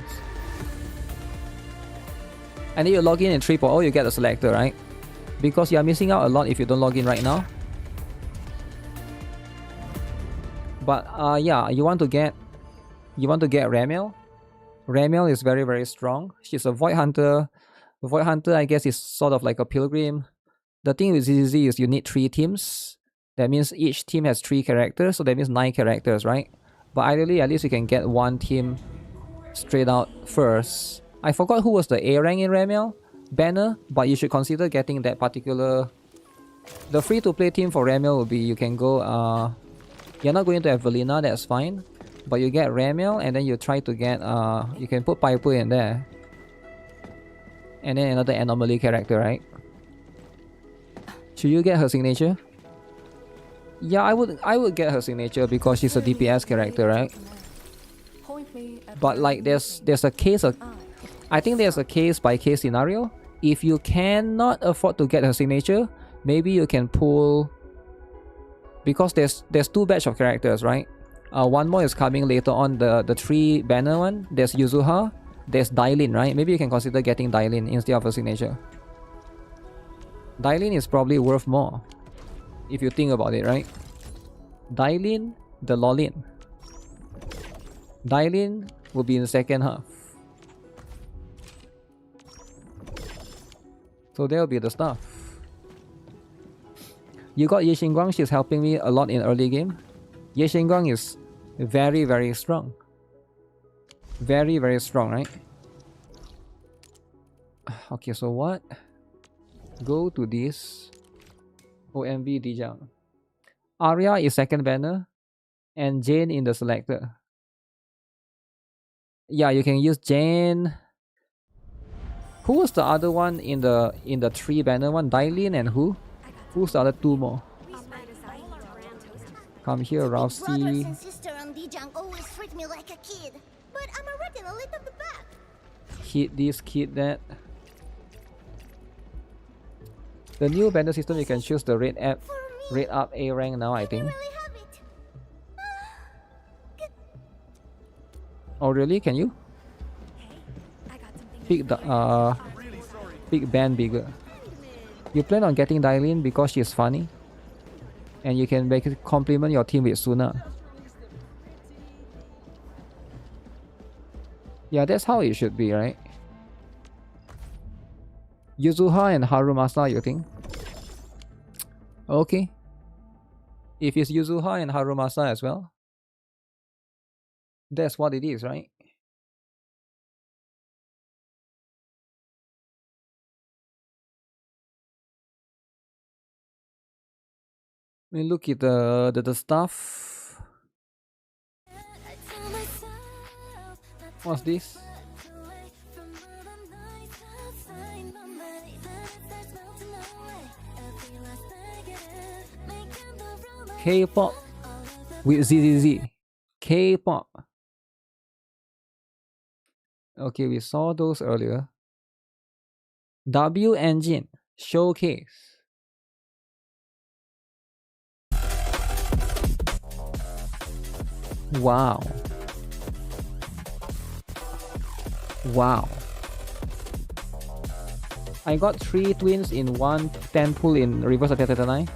And then you log in 3.0, you get a selector, right? Because you are missing out a lot if you don't log in right now. But yeah, you want to get Ramiel. Ramiel is very, very strong. She's a Void Hunter. Void Hunter, I guess, is sort of like a pilgrim. The thing with ZZZ is you need 3 teams. That means each team has 3 characters, so that means 9 characters, right? But ideally, at least you can get 1 team straight out first. I forgot who was the A rank in Ramiel banner, but you should consider getting that particular... The free-to-play team for Ramiel will be, you can go... You're not going to have Valina, that's fine. But you get Ramiel, and then you try to get... you can put Piper in there. And then another anomaly character, right? Should you get her signature? Yeah, I would get her signature because she's a DPS character, right? But like there's a case of... I think there's a case by case scenario. If you cannot afford to get her signature, maybe you can pull... Because there's 2 batch of characters, right? One more is coming later on, the 3 banner one. There's Yuzuha, there's Dailin, right? Maybe you can consider getting Dailin instead of a signature. Dailin is probably worth more, if you think about it, right? Dailin, the Lolin. Dailin will be in the second half. So there'll be the stuff. You got Ye Xingguang, she's helping me a lot in early game. Ye Xingguang is very, very strong. Very, very strong, right? Okay, so what? Go to this. OMB Dijang. Arya is second banner. And Jane in the selector. Yeah, you can use Jane. Who was the other one in the 3 banner one? Dailin and who? Who's the other 2 more? Come here, Brothers Rousey. and sister on Dijang always treat me like a kid, but I'm already a little bit back. Kid this, kid that. The new banner system, you can choose the rate up A rank now, I think. Oh really? Can you? Pick the big band bigger. You plan on getting Dailin because she's funny, and you can make it complement your team with Suna. Yeah, that's how it should be, right? Yuzuha and Harumasa, you think? Okay. If it's Yuzuha and Harumasa as well, that's what it is, right? I mean, look at the stuff. What's this? K-pop with ZZZ. K-pop. Okay, we saw those earlier. W Engine Showcase. Wow. Wow. I got 3 twins in 1 10 pull in Reverse Attack Titanite.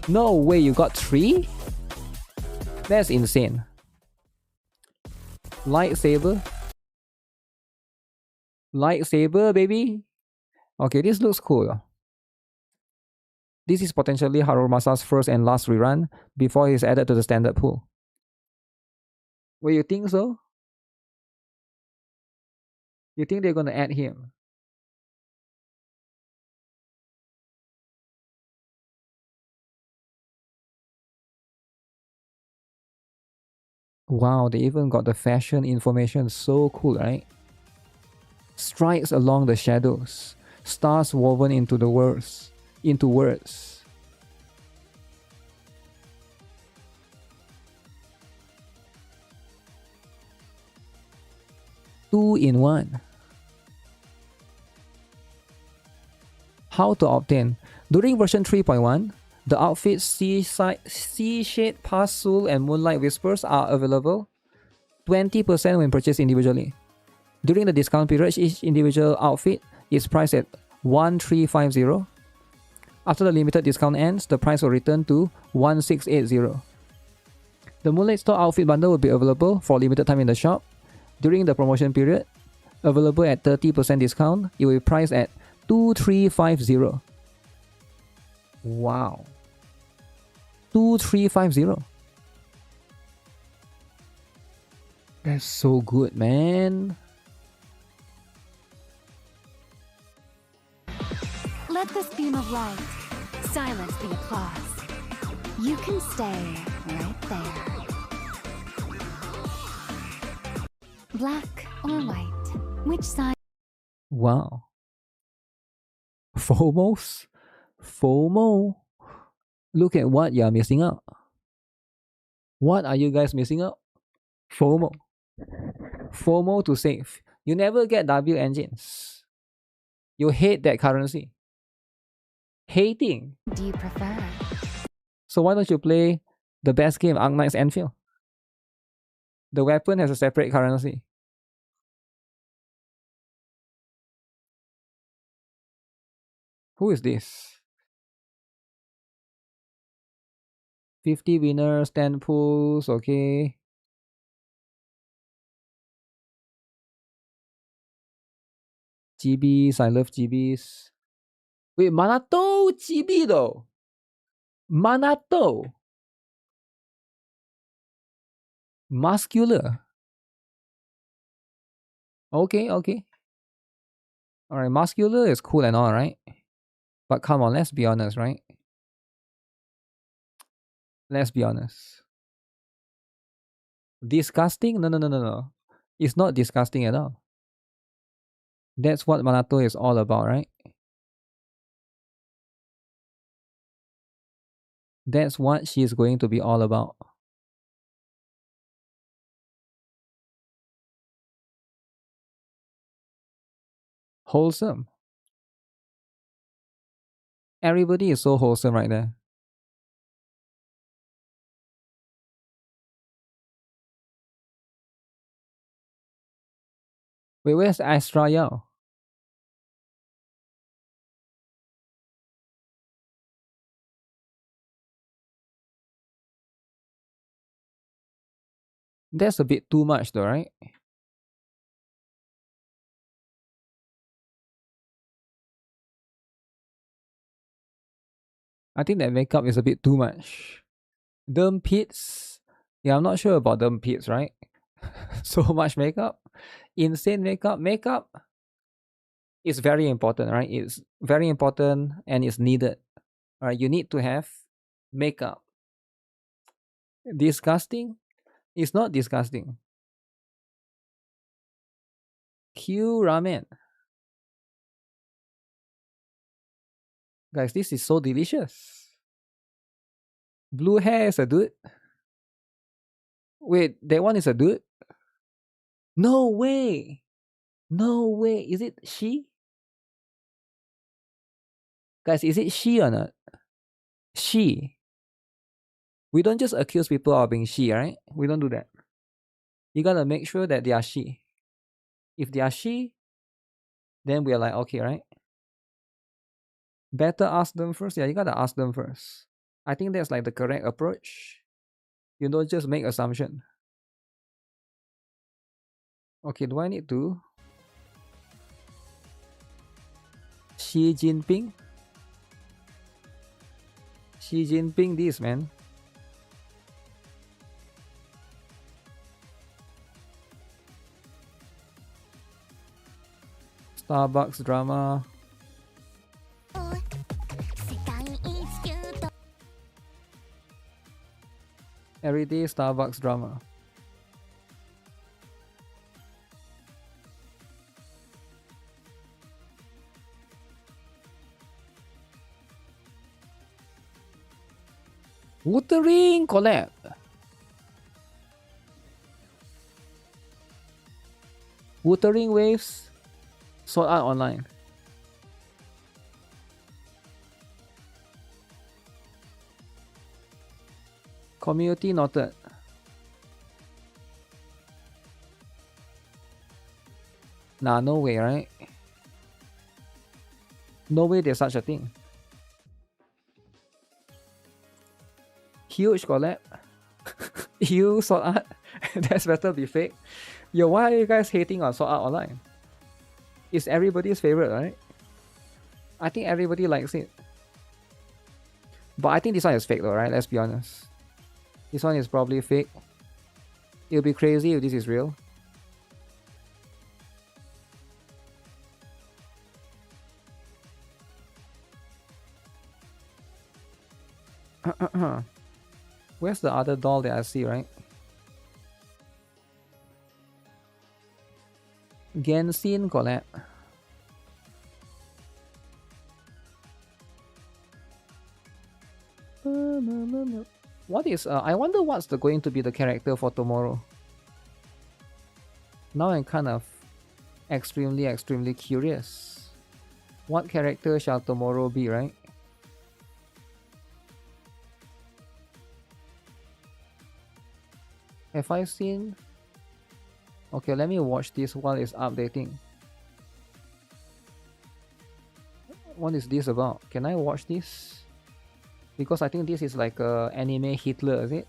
No way, you got 3? That's insane. Lightsaber. Lightsaber, baby. Okay, this looks cool. This is potentially Harumasa's first and last rerun before he's added to the standard pool. Well, you think so? You think they're gonna add him? Wow, they even got the fashion information. So cool, right? Strikes along the shadows, stars woven into the words. 2 in 1. How to obtain? During version 3.1, the outfits Sea Shade, Past-Soul, and Moonlight Whispers are available 20% when purchased individually. During the discount period, each individual outfit is priced at 1350. After the limited discount ends, the price will return to 1680. The Moonlight Store outfit bundle will be available for limited time in the shop during the promotion period. Available at 30% discount. It will be priced at 2350. Wow. 2350. That's so good, man. Let this beam of light silence the applause. You can stay right there. Black or white? Which side? Wow. FOMOs? FOMO. Look at what you're missing out. What are you guys missing out? FOMO. FOMO to save. You never get W engines. You hate that currency. Hating. Do you prefer? So why don't you play the best game, Arknight's Enfield? The weapon has a separate currency. Who is this? 50 winners, 10 pulls, okay. GBs, I love GBs. Wait, Manato GB though. Manato. Muscular. Okay, okay. Alright, muscular is cool and all, right? But come on, let's be honest, right? Let's be honest. Disgusting? No. It's not disgusting at all. That's what Manato is all about, right? That's what she's going to be all about. Wholesome. Everybody is so wholesome right there. Wait, where's Astra Yao? That's a bit too much though, right? I think that makeup is a bit too much. Derm pits. Yeah, I'm not sure about derm pits, right? So much makeup. Insane makeup. Makeup is very important, right? It's very important and it's needed. Right? You need to have makeup. Disgusting? It's not disgusting. Q ramen. Guys, this is so delicious. Blue hair is a dude. Wait, that one is a dude? No way. No way. Is it she? Guys, is it she or not? She. We don't just accuse people of being she, right? We don't do that. You gotta make sure that they are she. If they are she, then we are like, okay, right? Better ask them first. Yeah, you gotta ask them first. I think that's like the correct approach. You don't just make assumption. Okay, do I need to? Xi Jinping? Xi Jinping this, man. Starbucks drama. Everyday Starbucks drama. Wuthering collab. Wuthering waves sold out online. Community noted. Nah, no way, right? No way there's such a thing. Huge collab. You Sword Art? That's better be fake. Yo, why are you guys hating on Sword Art Online? It's everybody's favorite, right? I think everybody likes it. But I think this one is fake though, right? Let's be honest. This one is probably fake. It'll be crazy if this is real. Where's the other doll that I see, right? Genshin collab. What is I wonder what's going to be the character for tomorrow. Now I'm kind of extremely curious. What character shall tomorrow be, right? Have I seen? Okay, let me watch this while it's updating. What is this about? Can I watch this? Because I think this is like a anime Hitler, is it?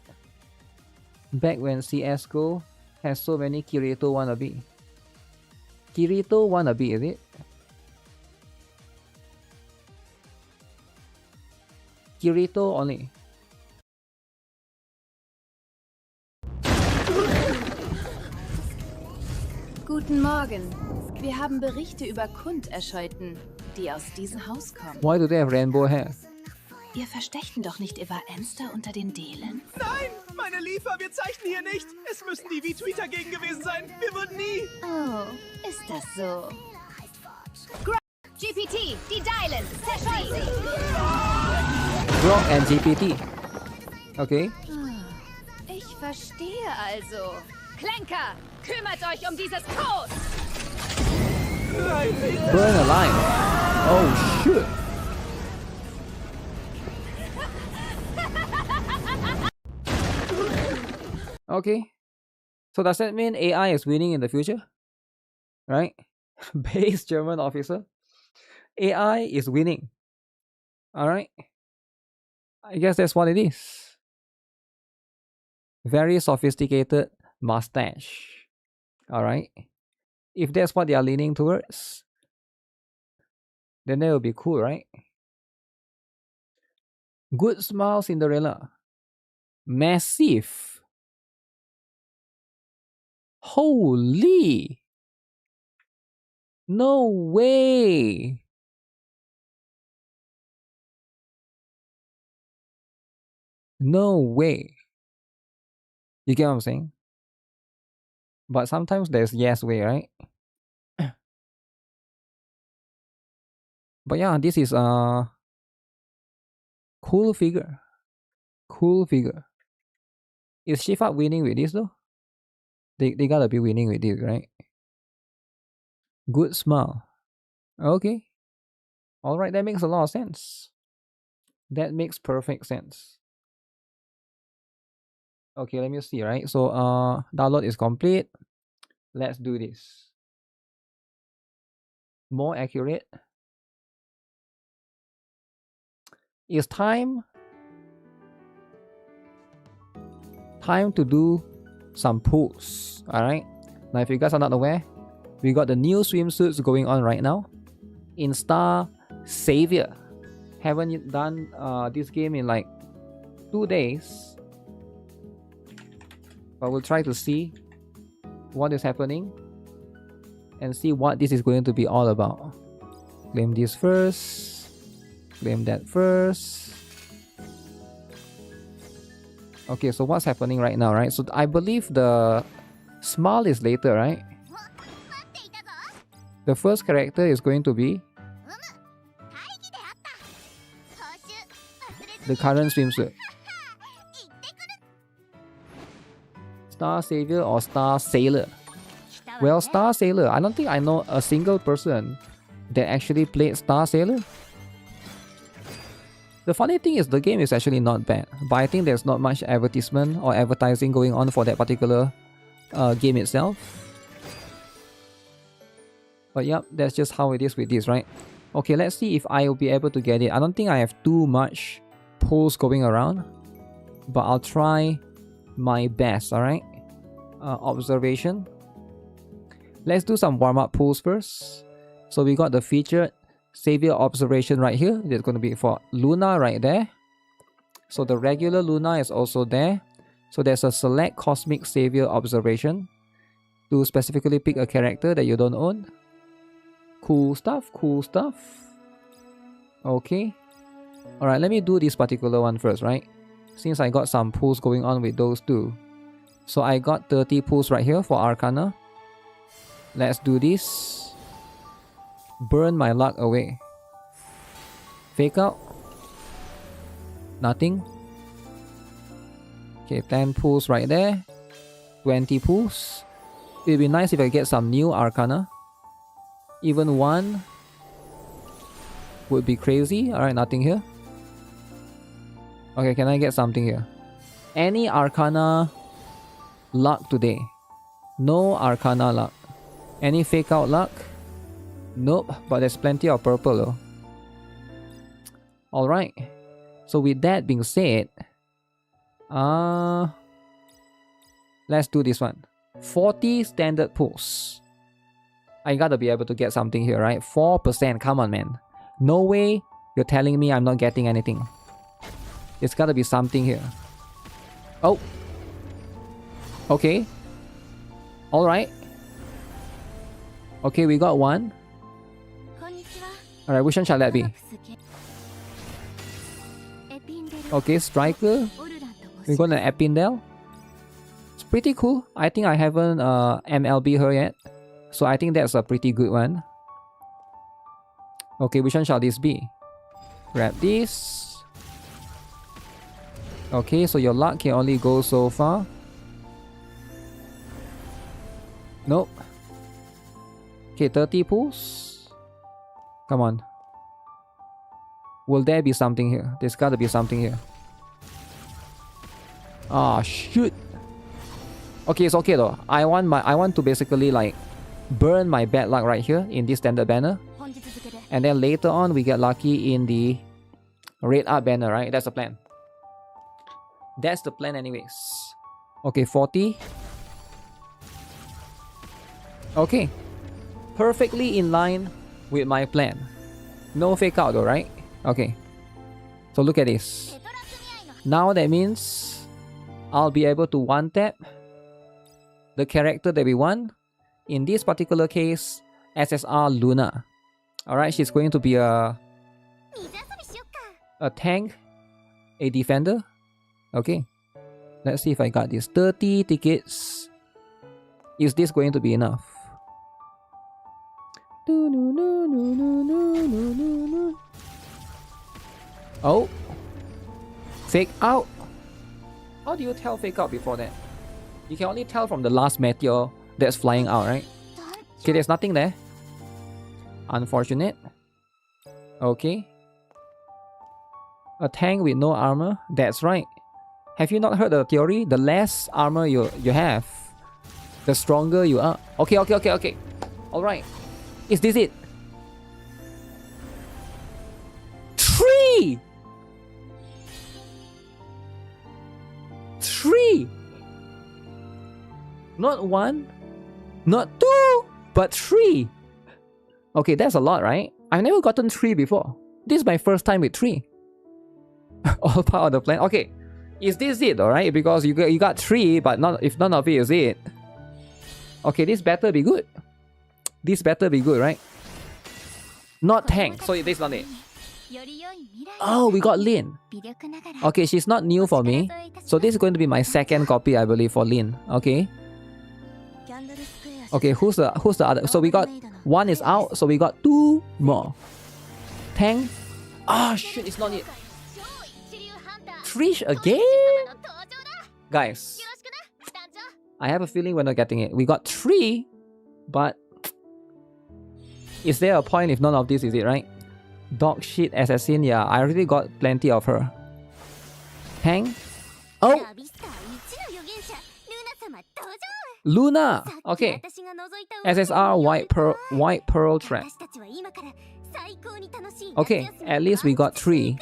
Back when CSGO has so many Kirito wannabe. Kirito wannabe, is it? Kirito only. Guten Morgen. Wir haben Berichte über Kunderscheuten, die aus diesem Haus kommen. Why do they have rainbow hair? Ihr verstechten doch nicht Eva Enster unter den Delen? Nein, meine Liefer, wir zeichnen hier nicht. Es müssten die wie Tweeter gegen gewesen sein. Wir würden nie. Oh, ist das so? GPT, die Dylan, zerschießen! Rock and GPT. Okay. Ich verstehe also. Klenker, kümmert euch um dieses Haus! Burn alive. Oh shit. Okay. So does that mean AI is winning in the future? Right? Base German officer. AI is winning. Alright. I guess that's what it is. Very sophisticated mustache. Alright. If that's what they are leaning towards, then that will be cool, right? Good smile, Cinderella. Massive. Holy. No way. No way. You get what I'm saying? But sometimes there's yes way, right? But yeah, this is a cool figure. Cool figure. Is Shifa winning with this though? They gotta be winning with this, right? Good smile. Okay. Alright, that makes a lot of sense. That makes perfect sense. Okay, let me see, right? So download is complete. Let's do this. More accurate. It's time to do some pulls. Alright. Now if you guys are not aware, we got the new swimsuits going on right now in Star Savior. Haven't done this game in like 2 days, but we'll try to see what is happening and see what this is going to be all about. Claim this first, claim that first. Okay, so what's happening right now, right? So I believe the smile is later, right? The first character is going to be the current swimsuit. Star Savior or Star Sailor? Well, Star Sailor, I don't think I know a single person that actually played Star Sailor. The funny thing is the game is actually not bad, but I think there's not much advertisement or advertising going on for that particular game itself. But yep, that's just how it is with this, right? Okay, let's see if I will be able to get it. I don't think I have too much pulls going around, but I'll try my best, alright? Observation. Let's do some warm-up pulls first. So we got the featured Savior Observation right here. It's going to be for Luna right there. So the regular Luna is also there. So there's a select Cosmic Savior Observation to specifically pick a character that you don't own. Cool stuff, cool stuff. Okay. Alright, let me do this particular one first, right? Since I got some pulls going on with those two. So I got 30 pulls right here for Arcana. Let's do this. Burn my luck away. Fake out. Nothing. Okay, 10 pulls right there. 20 pulls. It would be nice if I get some new Arcana. Even one would be crazy. Alright, nothing here. Okay, can I get something here? Any Arcana luck today? No Arcana luck. Any fake out luck? Nope, but there's plenty of purple though. Alright. So with that being said, let's do this one. 40 standard pulls. I gotta be able to get something here, right? 4%, come on man. No way you're telling me I'm not getting anything. It's gotta be something here. Oh. Okay. Alright. Okay, we got one. Alright, which one shall that be? Okay, Striker. We got an Epindel. It's pretty cool. I think I haven't MLB her yet. So I think that's a pretty good one. Okay, which one shall this be? Grab this. Okay, so your luck can only go so far. Nope. Okay, 30 pulls. Come on. Will there be something here? There's gotta be something here. Ah, shoot. Okay, it's okay though. I want to basically like burn my bad luck right here in this standard banner. And then later on we get lucky in the red art banner, right? That's the plan. That's the plan anyways. Okay, 40. Okay. Perfectly in line with my plan. No fake out though, right? Okay. So look at this. Now that means I'll be able to one tap the character that we want. In this particular case, SSR Luna. Alright, she's going to be a tank, a defender. Okay. Let's see if I got this. 30 tickets. Is this going to be enough? Oh. Fake out. How do you tell fake out before that? You can only tell from the last meteor that's flying out, right? Okay, there's nothing there. Unfortunate. Okay. A tank with no armor. That's right. Have you not heard the theory? The less armor you have, the stronger you are. Okay. Alright. Is this it? 3! 3! Not 1, not 2, but 3. Okay, that's a lot, right? I've never gotten 3 before. This is my first time with 3. All part of the plan. Okay, is this it, alright? Because you got 3, but if none of it is it. Okay, this better be good. This better be good, right? Not tank, so this is not it. Oh, we got Lin. Okay, she's not new for me. So this is going to be my second copy, I believe, for Lin. Okay. Okay, who's the other? So we got one is out, so we got 2 more. Tank. Ah, shit, it's not it. Trish again? Guys, I have a feeling we're not getting it. We got 3, but is there a point if none of this is it, right? Dog shit assassin, yeah, I already got plenty of her. Hang. Oh! Luna! Okay. SSR White Pearl Trap. Okay, at least we got 3.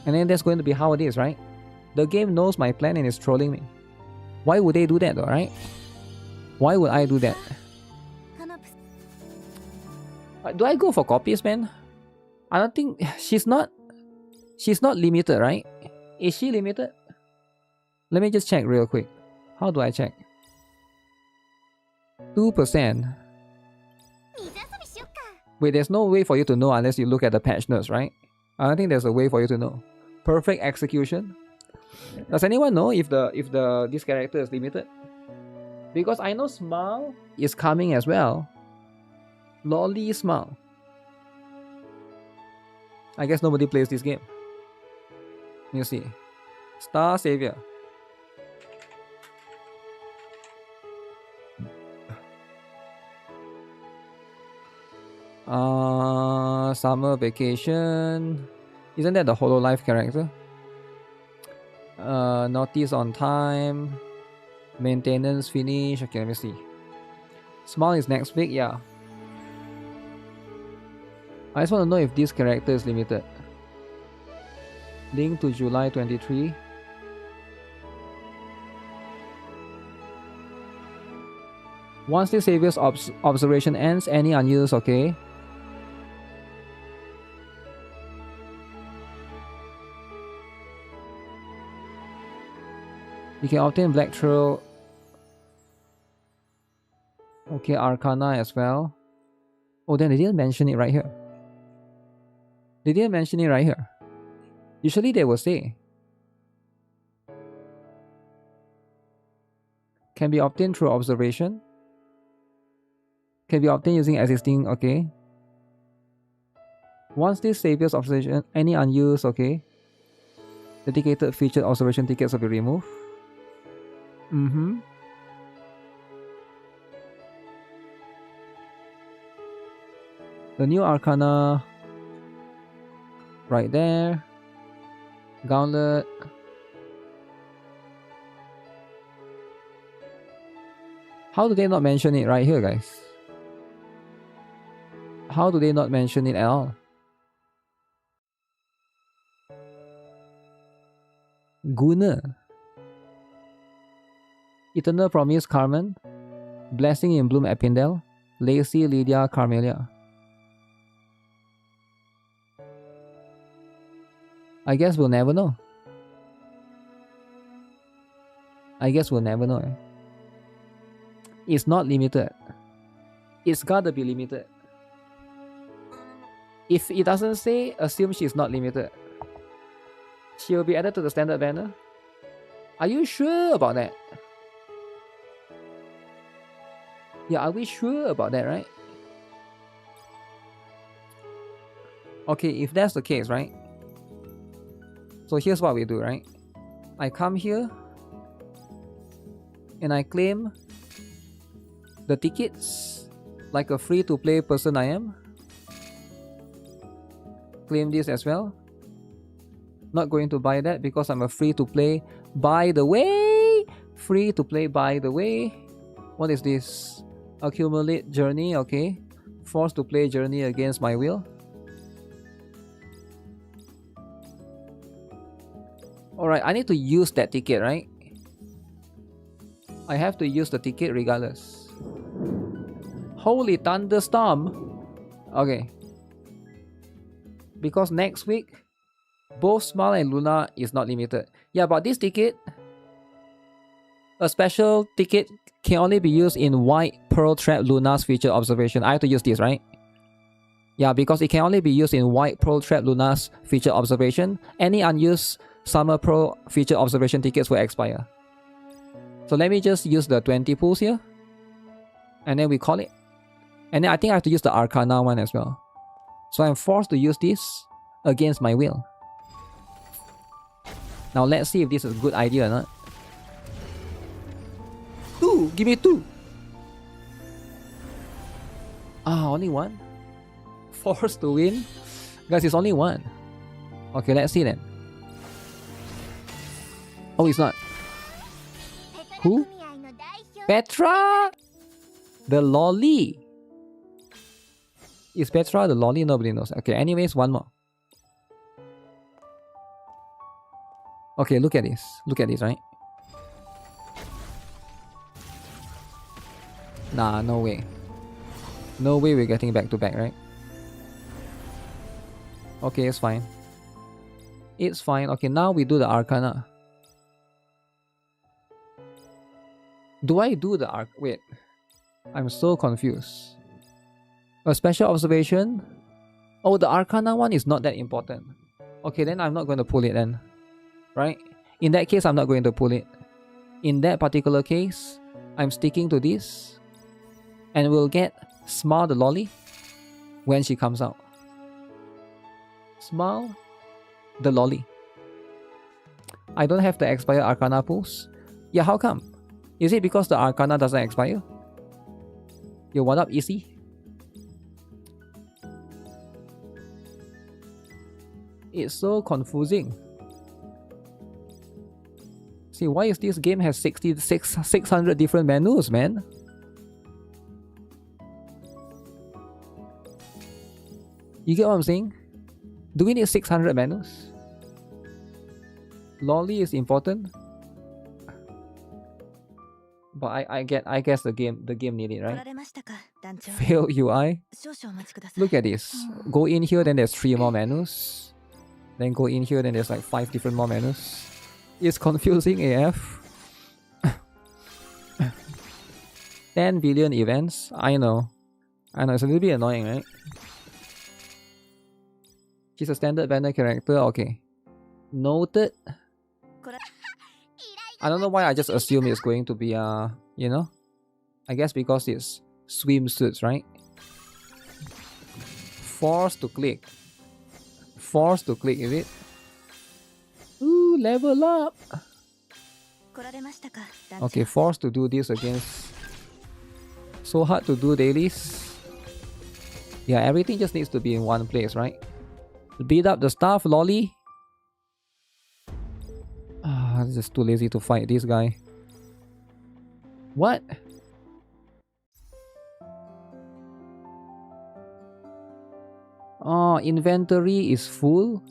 And then that's going to be how it is, right? The game knows my plan and is trolling me. Why would they do that though, right? Why would I do that? Do I go for copies, man? I don't think she's not limited, right? Is she limited? Let me just check real quick. How do I check? 2%. Wait, there's no way for you to know unless you look at the patch notes, right? I don't think there's a way for you to know. Perfect execution. Does anyone know if this character is limited? Because I know Smile is coming as well. Lolly Smile. I guess nobody plays this game. Let me see. Star Savior. Summer Vacation. Isn't that the Hololive character? Notice on time. Maintenance finish. Okay, let me see. Smile is next week, yeah. I just want to know if this character is limited. Link to July 23. Once the Savior's observation ends, any unused, okay. You can obtain Black Trail. Okay, Arcana as well. Oh, then they didn't mention it right here. They didn't mention it right here. Usually they will say. Can be obtained through observation. Can be obtained using existing, okay. Once this Savior's observation, any unused, okay. Dedicated featured observation tickets will be removed. The new Arcana right there. Gauntlet. How do they not mention it right here, guys? How do they not mention it at all? Guna. Eternal Promise Carmen. Blessing in Bloom Epindel. Lacey Lydia Carmelia. I guess we'll never know. It's not limited. It's gotta be limited. If it doesn't say, assume she's not limited. She will be added to the standard banner. Are you sure about that? Yeah, are we sure about that, right? Okay, if that's the case, right? So here's what we do, right? I come here and I claim the tickets like a free-to-play person I am. Claim this as well. Not going to buy that because I'm a free-to-play. By the way, free-to-play by the way. What is this? Accumulate journey, okay. Forced to play journey against my will. Alright, I need to use that ticket, right? I have to use the ticket regardless. Holy thunderstorm! Okay. Because next week, both Smile and Luna is not limited. Yeah, but this ticket, a special ticket can only be used in White Pearl Trap Luna's feature observation. I have to use this, right? Yeah, because it can only be used in White Pearl Trap Luna's feature observation. Any unused Summer Pro feature observation tickets will expire. So let me just use the 20 pools here. And then we call it. And then I think I have to use the Arcana one as well. So I'm forced to use this against my will. Now let's see if this is a good idea or not. 2! Give me 2! Ah, only 1? Forced to win? Guys, it's only 1. Okay, let's see then. Oh, it's not. Who? Petra! The lolly! Is Petra the lolly? Nobody knows. Okay, anyways, one more. Okay, look at this. Look at this, right? Nah, no way. No way we're getting back to back, right? Okay, it's fine. It's fine. Okay, now we do the Arcana. Do I do the Wait. I'm so confused. A special observation? Oh, the Arcana one is not that important. Okay, then I'm not going to pull it then. Right? In that case, I'm not going to pull it. In that particular case, I'm sticking to this. And we'll get Smile the Lolly when she comes out. Smile the Lolly. I don't have the expire Arcana pulls. Yeah, how come? Is it because the Arcana doesn't expire? Yo, what up, easy? It's so confusing. See, why is this game has 600 different menus, man? You get what I'm saying? Do we need 600 menus? Lolly is important. But I guess the game need it, right? Fail UI. Look at this. Go in here, then there's 3 more menus. Then go in here, then there's like 5 different more menus. It's confusing AF. 10 billion events. I know. It's a little bit annoying, right? She's a standard banner character. Okay. Noted. I don't know why I just assume it's going to be you know? I guess because it's swimsuits, right? Forced to click. Forced to click, is it? Ooh, level up! Okay, forced to do this against... So hard to do dailies. Yeah, everything just needs to be in one place, right? Beat up the staff, lolly. I'm just too lazy to fight this guy. What? Oh, inventory is full.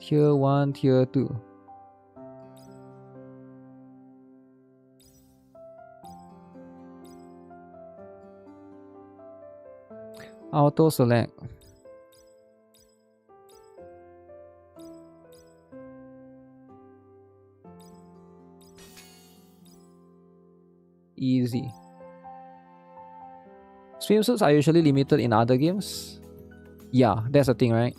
Tier 1, Tier 2. Auto select. Easy. Swimsuits are usually limited in other games. Yeah, that's the thing, right?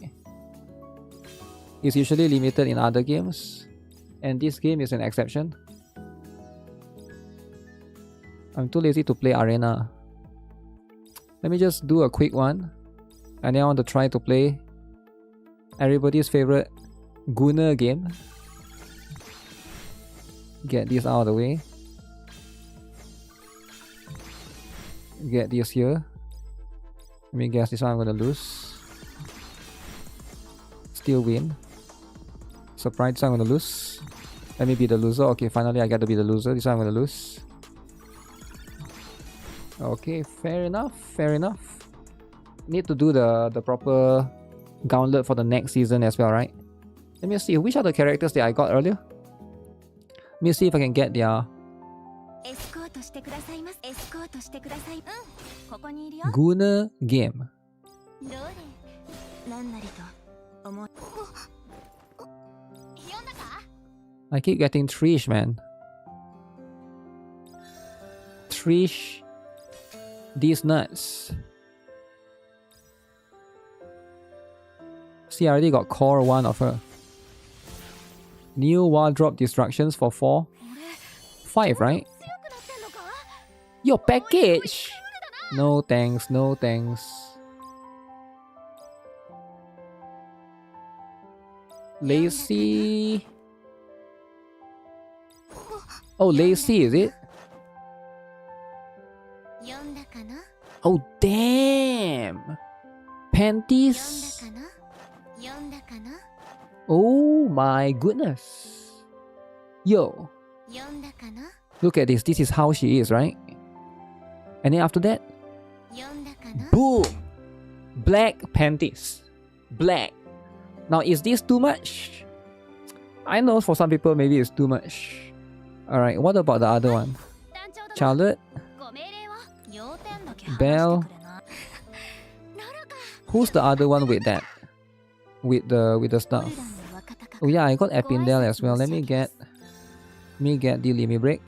It's usually limited in other games. And this game is an exception. I'm too lazy to play Arena. Let me just do a quick one. And then I want to try to play everybody's favorite Gunner game. Get this out of the way. Get this here. Let me guess, this one I'm gonna lose. Still win. Surprise, this one I'm gonna lose. Let me be the loser. Okay, finally I get to be the loser. This one I'm gonna lose. Okay, fair enough, fair enough. Need to do the proper gauntlet for the next season as well, right? Let me see, which are the characters that I got earlier? Let me see if I can get their... Gunner game. I keep getting Trish, man. Trish. These nuts. See, I already got core 1 of her. New wardrobe destructions for 4. 5, right? Your package! No thanks, no thanks. Lacey. Oh, Lacey, is it? Oh, damn! Panties? Oh my goodness. Yo. Look at this. This is how she is, right? And then after that, boom! Black panties. Black. Now, is this too much? I know for some people maybe it's too much. Alright, what about the other one? Charlotte? Belle? Who's the other one with that? With the stuff? Oh yeah, I got Epindel as well. Let me get the Limit Break.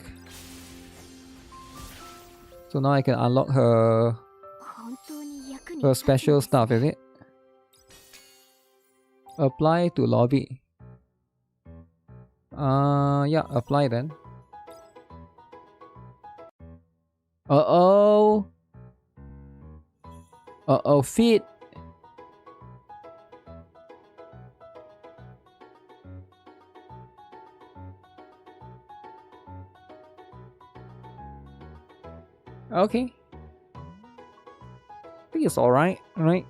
So now I can unlock her special stuff, is it? Apply to lobby. Yeah, apply then. Uh-oh. Uh-oh, fit. Okay. I think it's alright, right?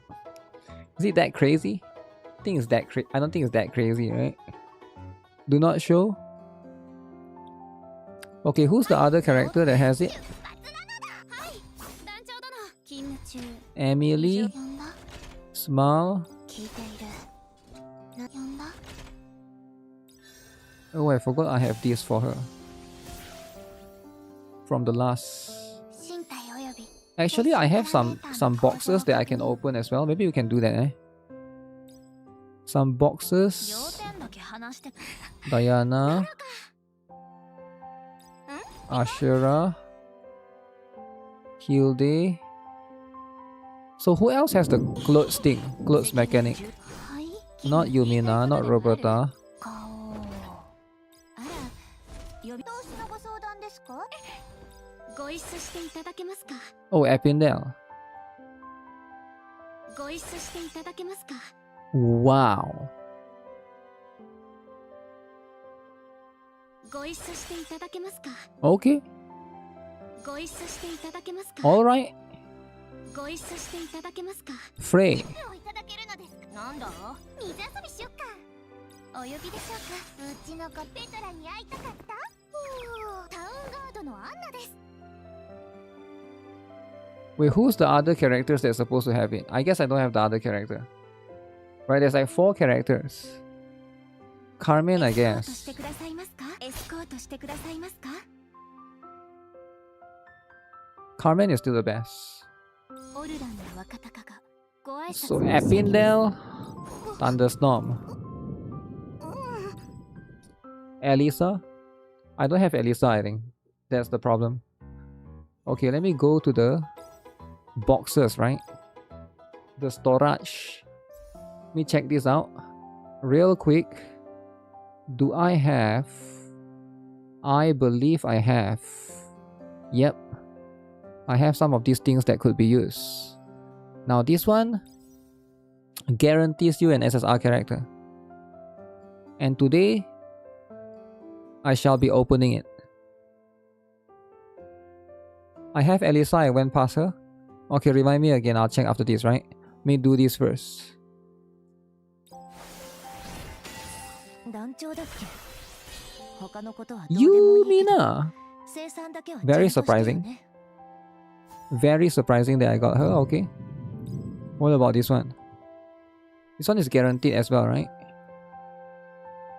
Is it that crazy? I think it's that I don't think it's that crazy, right? Do not show. Okay, who's the other character that has it? Emily. Smile. Oh, I forgot I have this for her. From the last. Actually, I have some boxes that I can open as well. Maybe we can do that, eh? Some boxes. Diana. Ashura. Hilde. So who else has the clothes thing? Clothes mechanic. Not Yumina, not Roberta. Oh, Epindel. Wow. Okay. Alright. Frey. Wait, who's the other characters that's supposed to have it? I guess I don't have the other character. Right, there's like 4 characters. Carmen, I guess. Carmen is still the best. So Epindel, Thunderstorm. Elisa? I don't have Elisa, I think. That's the problem. Okay, let me go to the boxes, right? The storage. Let me check this out real quick. Do I have? I believe I have. Yep. I have some of these things that could be used. Now this one guarantees you an SSR character. And today, I shall be opening it. I have Elisa, I went past her. Okay, remind me again, I'll check after this, right? Let me do this first. Yumina! Very surprising. Very surprising that I got her, okay. What about this one? This one is guaranteed as well, right?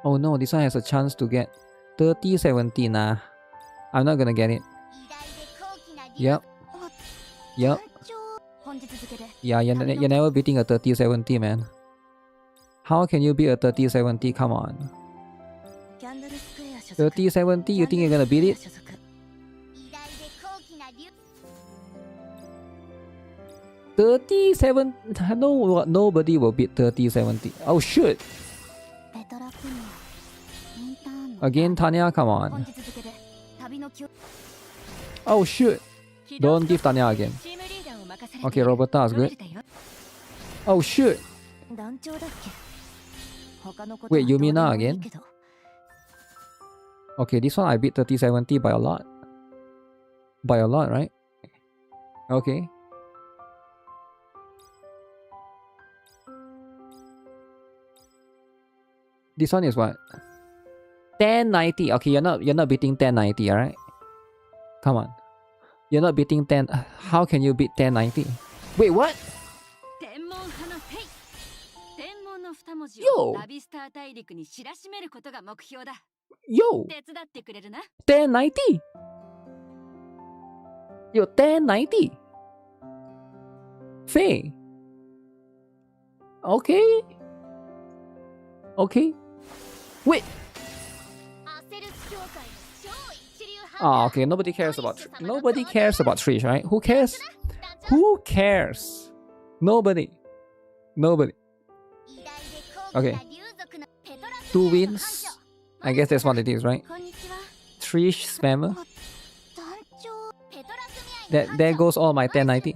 Oh no, this one has a chance to get 30-70. Nah, I'm not gonna get it. Yep. Yep. Yeah, you're never beating a 30-70, man. How can you beat a 30-70? Come on. 30-70, you think you're gonna beat it? No, nobody will beat 30-70. Oh shoot! Again, Tanya, come on. Oh shoot! Don't give Tanya again. Okay, Roberta is good. Oh shoot! Wait, Yumina again? Okay, this one I beat 30-70 by a lot. By a lot, right? Okay. This one is what? 1090. Okay, you're not beating 1090, alright? Come on. You're not beating 10. How can you beat 1090? Wait, what? の2文字 Yo! をラビスター大陸に知らしめることが目標だ。 Yo! 手伝ってくれるな。 1090! Yo, 1090! Faye! Okay. Okay. Wait! Ah, okay, nobody cares about Trish, right? Who cares? Who cares? Nobody. Nobody. Okay. 2 wins. I guess that's what it is, right? Trish spammer. There goes all my 1090.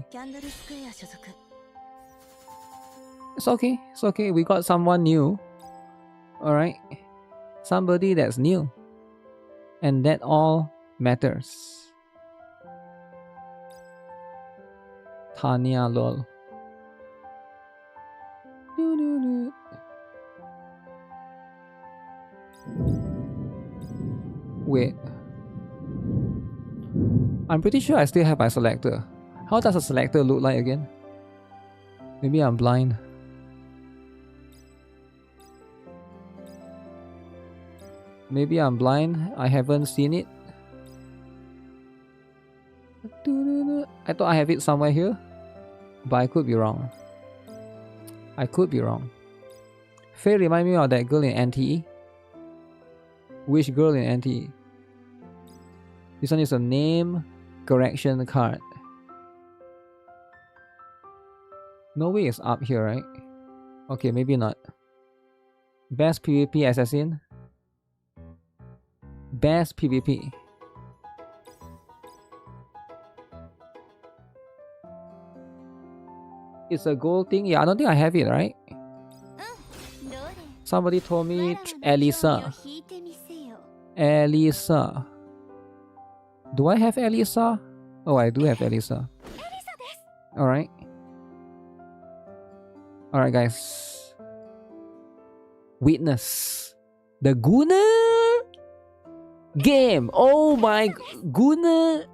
It's okay. It's okay. We got someone new. Alright. Somebody that's new. And that all matters. Tanya lol. Wait. I'm pretty sure I still have my selector. How does a selector look like again? Maybe I'm blind. Maybe I'm blind. I haven't seen it. I thought I have it somewhere here. But I could be wrong. I could be wrong. Faye remind me of that girl in NTE. Which girl in NTE? This one is a name correction card. No way it's up here, right? Okay, maybe not. Best PvP assassin. Best PvP. It's a gold thing. Yeah, I don't think I have it, right? Somebody told me Elisa. Elisa. Do I have Elisa? Oh, I do have Elisa. Alright. Alright, guys. Witness. The Gunner game. Oh my Gunner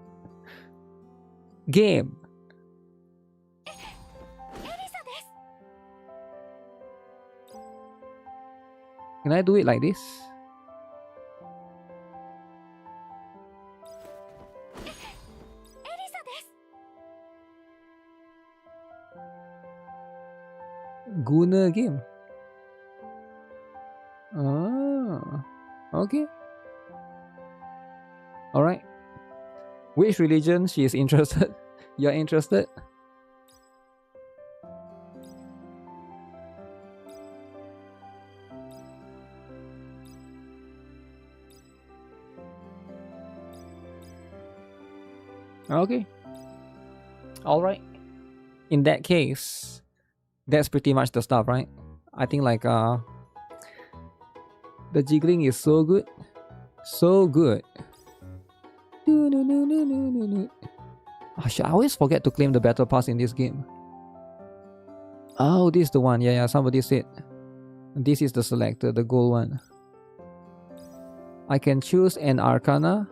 game. Can I do it like this? Gunner game. Ah, okay. Alright. Which religion she is interested? You're interested? Okay. Alright. In that case, that's pretty much the stuff, right? I think like the jiggling is so good. So good. Oh, shit, I always forget to claim the battle pass in this game. Oh, this is the one. Yeah, somebody said. This is the selector, the gold one. I can choose an arcana.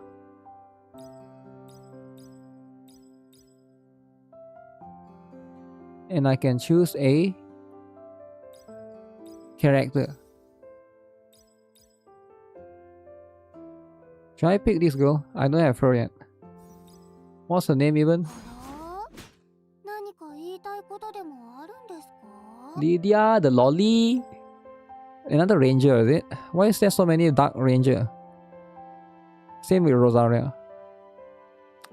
And I can choose a character. Should I pick this girl? I don't have her yet. What's her name even? Lydia the lolly. Another ranger, is it? Why is there so many dark ranger? Same with Rosaria.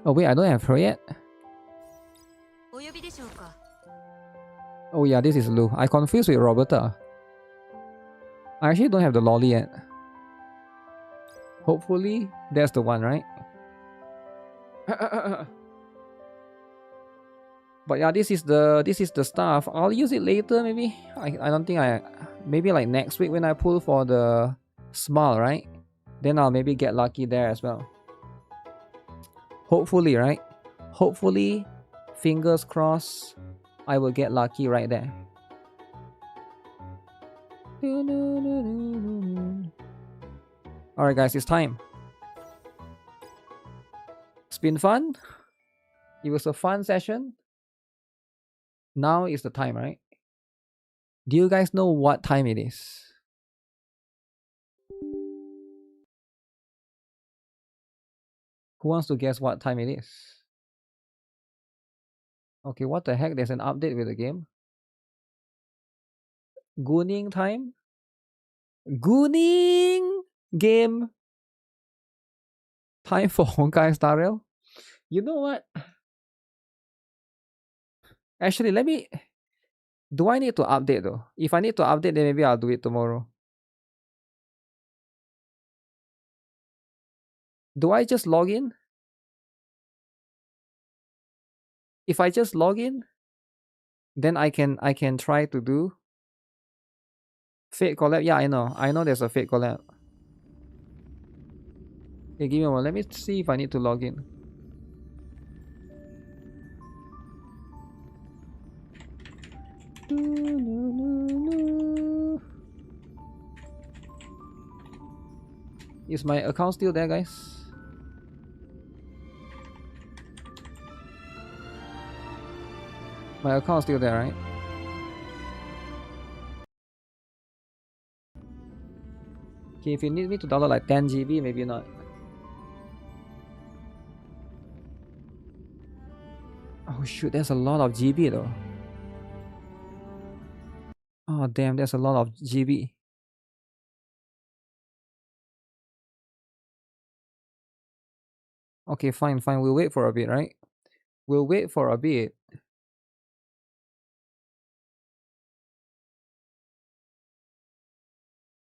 Oh wait, I don't have her yet. Oh yeah, this is Lou. I confused with Roberta. I actually don't have the lolly yet. Hopefully, that's the one, right? But yeah, this is the stuff. I'll use it later, maybe. I don't think maybe like next week when I pull for the smile, right? Then I'll maybe get lucky there as well. Hopefully, right? Hopefully, fingers crossed, I will get lucky right there. Alright guys, it's time. It's been fun. It was a fun session. Now is the time, right? Do you guys know what time it is? Who wants to guess what time it is? Okay, what the heck? There's an update with the game. Gooning time? Gooning game. Time for Honkai Star Rail. You know what? Actually, let me... Do I need to update though? If I need to update, then maybe I'll do it tomorrow. Do I just log in? If I just log in, then I can try to do Fate collab. Yeah, I know there's a Fate collab. Okay, give me a moment. Let me see if I need to log in. Is my account still there, guys? My account still there, right? Okay, if you need me to download like 10 GB, maybe not. Oh shoot, there's a lot of GB though. Oh damn, there's a lot of GB. Okay, fine. We'll wait for a bit, right? We'll wait for a bit.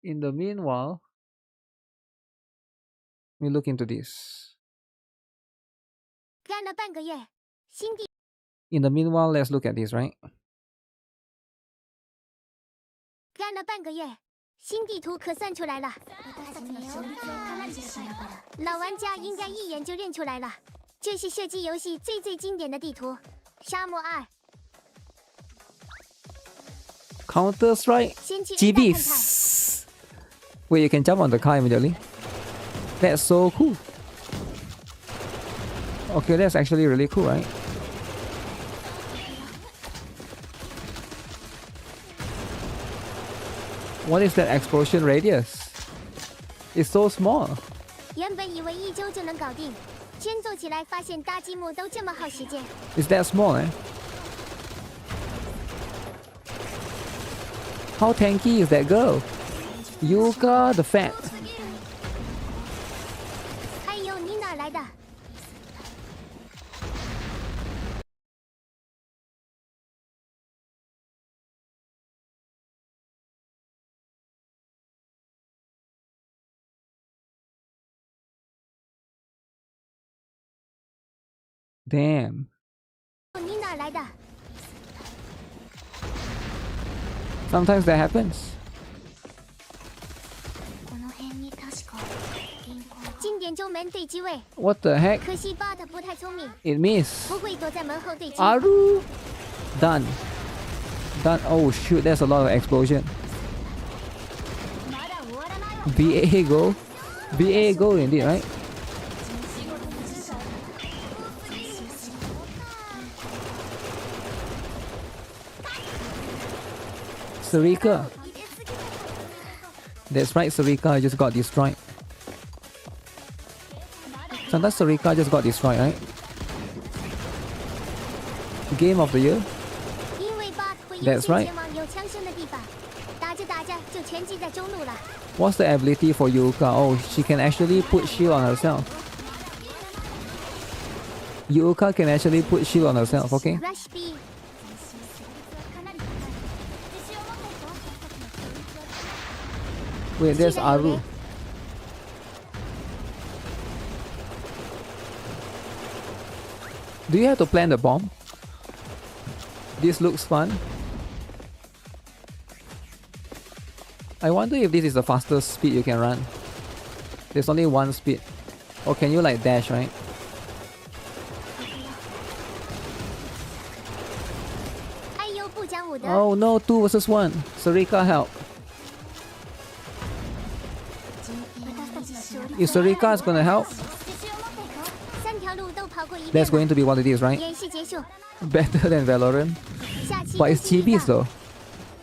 In the meanwhile, let me look into this. In the meanwhile, let's look at this, right? 干了半个月，新地图可算出来了。老玩家应该一眼就认出来了，这是射击游戏最经典的地图，沙漠2。Counter Strike GB. Wait, you can jump on the car immediately. That's so cool. Okay, that's actually really cool, right? What is that explosion radius? It's so small. 原本以为1周就能搞定，真做起来发现搭积木都这么耗时间。Is that small, eh? How tanky is that girl? Yuka the Fat. 哎呦，你哪来的？ Damn. 你哪来的？ Sometimes that happens. この辺に確か经典中门对机位。 What the heck? 可惜 bot 不太聪明。 It missed. 不会躲在门后对机。 Aru. Done. Oh shoot, there's a lot of explosion. BA go. BA go indeed, right? Sarika. That's right, Sarika just got destroyed. Sometimes Sarika just got destroyed, right? Game of the year. That's right. What's the ability for Yuka? Oh, she can actually put shield on herself. Yuka can actually put shield on herself, okay? Wait, there's Aru. Do you have to plant the bomb? This looks fun. I wonder if this is the fastest speed you can run. There's only one speed. Or can you like dash, right? Oh no, 2 versus 1. Sarika, help. If Sarika is gonna help, that's going to be what it is, right? Better than Valorant. But it's GBs though.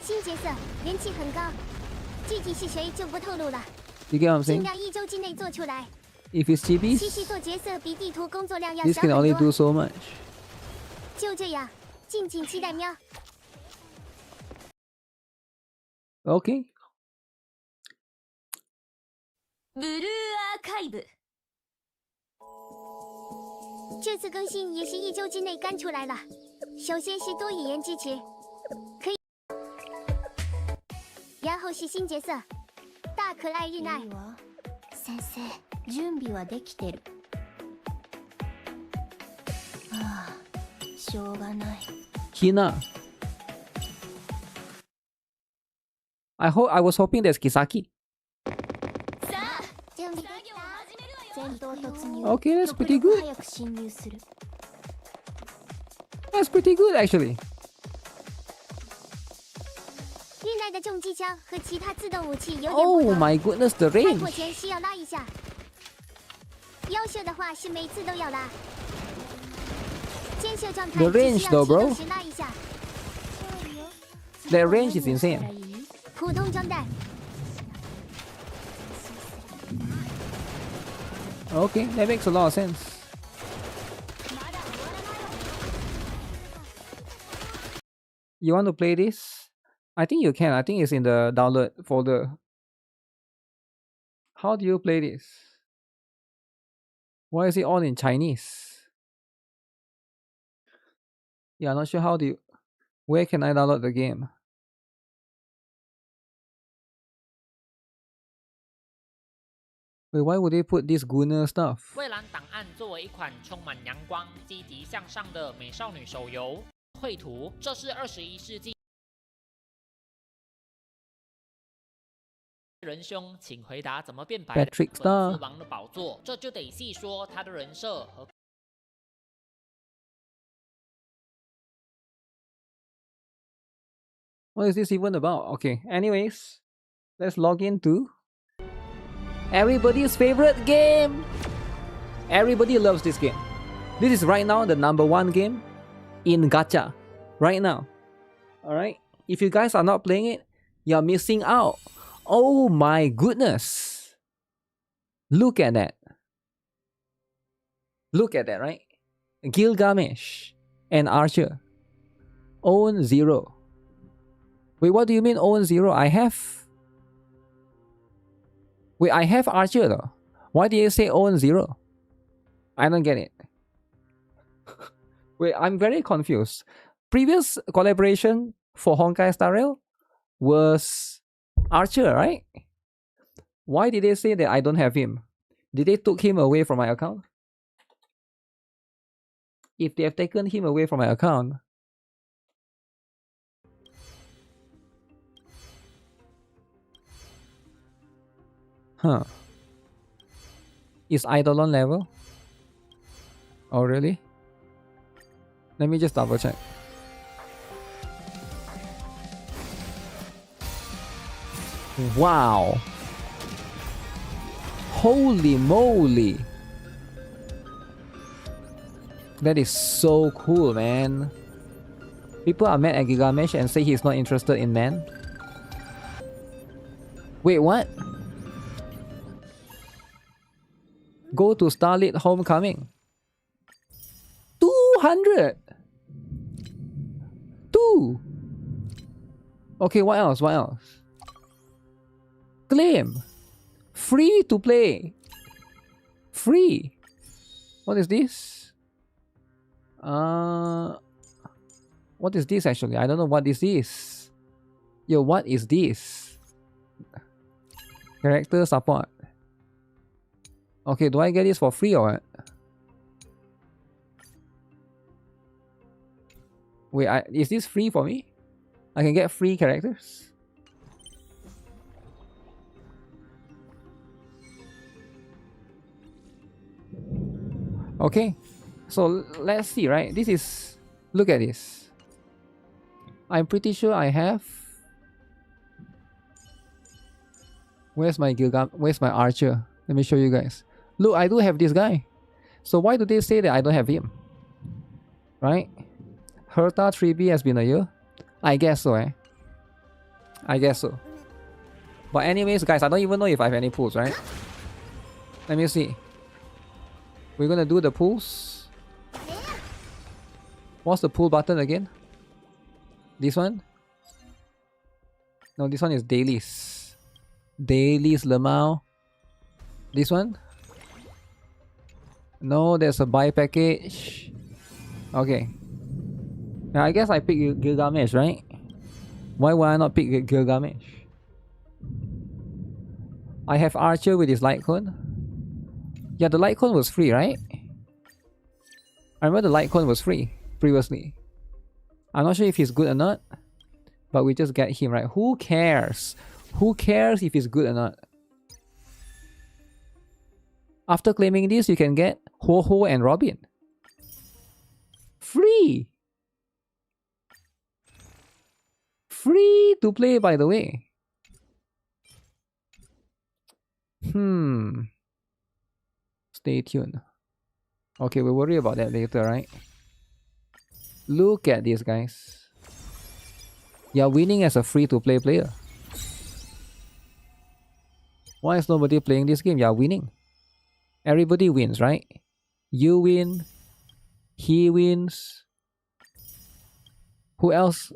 新角色人气很高，具体是谁就不透露了。 You get what I'm 尽 saying? 量1周之内做出来。 If it's 其 chibis, 实做角色比地图工作量要 this 小 can 很 only 多。 do so much. 就这样，敬请期待喵。 Okay. ブルーアーカイブ。这次更新也是1周之内干出来了。首先是多语言支持，可以。然后是新角色，大可爱日奈。先生、準備はできてる。ああ、しょうがない。 Hina. I was hoping there's Kisaki. 準備できた。戦闘突入。 Okay, that's pretty good. 早く侵入する。 That's pretty good actually. 日奈的重机枪和其他自动武器有点不 Oh 同。 my goodness, the 开 range. 火前需要拉一下。优秀的话是每次都要拉。监秀状态 The 只 range 需 though, 要启 bro. 动时拉一下。 That range is insane. 普通装弹。 Okay, that makes a lot of sense. You want to play this? I think you can. I think it's in the download folder. How do you play this? Why is it all in Chinese? Yeah, not sure how do you... Where can I download the game? Wait, why would they put this Gunner stuff? 蔚蓝档案作为一款充满阳光、积极向上的美少女手游，绘图这是21世纪。仁兄，请回答怎么变白 Patrick 粉 Star 丝王的宝座，这就得细说他的人设和。 What is this even about? Okay, anyways, let's log into everybody's favorite game. Everybody loves this game. This is right now the #1 game in gacha. Right now. Alright? If you guys are not playing it, you're missing out. Oh my goodness. Look at that. Look at that, right? Gilgamesh and Archer. Own 0. Wait, what do you mean Owen 0? I have... Wait, I have Archer though. Why did you say Owen 0? I don't get it. Wait, I'm very confused. Previous collaboration for Honkai Star Rail was Archer, right? Why did they say that I don't have him? Did they took him away from my account? If they have taken him away from my account, huh? Is Eidolon level? Oh really? Let me just double check. Wow! Holy moly! That is so cool, man. People are mad at Gilgamesh and say he's not interested in man. Wait, what? Go to Starlit Homecoming. 200! 2! Okay, what else? What else? Claim! Free to play! Free! What is this? What is this actually? I don't know what this is. Yo, what is this? Character support. Okay, do I get this for free or what? Wait, is this free for me? I can get free characters? Okay, so let's see, right? This is... Look at this. I'm pretty sure I have... Where's my Archer? Let me show you guys. Look, I do have this guy. So why do they say that I don't have him? Right? Herta 3B has been a year? I guess so, eh? I guess so. But anyways, guys, I don't even know if I have any pulls, right? Let me see. We're gonna do the pulls. What's the pull button again? This one? No, this one is dailies. Dailies Lemao. This one? No, there's a buy package. Okay. Now I guess I pick Gilgamesh, right? Why would I not pick Gilgamesh? I have Archer with his light cone. Yeah, the light cone was free, right? I remember the light cone was free previously. I'm not sure if he's good or not, but we just get him, right? Who cares? Who cares if he's good or not? After claiming this, you can get Ho-Ho and Robin. Free! Free to play, by the way. Stay tuned. Okay, we'll worry about that later, right? Look at this, guys. You're winning as a free-to-play player. Why is nobody playing this game? You're winning. Everybody wins, right? You win. He wins. Who else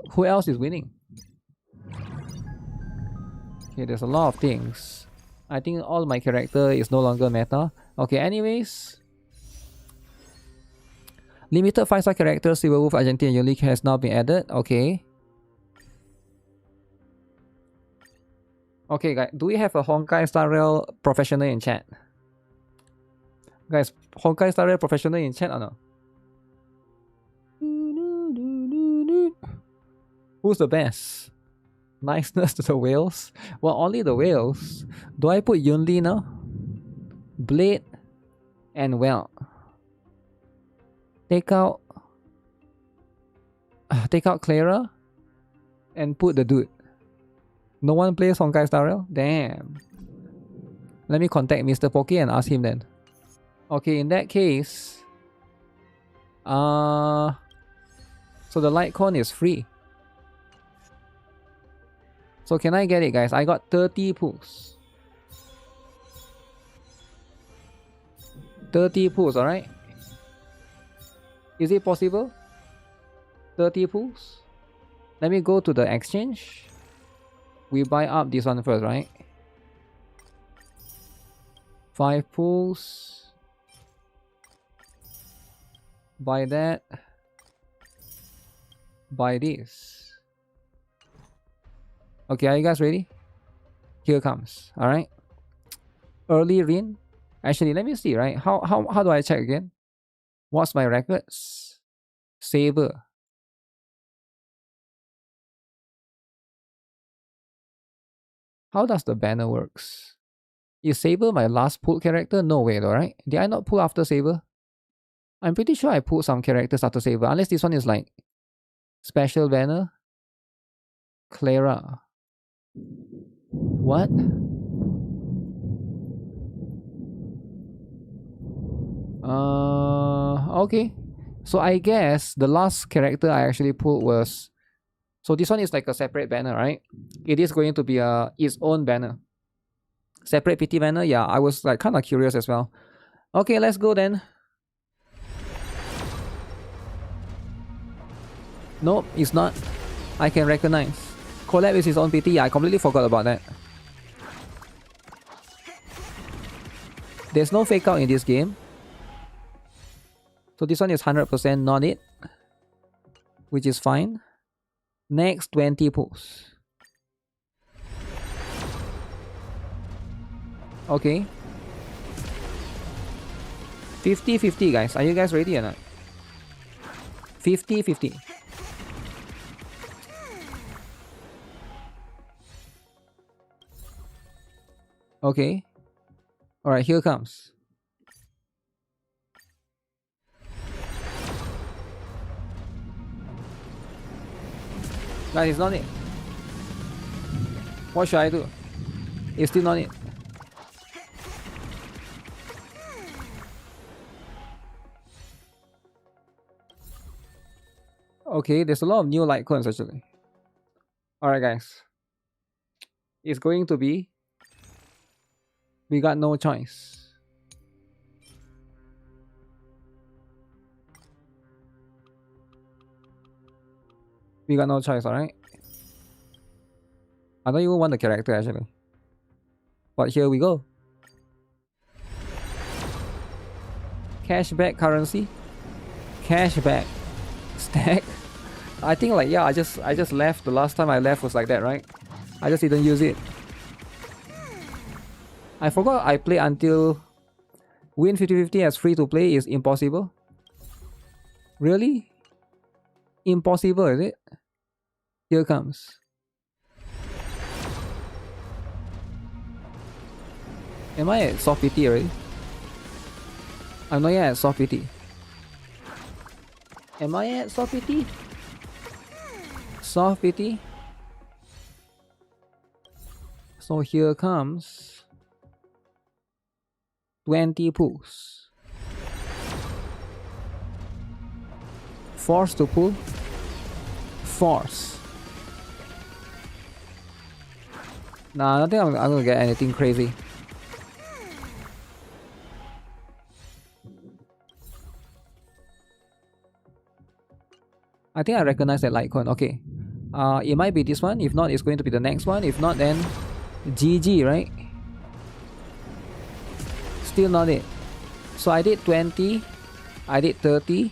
is winning? Okay, there's a lot of things. I think all my character is no longer meta. Okay, anyways. Limited 5-star character Silverwolf Argentine Unique has now been added. Okay. Okay, guys. Do we have a Honkai Star Rail professional in chat? Guys, Honkai Star Rail professional in chat or no? Who's the best? Niceness to the whales? Well, only the whales. Do I put Yunli now? Blade and well. Take out Clara and put the dude. No one plays Honkai Star Rail? Damn. Let me contact Mr. Poke and ask him then. Okay, in that case, so the light cone is free. So can I get it, guys? I got 30 pulls. 30 pulls, alright? Is it possible? 30 pulls? Let me go to the exchange. We buy up this one first, right? 5 pulls. Buy that. Buy this. Okay, are you guys ready? Here comes. Alright. Early Rin. Actually, let me see, right? How do I check again? What's my records? Saber. How does the banner works? Is Saber my last pulled character? No way though, right? Did I not pull after Saber? I'm pretty sure I pulled some characters after Saber. Unless this one is like special banner. Clara. What? Okay. So I guess the last character I actually pulled was... So this one is like a separate banner, right? It is going to be its own banner. Separate PT banner? Yeah, I was like kind of curious as well. Okay, let's go then. Nope, it's not. I can recognize. Collab is his own PT. Yeah, I completely forgot about that. There's no fake out in this game. So this one is 100% not it. Which is fine. Next 20 pulls. Okay. 50-50 guys. Are you guys ready or not? 50-50. Okay. Alright, here comes. Guys, it's not it. What should I do? It's still not it. Okay, there's a lot of new light cones actually. Alright guys. is going to be... We got no choice. We got no choice, alright? I don't even want the character actually. But here we go. Cashback currency. Cashback. Stack. I think like, yeah, I just left. The last time I left was like that, right? I just didn't use it. I forgot I played until win 50-50 as free to play is impossible. Really? Impossible, is it? Here comes. Am I at soft PT already? I'm not yet at soft PT. Am I at soft PT? Soft PT? So here comes 20 pulls. Force to pull. Force. Nah, I don't think I'm gonna get anything crazy. I think I recognize that Litecoin. Okay. It might be this one. If not, it's going to be the next one. If not, then GG, right? Still not it. So I did 20. I did 30.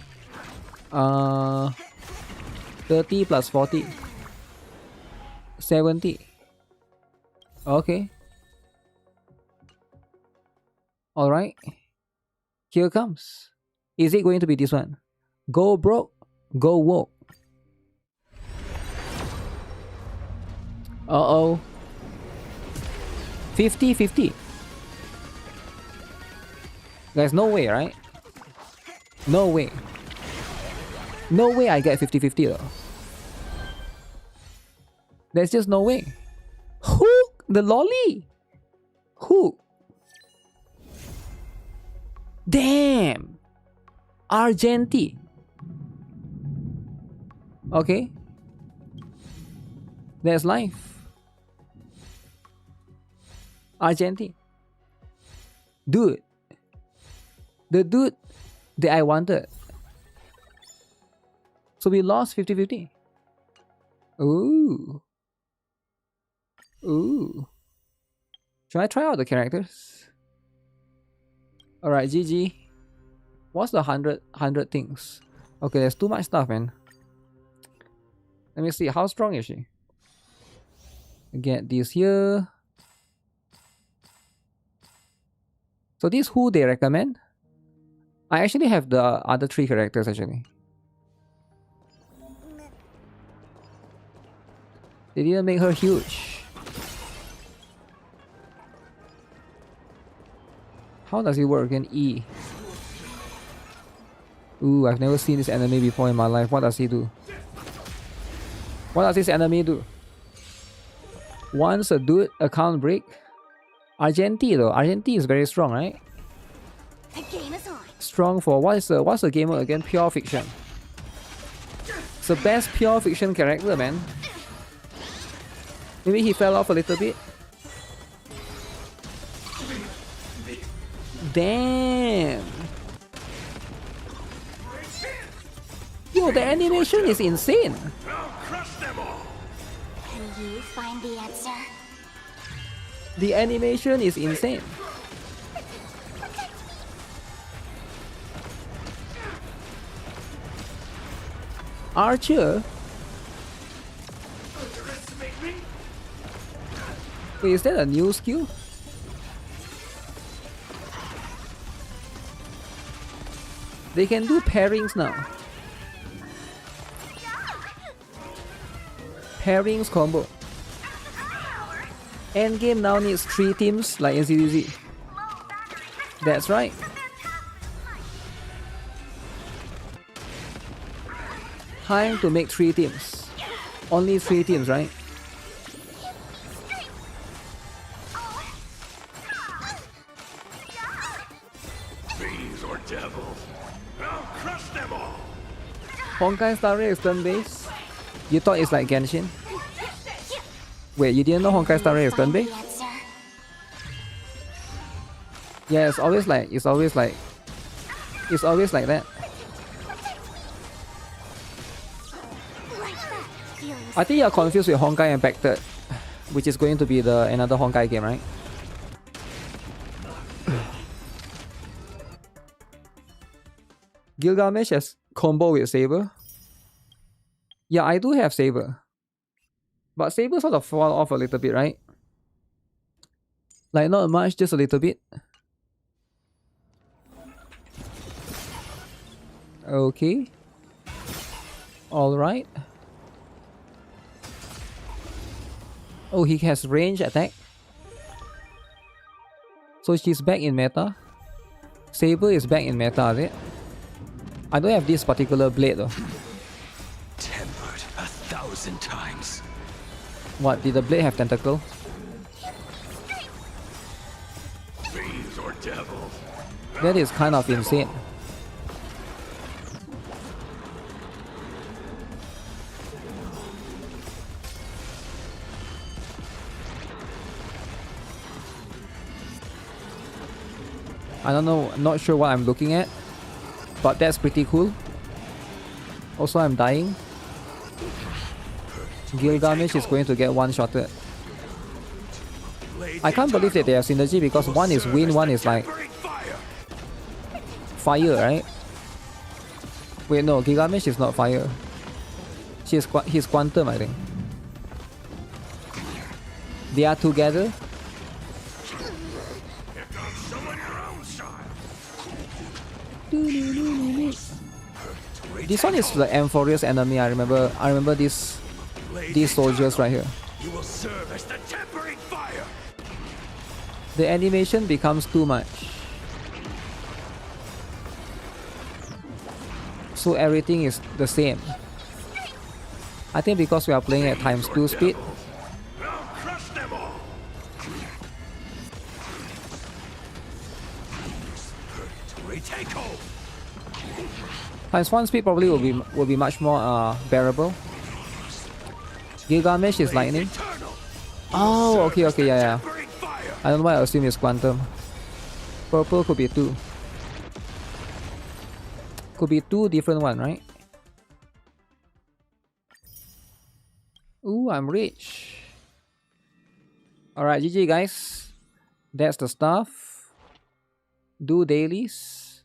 30 plus 40. 70. Okay. Alright. Here comes. Is it going to be this one? Go broke, go woke. Uh-oh. 50-50. There's no way, right? No way. No way I get 50-50 though. There's just no way. Hook! The lolly! Hook! Damn! Argenti. Okay. There's life. Argenti. Dude. The dude that I wanted. So we lost 50-50. Ooh. Ooh. Should I try out the characters? Alright, GG. What's the 100 things? Okay, there's too much stuff, man. Let me see. How strong is she? Get this here. So this who they recommend? I actually have the other 3 characters actually. They didn't make her huge. How does it work in E? Ooh, I've never seen this enemy before in my life. What does he do? What does this enemy do? Once a dude account break. Argenti though. Argenti is very strong, right? The game is on. Strong for what's the gamer again? Pure fiction. It's the best pure fiction character, man. Maybe he fell off a little bit. Damn. Yo, the animation is insane. Can you find the answer? The animation is insane. Archer? Wait, is that a new skill? They can do pairings now. Pairings combo. Endgame now needs 3 teams like in ZDZ. That's right. Time to make 3 teams. Only 3 teams, right? Fiends or devils, I'll crush them all. Honkai Star Rail is turn based. You thought it's like Genshin? Wait, you didn't know Honkai Star Rail is turn-based? Yeah, it's always like that. I think you're confused with Honkai Impacted, which is going to be another Honkai game, right? Gilgamesh has combo with Saber. Yeah, I do have Saber. But Saber sort of fall off a little bit, right? Like not much, just a little bit. Okay. Alright. Oh, he has range attack. So she's back in meta. Saber is back in meta, is it? I don't have this particular blade though. Tempered 1,000 times. What, did the blade have tentacle? Fiends or devils. That is kind of insane. I don't know, not sure what I'm looking at, but that's pretty cool. Also, I'm dying. Gilgamesh is going to get one-shotted. I can't believe that they have synergy because one is wind, one is like fire, right? Wait, no, Gilgamesh is not fire. He's quantum, I think. They are together. This one is the Amphorious enemy. I remember these soldiers right here. You will serve as the tempering fire. The animation becomes too much. So everything is the same. I think because we are playing at ×2 speed. ×1 speed probably will be much more bearable. Gilgamesh is lightning. Oh, okay, yeah. I don't know why I assume it's quantum. Purple could be 2. Could be 2 different one, right? Ooh, I'm rich. Alright, GG guys. That's the stuff. Do dailies.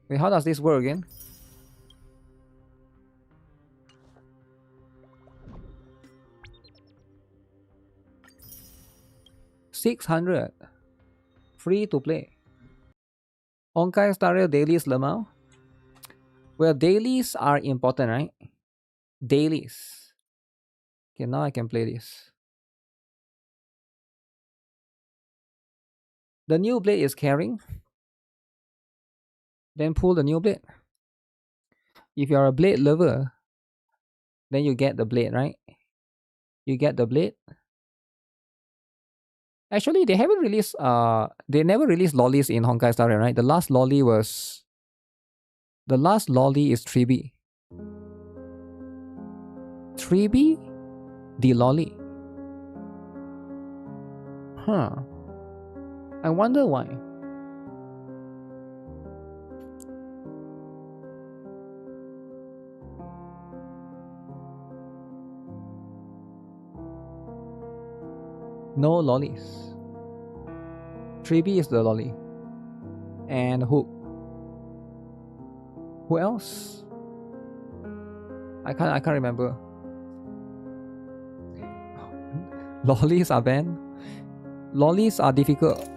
Wait, how does this work again? $600. Free to play. Honkai Star Rail dailies, Lemao. Well, dailies are important, right? Dailies. Okay, now I can play this. The new blade is carrying. Then pull the new blade. If you're a blade lover, then you get the blade, right? You get the blade. Actually, they haven't released they never released lollies in Honkai Star Rail, right? The last lolly is 3B. 3B? The lolly. Huh. I wonder why. No lollies. 3B is the lolly. And who? Who else? I can't remember. Lollies are banned. Lollies are difficult.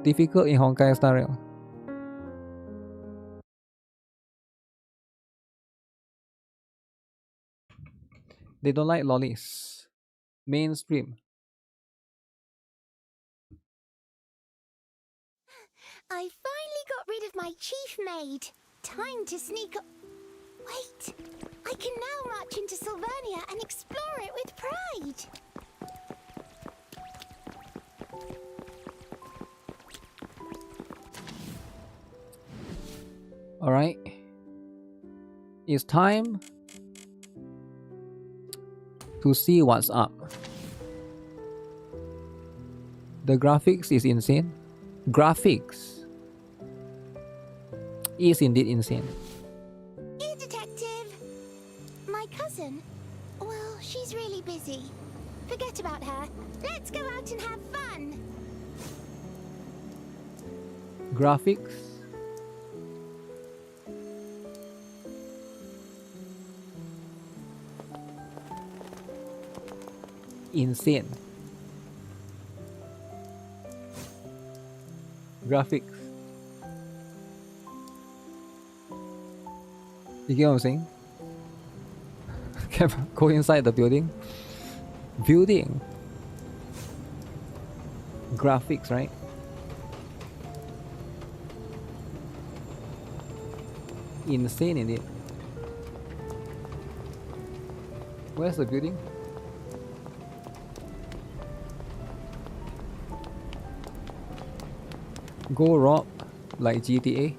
Difficult in Honkai Star Rail. They don't like lollies. Mainstream. I finally got rid of my chief maid. Time to sneak up. Wait, I can now march into Sylvania and explore it with pride. Alright. It's time to see what's up. The graphics is insane. Graphics is indeed insane. Here, detective. My cousin? Well, she's really busy. Forget about her. Let's go out and have fun. Graphics. Insane. Graphics. You get what I'm saying? Go inside the building. Building. Graphics, right? Insane indeed. Where's the building? Go rob like GTA.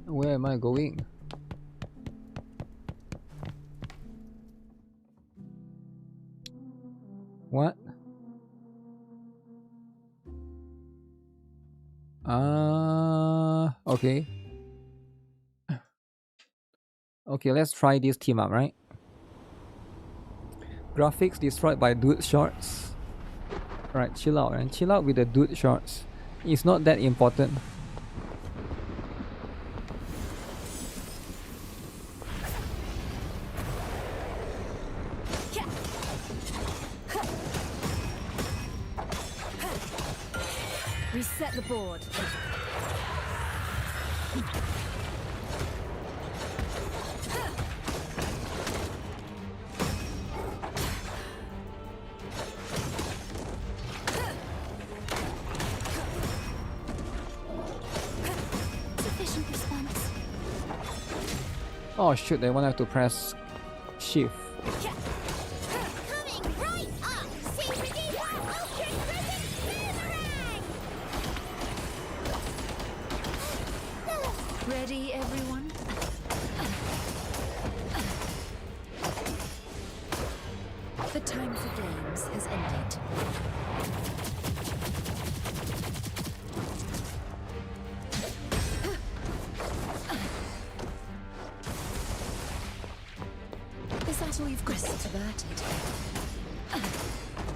Where am I going? What? Okay. Okay, let's try this team up, right? Graphics destroyed by dude shorts. Right, chill out, and chill out with the dude shorts. It's not that important. Reset the board. Sufficient response. Oh shoot, they want to have to press shift. Coming right up. Super Diva Ultra Crescent Boomerang. Ready, everyone? The time for games has ended. Is that all you've got? Diverted.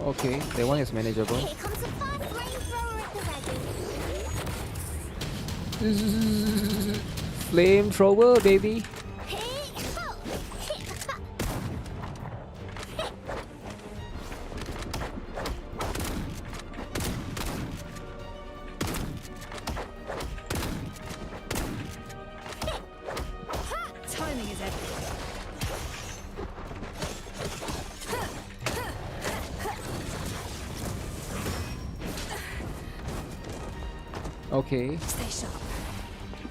Okay, that one is manageable. Here comes a fast flamethrower at the ready. Flamethrower, baby. Timing is everything. Okay. Stay sharp.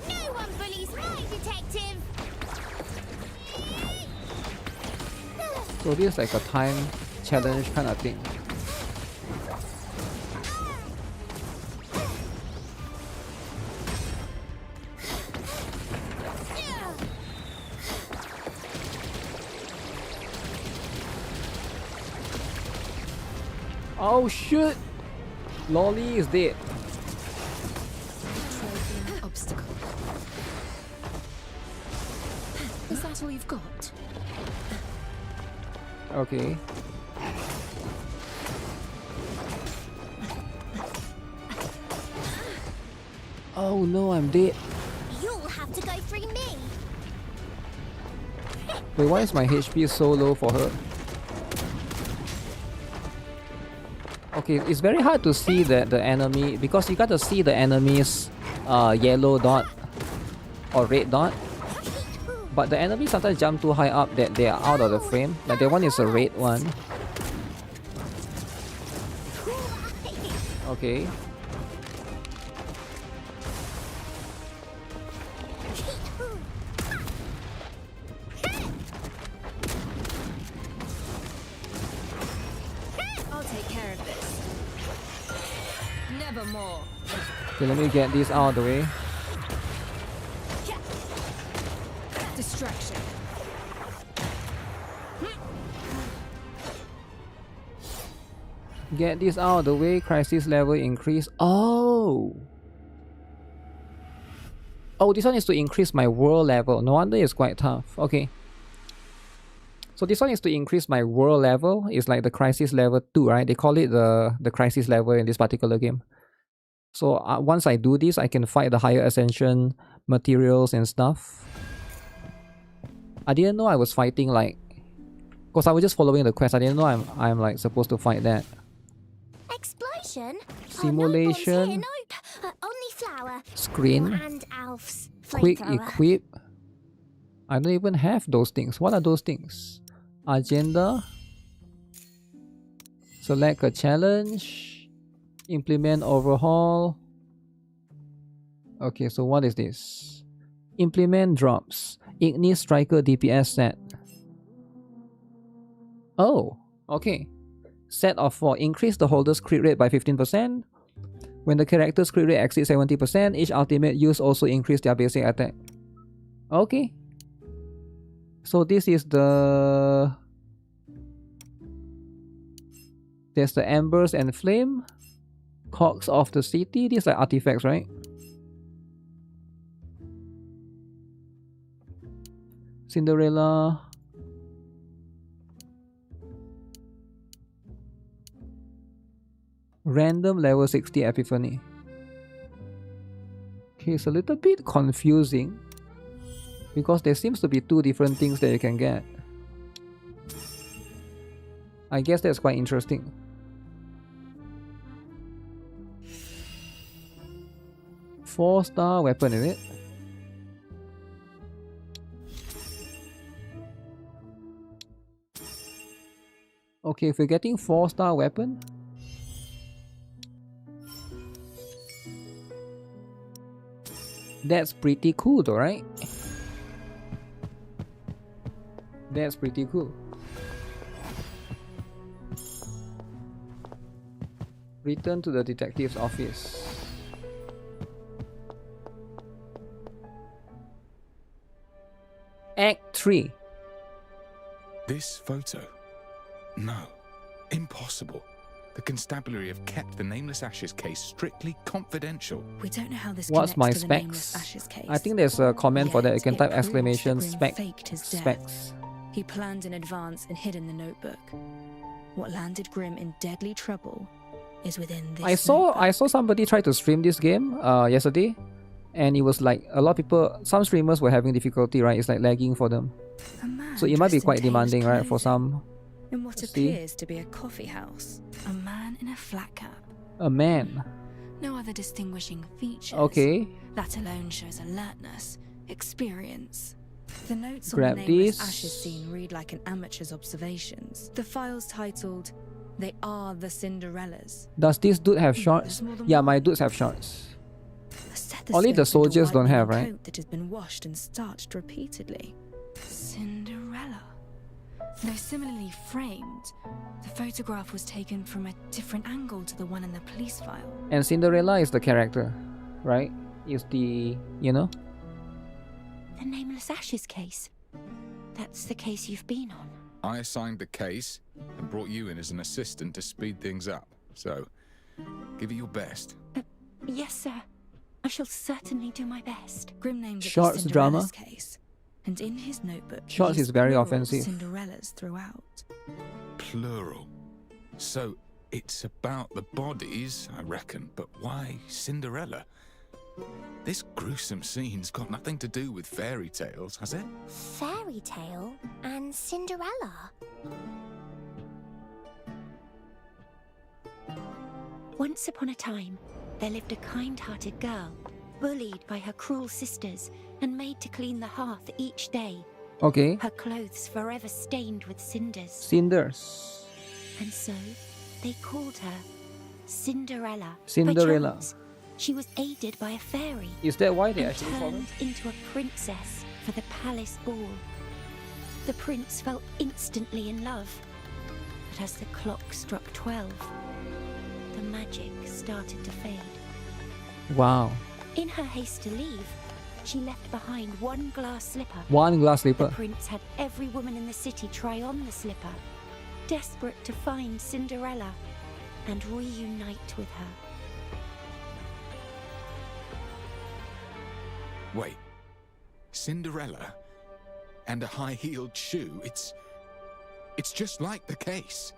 No one bullies my detective. So this is like a time challenge kind of thing. Oh shoot! Lolly is dead. Obstacle. Is that all you've got? Okay. Oh no, I'm dead. You'll have to go through me. Wait, why is my HP so low for her? Okay, it's very hard to see the enemy because you gotta see the enemy's yellow dot or red dot. But the enemy sometimes jump too high up that they are out of the frame. Like the one is a red one. Okay. I'll take care of this. Nevermore. Okay, let me get this out of the way. distraction. Get this out of the way. Crisis level increase. Oh, this one is to increase my world level. No wonder it's quite tough. Okay. So this one is to increase my world level. It's like the crisis level 2, right? They call it the crisis level in this particular game. So once I do this, I can fight the higher ascension materials and stuff. I didn't know I was fighting like, because I was just following the quest. I didn't know I'm like supposed to fight that. Explosion? Simulation. Only flower. Screen. And Alf's Quick flamethrower. equip. I don't even have those things. What are those things? Agenda. Select a challenge. Implement overhaul. Okay, so what is this? Implement drops. Ignis Striker DPS set. Oh, okay. Set of 4. Increase the holder's crit rate by 15%. When the character's crit rate exceeds 70%, each ultimate use also increase their basic attack. Okay. So this is the... There's the Embers and Flame. Cogs of the City. These are artifacts, right? Cinderella. Random level 60 Epiphany. Okay, it's a little bit confusing because there seems to be 2 different things that you can get. I guess that's quite interesting. Four-star weapon, is it? Okay, if you're getting 4-star weapon, that's pretty cool though, right? That's pretty cool. Return to the detective's office. Act 3. This photo? No. Impossible. The constabulary have kept the Nameless Ashes case strictly confidential. We don't know how this What's my connects to the Nameless Ashes specs? case. I think there's a comment for that. You can Yet type it proves exclamation that Grimm spec faked his death. specs. He planned in advance and hid in the notebook. What landed Grimm in deadly trouble is within this I saw somebody try to stream this game yesterday, and it was like a lot of people, some streamers were having difficulty, right? It's like lagging for them. So it might be quite demanding, right, for some. in what appears to be a coffee house. A man in a flat cap. A man. No other distinguishing features. Okay. That alone shows alertness, experience. The notes Grab on the Nameless these. Ashes scene read like an amateur's observations. The file's titled, "They Are the Cinderellas." Does this dude have shorts? more than Yeah, one. my dudes have shorts. A Only stethoscope the and a soldiers don't have, whitening right? coat that has been washed and starched repeatedly. Cinderella. Though similarly framed, the photograph was taken from a different angle to the one in the police file. And Cinderella is the character, right? Is the, you know? The Nameless Ashes case. That's the case you've been on. I assigned the case and brought you in as an assistant to speed things up. So, give it your best. Yes, sir. I shall certainly do my best. Grimm named it Shorts the drama. Cinderella's case, and in his notebook, he Shorts is used very plural offensive. Cinderellas throughout. Plural. So, it's about the bodies, I reckon, but why Cinderella? This gruesome scene's got nothing to do with fairy tales, has it? Fairy tale and Cinderella. Once upon a time, there lived a kind-hearted girl, bullied by her cruel sisters and made to clean the hearth each day. Okay. Her clothes forever stained with cinders. Cinders. And so, they called her Cinderella. Cinderella. By chance, she was aided by a fairy. Is that why they and actually call turned it? into a princess for the palace ball. The prince fell instantly in love. But as the clock struck 12, the magic started to fade. Wow. In her haste to leave, She left behind one glass slipper. One glass slipper. The prince had every woman in the city try on the slipper, desperate to find Cinderella and reunite with her. Wait. Cinderella? And a high-heeled shoe? It's just like the case.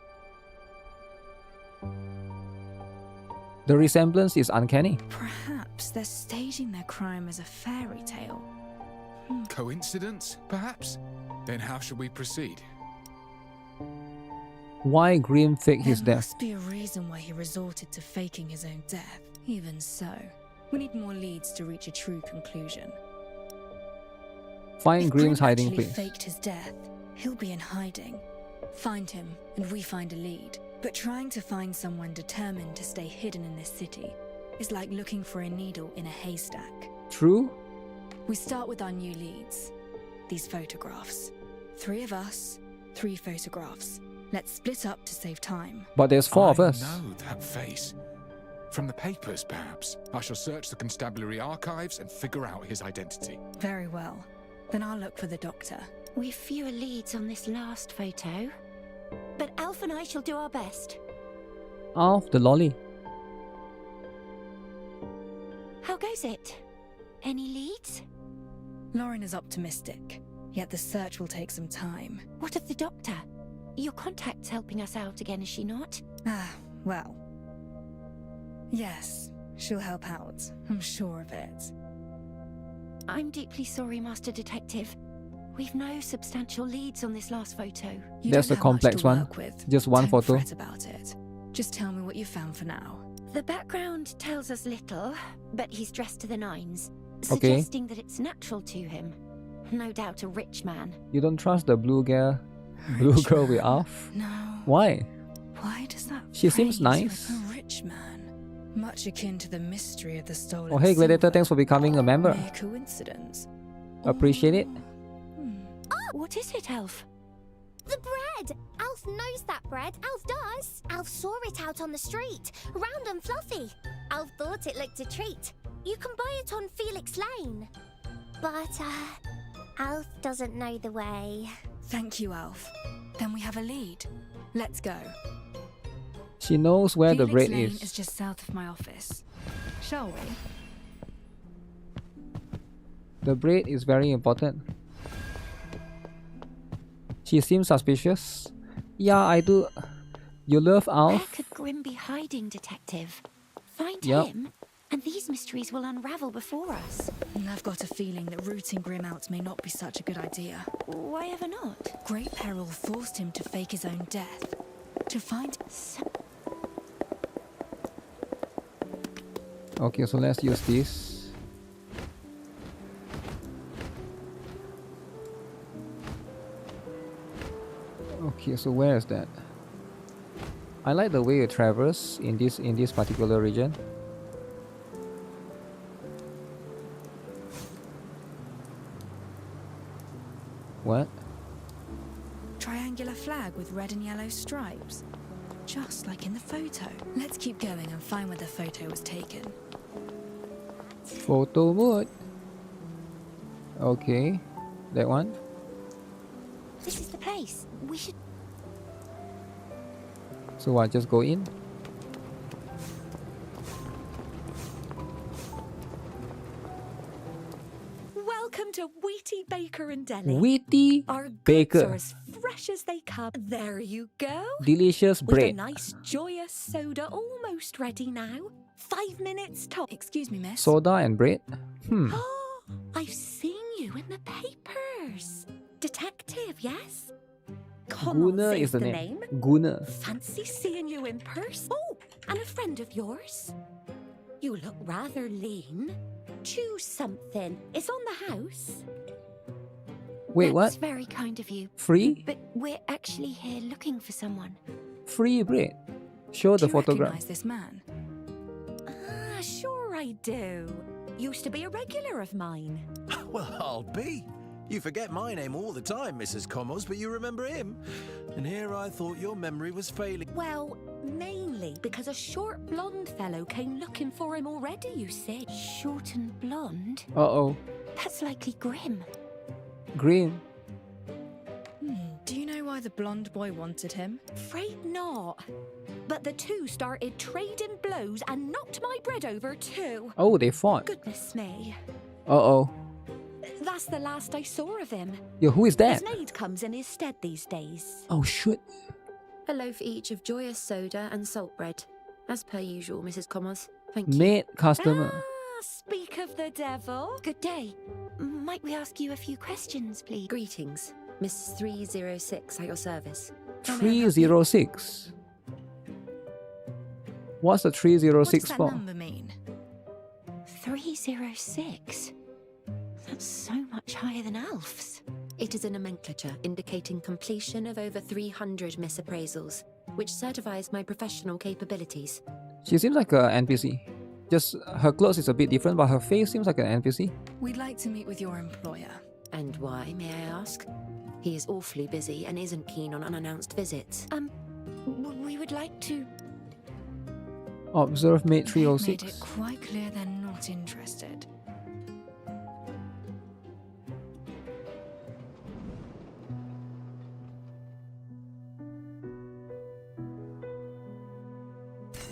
The resemblance is uncanny. Perhaps they're staging their crime as a fairy tale. Coincidence, perhaps? Then how should we proceed? Why Grimm faked his There death? must be a reason why he resorted to faking his own death. Even so, we need more leads to reach a true conclusion. Find If Grimm's Grimm hiding actually place. faked his death, he'll be in hiding. Find him, and we find a lead. But trying to find someone determined to stay hidden in this city is like looking for a needle in a haystack. True? We start with our new leads. These photographs. 3 of us, 3 photographs. Let's split up to save time. But there's 4 of us. I know that face. From the papers, perhaps. I shall search the constabulary archives and figure out his identity. Very well. Then I'll look for the doctor. We've fewer leads on this last photo, but Alf and I shall do our best. Alf the lolly. How goes it? Any leads? Lauren is optimistic, yet the search will take some time. What of the doctor? Your contact's helping us out again, is she not? Ah, well. Yes, she'll help out. I'm sure of it. I'm deeply sorry, Master Detective. We've no substantial leads on this last photo. You That's don't the have much complex to one. work with. Just one Don't photo. fret about it. Just tell me what you found for now. The background tells us little, but he's dressed to the nines, Okay. suggesting that it's natural to him. No doubt a rich man. You don't trust the blue girl with Alf? No. Why? Why does that She seems phrase nice. like a rich man? Much akin to the mystery of the stolen Oh hey Gladiator, silver. thanks for becoming a member. Mere coincidence. Appreciate it. What is it, Alf? The bread! Alf knows that bread. Alf does. Alf saw it out on the street, round and fluffy. Alf thought it looked a treat. You can buy it on Felix Lane. But, Alf doesn't know the way. Thank you, Alf. Then we have a lead. Let's go. She knows where the Felix bread Lane is. is just south of my office. Shall we? The bread is very important. She seems suspicious. Yeah, I do. You love Where Alf? could Grimm be hiding, Detective? Find Yep. him, and these mysteries will unravel before us. And I've got a feeling that rooting Grimm out may not be such a good idea. Why ever not? Great peril forced him to fake his own death. To find... Okay, so let's use this. Okay, so where is that? I like the way you traverse in this particular region. What? Triangular flag with red and yellow stripes. Just like in the photo. Let's keep going and find where the photo was taken. Photo mode. Okay, that one. This is the place. We should... So I just go in. Welcome to Wheaty Baker and Deli. Wheaty Our goods Baker. are as fresh as they come. There you go. Delicious With a bread. nice joyous soda almost ready now. 5 minutes top. Excuse me, miss. Soda and bread. I've seen you in the papers. Detective, yes? Come Gunnar on, is say the the name. name. Gunnar. Fancy seeing you in person. Oh, and a friend of yours. You look rather lean. Choose something. It's on the house. Wait, That's what? very kind of you. Free? But we're actually here looking for someone. Free bread. Show the Do you photograph. recognize this man? Ah, sure I do. Used to be a regular of mine. Well, I'll be. You forget my name all the time, Mrs. Commos, but you remember him. And here I thought your memory was failing. Well, mainly because a short blonde fellow came looking for him already, you see. Short and blonde? Uh-oh. That's likely Grim. Green. Do you know why the blonde boy wanted him? Afraid not. But the two started trading blows and knocked my bread over too. Oh, they fought. Goodness me. Uh-oh. That's the last I saw of him. Yo, who is that? His maid comes in his stead these days. Oh, shit. A loaf each of joyous soda and salt bread. As per usual, Mrs. Commons. Thank you. Maid customer. Speak of the devil. Good day. Might we ask you a few questions, please? Greetings. Miss 306 at your service. 306. What's the 306 for? What does that number mean? 306? That's so much higher than Alf's. It is a nomenclature indicating completion of over 300 misappraisals, which certifies my professional capabilities. She seems like an NPC. Just her clothes is a bit different, but her face seems like an NPC. We'd like to meet with your employer. And why, may I ask? He is awfully busy and isn't keen on unannounced visits. We would like to... Observe Maid They've 306. made it quite clear they're not interested.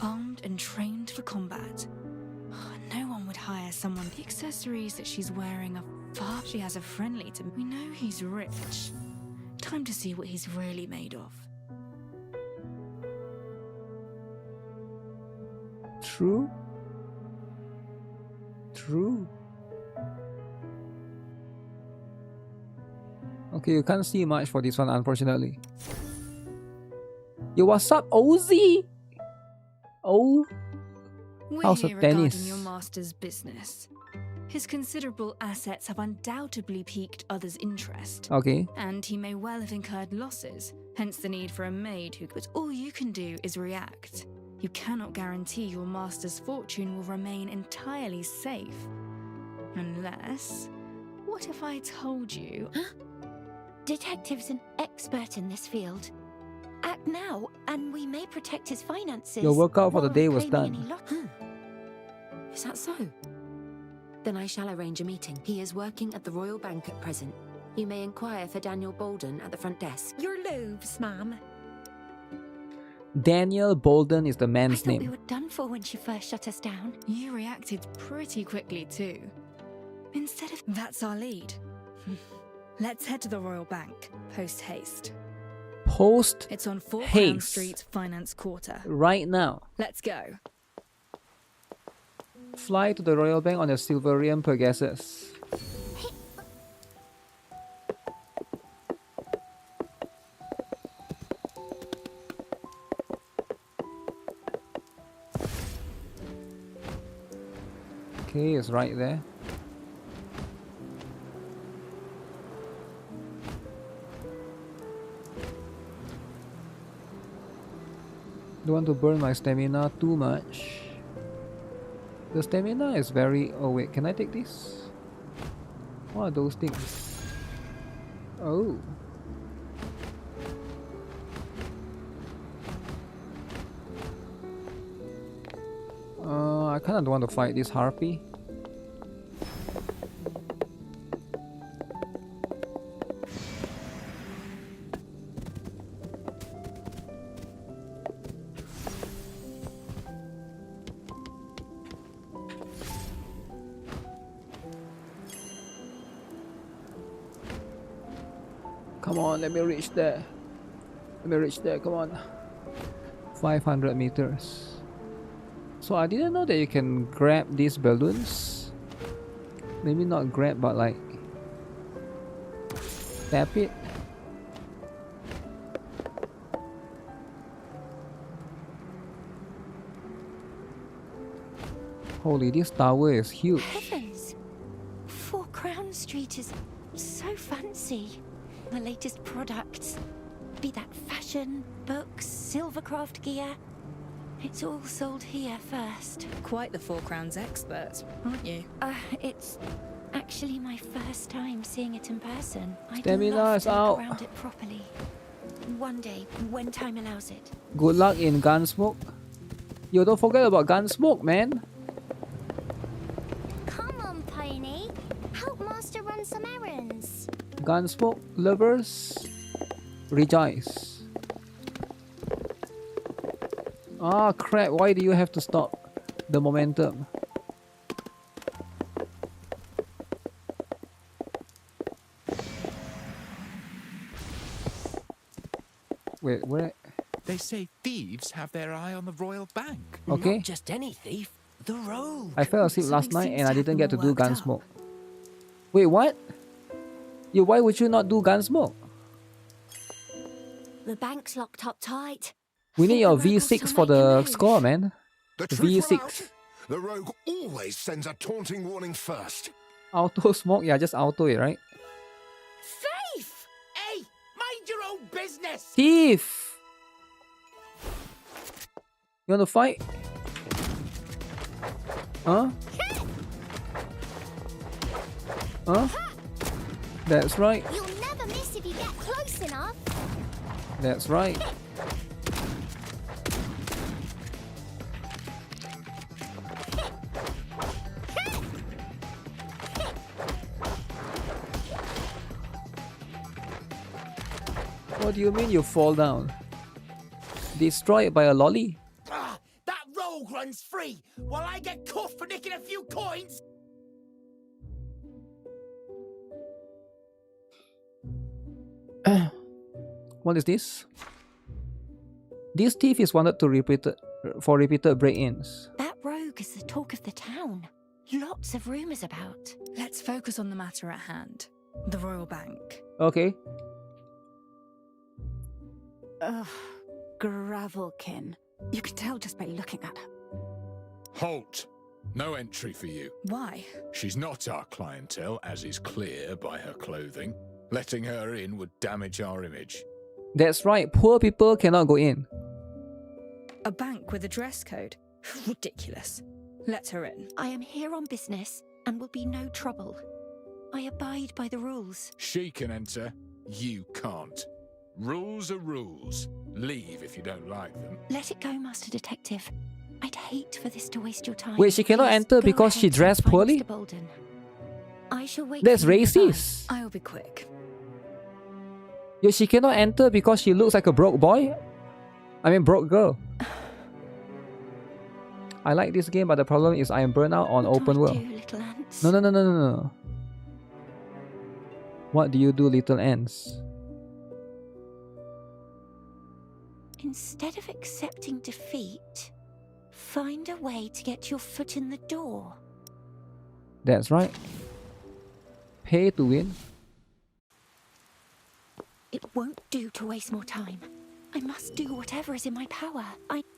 Armed and trained for combat. No one would hire someone. The accessories that she's wearing are far. She has a friendly to. We know he's rich. Time to see what he's really made of. True. True. Okay, you can't see much for this one, unfortunately. Yo, what's up, Ozzy? Oh. We're House here of Tennis. regarding your master's business. His considerable assets have undoubtedly piqued others' interest. Okay. And he may well have incurred losses, hence the need for a maid who... But all you can do is react. You cannot guarantee your master's fortune will remain entirely safe. Unless... What if I told you... Detective's an expert in this field. Act now, and we may protect his finances. Your workout for the while day was reclaiming done. any Is that so? Then I shall arrange a meeting. He is working at the Royal Bank at present. You may inquire for Daniel Bolden at the front desk. Your loaves, ma'am. Daniel Bolden is the I man's thought we name. were done for when she first shut us down. You reacted pretty quickly too. Instead of... That's our lead. Let's head to the Royal Bank, post haste. Post It's on 4 Crown haste. Street, Finance Quarter. Right now. Let's go. Fly to the Royal Bank on the Silverian Pegasus. Okay, it's right there. Don't want to burn my stamina too much. The stamina is very... Oh wait, can I take this? What are those things? Oh. I kinda don't want to fight this harpy. Come on, let me reach there. Let me reach there, come on. 500 meters. So I didn't know that you can grab these balloons. Maybe not grab, but like tap it. Holy, this tower is huge. Heavens! 4 Crown Street is so fancy. The latest products. Be that fashion, books, silvercraft gear. It's all sold here first. Quite the 4 Crowns expert, aren't you? It's actually my first time seeing it in person. I'd Stamina love is to look out. around it properly. One day, when time allows it. Good luck in Gunsmoke. Yo, don't forget about Gunsmoke, man. Come on, Pony. Help Master run some errands. Gunsmoke lovers, rejoice. Ah, crap, why do you have to stop the momentum? Wait, where? They say thieves have their eye on the royal bank. Okay. Not just any thief, the rogue. I fell asleep last night and I didn't get to do worked up. Gunsmoke. Wait, what? Yeah, why would you not do Gunsmoke? The bank's locked up tight. We need your the rogue will V6 still for make a the move. score, man. The truth V6. out, the rogue always sends a taunting warning first. Auto smoke, yeah, just auto it, right? Thief! Hey, mind your own business! Thief! You wanna fight? Huh? Huh? That's right. You'll never miss if you get close enough. That's right. What do you mean you fall down? Destroyed by a lolly? Ah, that rogue runs free while I get cuffed for nicking a few coins. What is this? This thief is wanted to repeated break-ins. That rogue is the talk of the town. Lots of rumours about. Let's focus on the matter at hand. The royal bank. Okay. Ugh, Gravelkin. You can tell just by looking at her. Halt! No entry for you. Why? She's not our clientele, as is clear by her clothing. Letting her in would damage our image. That's right, poor people cannot go in. A bank with a dress code? Ridiculous. Let her in. I am here on business and will be no trouble. I abide by the rules. She can enter, you can't. Rules are rules. Leave if you don't like them. Let it go, Master Detective. I'd hate for this to waste your time. Wait, she cannot Please enter go because she ahead and dressed find poorly? Mr. Bolden. I shall wait. That's for you nearby. racist. I'll be quick. Yo, she cannot enter because she looks like a broke boy? I mean broke girl. I like this game, but the problem is I am burnt out on open world. No. What do you do, little ants? Instead of accepting defeat, find a way to get your foot in the door. That's right. Pay to win. It won't do to waste more time. I must do whatever is in my power.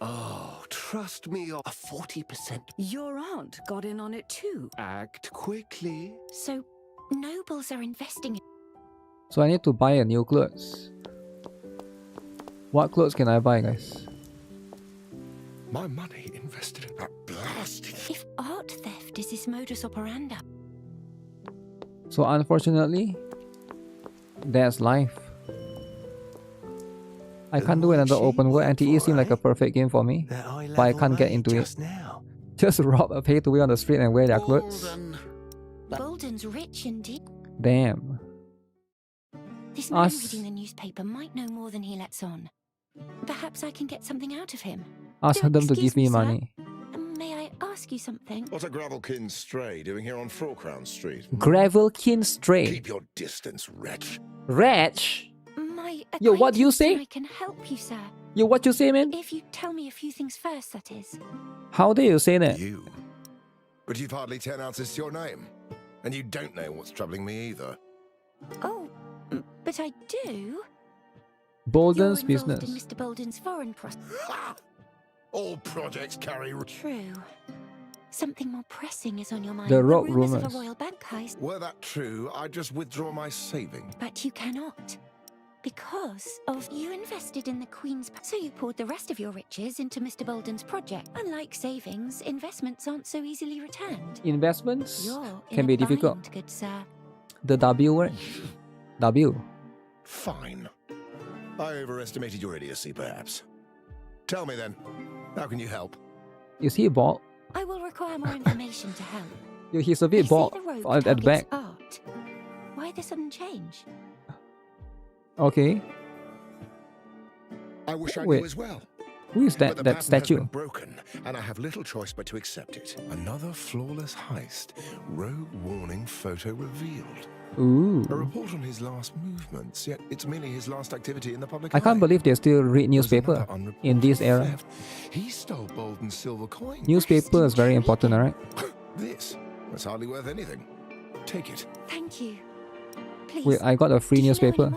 Oh, trust me, a 40%. Your aunt got in on it too. Act quickly. So, nobles are investing in... So I need to buy a new clothes. What clothes can I buy, guys? My money invested in that blasted... If art theft is his modus operandi... So unfortunately, that's life. I can't do another open world. NTE seemed like a perfect game for me, but I can't get into it. Just rob a pay to win on the street and wear their clothes. Bolden's rich indeed. Damn. This man reading the newspaper might know more than he lets on. Perhaps I can get something out of him. Ask them to give me money. May I ask you something? What's a Gravelkin stray doing here on Crown Street? Gravelkin stray. Keep your distance, wretch. Wretch? My Yo, what do you say? I can help you, sir. Yo, what you say, man? If you tell me a few things first, that is. How dare you say that? You? But you've hardly 10 ounces to your name. And you don't know what's troubling me either. Oh, but I do. Bolden's You're involved business. in Mr. Bolden's foreign All projects carry... True. Something more pressing is on your mind. The rogue rumours of rumours. a royal bank heist. Were that true, I'd just withdraw my savings. But you cannot. Because of you invested in the Queen's... So you poured the rest of your riches into Mr. Bolden's project. Unlike savings, investments aren't so easily returned. Investments You're in can a be difficult. bind, good sir. The W word? W. Fine. I overestimated your idiocy, perhaps. Tell me then, how can you help? Is he bald? I will require more information to help. Yo, he's a bit They say bald the rogue at the back. targets art. the sudden change? Okay. I wish I Wait. knew as well. Who is But that the that pattern statue? has been broken, and I have little choice but to accept it. Another flawless heist. Rogue warning photo revealed. Ooh. A report on his last movements, yet it's merely his last activity in the public I can't eye. believe they still read newspaper There's another in this unreported era. theft. He stole Bolden's silver coin. Newspaper is very important, alright? That's hardly worth anything. Take it. Thank you. Please. Wait, I got a free newspaper.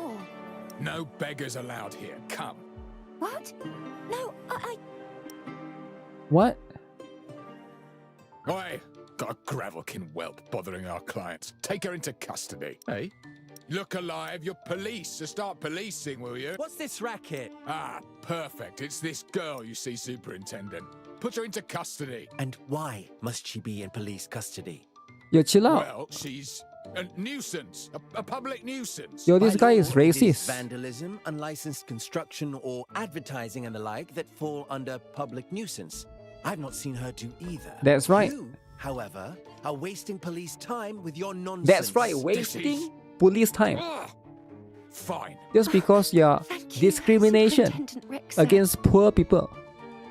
No beggars allowed here. Come. What? No, I... What? Oi! Got a gravelkin whelp bothering our clients. Take her into custody. Hey? Look alive, you're police, so start policing, will you? What's this racket? Ah, perfect. It's this girl, you see, Superintendent. Put her into custody. And why must she be in police custody? Yo, chill out. Well, she's a nuisance, a public nuisance. Yo, this By guy law, is it racist. Vandalism, unlicensed construction, or advertising and the like that fall under public nuisance. I've not seen her do either. That's right. You, however, are wasting police time with your nonsense. That's right, wasting police time. Fine. Just because you're discrimination Superintendent Rexer. against poor people.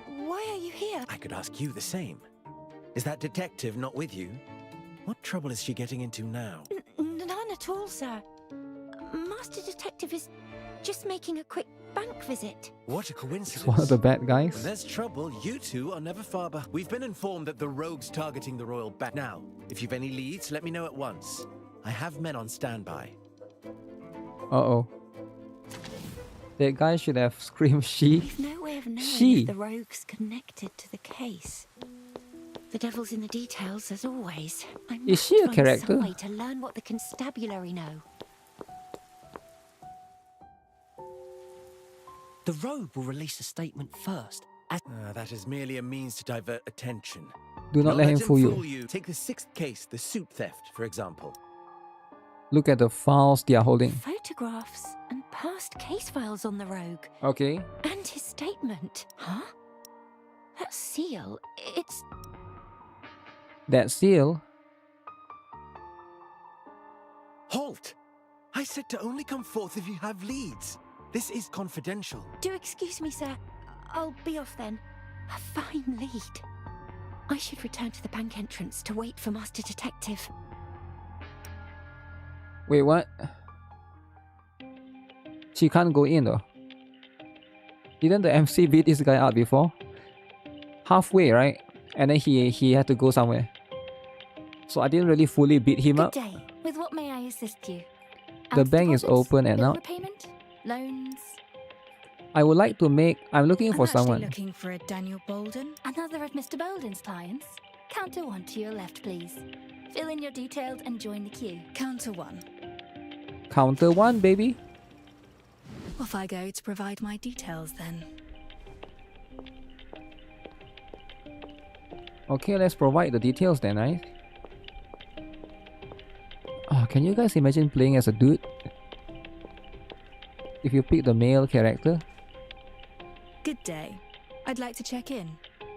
Why are you here? I could ask you the same. Is that detective not with you? What trouble is she getting into now? None at all, sir. Master Detective is just making a quick bank visit. What a coincidence. He's one of the bad guys. When there's trouble, you two are never far behind. We've been informed that the rogue's targeting the Royal Bank. Now, if you've any leads, let me know at once. I have men on standby. Uh-oh. That guy should have screamed she. We've no way of knowing She. if the rogue's connected to the case. The devil's in the details, as always. I Is must she a find character? some way to learn what the constabulary know. The rogue will release a statement first. That is merely a means to divert attention. Do not let him fool you. Take the 6th case, the suit theft, for example. Look at the files they are holding. Photographs and past case files on the rogue. Okay. And his statement. Huh? That seal, it's... That seal. Halt! I said to only come forth if you have leads. This is confidential. Do excuse me, sir. I'll be off then. A fine lead. I should return to the bank entrance to wait for Master Detective. Wait, what? She can't go in though. Didn't the MC beat this guy out before? Halfway, right? And then he had to go somewhere. So I didn't really fully beat him up. Good day. With what may I assist you? The bank is open and Bill now repayment? Loans? I would like to make... I'm looking for I'm actually someone. looking for a Daniel Bolden. Another of Mr. Bolden's clients? Counter 1 to your left, please. Fill in your details and join the queue. Counter 1. Counter 1, baby. Off I go to provide my details then. Okay, let's provide the details then, right? Oh, can you guys imagine playing as a dude? If you pick the male character. Good day. I'd like to check in.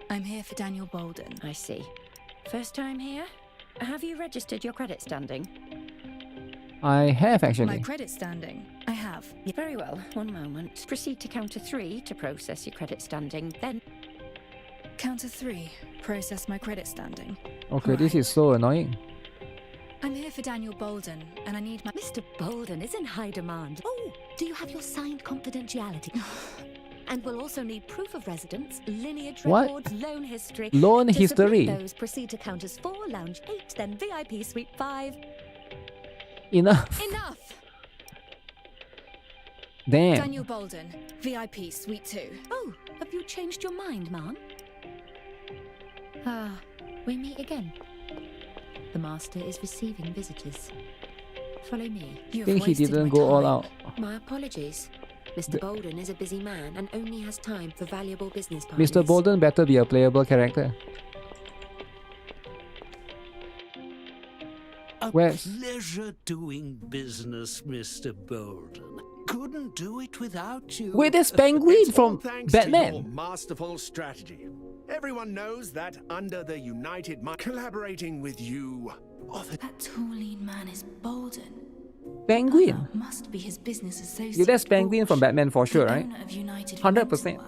I'm here for Daniel Bolden. I see. First time here? Have you registered your credit standing? I have actually. My credit standing? I have. Very well, one moment. Proceed to counter 3 to process your credit standing, then... Counter 3. Process my credit standing. Okay, this is so annoying. I'm here for Daniel Bolden, and I need my... Mr. Bolden is in high demand. Oh, do you have your signed confidentiality? And we'll also need proof of residence, lineage What? records, loan history. Loan To history? submit those, proceed to counters 4, lounge 8, then VIP suite 5. Enough. Enough! Damn. Daniel Bolden, VIP suite 2. Oh, have you changed your mind, ma'am? Ah, we meet again. The master is receiving visitors. Follow me. I think he didn't go all out. My apologies. Mr. Bolden is a busy man and only has time for valuable business partners. Mr. Bolden better be a playable character. Where's... Pleasure doing business, Mr. Bolden. Couldn't do it without you. Wait, there's Penguin from Thanks to your Batman. masterful strategy. Everyone knows that under the United Mind, collaborating with you. That tall lean man is Bolden. Penguin. Must be his business associate. Yeah, that's Penguin from Batman for sure, the right? owner of United 100%.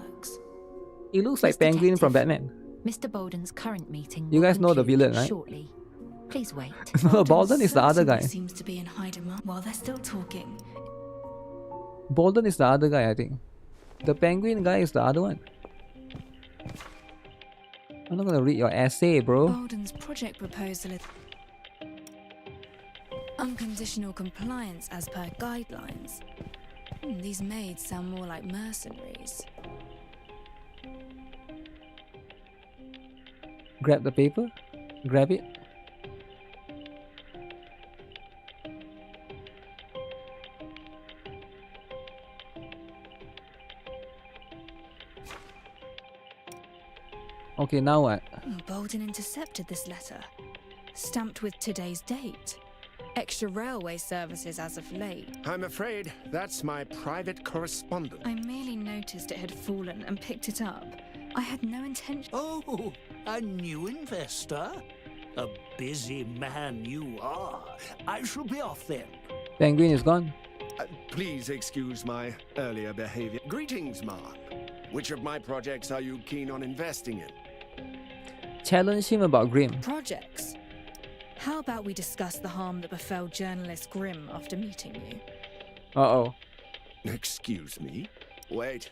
It looks like Penguin from Batman. Mr. Bolden's current meeting. You will guys know the conclude villain, right? Shortly. Please wait. No, Bolden is the other guy. Seems to be in high demand while they're still talking. Bolden is the other guy, I think. The Penguin guy is the other one. I'm not gonna read your essay, bro. Bolden's project proposal is unconditional compliance as per guidelines. These maids sound more like mercenaries. Grab the paper. Grab it. Okay, now what? Bolden intercepted this letter, stamped with today's date. Extra railway services as of late. I'm afraid that's my private correspondent. I merely noticed it had fallen and picked it up. I had no intention. Oh, a new investor? A busy man you are. I shall be off then. Penguin is gone. Please excuse my earlier behavior. Greetings, Mark. Which of my projects are you keen on investing in? Challenge him about Grimm. Projects. How about we discuss the harm that befell journalist Grimm after meeting you? Uh-oh. Excuse me? Wait.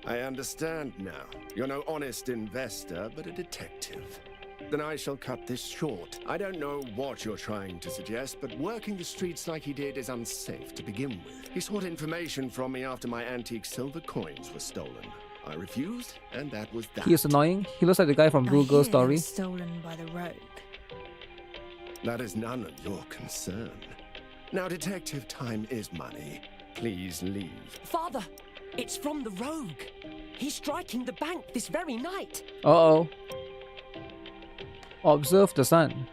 I understand now. You're no honest investor, but a detective. Then I shall cut this short. I don't know what you're trying to suggest, but working the streets like he did is unsafe to begin with. He sought information from me after my antique silver coins were stolen. I refused, and that was that. He is annoying. He looks like the guy from Blue Girl Story. Stolen by the rogue. That is none of your concern. Now, detective time is money. Please leave. Father, it's from the rogue. He's striking the bank this very night. Uh-oh. Observe the sun.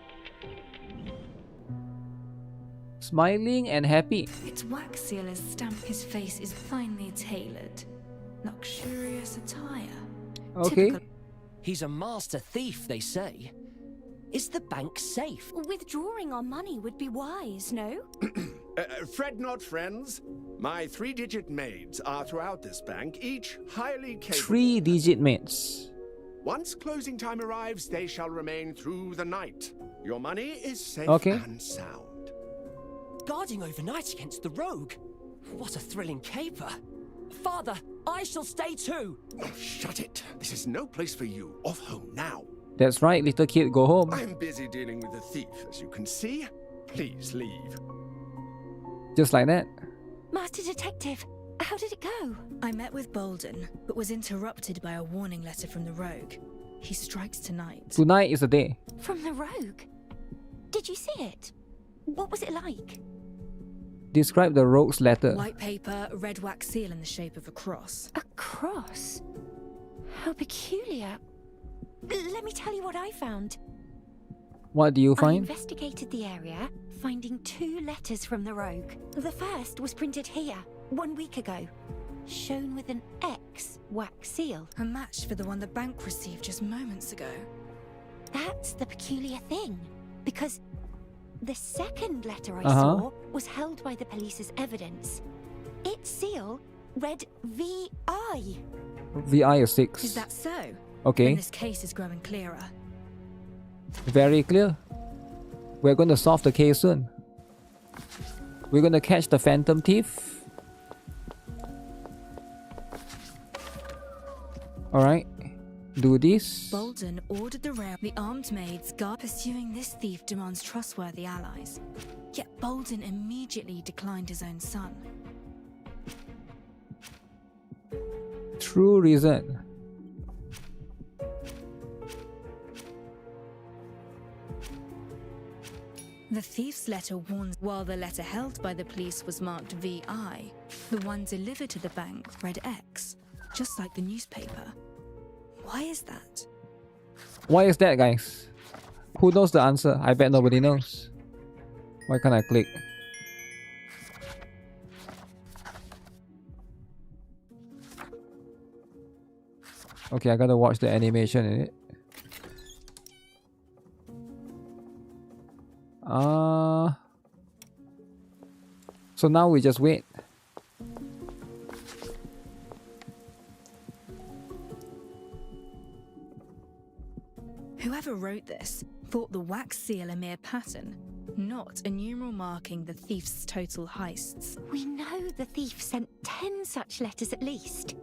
Smiling and happy. Its wax seal is stamped. His face is finely tailored. Luxurious attire. Okay. He's a master thief, they say. Is the bank safe? Withdrawing our money would be wise, no? Fret not, friends. My 3-digit maids are throughout this bank, each highly capable. 3-digit mates. Once closing time arrives, they shall remain through the night. Your money is safe and sound. Guarding overnight against the rogue? What a thrilling caper. Father, I shall stay too. Oh, shut it. This is no place for you. Off home now. That's right, little kid, go home. I'm busy dealing with a thief, as you can see. Please leave. Just like that. Master Detective, how did it go? I met with Bolden, but was interrupted by a warning letter from the rogue. He strikes tonight. Tonight is the day. From the rogue? Did you see it? What was it like? Describe the rogue's letter. White paper, red wax seal in the shape of a cross. A cross? How peculiar. Let me tell you what I found. What do you I find? investigated the area, finding 2 letters from the rogue. The first was printed here, 1 week ago, shown with an X wax seal. A match for the one the bank received just moments ago. That's the peculiar thing, because the second letter I saw was held by the police as evidence. Its seal read VI. VI is 6. Is that so? Okay. And this case is growing clearer. Very clear. We're going to solve the case soon. We're going to catch the phantom thief. Alright. Do this. Bolden ordered the armed maids guard. Pursuing this thief demands trustworthy allies. Yet Bolden immediately declined his own son. True reason. The thief's letter warns, while the letter held by the police was marked VI, the one delivered to the bank read X, just like the newspaper. Why is that? Why is that, guys? Who knows the answer? I bet nobody knows. Why can't I click? Okay, I gotta watch the animation in it. So now we just wait. Whoever wrote this thought the wax seal a mere pattern, not a numeral marking the thief's total heists. We know the thief sent 10 such letters at least.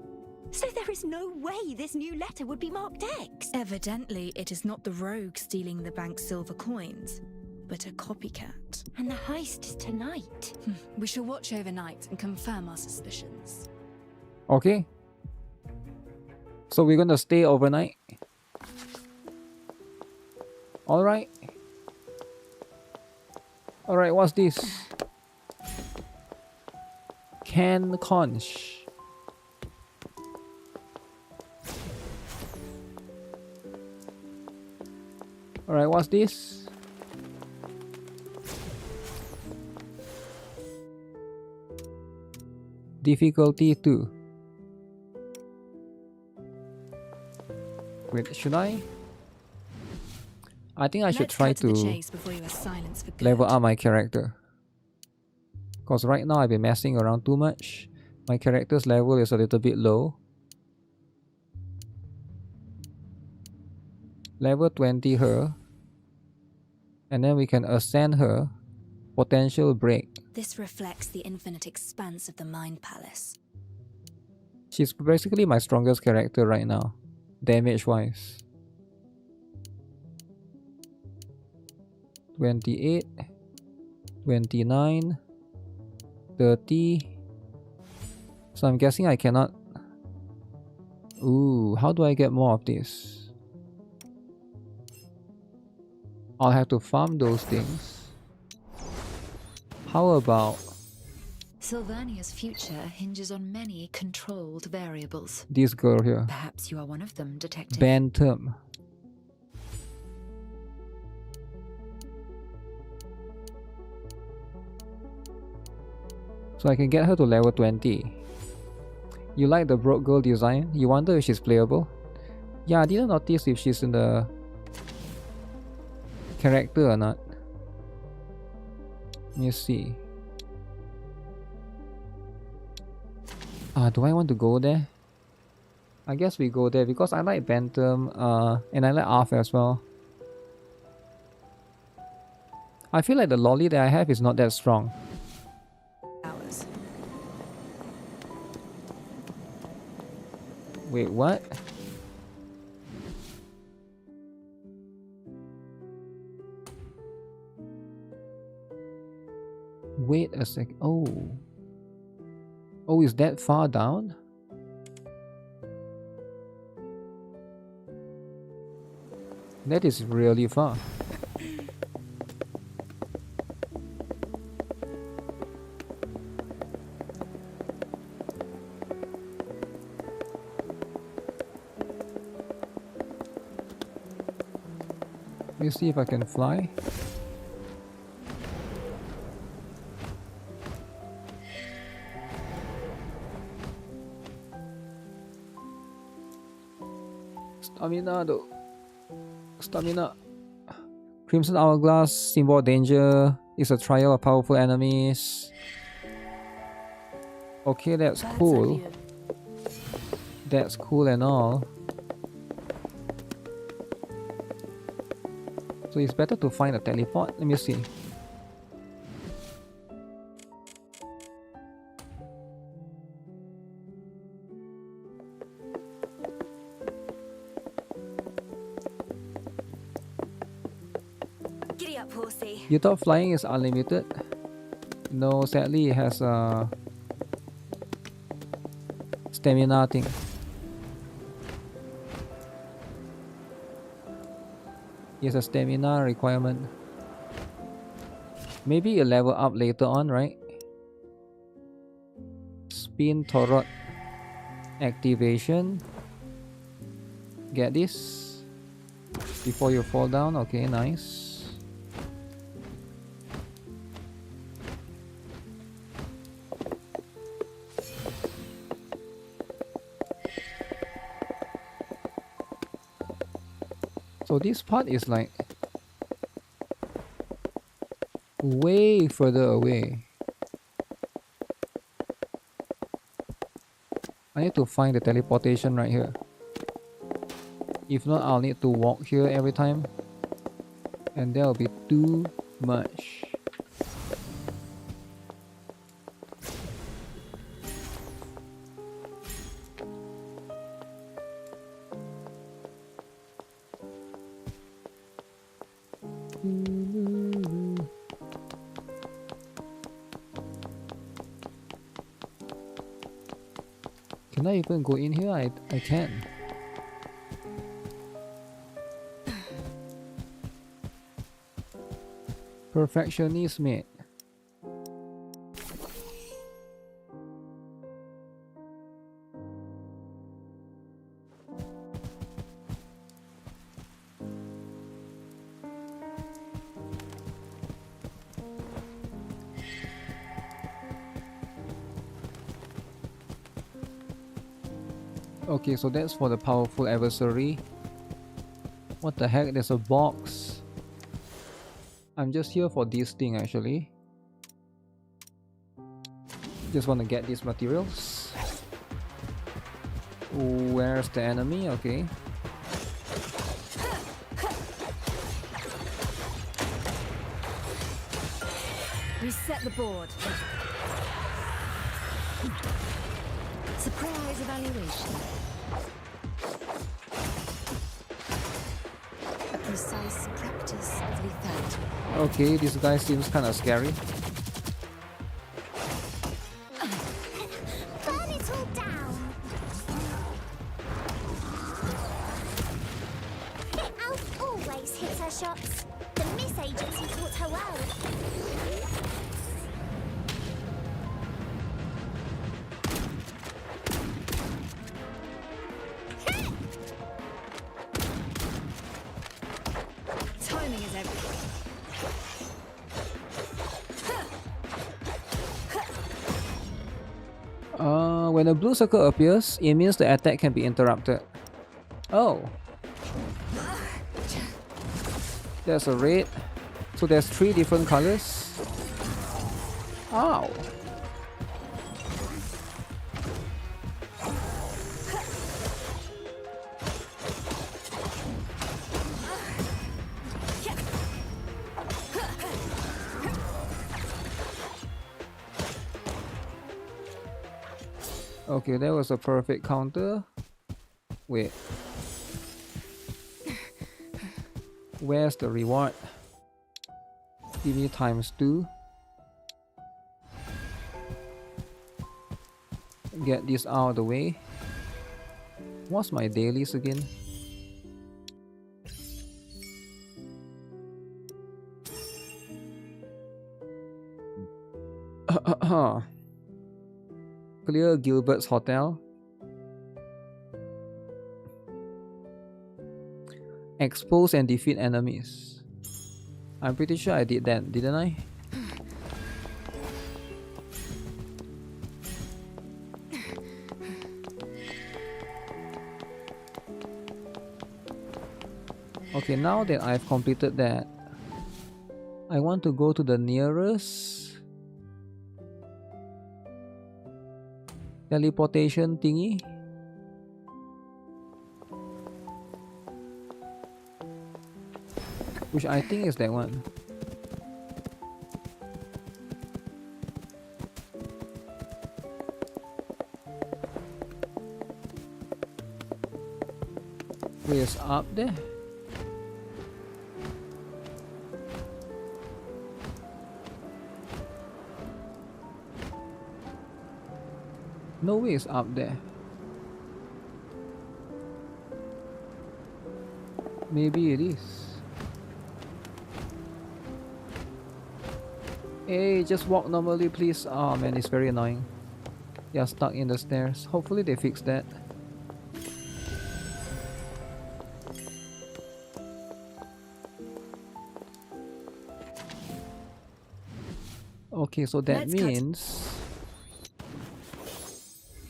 So there is no way this new letter would be marked X. Evidently, it is not the rogue stealing the bank's silver coins, but a copycat. And the heist is tonight. We shall watch overnight and confirm our suspicions. Okay. So we're gonna stay overnight. Alright. Alright, what's this? Can conch. Alright, what's this? Difficulty 2. Wait, should I? I think I should try to level up my character. Because right now I've been messing around too much. My character's level is a little bit low. Level 20 her. And then we can ascend her. Potential break. This reflects the infinite expanse of the Mind Palace. She's basically my strongest character right now, damage wise. 28, 29, 30. So I'm guessing I cannot. Ooh, how do I get more of this? I'll have to farm those things. How about Sylvania's future hinges on many controlled variables. this girl here? Perhaps you are one of them, Detective. Bantam. So I can get her to level 20. You like the broke girl design? You wonder if she's playable? Yeah, I didn't notice if she's in the character or not. Let me see. Do I want to go there? I guess we go there because I like Bantam and I like Arf as well. I feel like the lolly that I have is not that strong. Wait, what? Wait a sec. Oh. Oh, is that far down? That is really far. Let me see if I can fly. Stamina though. Stamina. Crimson Hourglass, symbol of danger, is a trial of powerful enemies. Okay, that's cool. That's cool and all. So it's better to find a teleport. Let me see. Giddy up, horsey. You thought flying is unlimited? No, sadly it has a stamina thing. It's a stamina requirement. Maybe a level up later on, right? Spin Torot activation. Get this before you fall down. Okay, nice. So this part is like way further away. I need to find the teleportation right here. If not, I'll need to walk here every time. And that'll be too much. Can I even go in here? I can. Perfectionist mate. Okay, so that's for the powerful adversary. What the heck? There's a box. I'm just here for this thing actually. Just want to get these materials. Where's the enemy? Okay. Reset the board. Surprise evaluation. A precise practice of lethality. Okay, this guy seems kind of scary. Burn it all down. Alf always hits her shots. The Miss Agency taught her well. Timing is everything. When a blue circle appears, it means the attack can be interrupted. Oh. There's a red. So there's 3 different colors. Ow. Okay, that was a perfect counter. Wait. Where's the reward? Give me ×2. Get this out of the way. What's my dailies again? Clear Gilbert's Hotel. Expose and defeat enemies. I'm pretty sure I did that, didn't I? Okay, now that I've completed that, I want to go to the nearest teleportation thingy. Which I think is that one. Wait, it's up there? No way it's up there. Maybe it is. Hey, just walk normally please. Oh man, it's very annoying. You're stuck in the stairs. Hopefully they fix that. Okay, so that means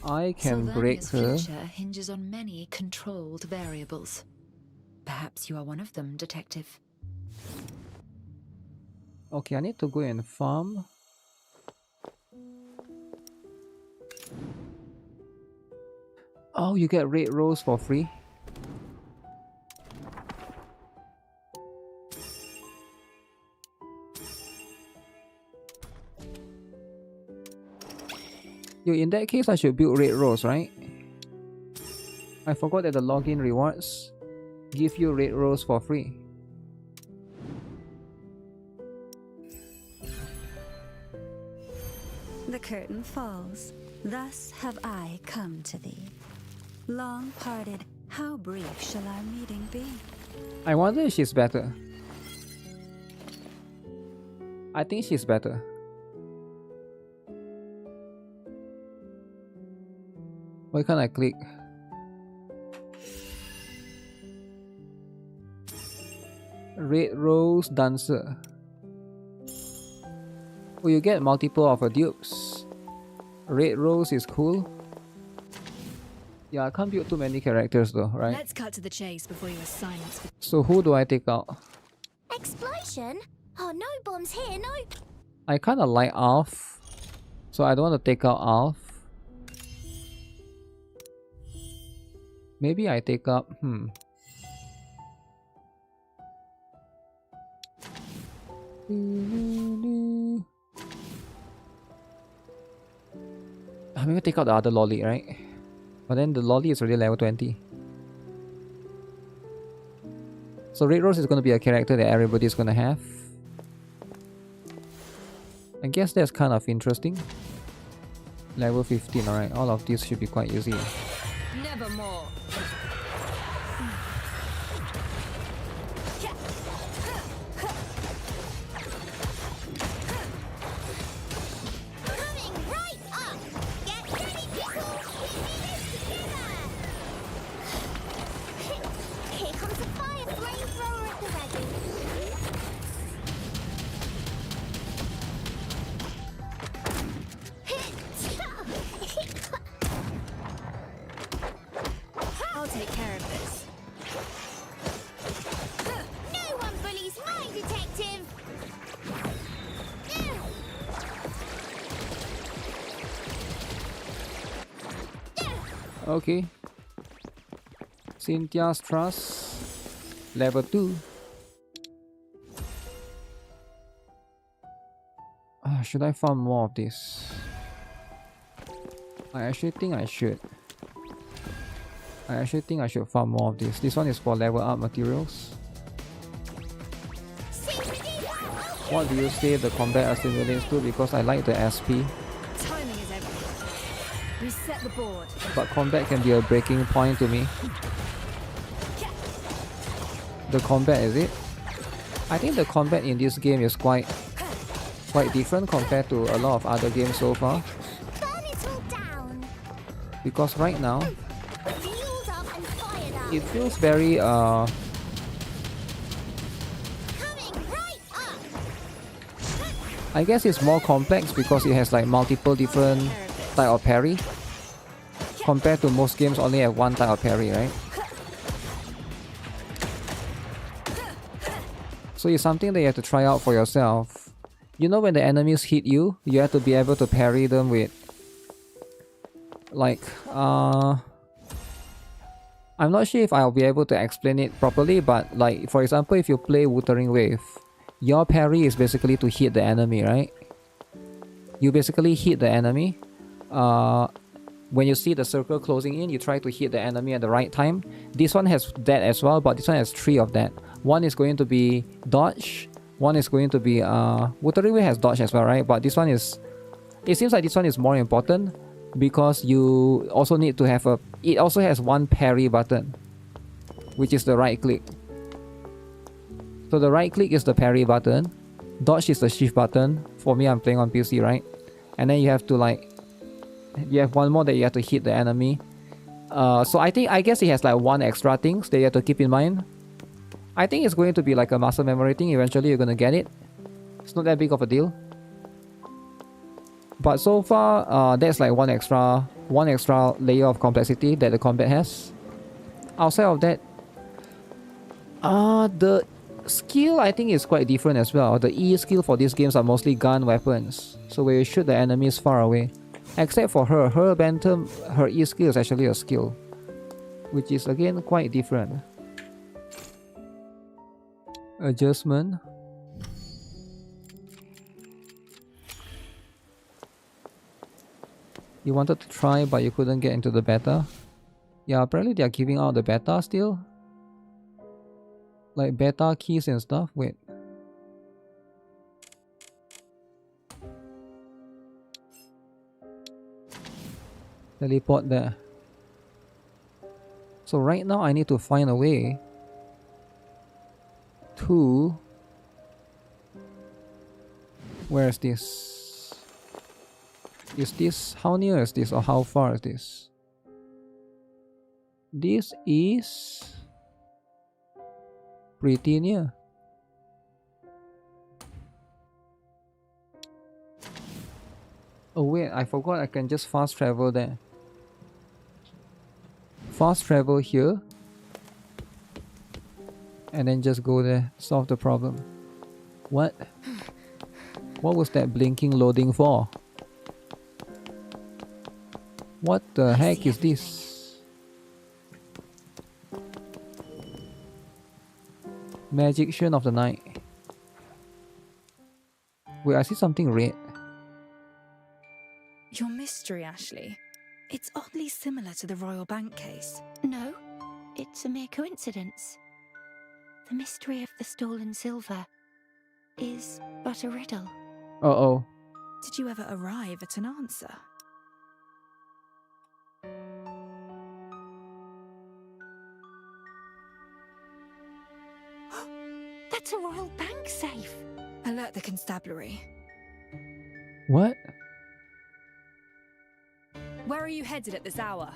I can break her. Future hinges on many controlled variables. Perhaps you are one of them, Detective. Okay, I need to go and farm. Oh, you get red rose for free? Yo, in that case, I should build red rose, right? I forgot that the login rewards give you red rose for free. The curtain falls. Thus have I come to thee. Long parted, how brief shall our meeting be? I wonder if she's better. I think she's better. Why can't I click? Red Rose Dancer. Oh, you get multiple of her dupes. Red Rose is cool. Yeah, I can't build too many characters though, right? Let's cut to the chase before you are silenced. So who do I take out? Explosion? Oh, no bombs here, no. I kinda like Alf, so I don't want to take out Alf. Maybe I take up, I'm gonna take out the other lolly, right? But then the lolly is already level 20. So Red Rose is gonna be a character that everybody's gonna have. I guess that's kind of interesting. Level 15, alright. All of these should be quite easy. Nevermore. I'll take care of this. No one bullies my detective. Okay. Cynthia's Trust. Level 2. Should I farm more of this? I actually think I should. I actually think I should farm more of this. This one is for level up materials. What do you say the combat assimilates to? Because I like the SP. Timing is everything. Reset the board. But combat can be a breaking point to me. The combat, is it? I think the combat in this game is quite different compared to a lot of other games so far. Because right now, it feels very I guess it's more complex because it has like multiple different type of parry. Compared to most games only have one type of parry, right? So it's something that you have to try out for yourself. You know, when the enemies hit you, you have to be able to parry them with like I'm not sure if I'll be able to explain it properly, but like for example, if you play Wuthering Wave, your parry is basically to hit the enemy, right? You basically hit the enemy. When you see the circle closing in, you try to hit the enemy at the right time. This one has that as well, but this one has 3 of that. One is going to be dodge. One is going to be Wuthering Wave has dodge as well, right? But this one is, it seems like this one is more important because you also need to have it also has one parry button, which is the right click. So the right click is the parry button, dodge is the shift button. For me, I'm playing on PC, right? And then you have to you have one more that you have to hit the enemy. So I guess it has like one extra things that you have to keep in mind. I think it's going to be like a muscle memory thing. Eventually you're gonna get it. It's not that big of a deal. But so far, that's like one extra layer of complexity that the combat has. Outside of that, the skill I think is quite different as well. The E skill for these games are mostly gun weapons, so where you shoot the enemies far away. Except for her bantam, her E skill is actually a skill. which is again quite different. Adjustment. You wanted to try, but you couldn't get into the beta. Yeah, apparently they are giving out the beta still. Like beta keys and stuff. Wait. Teleport there. So right now I need to find a way to... Where is this? Is this... How near is this or how far is this? This is... pretty near. Oh wait, I forgot I can just fast travel there. Fast travel here. And then just go there, solve the problem. What? What was that blinking loading for? What the heck is this? Magician of the night. Wait, I see something red. Your mystery, Ashley. It's oddly similar to the Royal Bank case. No, it's a mere coincidence. The mystery of the stolen silver is but a riddle. Uh-oh. Did you ever arrive at an answer? That's a Royal Bank safe. Alert the constabulary. What? Where are you headed at this hour?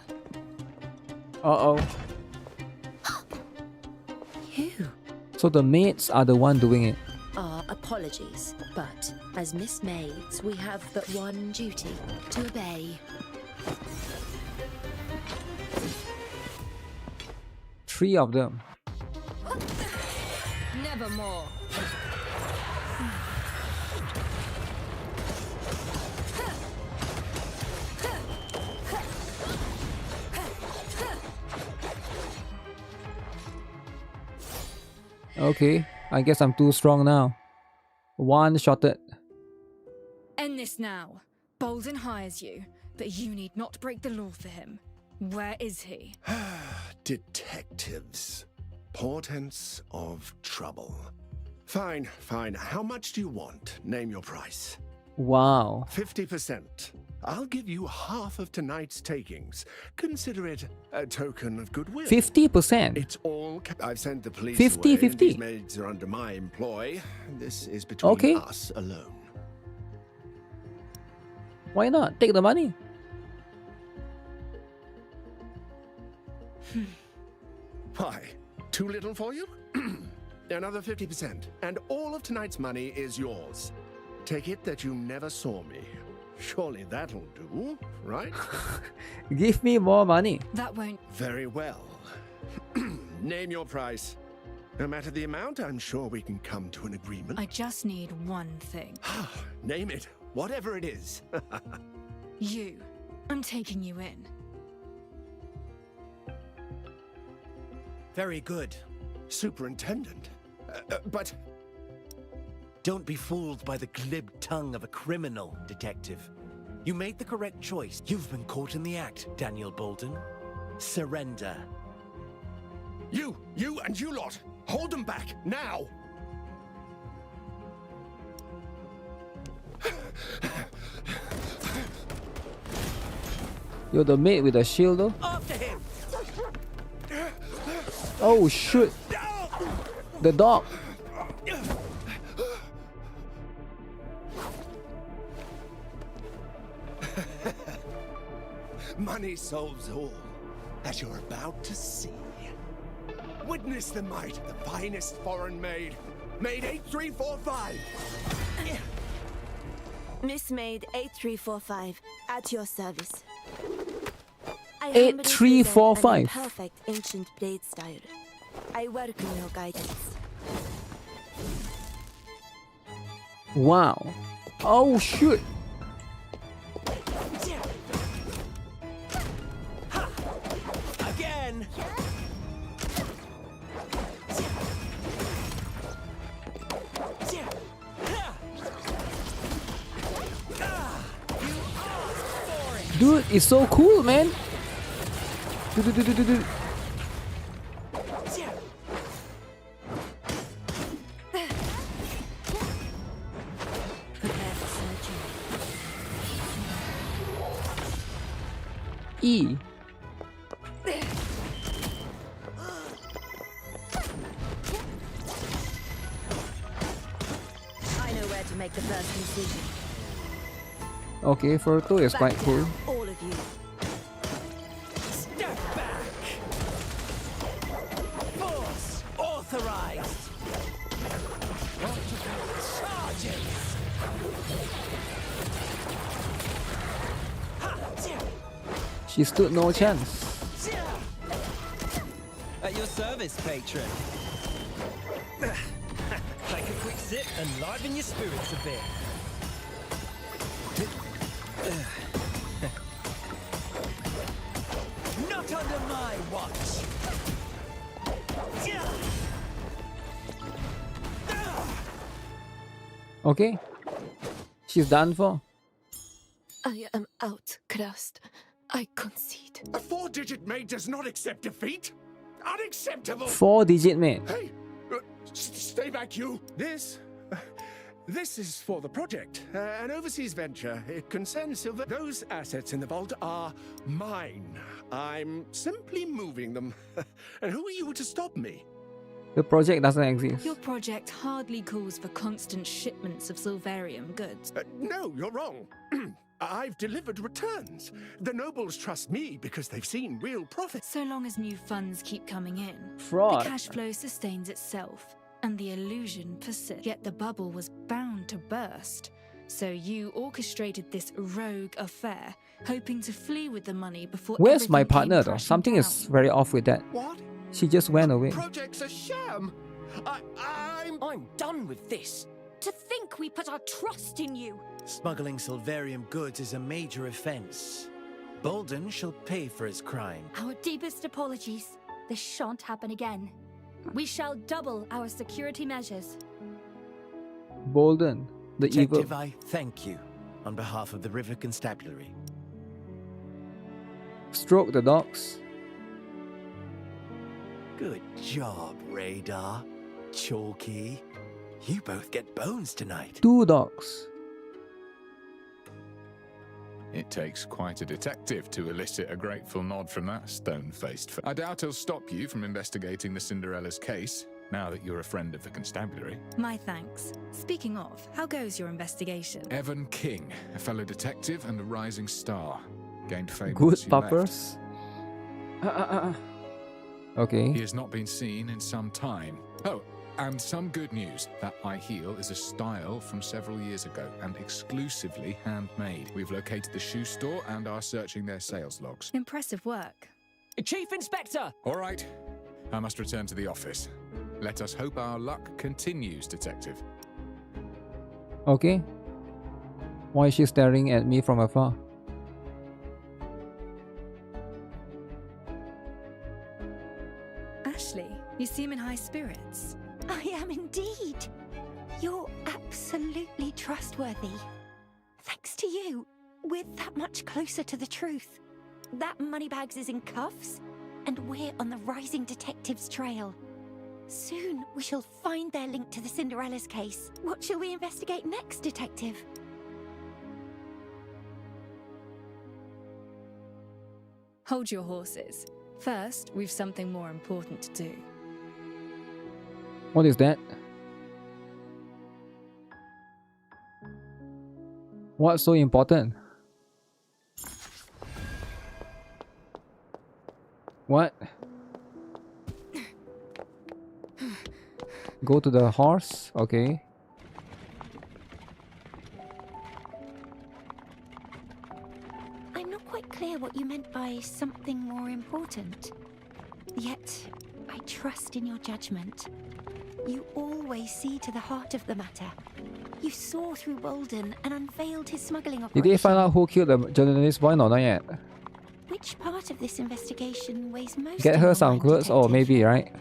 Uh-oh. You So the maids are the one doing it. Our apologies, but as Miss Maids, we have but one duty: to obey. 3 of them. Nevermore. Okay, I guess I'm too strong now. One-shotted. End this now. Bolden hires you, but you need not break the law for him. Where is he? Detectives. Portents of trouble. Fine, fine. How much do you want? Name your price. Wow. 50%. I'll give you half of tonight's takings. Consider it a token of goodwill. 50%? It's all... I've sent the police 50, away. 50. These maids are under my employ. This is between us alone. Why not? Take the money. Why? Too little for you? Another 50%. And all of tonight's money is yours. Take it that you never saw me. Surely that'll do, right? Give me more money. That won't... Very well. Name your price. No matter the amount, I'm sure we can come to an agreement. I just need one thing. Name it. Whatever it is. You. I'm taking you in. Very good. Superintendent. But... Don't be fooled by the glib tongue of a criminal, detective. You made the correct choice. You've been caught in the act, Daniel Bolden. Surrender. You and you lot! Hold them back, now! You're the maid with the shield though? After him! Oh shoot! The dog! Money solves all, as you're about to see. Witness the might of the finest foreign maid, Maid 8345. Miss Maid 8345, at your service. I 8345. Perfect ancient blade style. I welcome your guidance. Wow. Oh shoot. Again! Dude, it's so cool, man. Dude. E. I know where to make the first incision. Okay, Furto is quite cool. All of you. Step back! Force authorized! Charges! She stood no chance. At your service, patron. Take a quick sip and liven your spirits a bit. Not under my watch! Okay. She's done for. I am outclassed. I concede. A 4-digit maid does not accept defeat. Unacceptable. 4-digit mate. Hey, stay back, you. This is for the project, an overseas venture. It concerns silver. Those assets in the vault are mine. I'm simply moving them. And who are you to stop me? The project doesn't exist. Your project hardly calls for constant shipments of Silverium goods. No, you're wrong. I've delivered returns. The nobles trust me because they've seen real profit. So long as new funds keep coming in, Fraud. the cash flow sustains itself, and the illusion persists. Yet the bubble was bound to burst. So you orchestrated this rogue affair, hoping to flee with the money before. Where's my everything came partner though? crashing Something down. is very off with that. What? She just went away. Project's a sham. I'm done with this. To think we put our trust in you. Smuggling Silverium goods is a major offense. Bolden shall pay for his crime. Our deepest apologies. This shan't happen again. We shall double our security measures. Bolden, the Detective, evil. I thank you on behalf of the River Constabulary. Stroke the dogs. Good job, Radar. Chalky. You both get bones tonight. 2 dogs. It takes quite a detective to elicit a grateful nod from that stone-faced. I doubt he'll stop you from investigating the Cinderella's case, now that you're a friend of the constabulary. My thanks. Speaking of, how goes your investigation? Evan King, a fellow detective and a rising star, gained fame. Good once you left. puppers. Okay. He has not been seen in some time. Oh, and some good news. That high heel is a style from several years ago and exclusively handmade. We've located the shoe store and are searching their sales logs. Impressive work. Chief Inspector! All right, I must return to the office. Let us hope our luck continues, Detective. Okay. Why is she staring at me from afar? Ashley, you seem in high spirits. I am indeed. You're absolutely trustworthy. Thanks to you, we're that much closer to the truth. That Moneybags is in cuffs, and we're on the rising detective's trail. Soon we shall find their link to the Cinderella's case. What shall we investigate next, Detective? Hold your horses. First, we've something more important to do. What is that? What's so important? What? Go to the horse? Okay. I'm not quite clear what you meant by something more important. Yet, I trust in your judgment. You always see to the heart of the matter. You saw through Bolden and unveiled his smuggling operation. Did they find out who killed the journalist boy? No, not yet. Which part of this investigation weighs most? Get on her your some mind, clothes? Oh, Detective? maybe, right?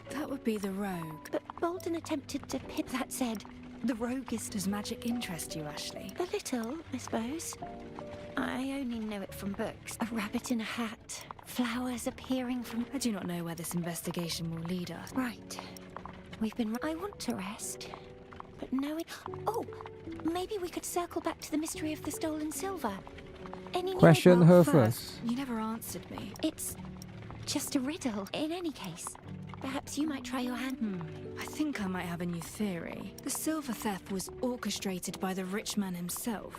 That would be the rogue. But Bolden attempted to pit. That said, The rogue is... Does magic interest you, Ashley? A little, I suppose. I only know it from books. A rabbit in a hat, flowers appearing from... I do not know where this investigation will lead us. Right. We've been... I want to rest, but knowing... Oh, maybe we could circle back to the mystery of the stolen silver. Any Question her first. You never answered me. It's just a riddle. In any case, perhaps you might try your hand. I think I might have a new theory. The silver theft was orchestrated by the rich man himself.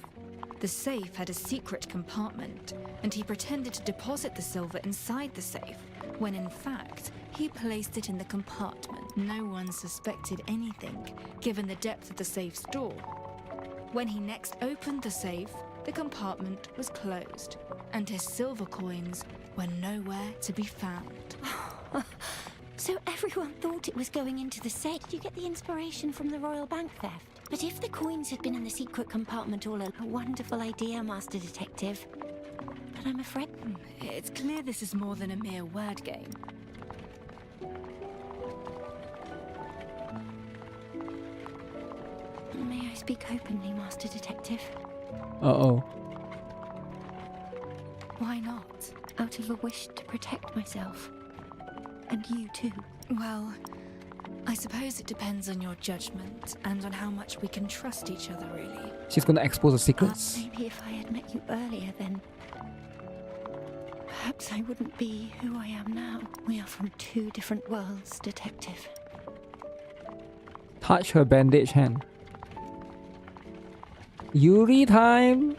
The safe had a secret compartment, and he pretended to deposit the silver inside the safe, when in fact, he placed it in the compartment. No one suspected anything, given the depth of the safe's door. When he next opened the safe, the compartment was closed, and his silver coins were nowhere to be found. So everyone thought it was going into the safe. Did you get the inspiration from the royal bank theft? But if the coins had been in the secret compartment all along, a wonderful idea, Master Detective. But I'm afraid... It's clear this is more than a mere word game. May I speak openly, Master Detective? Uh-oh. Why not? Out of a wish to protect myself. And you too. Well, I suppose it depends on your judgment and on how much we can trust each other, really. She's gonna expose the secrets. Maybe if I had met you earlier, then... perhaps I wouldn't be who I am now. We are from two different worlds, Detective. Touch her bandaged hand. Yuri time!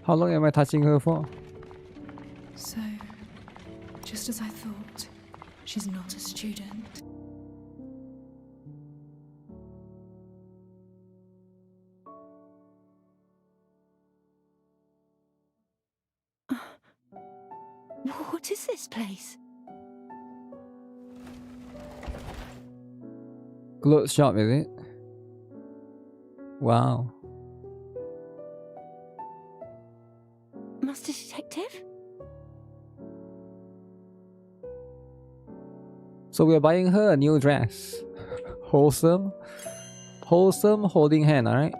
How long am I touching her for? So, just as I thought, she's not a student. What is this place? Clothes shop, is it? Wow. Master Detective? So we're buying her a new dress. Wholesome. Wholesome holding hand, alright?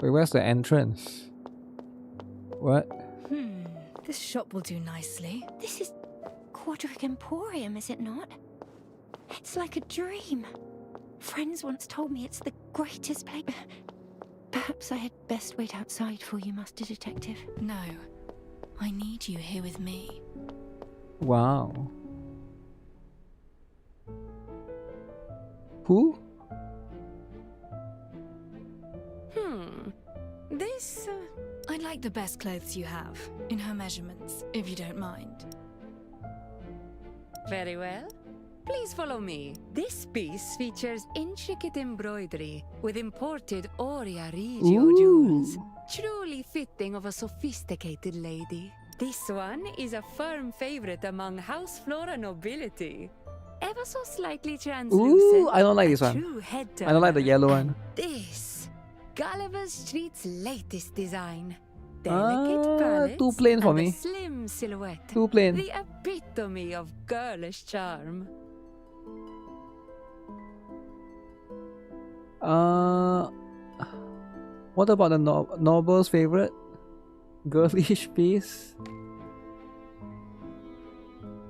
Wait, where's the entrance? What? This shop will do nicely. This is GuitarRock Emporium, is it not? It's like a dream. Friends once told me it's the greatest place. Perhaps I had best wait outside for you, Master Detective. No. I need you here with me. Wow. Who? This... I'd like the best clothes you have, in her measurements, if you don't mind. Very well. Please follow me. This piece features intricate embroidery with imported Oria Regio jewels, truly fitting of a sophisticated lady. This one is a firm favorite among House Flora nobility. Ever so slightly translucent. Ooh, I don't like this one. True head I don't like the yellow one. This, Gulliver Street's latest design. Delicate palette, too plain for and a me. slim silhouette. Too plain. The epitome of girlish charm. What about the noble's favorite? Girlish piece?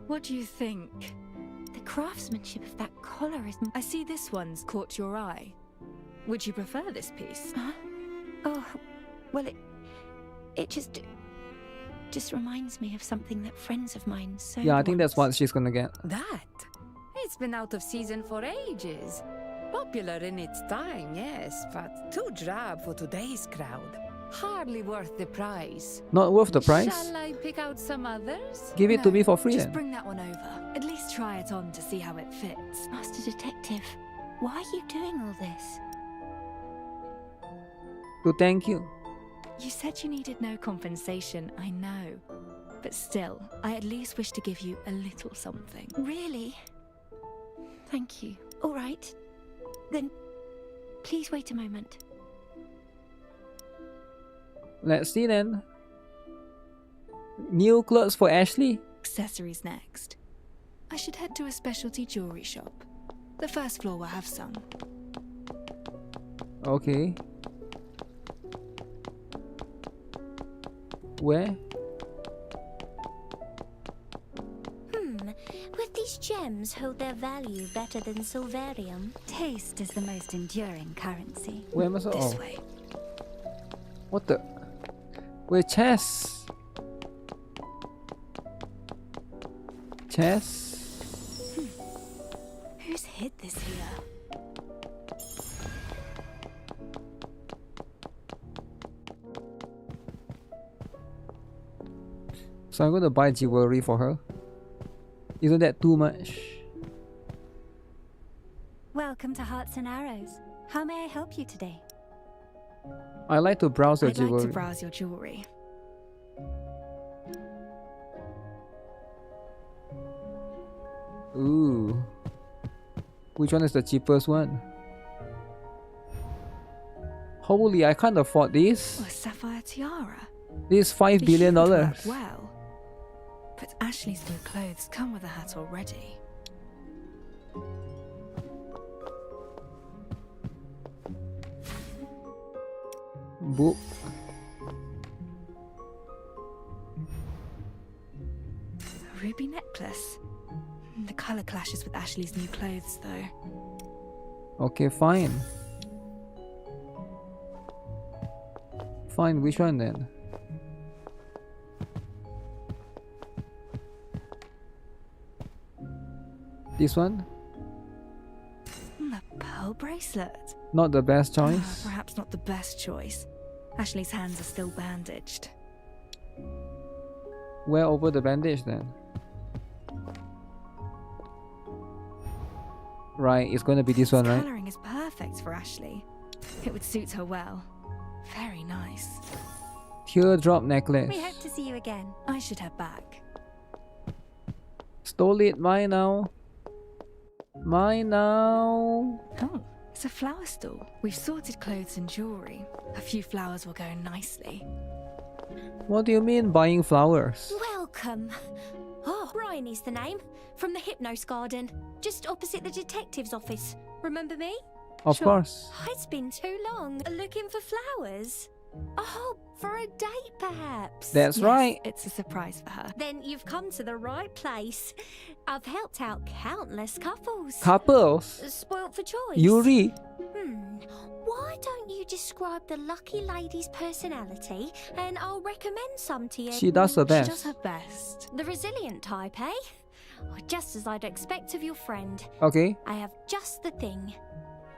What do you think? The craftsmanship of that collar is... I see this one's caught your eye. Would you prefer this piece? Huh? Oh, well, it just reminds me of something that friends of mine so... Yeah, I think that's what she's gonna get. That? It's been out of season for ages. Popular in its time, yes, but too drab for today's crowd. Hardly worth the price. Not worth the price? Shall I pick out some others? Give it to me for free Just then. bring that one over. At least try it on to see how it fits. Master Detective, why are you doing all this? To thank you. You said you needed no compensation, I know. But still, I at least wish to give you a little something. Really? Thank you. All right. Then, Please wait a moment. Let's see then. New clothes for Ashley. Accessories next. I should head to a specialty jewelry shop. The first floor will have some. Okay. Where? Would these gems hold their value better than silverium? Taste is the most enduring currency. Where must I? This Oh. way. What the? Wait, chess. Chess. Who's hid this here? So I'm going to buy jewelry for her. Isn't that too much? Welcome to Hearts and Arrows. How may I help you today? I like to browse your I'd jewelry. like to browse your jewelry. Ooh. Which one is the cheapest one? Holy, I can't afford this. Oh, a sapphire tiara. This is $5 billion. Would work well. But Ashley's new clothes come with a hat already. Boop. A ruby necklace. The colour clashes with Ashley's new clothes, though. Okay, fine. Fine, which one then? This one? The pearl bracelet. Not the best choice. Perhaps not the best choice. Ashley's hands are still bandaged. Where over the bandage then? Right, it's going to be this one, right? Colouring is perfect for Ashley. It would suit her well. Very nice. Teardrop necklace. We hope to see you again. I should head back. Stole it, mine now. Mine now. Oh, it's a flower store. We've sorted clothes and jewellery. A few flowers will go nicely. What do you mean buying flowers? Welcome. Oh, Bryony's the name. From the Hypnos Garden. Just opposite the detective's office. Remember me? Of course. It's been too long. Looking for flowers? Oh, for a date perhaps? That's Yes, right. It's a surprise for her. Then you've come to the right place. I've helped out countless couples. Couples? Spoilt for choice. Yuri? Why don't you describe the lucky lady's personality and I'll recommend some to you? She does her best. She does her best. The resilient type, eh? Just as I'd expect of your friend. Okay. I have just the thing.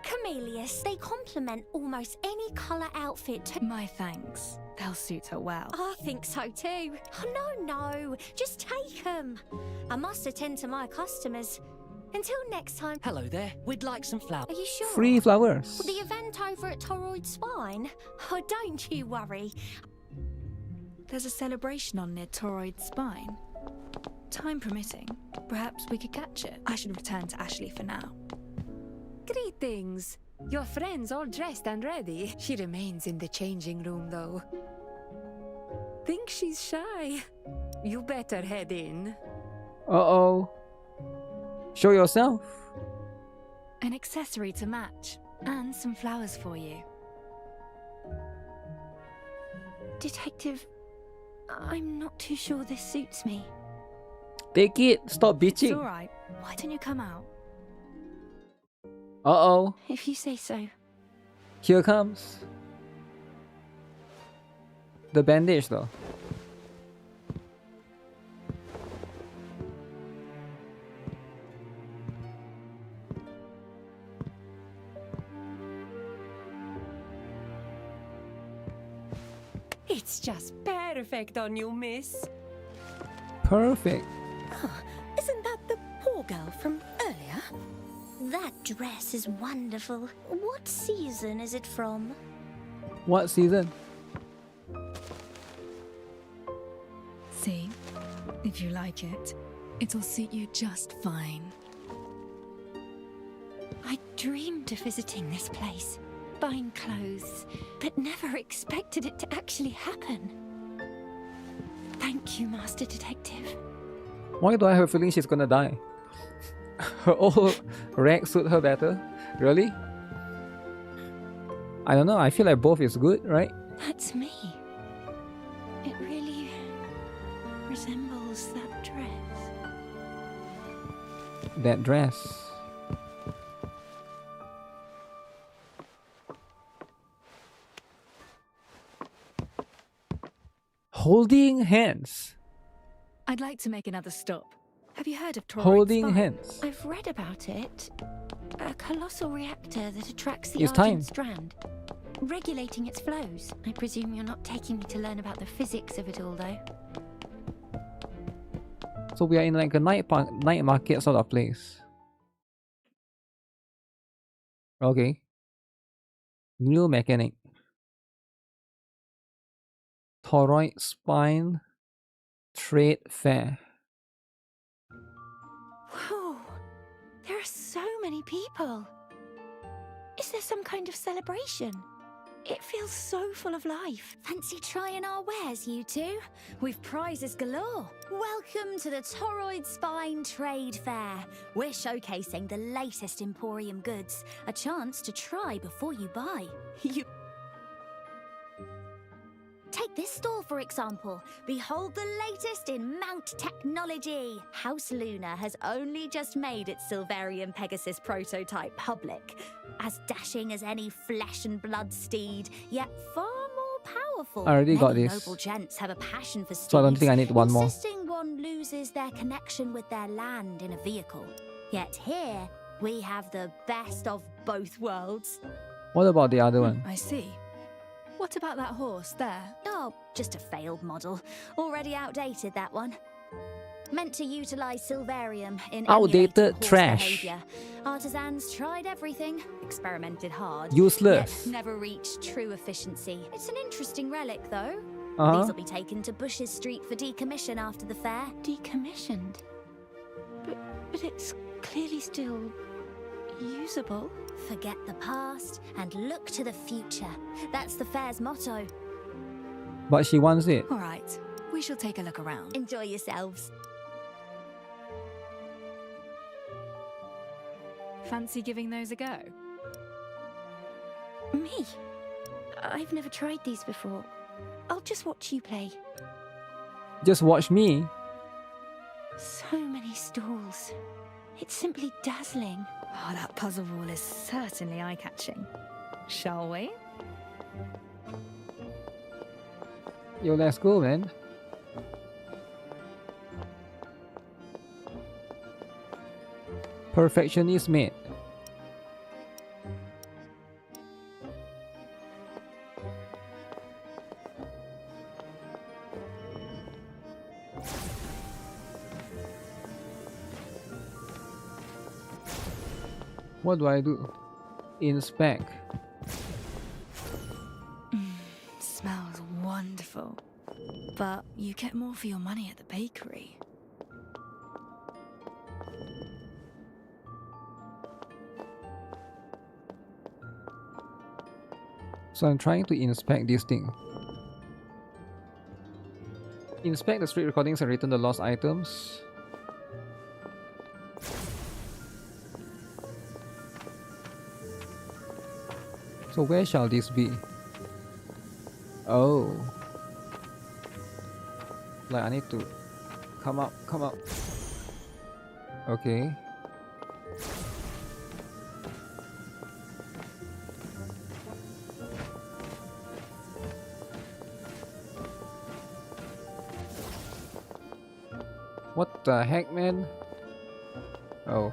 Camellias. They complement almost any colour outfit. My thanks. They'll suit her well. I think so too. Oh, no. Just take them. I must attend to my customers. Until next time. Hello there. We'd like some flowers. Are you sure? Free flowers. The event over at Toroid Spine? Oh, don't you worry. There's a celebration on near Toroid Spine. Time permitting, perhaps we could catch it. I should return to Ashley for now. Greetings. Your friend's all dressed and ready. She remains in the changing room, though. Think she's shy. You better head in. Uh-oh. Show yourself. An accessory to match, and some flowers for you. Detective, I'm not too sure this suits me. Take it. Stop It's bitching. alright. Why don't you come out? Uh-oh. If you say so. Here comes. The bandage though. It's just perfect on you, miss. Perfect. Isn't that the poor girl from earlier? That dress is wonderful. What season is it from? What season? See? If you like it, it'll suit you just fine. I dreamed of visiting this place. fine clothes, but never expected it to actually happen. Thank you, Master Detective. Why do I have a feeling she's gonna die? Her old rag suit her better? Really? I don't know, I feel like both is good, right? That's me. It really resembles that dress. That dress. Holding hands. I'd like to make another stop. Have you heard of Toroid Holding Spine? hands. I've read about it. A colossal reactor that attracts the It's Argent time. Strand. Regulating its flows. I presume you're not taking me to learn about the physics of it all, though. So we are in like a night market sort of place. Okay. New mechanic. Toroid Spine Trade Fair. Whoa! There are so many people. Is there some kind of celebration? It feels so full of life. Fancy trying our wares, you two? We've prizes galore. Welcome to the Toroid Spine Trade Fair. We're showcasing the latest Emporium goods. A chance to try before you buy. Take this store, for example. Behold the latest in mount technology. House Luna has only just made its Silverian Pegasus prototype public. As dashing as any flesh and blood steed, yet far more powerful. I already got Many this. noble gents have a passion for steeds, So I don't think I need one more. insisting one loses their connection with their land in a vehicle. Yet here, we have the best of both worlds. What about the other one? I see. What about that horse there? Oh, just a failed model. Already outdated, that one. Meant to utilize Silverium in Outdated emulating horse trash. behavior. Artisans tried everything, experimented hard. Useless. Yet never reached true efficiency. It's an interesting relic, though. Uh-huh. These will be taken to Bushes Street for decommission after the fair. Decommissioned? But it's clearly still usable. Forget the past and look to the future. That's the fair's motto. But she wants it. All right, we shall take a look around. Enjoy yourselves. Fancy giving those a go? Me? I've never tried these before. I'll just watch you play. Just watch me. So many stalls. It's simply dazzling. Oh, that puzzle wall is certainly eye-catching. Shall we? Yo, let's go, man. Perfectionist mate. What do I do? Inspect. Smells wonderful. But you get more for your money at the bakery. So I'm trying to inspect this thing. Inspect the street recordings and return the lost items. So where shall this be? Oh. Like I need to come up. Okay. What the heck, man? Oh.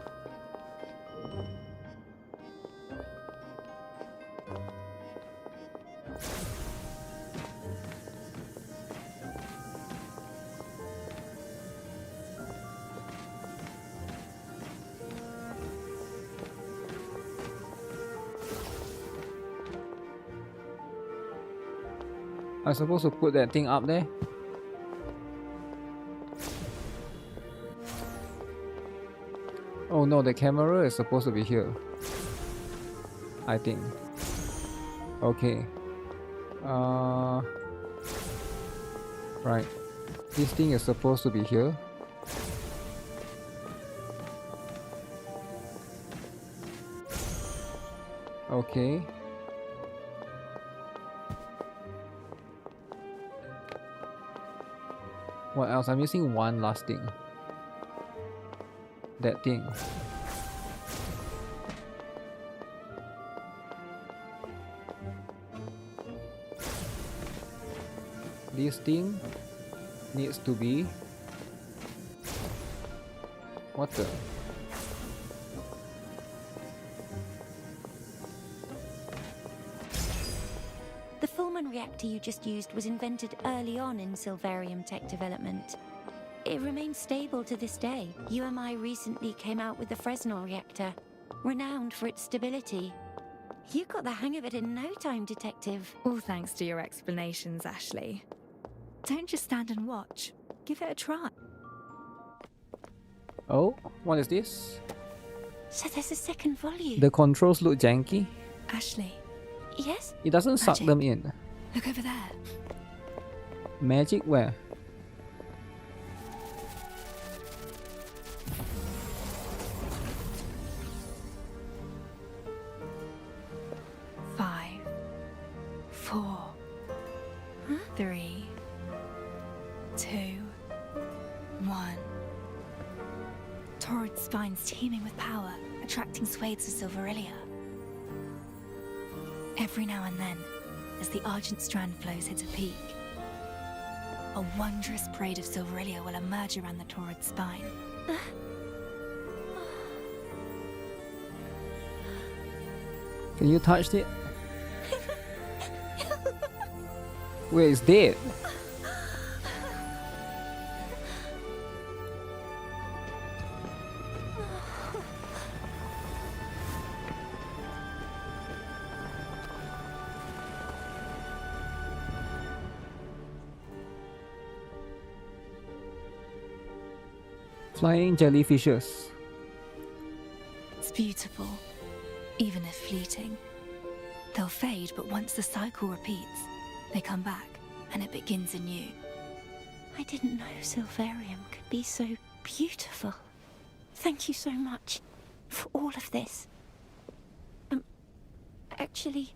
I'm supposed to put that thing up there? Oh no, the camera is supposed to be here. I think. Okay. Right. This thing is supposed to be here. Okay. What else? I'm missing one last thing. That thing. This thing needs to be... What the... The Fullman reactor you just used was invented early on in Silverium tech development. It remains stable to this day. UMI recently came out with the Fresnel reactor, renowned for its stability. You got the hang of it in no time, Detective. All thanks to your explanations, Ashley. Don't just stand and watch. Give it a try. Oh, what is this? So there's a second volume. The controls look janky. Ashley. Yes? It doesn't suck them in. Look over there. Magic where? Five, 4, 3, 2, 1. Torrid spines teeming with power, attracting swathes of Silverillia. Every now and then, as the Argent Strand flows hit a peak, a wondrous braid of Silverillia will emerge around the Torrid spine. Can you touch it? Wait, it's dead. Flying jellyfishes. It's beautiful, even if fleeting. They'll fade, but once the cycle repeats, they come back, and it begins anew. I didn't know Silverium could be so beautiful. Thank you so much for all of this. Actually...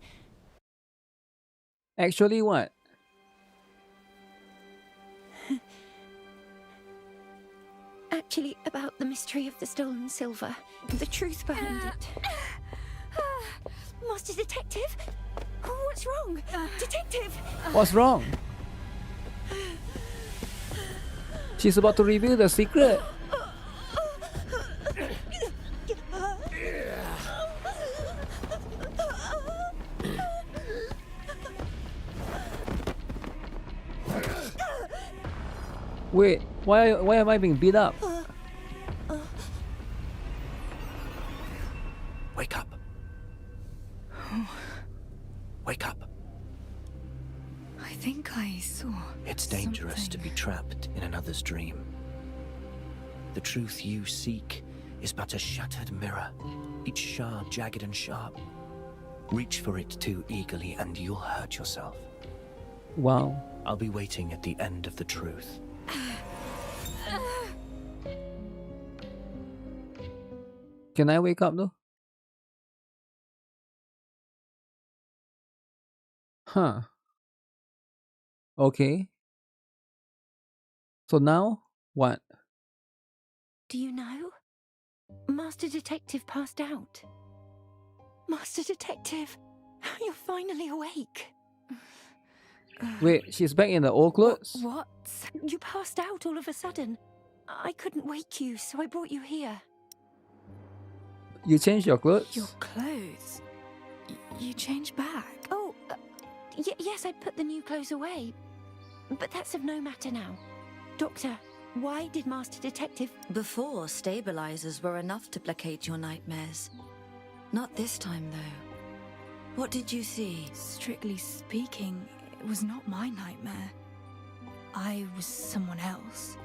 Actually what? Actually, about the mystery of the stolen silver. The truth behind it. Master Detective? What's wrong? Detective! What's wrong? She's about to reveal the secret. Wait, why am I being beat up? Wake up. Wake up. I think I saw. It's dangerous to be trapped in another's dream. The truth you seek is but a shattered mirror, each shard jagged and sharp. Reach for it too eagerly and you'll hurt yourself. Wow. I'll be waiting at the end of the truth. Can I wake up though? Huh. Okay. So now, what? Do you know? Master Detective passed out. Master Detective, you're finally awake. Wait, she's back in the old clothes? What? You passed out all of a sudden. I couldn't wake you, so I brought you here. You changed your clothes? Your clothes? You changed back? Oh, yes, I put the new clothes away. But that's of no matter now. Doctor, why did Master Detective... Before, stabilizers were enough to placate your nightmares. Not this time, though. What did you see? Strictly speaking, it was not my nightmare. I was someone else.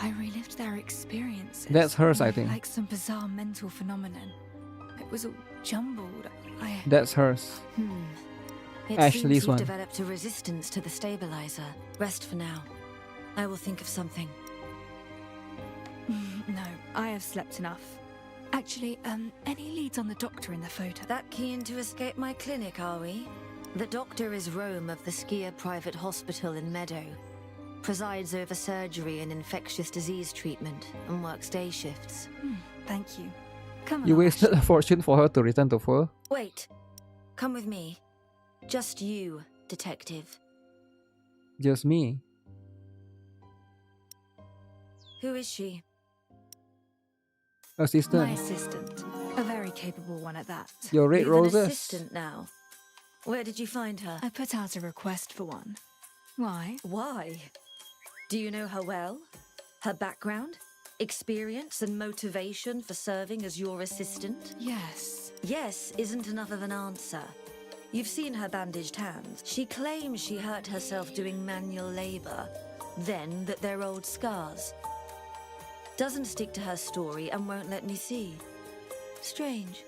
I relived their experiences. That's hers, I think. Like some bizarre mental phenomenon. It was all jumbled. That's hers. It Ashley's seems you've one. developed a resistance to the stabilizer. Rest for now. I will think of something. No, I have slept enough. Actually, any leads on the doctor in the photo? That keen to escape my clinic, are we? The doctor is Rome of the Skier Private Hospital in Meadow. Presides over surgery and infectious disease treatment and works day shifts. Thank you. Come You along, wasted a fortune for her to return to Fur. Wait. Come with me. Just you, detective. Just me. Who is she? Assistant. My assistant. A very capable one at that. Your red You've roses. an assistant now. Where did you find her? I put out a request for one. Why? Why? Do you know her well? Her background? Experience and motivation for serving as your assistant? Yes. Yes isn't enough of an answer. You've seen her bandaged hands. She claims she hurt herself doing manual labor, then that they're old scars. Doesn't stick to her story and won't let me see. Strange,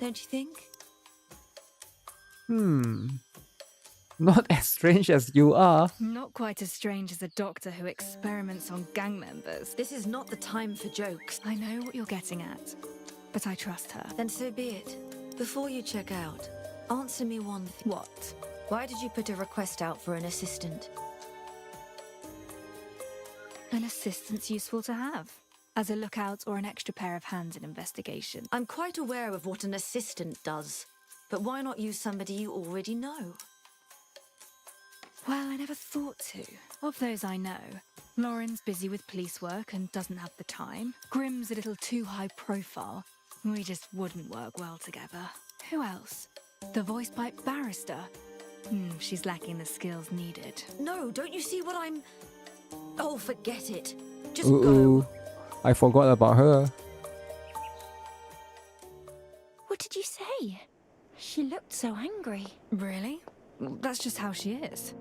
don't you think? Not as strange as you are. Not quite as strange as a doctor who experiments on gang members. This is not the time for jokes. I know what you're getting at, but I trust her. Then so be it. Before you check out, answer me one thing. What? Why did you put a request out for an assistant? An assistant's useful to have. As a lookout or an extra pair of hands in investigation. I'm quite aware of what an assistant does, but why not use somebody you already know? Well, I never thought to. Of those I know, Lauren's busy with police work and doesn't have the time. Grimm's a little too high profile. We just wouldn't work well together. Who else? The voice pipe barrister. She's lacking the skills needed. No, don't you see what I'm... Oh, forget it. Just Ooh, go. I forgot about her. What did you say? She looked so angry. Really? That's just how she is.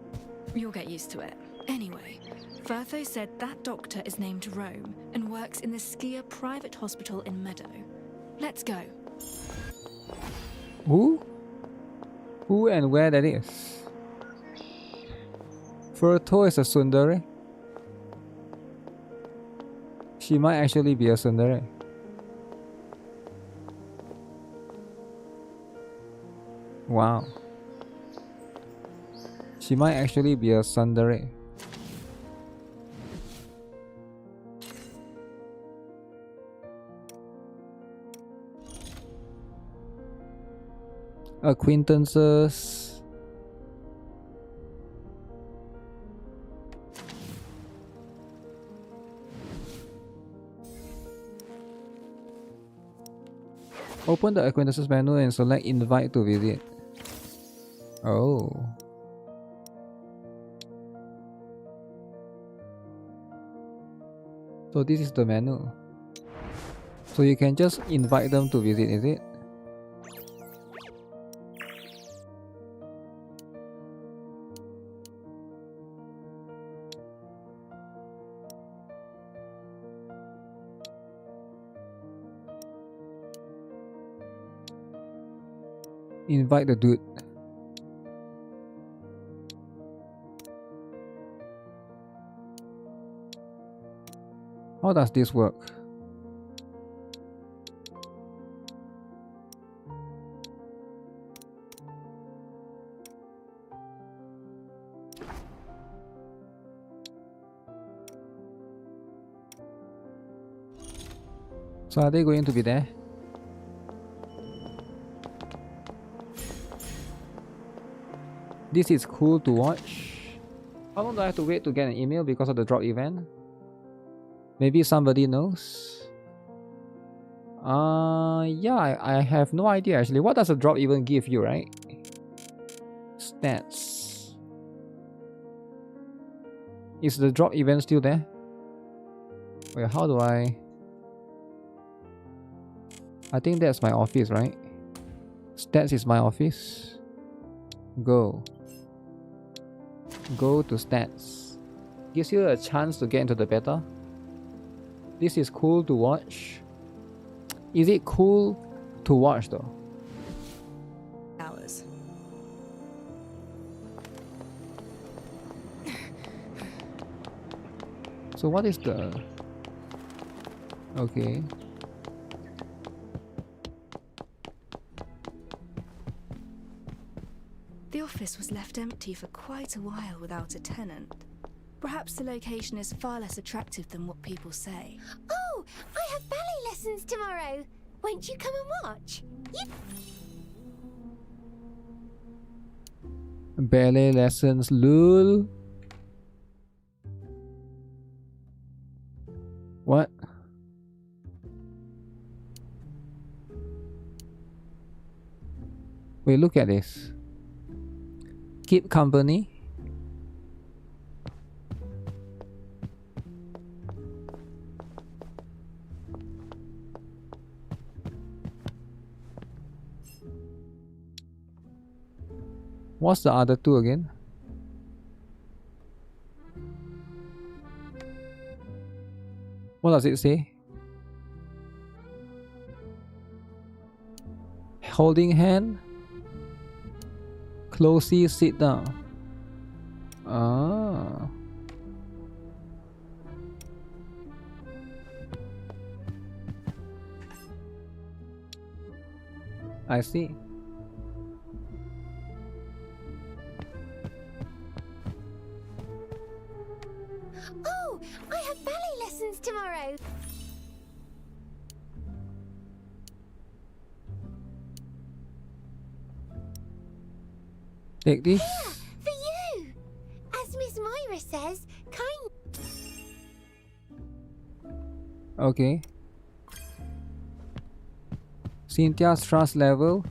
You'll get used to it. Anyway, Firtho said that doctor is named Rome and works in the Skier Private Hospital in Meadow. Let's go. Who? Who and where that is? Furto is a tsundere. She might actually be a tsundere. Wow. She might actually be a tsundere. Acquaintances. Open the acquaintances menu and select invite to visit. Oh. So this is the menu. So you can just invite them to visit, is it? Invite the dude. How does this work? So are they going to be there? This is cool to watch. How long do I have to wait to get an email because of the drop event? Maybe somebody knows? Yeah, I have no idea actually. What does a drop even give you, right? Stats. Is the drop event still there? Wait, how do I think that's my office, right? Stats is my office. Go to stats. Gives you a chance to get into the beta. This is cool to watch. Is it cool to watch though? Hours. So what is the... Okay. The office was left empty for quite a while without a tenant. Perhaps the location is far less attractive than what people say. Oh, I have ballet lessons tomorrow. Won't you come and watch? Ballet lessons, lol. What? Wait, look at this. Keep company. What's the other two again? What does it say? Holding hand. Closely sit down. Ah. I see. Oh, I have ballet lessons tomorrow. Take this. Here, for you. As Miss Moira says, kind. Okay. Cynthia's trust level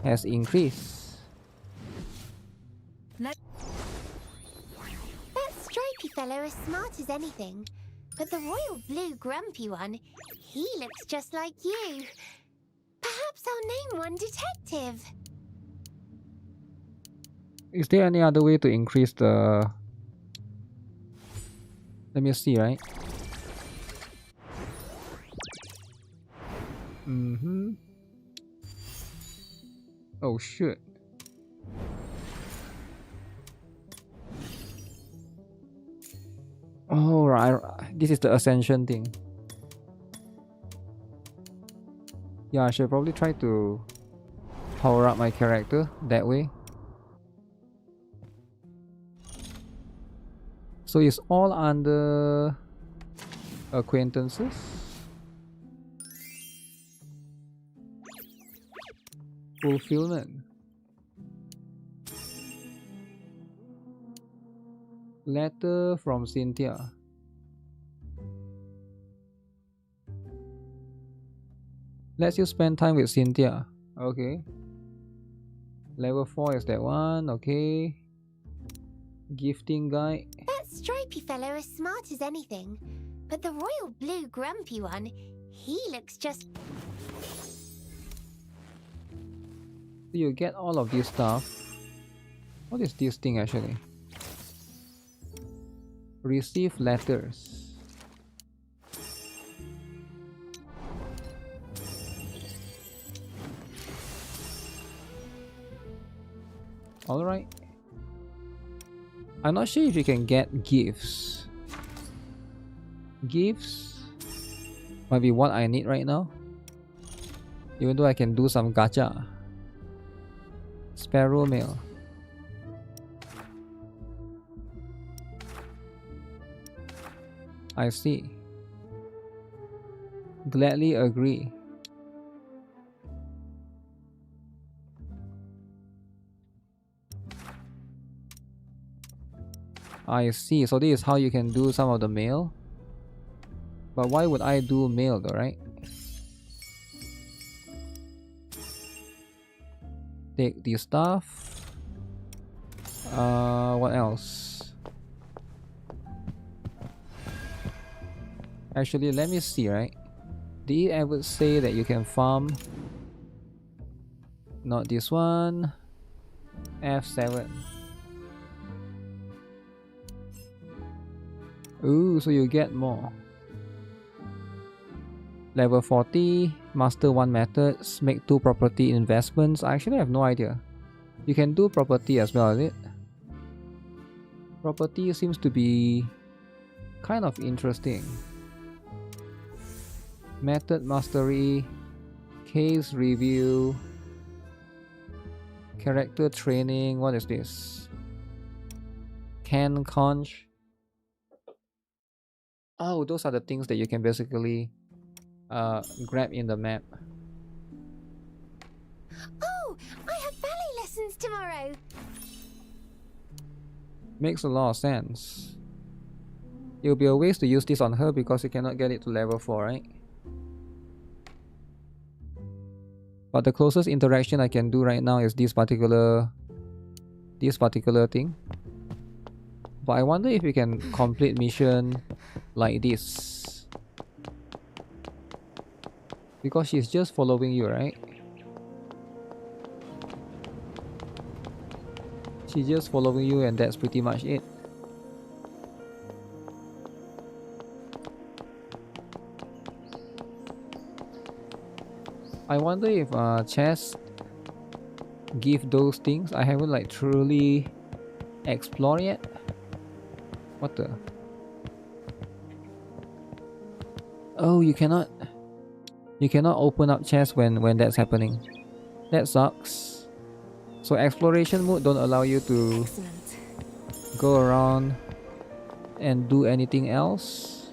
has increased. That stripy fellow is smart as anything, but the royal blue grumpy one, he looks just like you. Perhaps I'll name one detective. Is there any other way to increase the... Let me see, right? Mm-hmm. Oh, shit. Oh, right. This is the ascension thing. Yeah, I should probably try to power up my character that way. So it's all under acquaintances. Fulfillment. Letter from Cynthia. Lets you spend time with Cynthia. Okay. Level 4 is that one. Okay. Gifting guide. That stripy fellow is smart as anything, but the royal blue grumpy one, he looks just... You get all of this stuff. What is this thing actually? Receive letters. Alright. I'm not sure if you can get gifts. Gifts might be what I need right now. Even though I can do some gacha. Sparrow mail. I see. Gladly agree. I see. So this is how you can do some of the mail. But why would I do mail though, right? Take the stuff. What else? Actually, let me see, right? Did it ever say that you can farm? Not this one. F7. Ooh, so you get more. Level 40, master 1 methods, make 2 property investments. I actually have no idea. You can do property as well, is it? Property seems to be kind of interesting. Method mastery, case review, character training. What is this? Can conch. Oh, those are the things that you can basically grab in the map. Oh, I have ballet lessons tomorrow. Makes a lot of sense. It will be a waste to use this on her because you cannot get it to level 4, right? But the closest interaction I can do right now is this particular thing. But I wonder if we can complete mission like this. Because she's just following you, right? She's just following you and that's pretty much it. I wonder if chess give those things. I haven't like truly explored yet. What the? Oh, you cannot open up chest when that's happening. That sucks. So exploration mode don't allow you to go around and do anything else.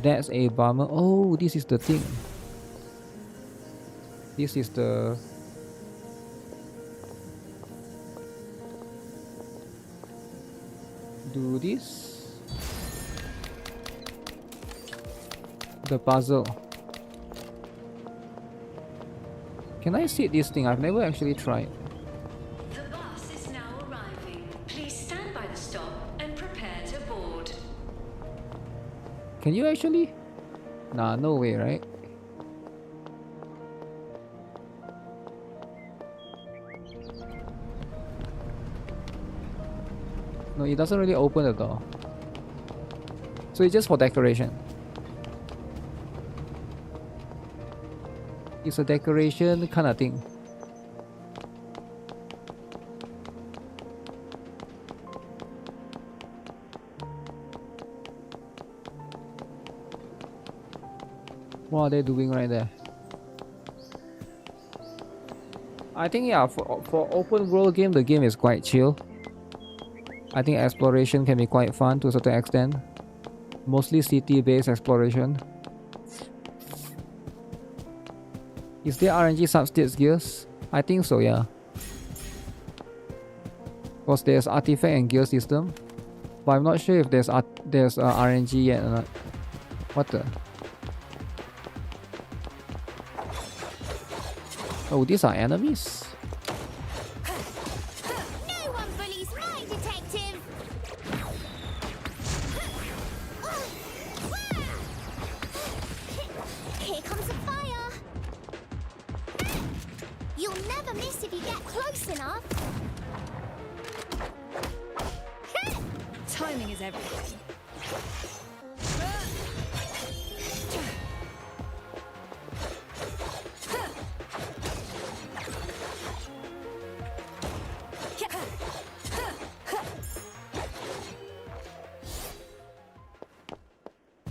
That's a bummer. Oh, this is the thing. This is the... Do this. The puzzle. Can I see this thing? I've never actually tried. The bus is now arriving. Please stand by the stop and prepare to board. Can you actually? Nah, no way, right? No, it doesn't really open the door. So it's just for decoration. It's a decoration kind of thing. What are they doing right there? I think yeah, for open world game, the game is quite chill. I think exploration can be quite fun to a certain extent. Mostly city-based exploration. Is there RNG substates gears? I think so, yeah. Because there's artifact and gear system. But I'm not sure if there's RNG yet or not. What the? Oh, these are enemies? No one bullies my detective. Here comes a fire. You'll never miss if you get close enough. Timing is everything.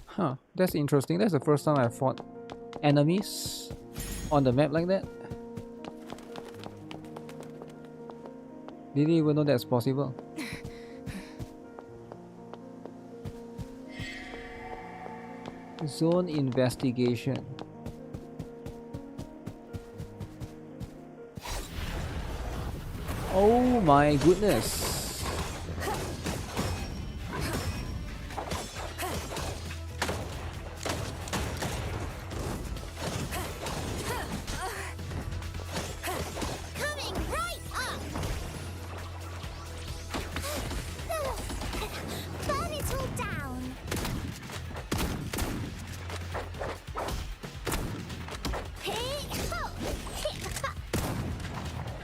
Huh, that's interesting. That's the first time I fought enemies on the map like that. Didn't even know that's possible. Zone investigation. Oh my goodness.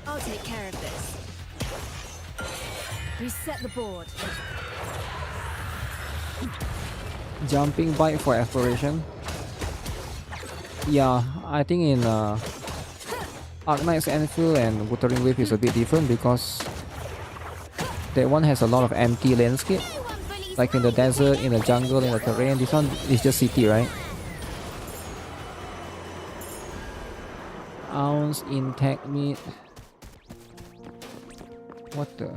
I'll take care of this. Reset the board. Jumping bike for exploration. Yeah, I think in Arknight's Anvil and Wuthering Wave is a bit different because That one has a lot of empty landscape. Like in the desert, in the jungle, in the terrain. This one is just city, right? Ounce intact meat. What the?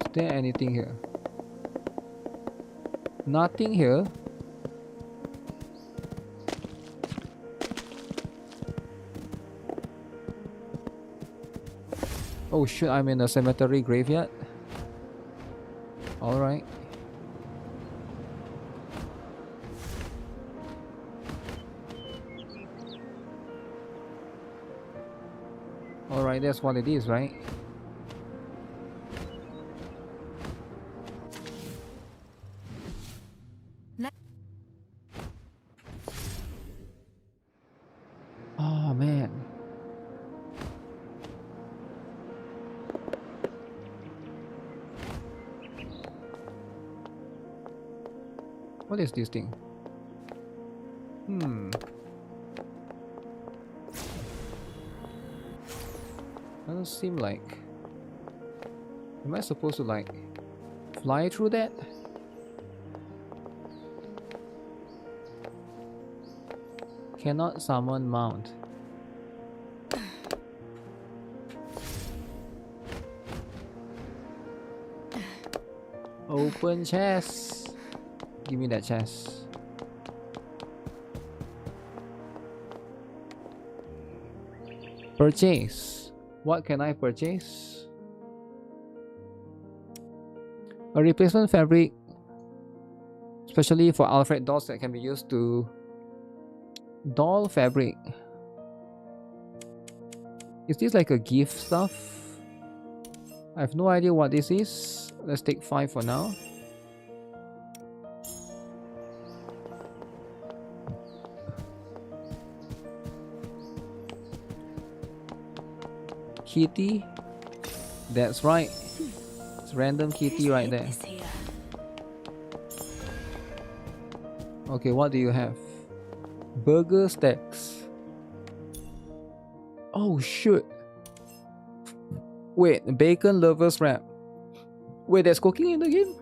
Is there anything here? Nothing here. Oh shit, I'm in a cemetery graveyard. Alright. Alright, that's what it is, right? Oh man. What is this thing? Doesn't seem like... Am I supposed to like fly through that? Cannot summon mount. Open chest. Give me that chest. Purchase. What can I purchase? A replacement fabric, especially for Alfred dolls, that can be used to doll fabric. Is this like a gift stuff? I have no idea what this is. Let's take 5 for now. Kitty. That's right. It's random kitty right there. Okay, what do you have? Burger stacks. Oh shoot. Wait, bacon lovers wrap. Wait, there's cooking in the game?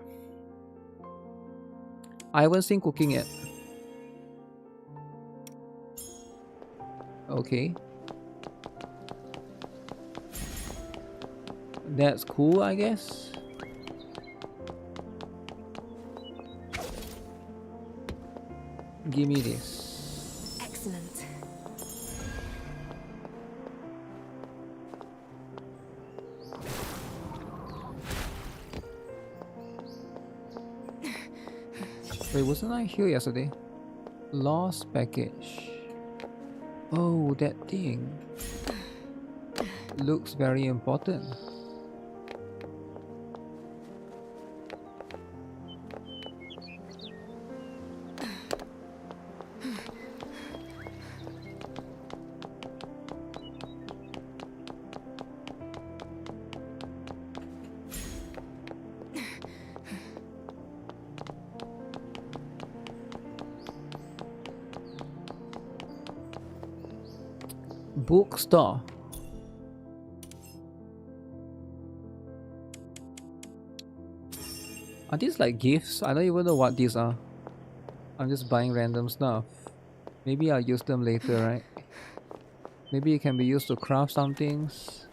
I haven't seen cooking yet. Okay. That's cool, I guess. Give me this. Excellent. Wait, wasn't I here yesterday? Lost package. Oh, that thing. Looks very important. Bookstore. Are these like gifts? I don't even know what these are. I'm just buying random stuff. Maybe I'll use them later, right? Maybe it can be used to craft some things.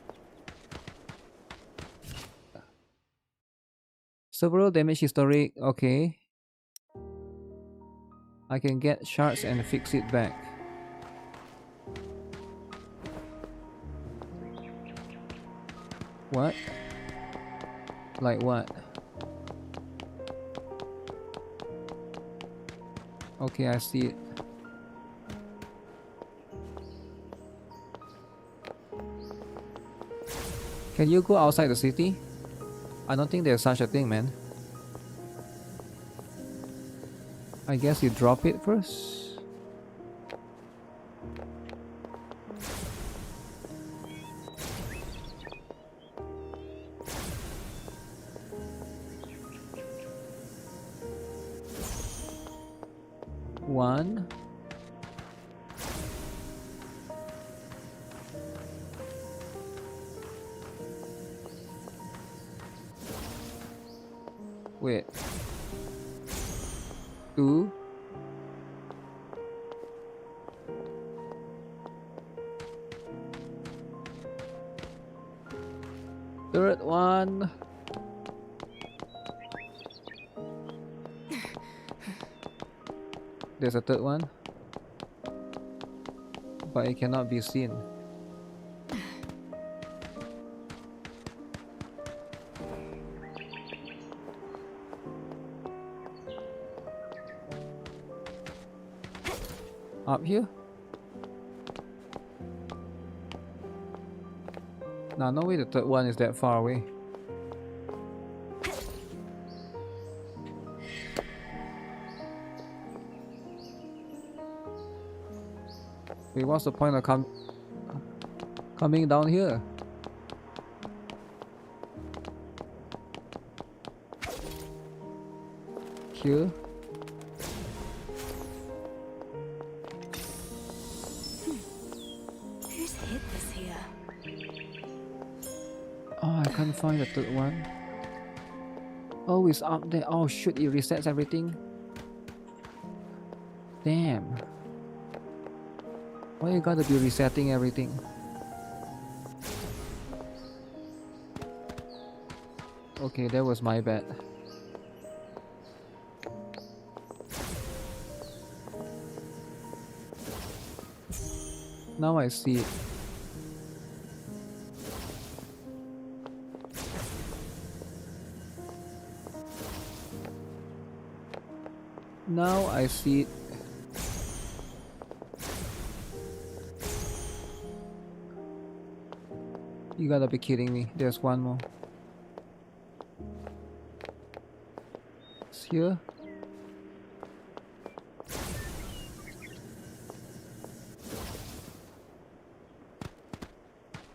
Several damage historic. Okay. I can get shards and fix it back. What? Like what? Okay, I see it. Can you go outside the city? I don't think there's such a thing, man. I guess you drop it first. 1. Wait. 2. Third one. There's a third one, but it cannot be seen. Up here? Nah, no way the third one is that far away. Wait, what's the point of coming down here? Here? Who's hid this here? Oh, I can't find the third one. Oh, it's up there. Oh shoot, it resets everything. Damn. Why you gotta be resetting everything? Okay, that was my bad. Now I see it. Now I see it. You gotta be kidding me. There's one more. It's here.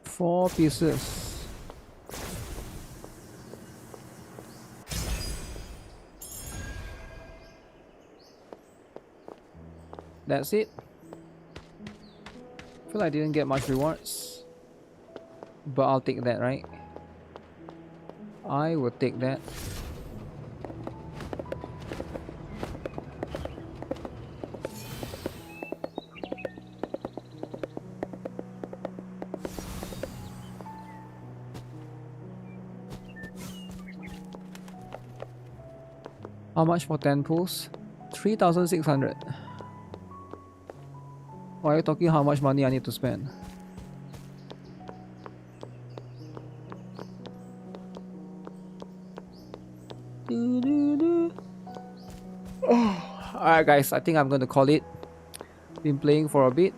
Four pieces. That's it. I feel like I didn't get much rewards, but I'll take that, right? I will take that. How much for 10 pulls? 3,600. Why are you talking how much money I need to spend? Alright guys, I think I'm going to call it. Been playing for a bit,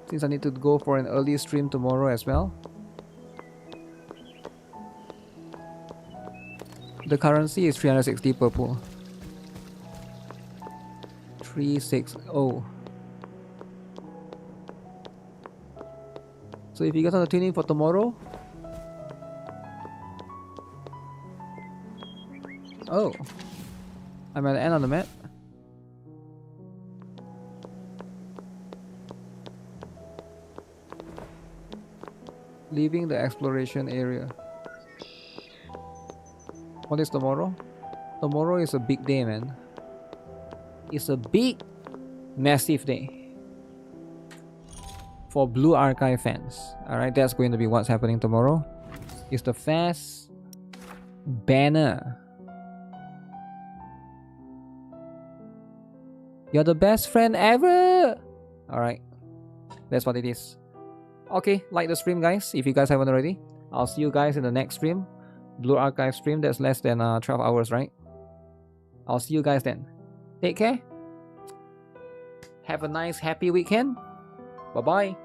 since I need to go for an early stream tomorrow as well. The currency is 360 per pull. 360. So if you guys want to tune in for tomorrow, oh, I'm at the end of the map. Leaving the exploration area. What is tomorrow? Tomorrow is a big day, man. It's a big, massive day for Blue Archive fans. Alright, that's going to be what's happening tomorrow. It's the Fast banner. You're the best friend ever! Alright, that's what it is. Okay, like the stream guys, if you guys haven't already. I'll see you guys in the next stream. Blue Archive stream, that's less than 12 hours, right? I'll see you guys then. Take care. Have a nice, happy weekend. Bye-bye.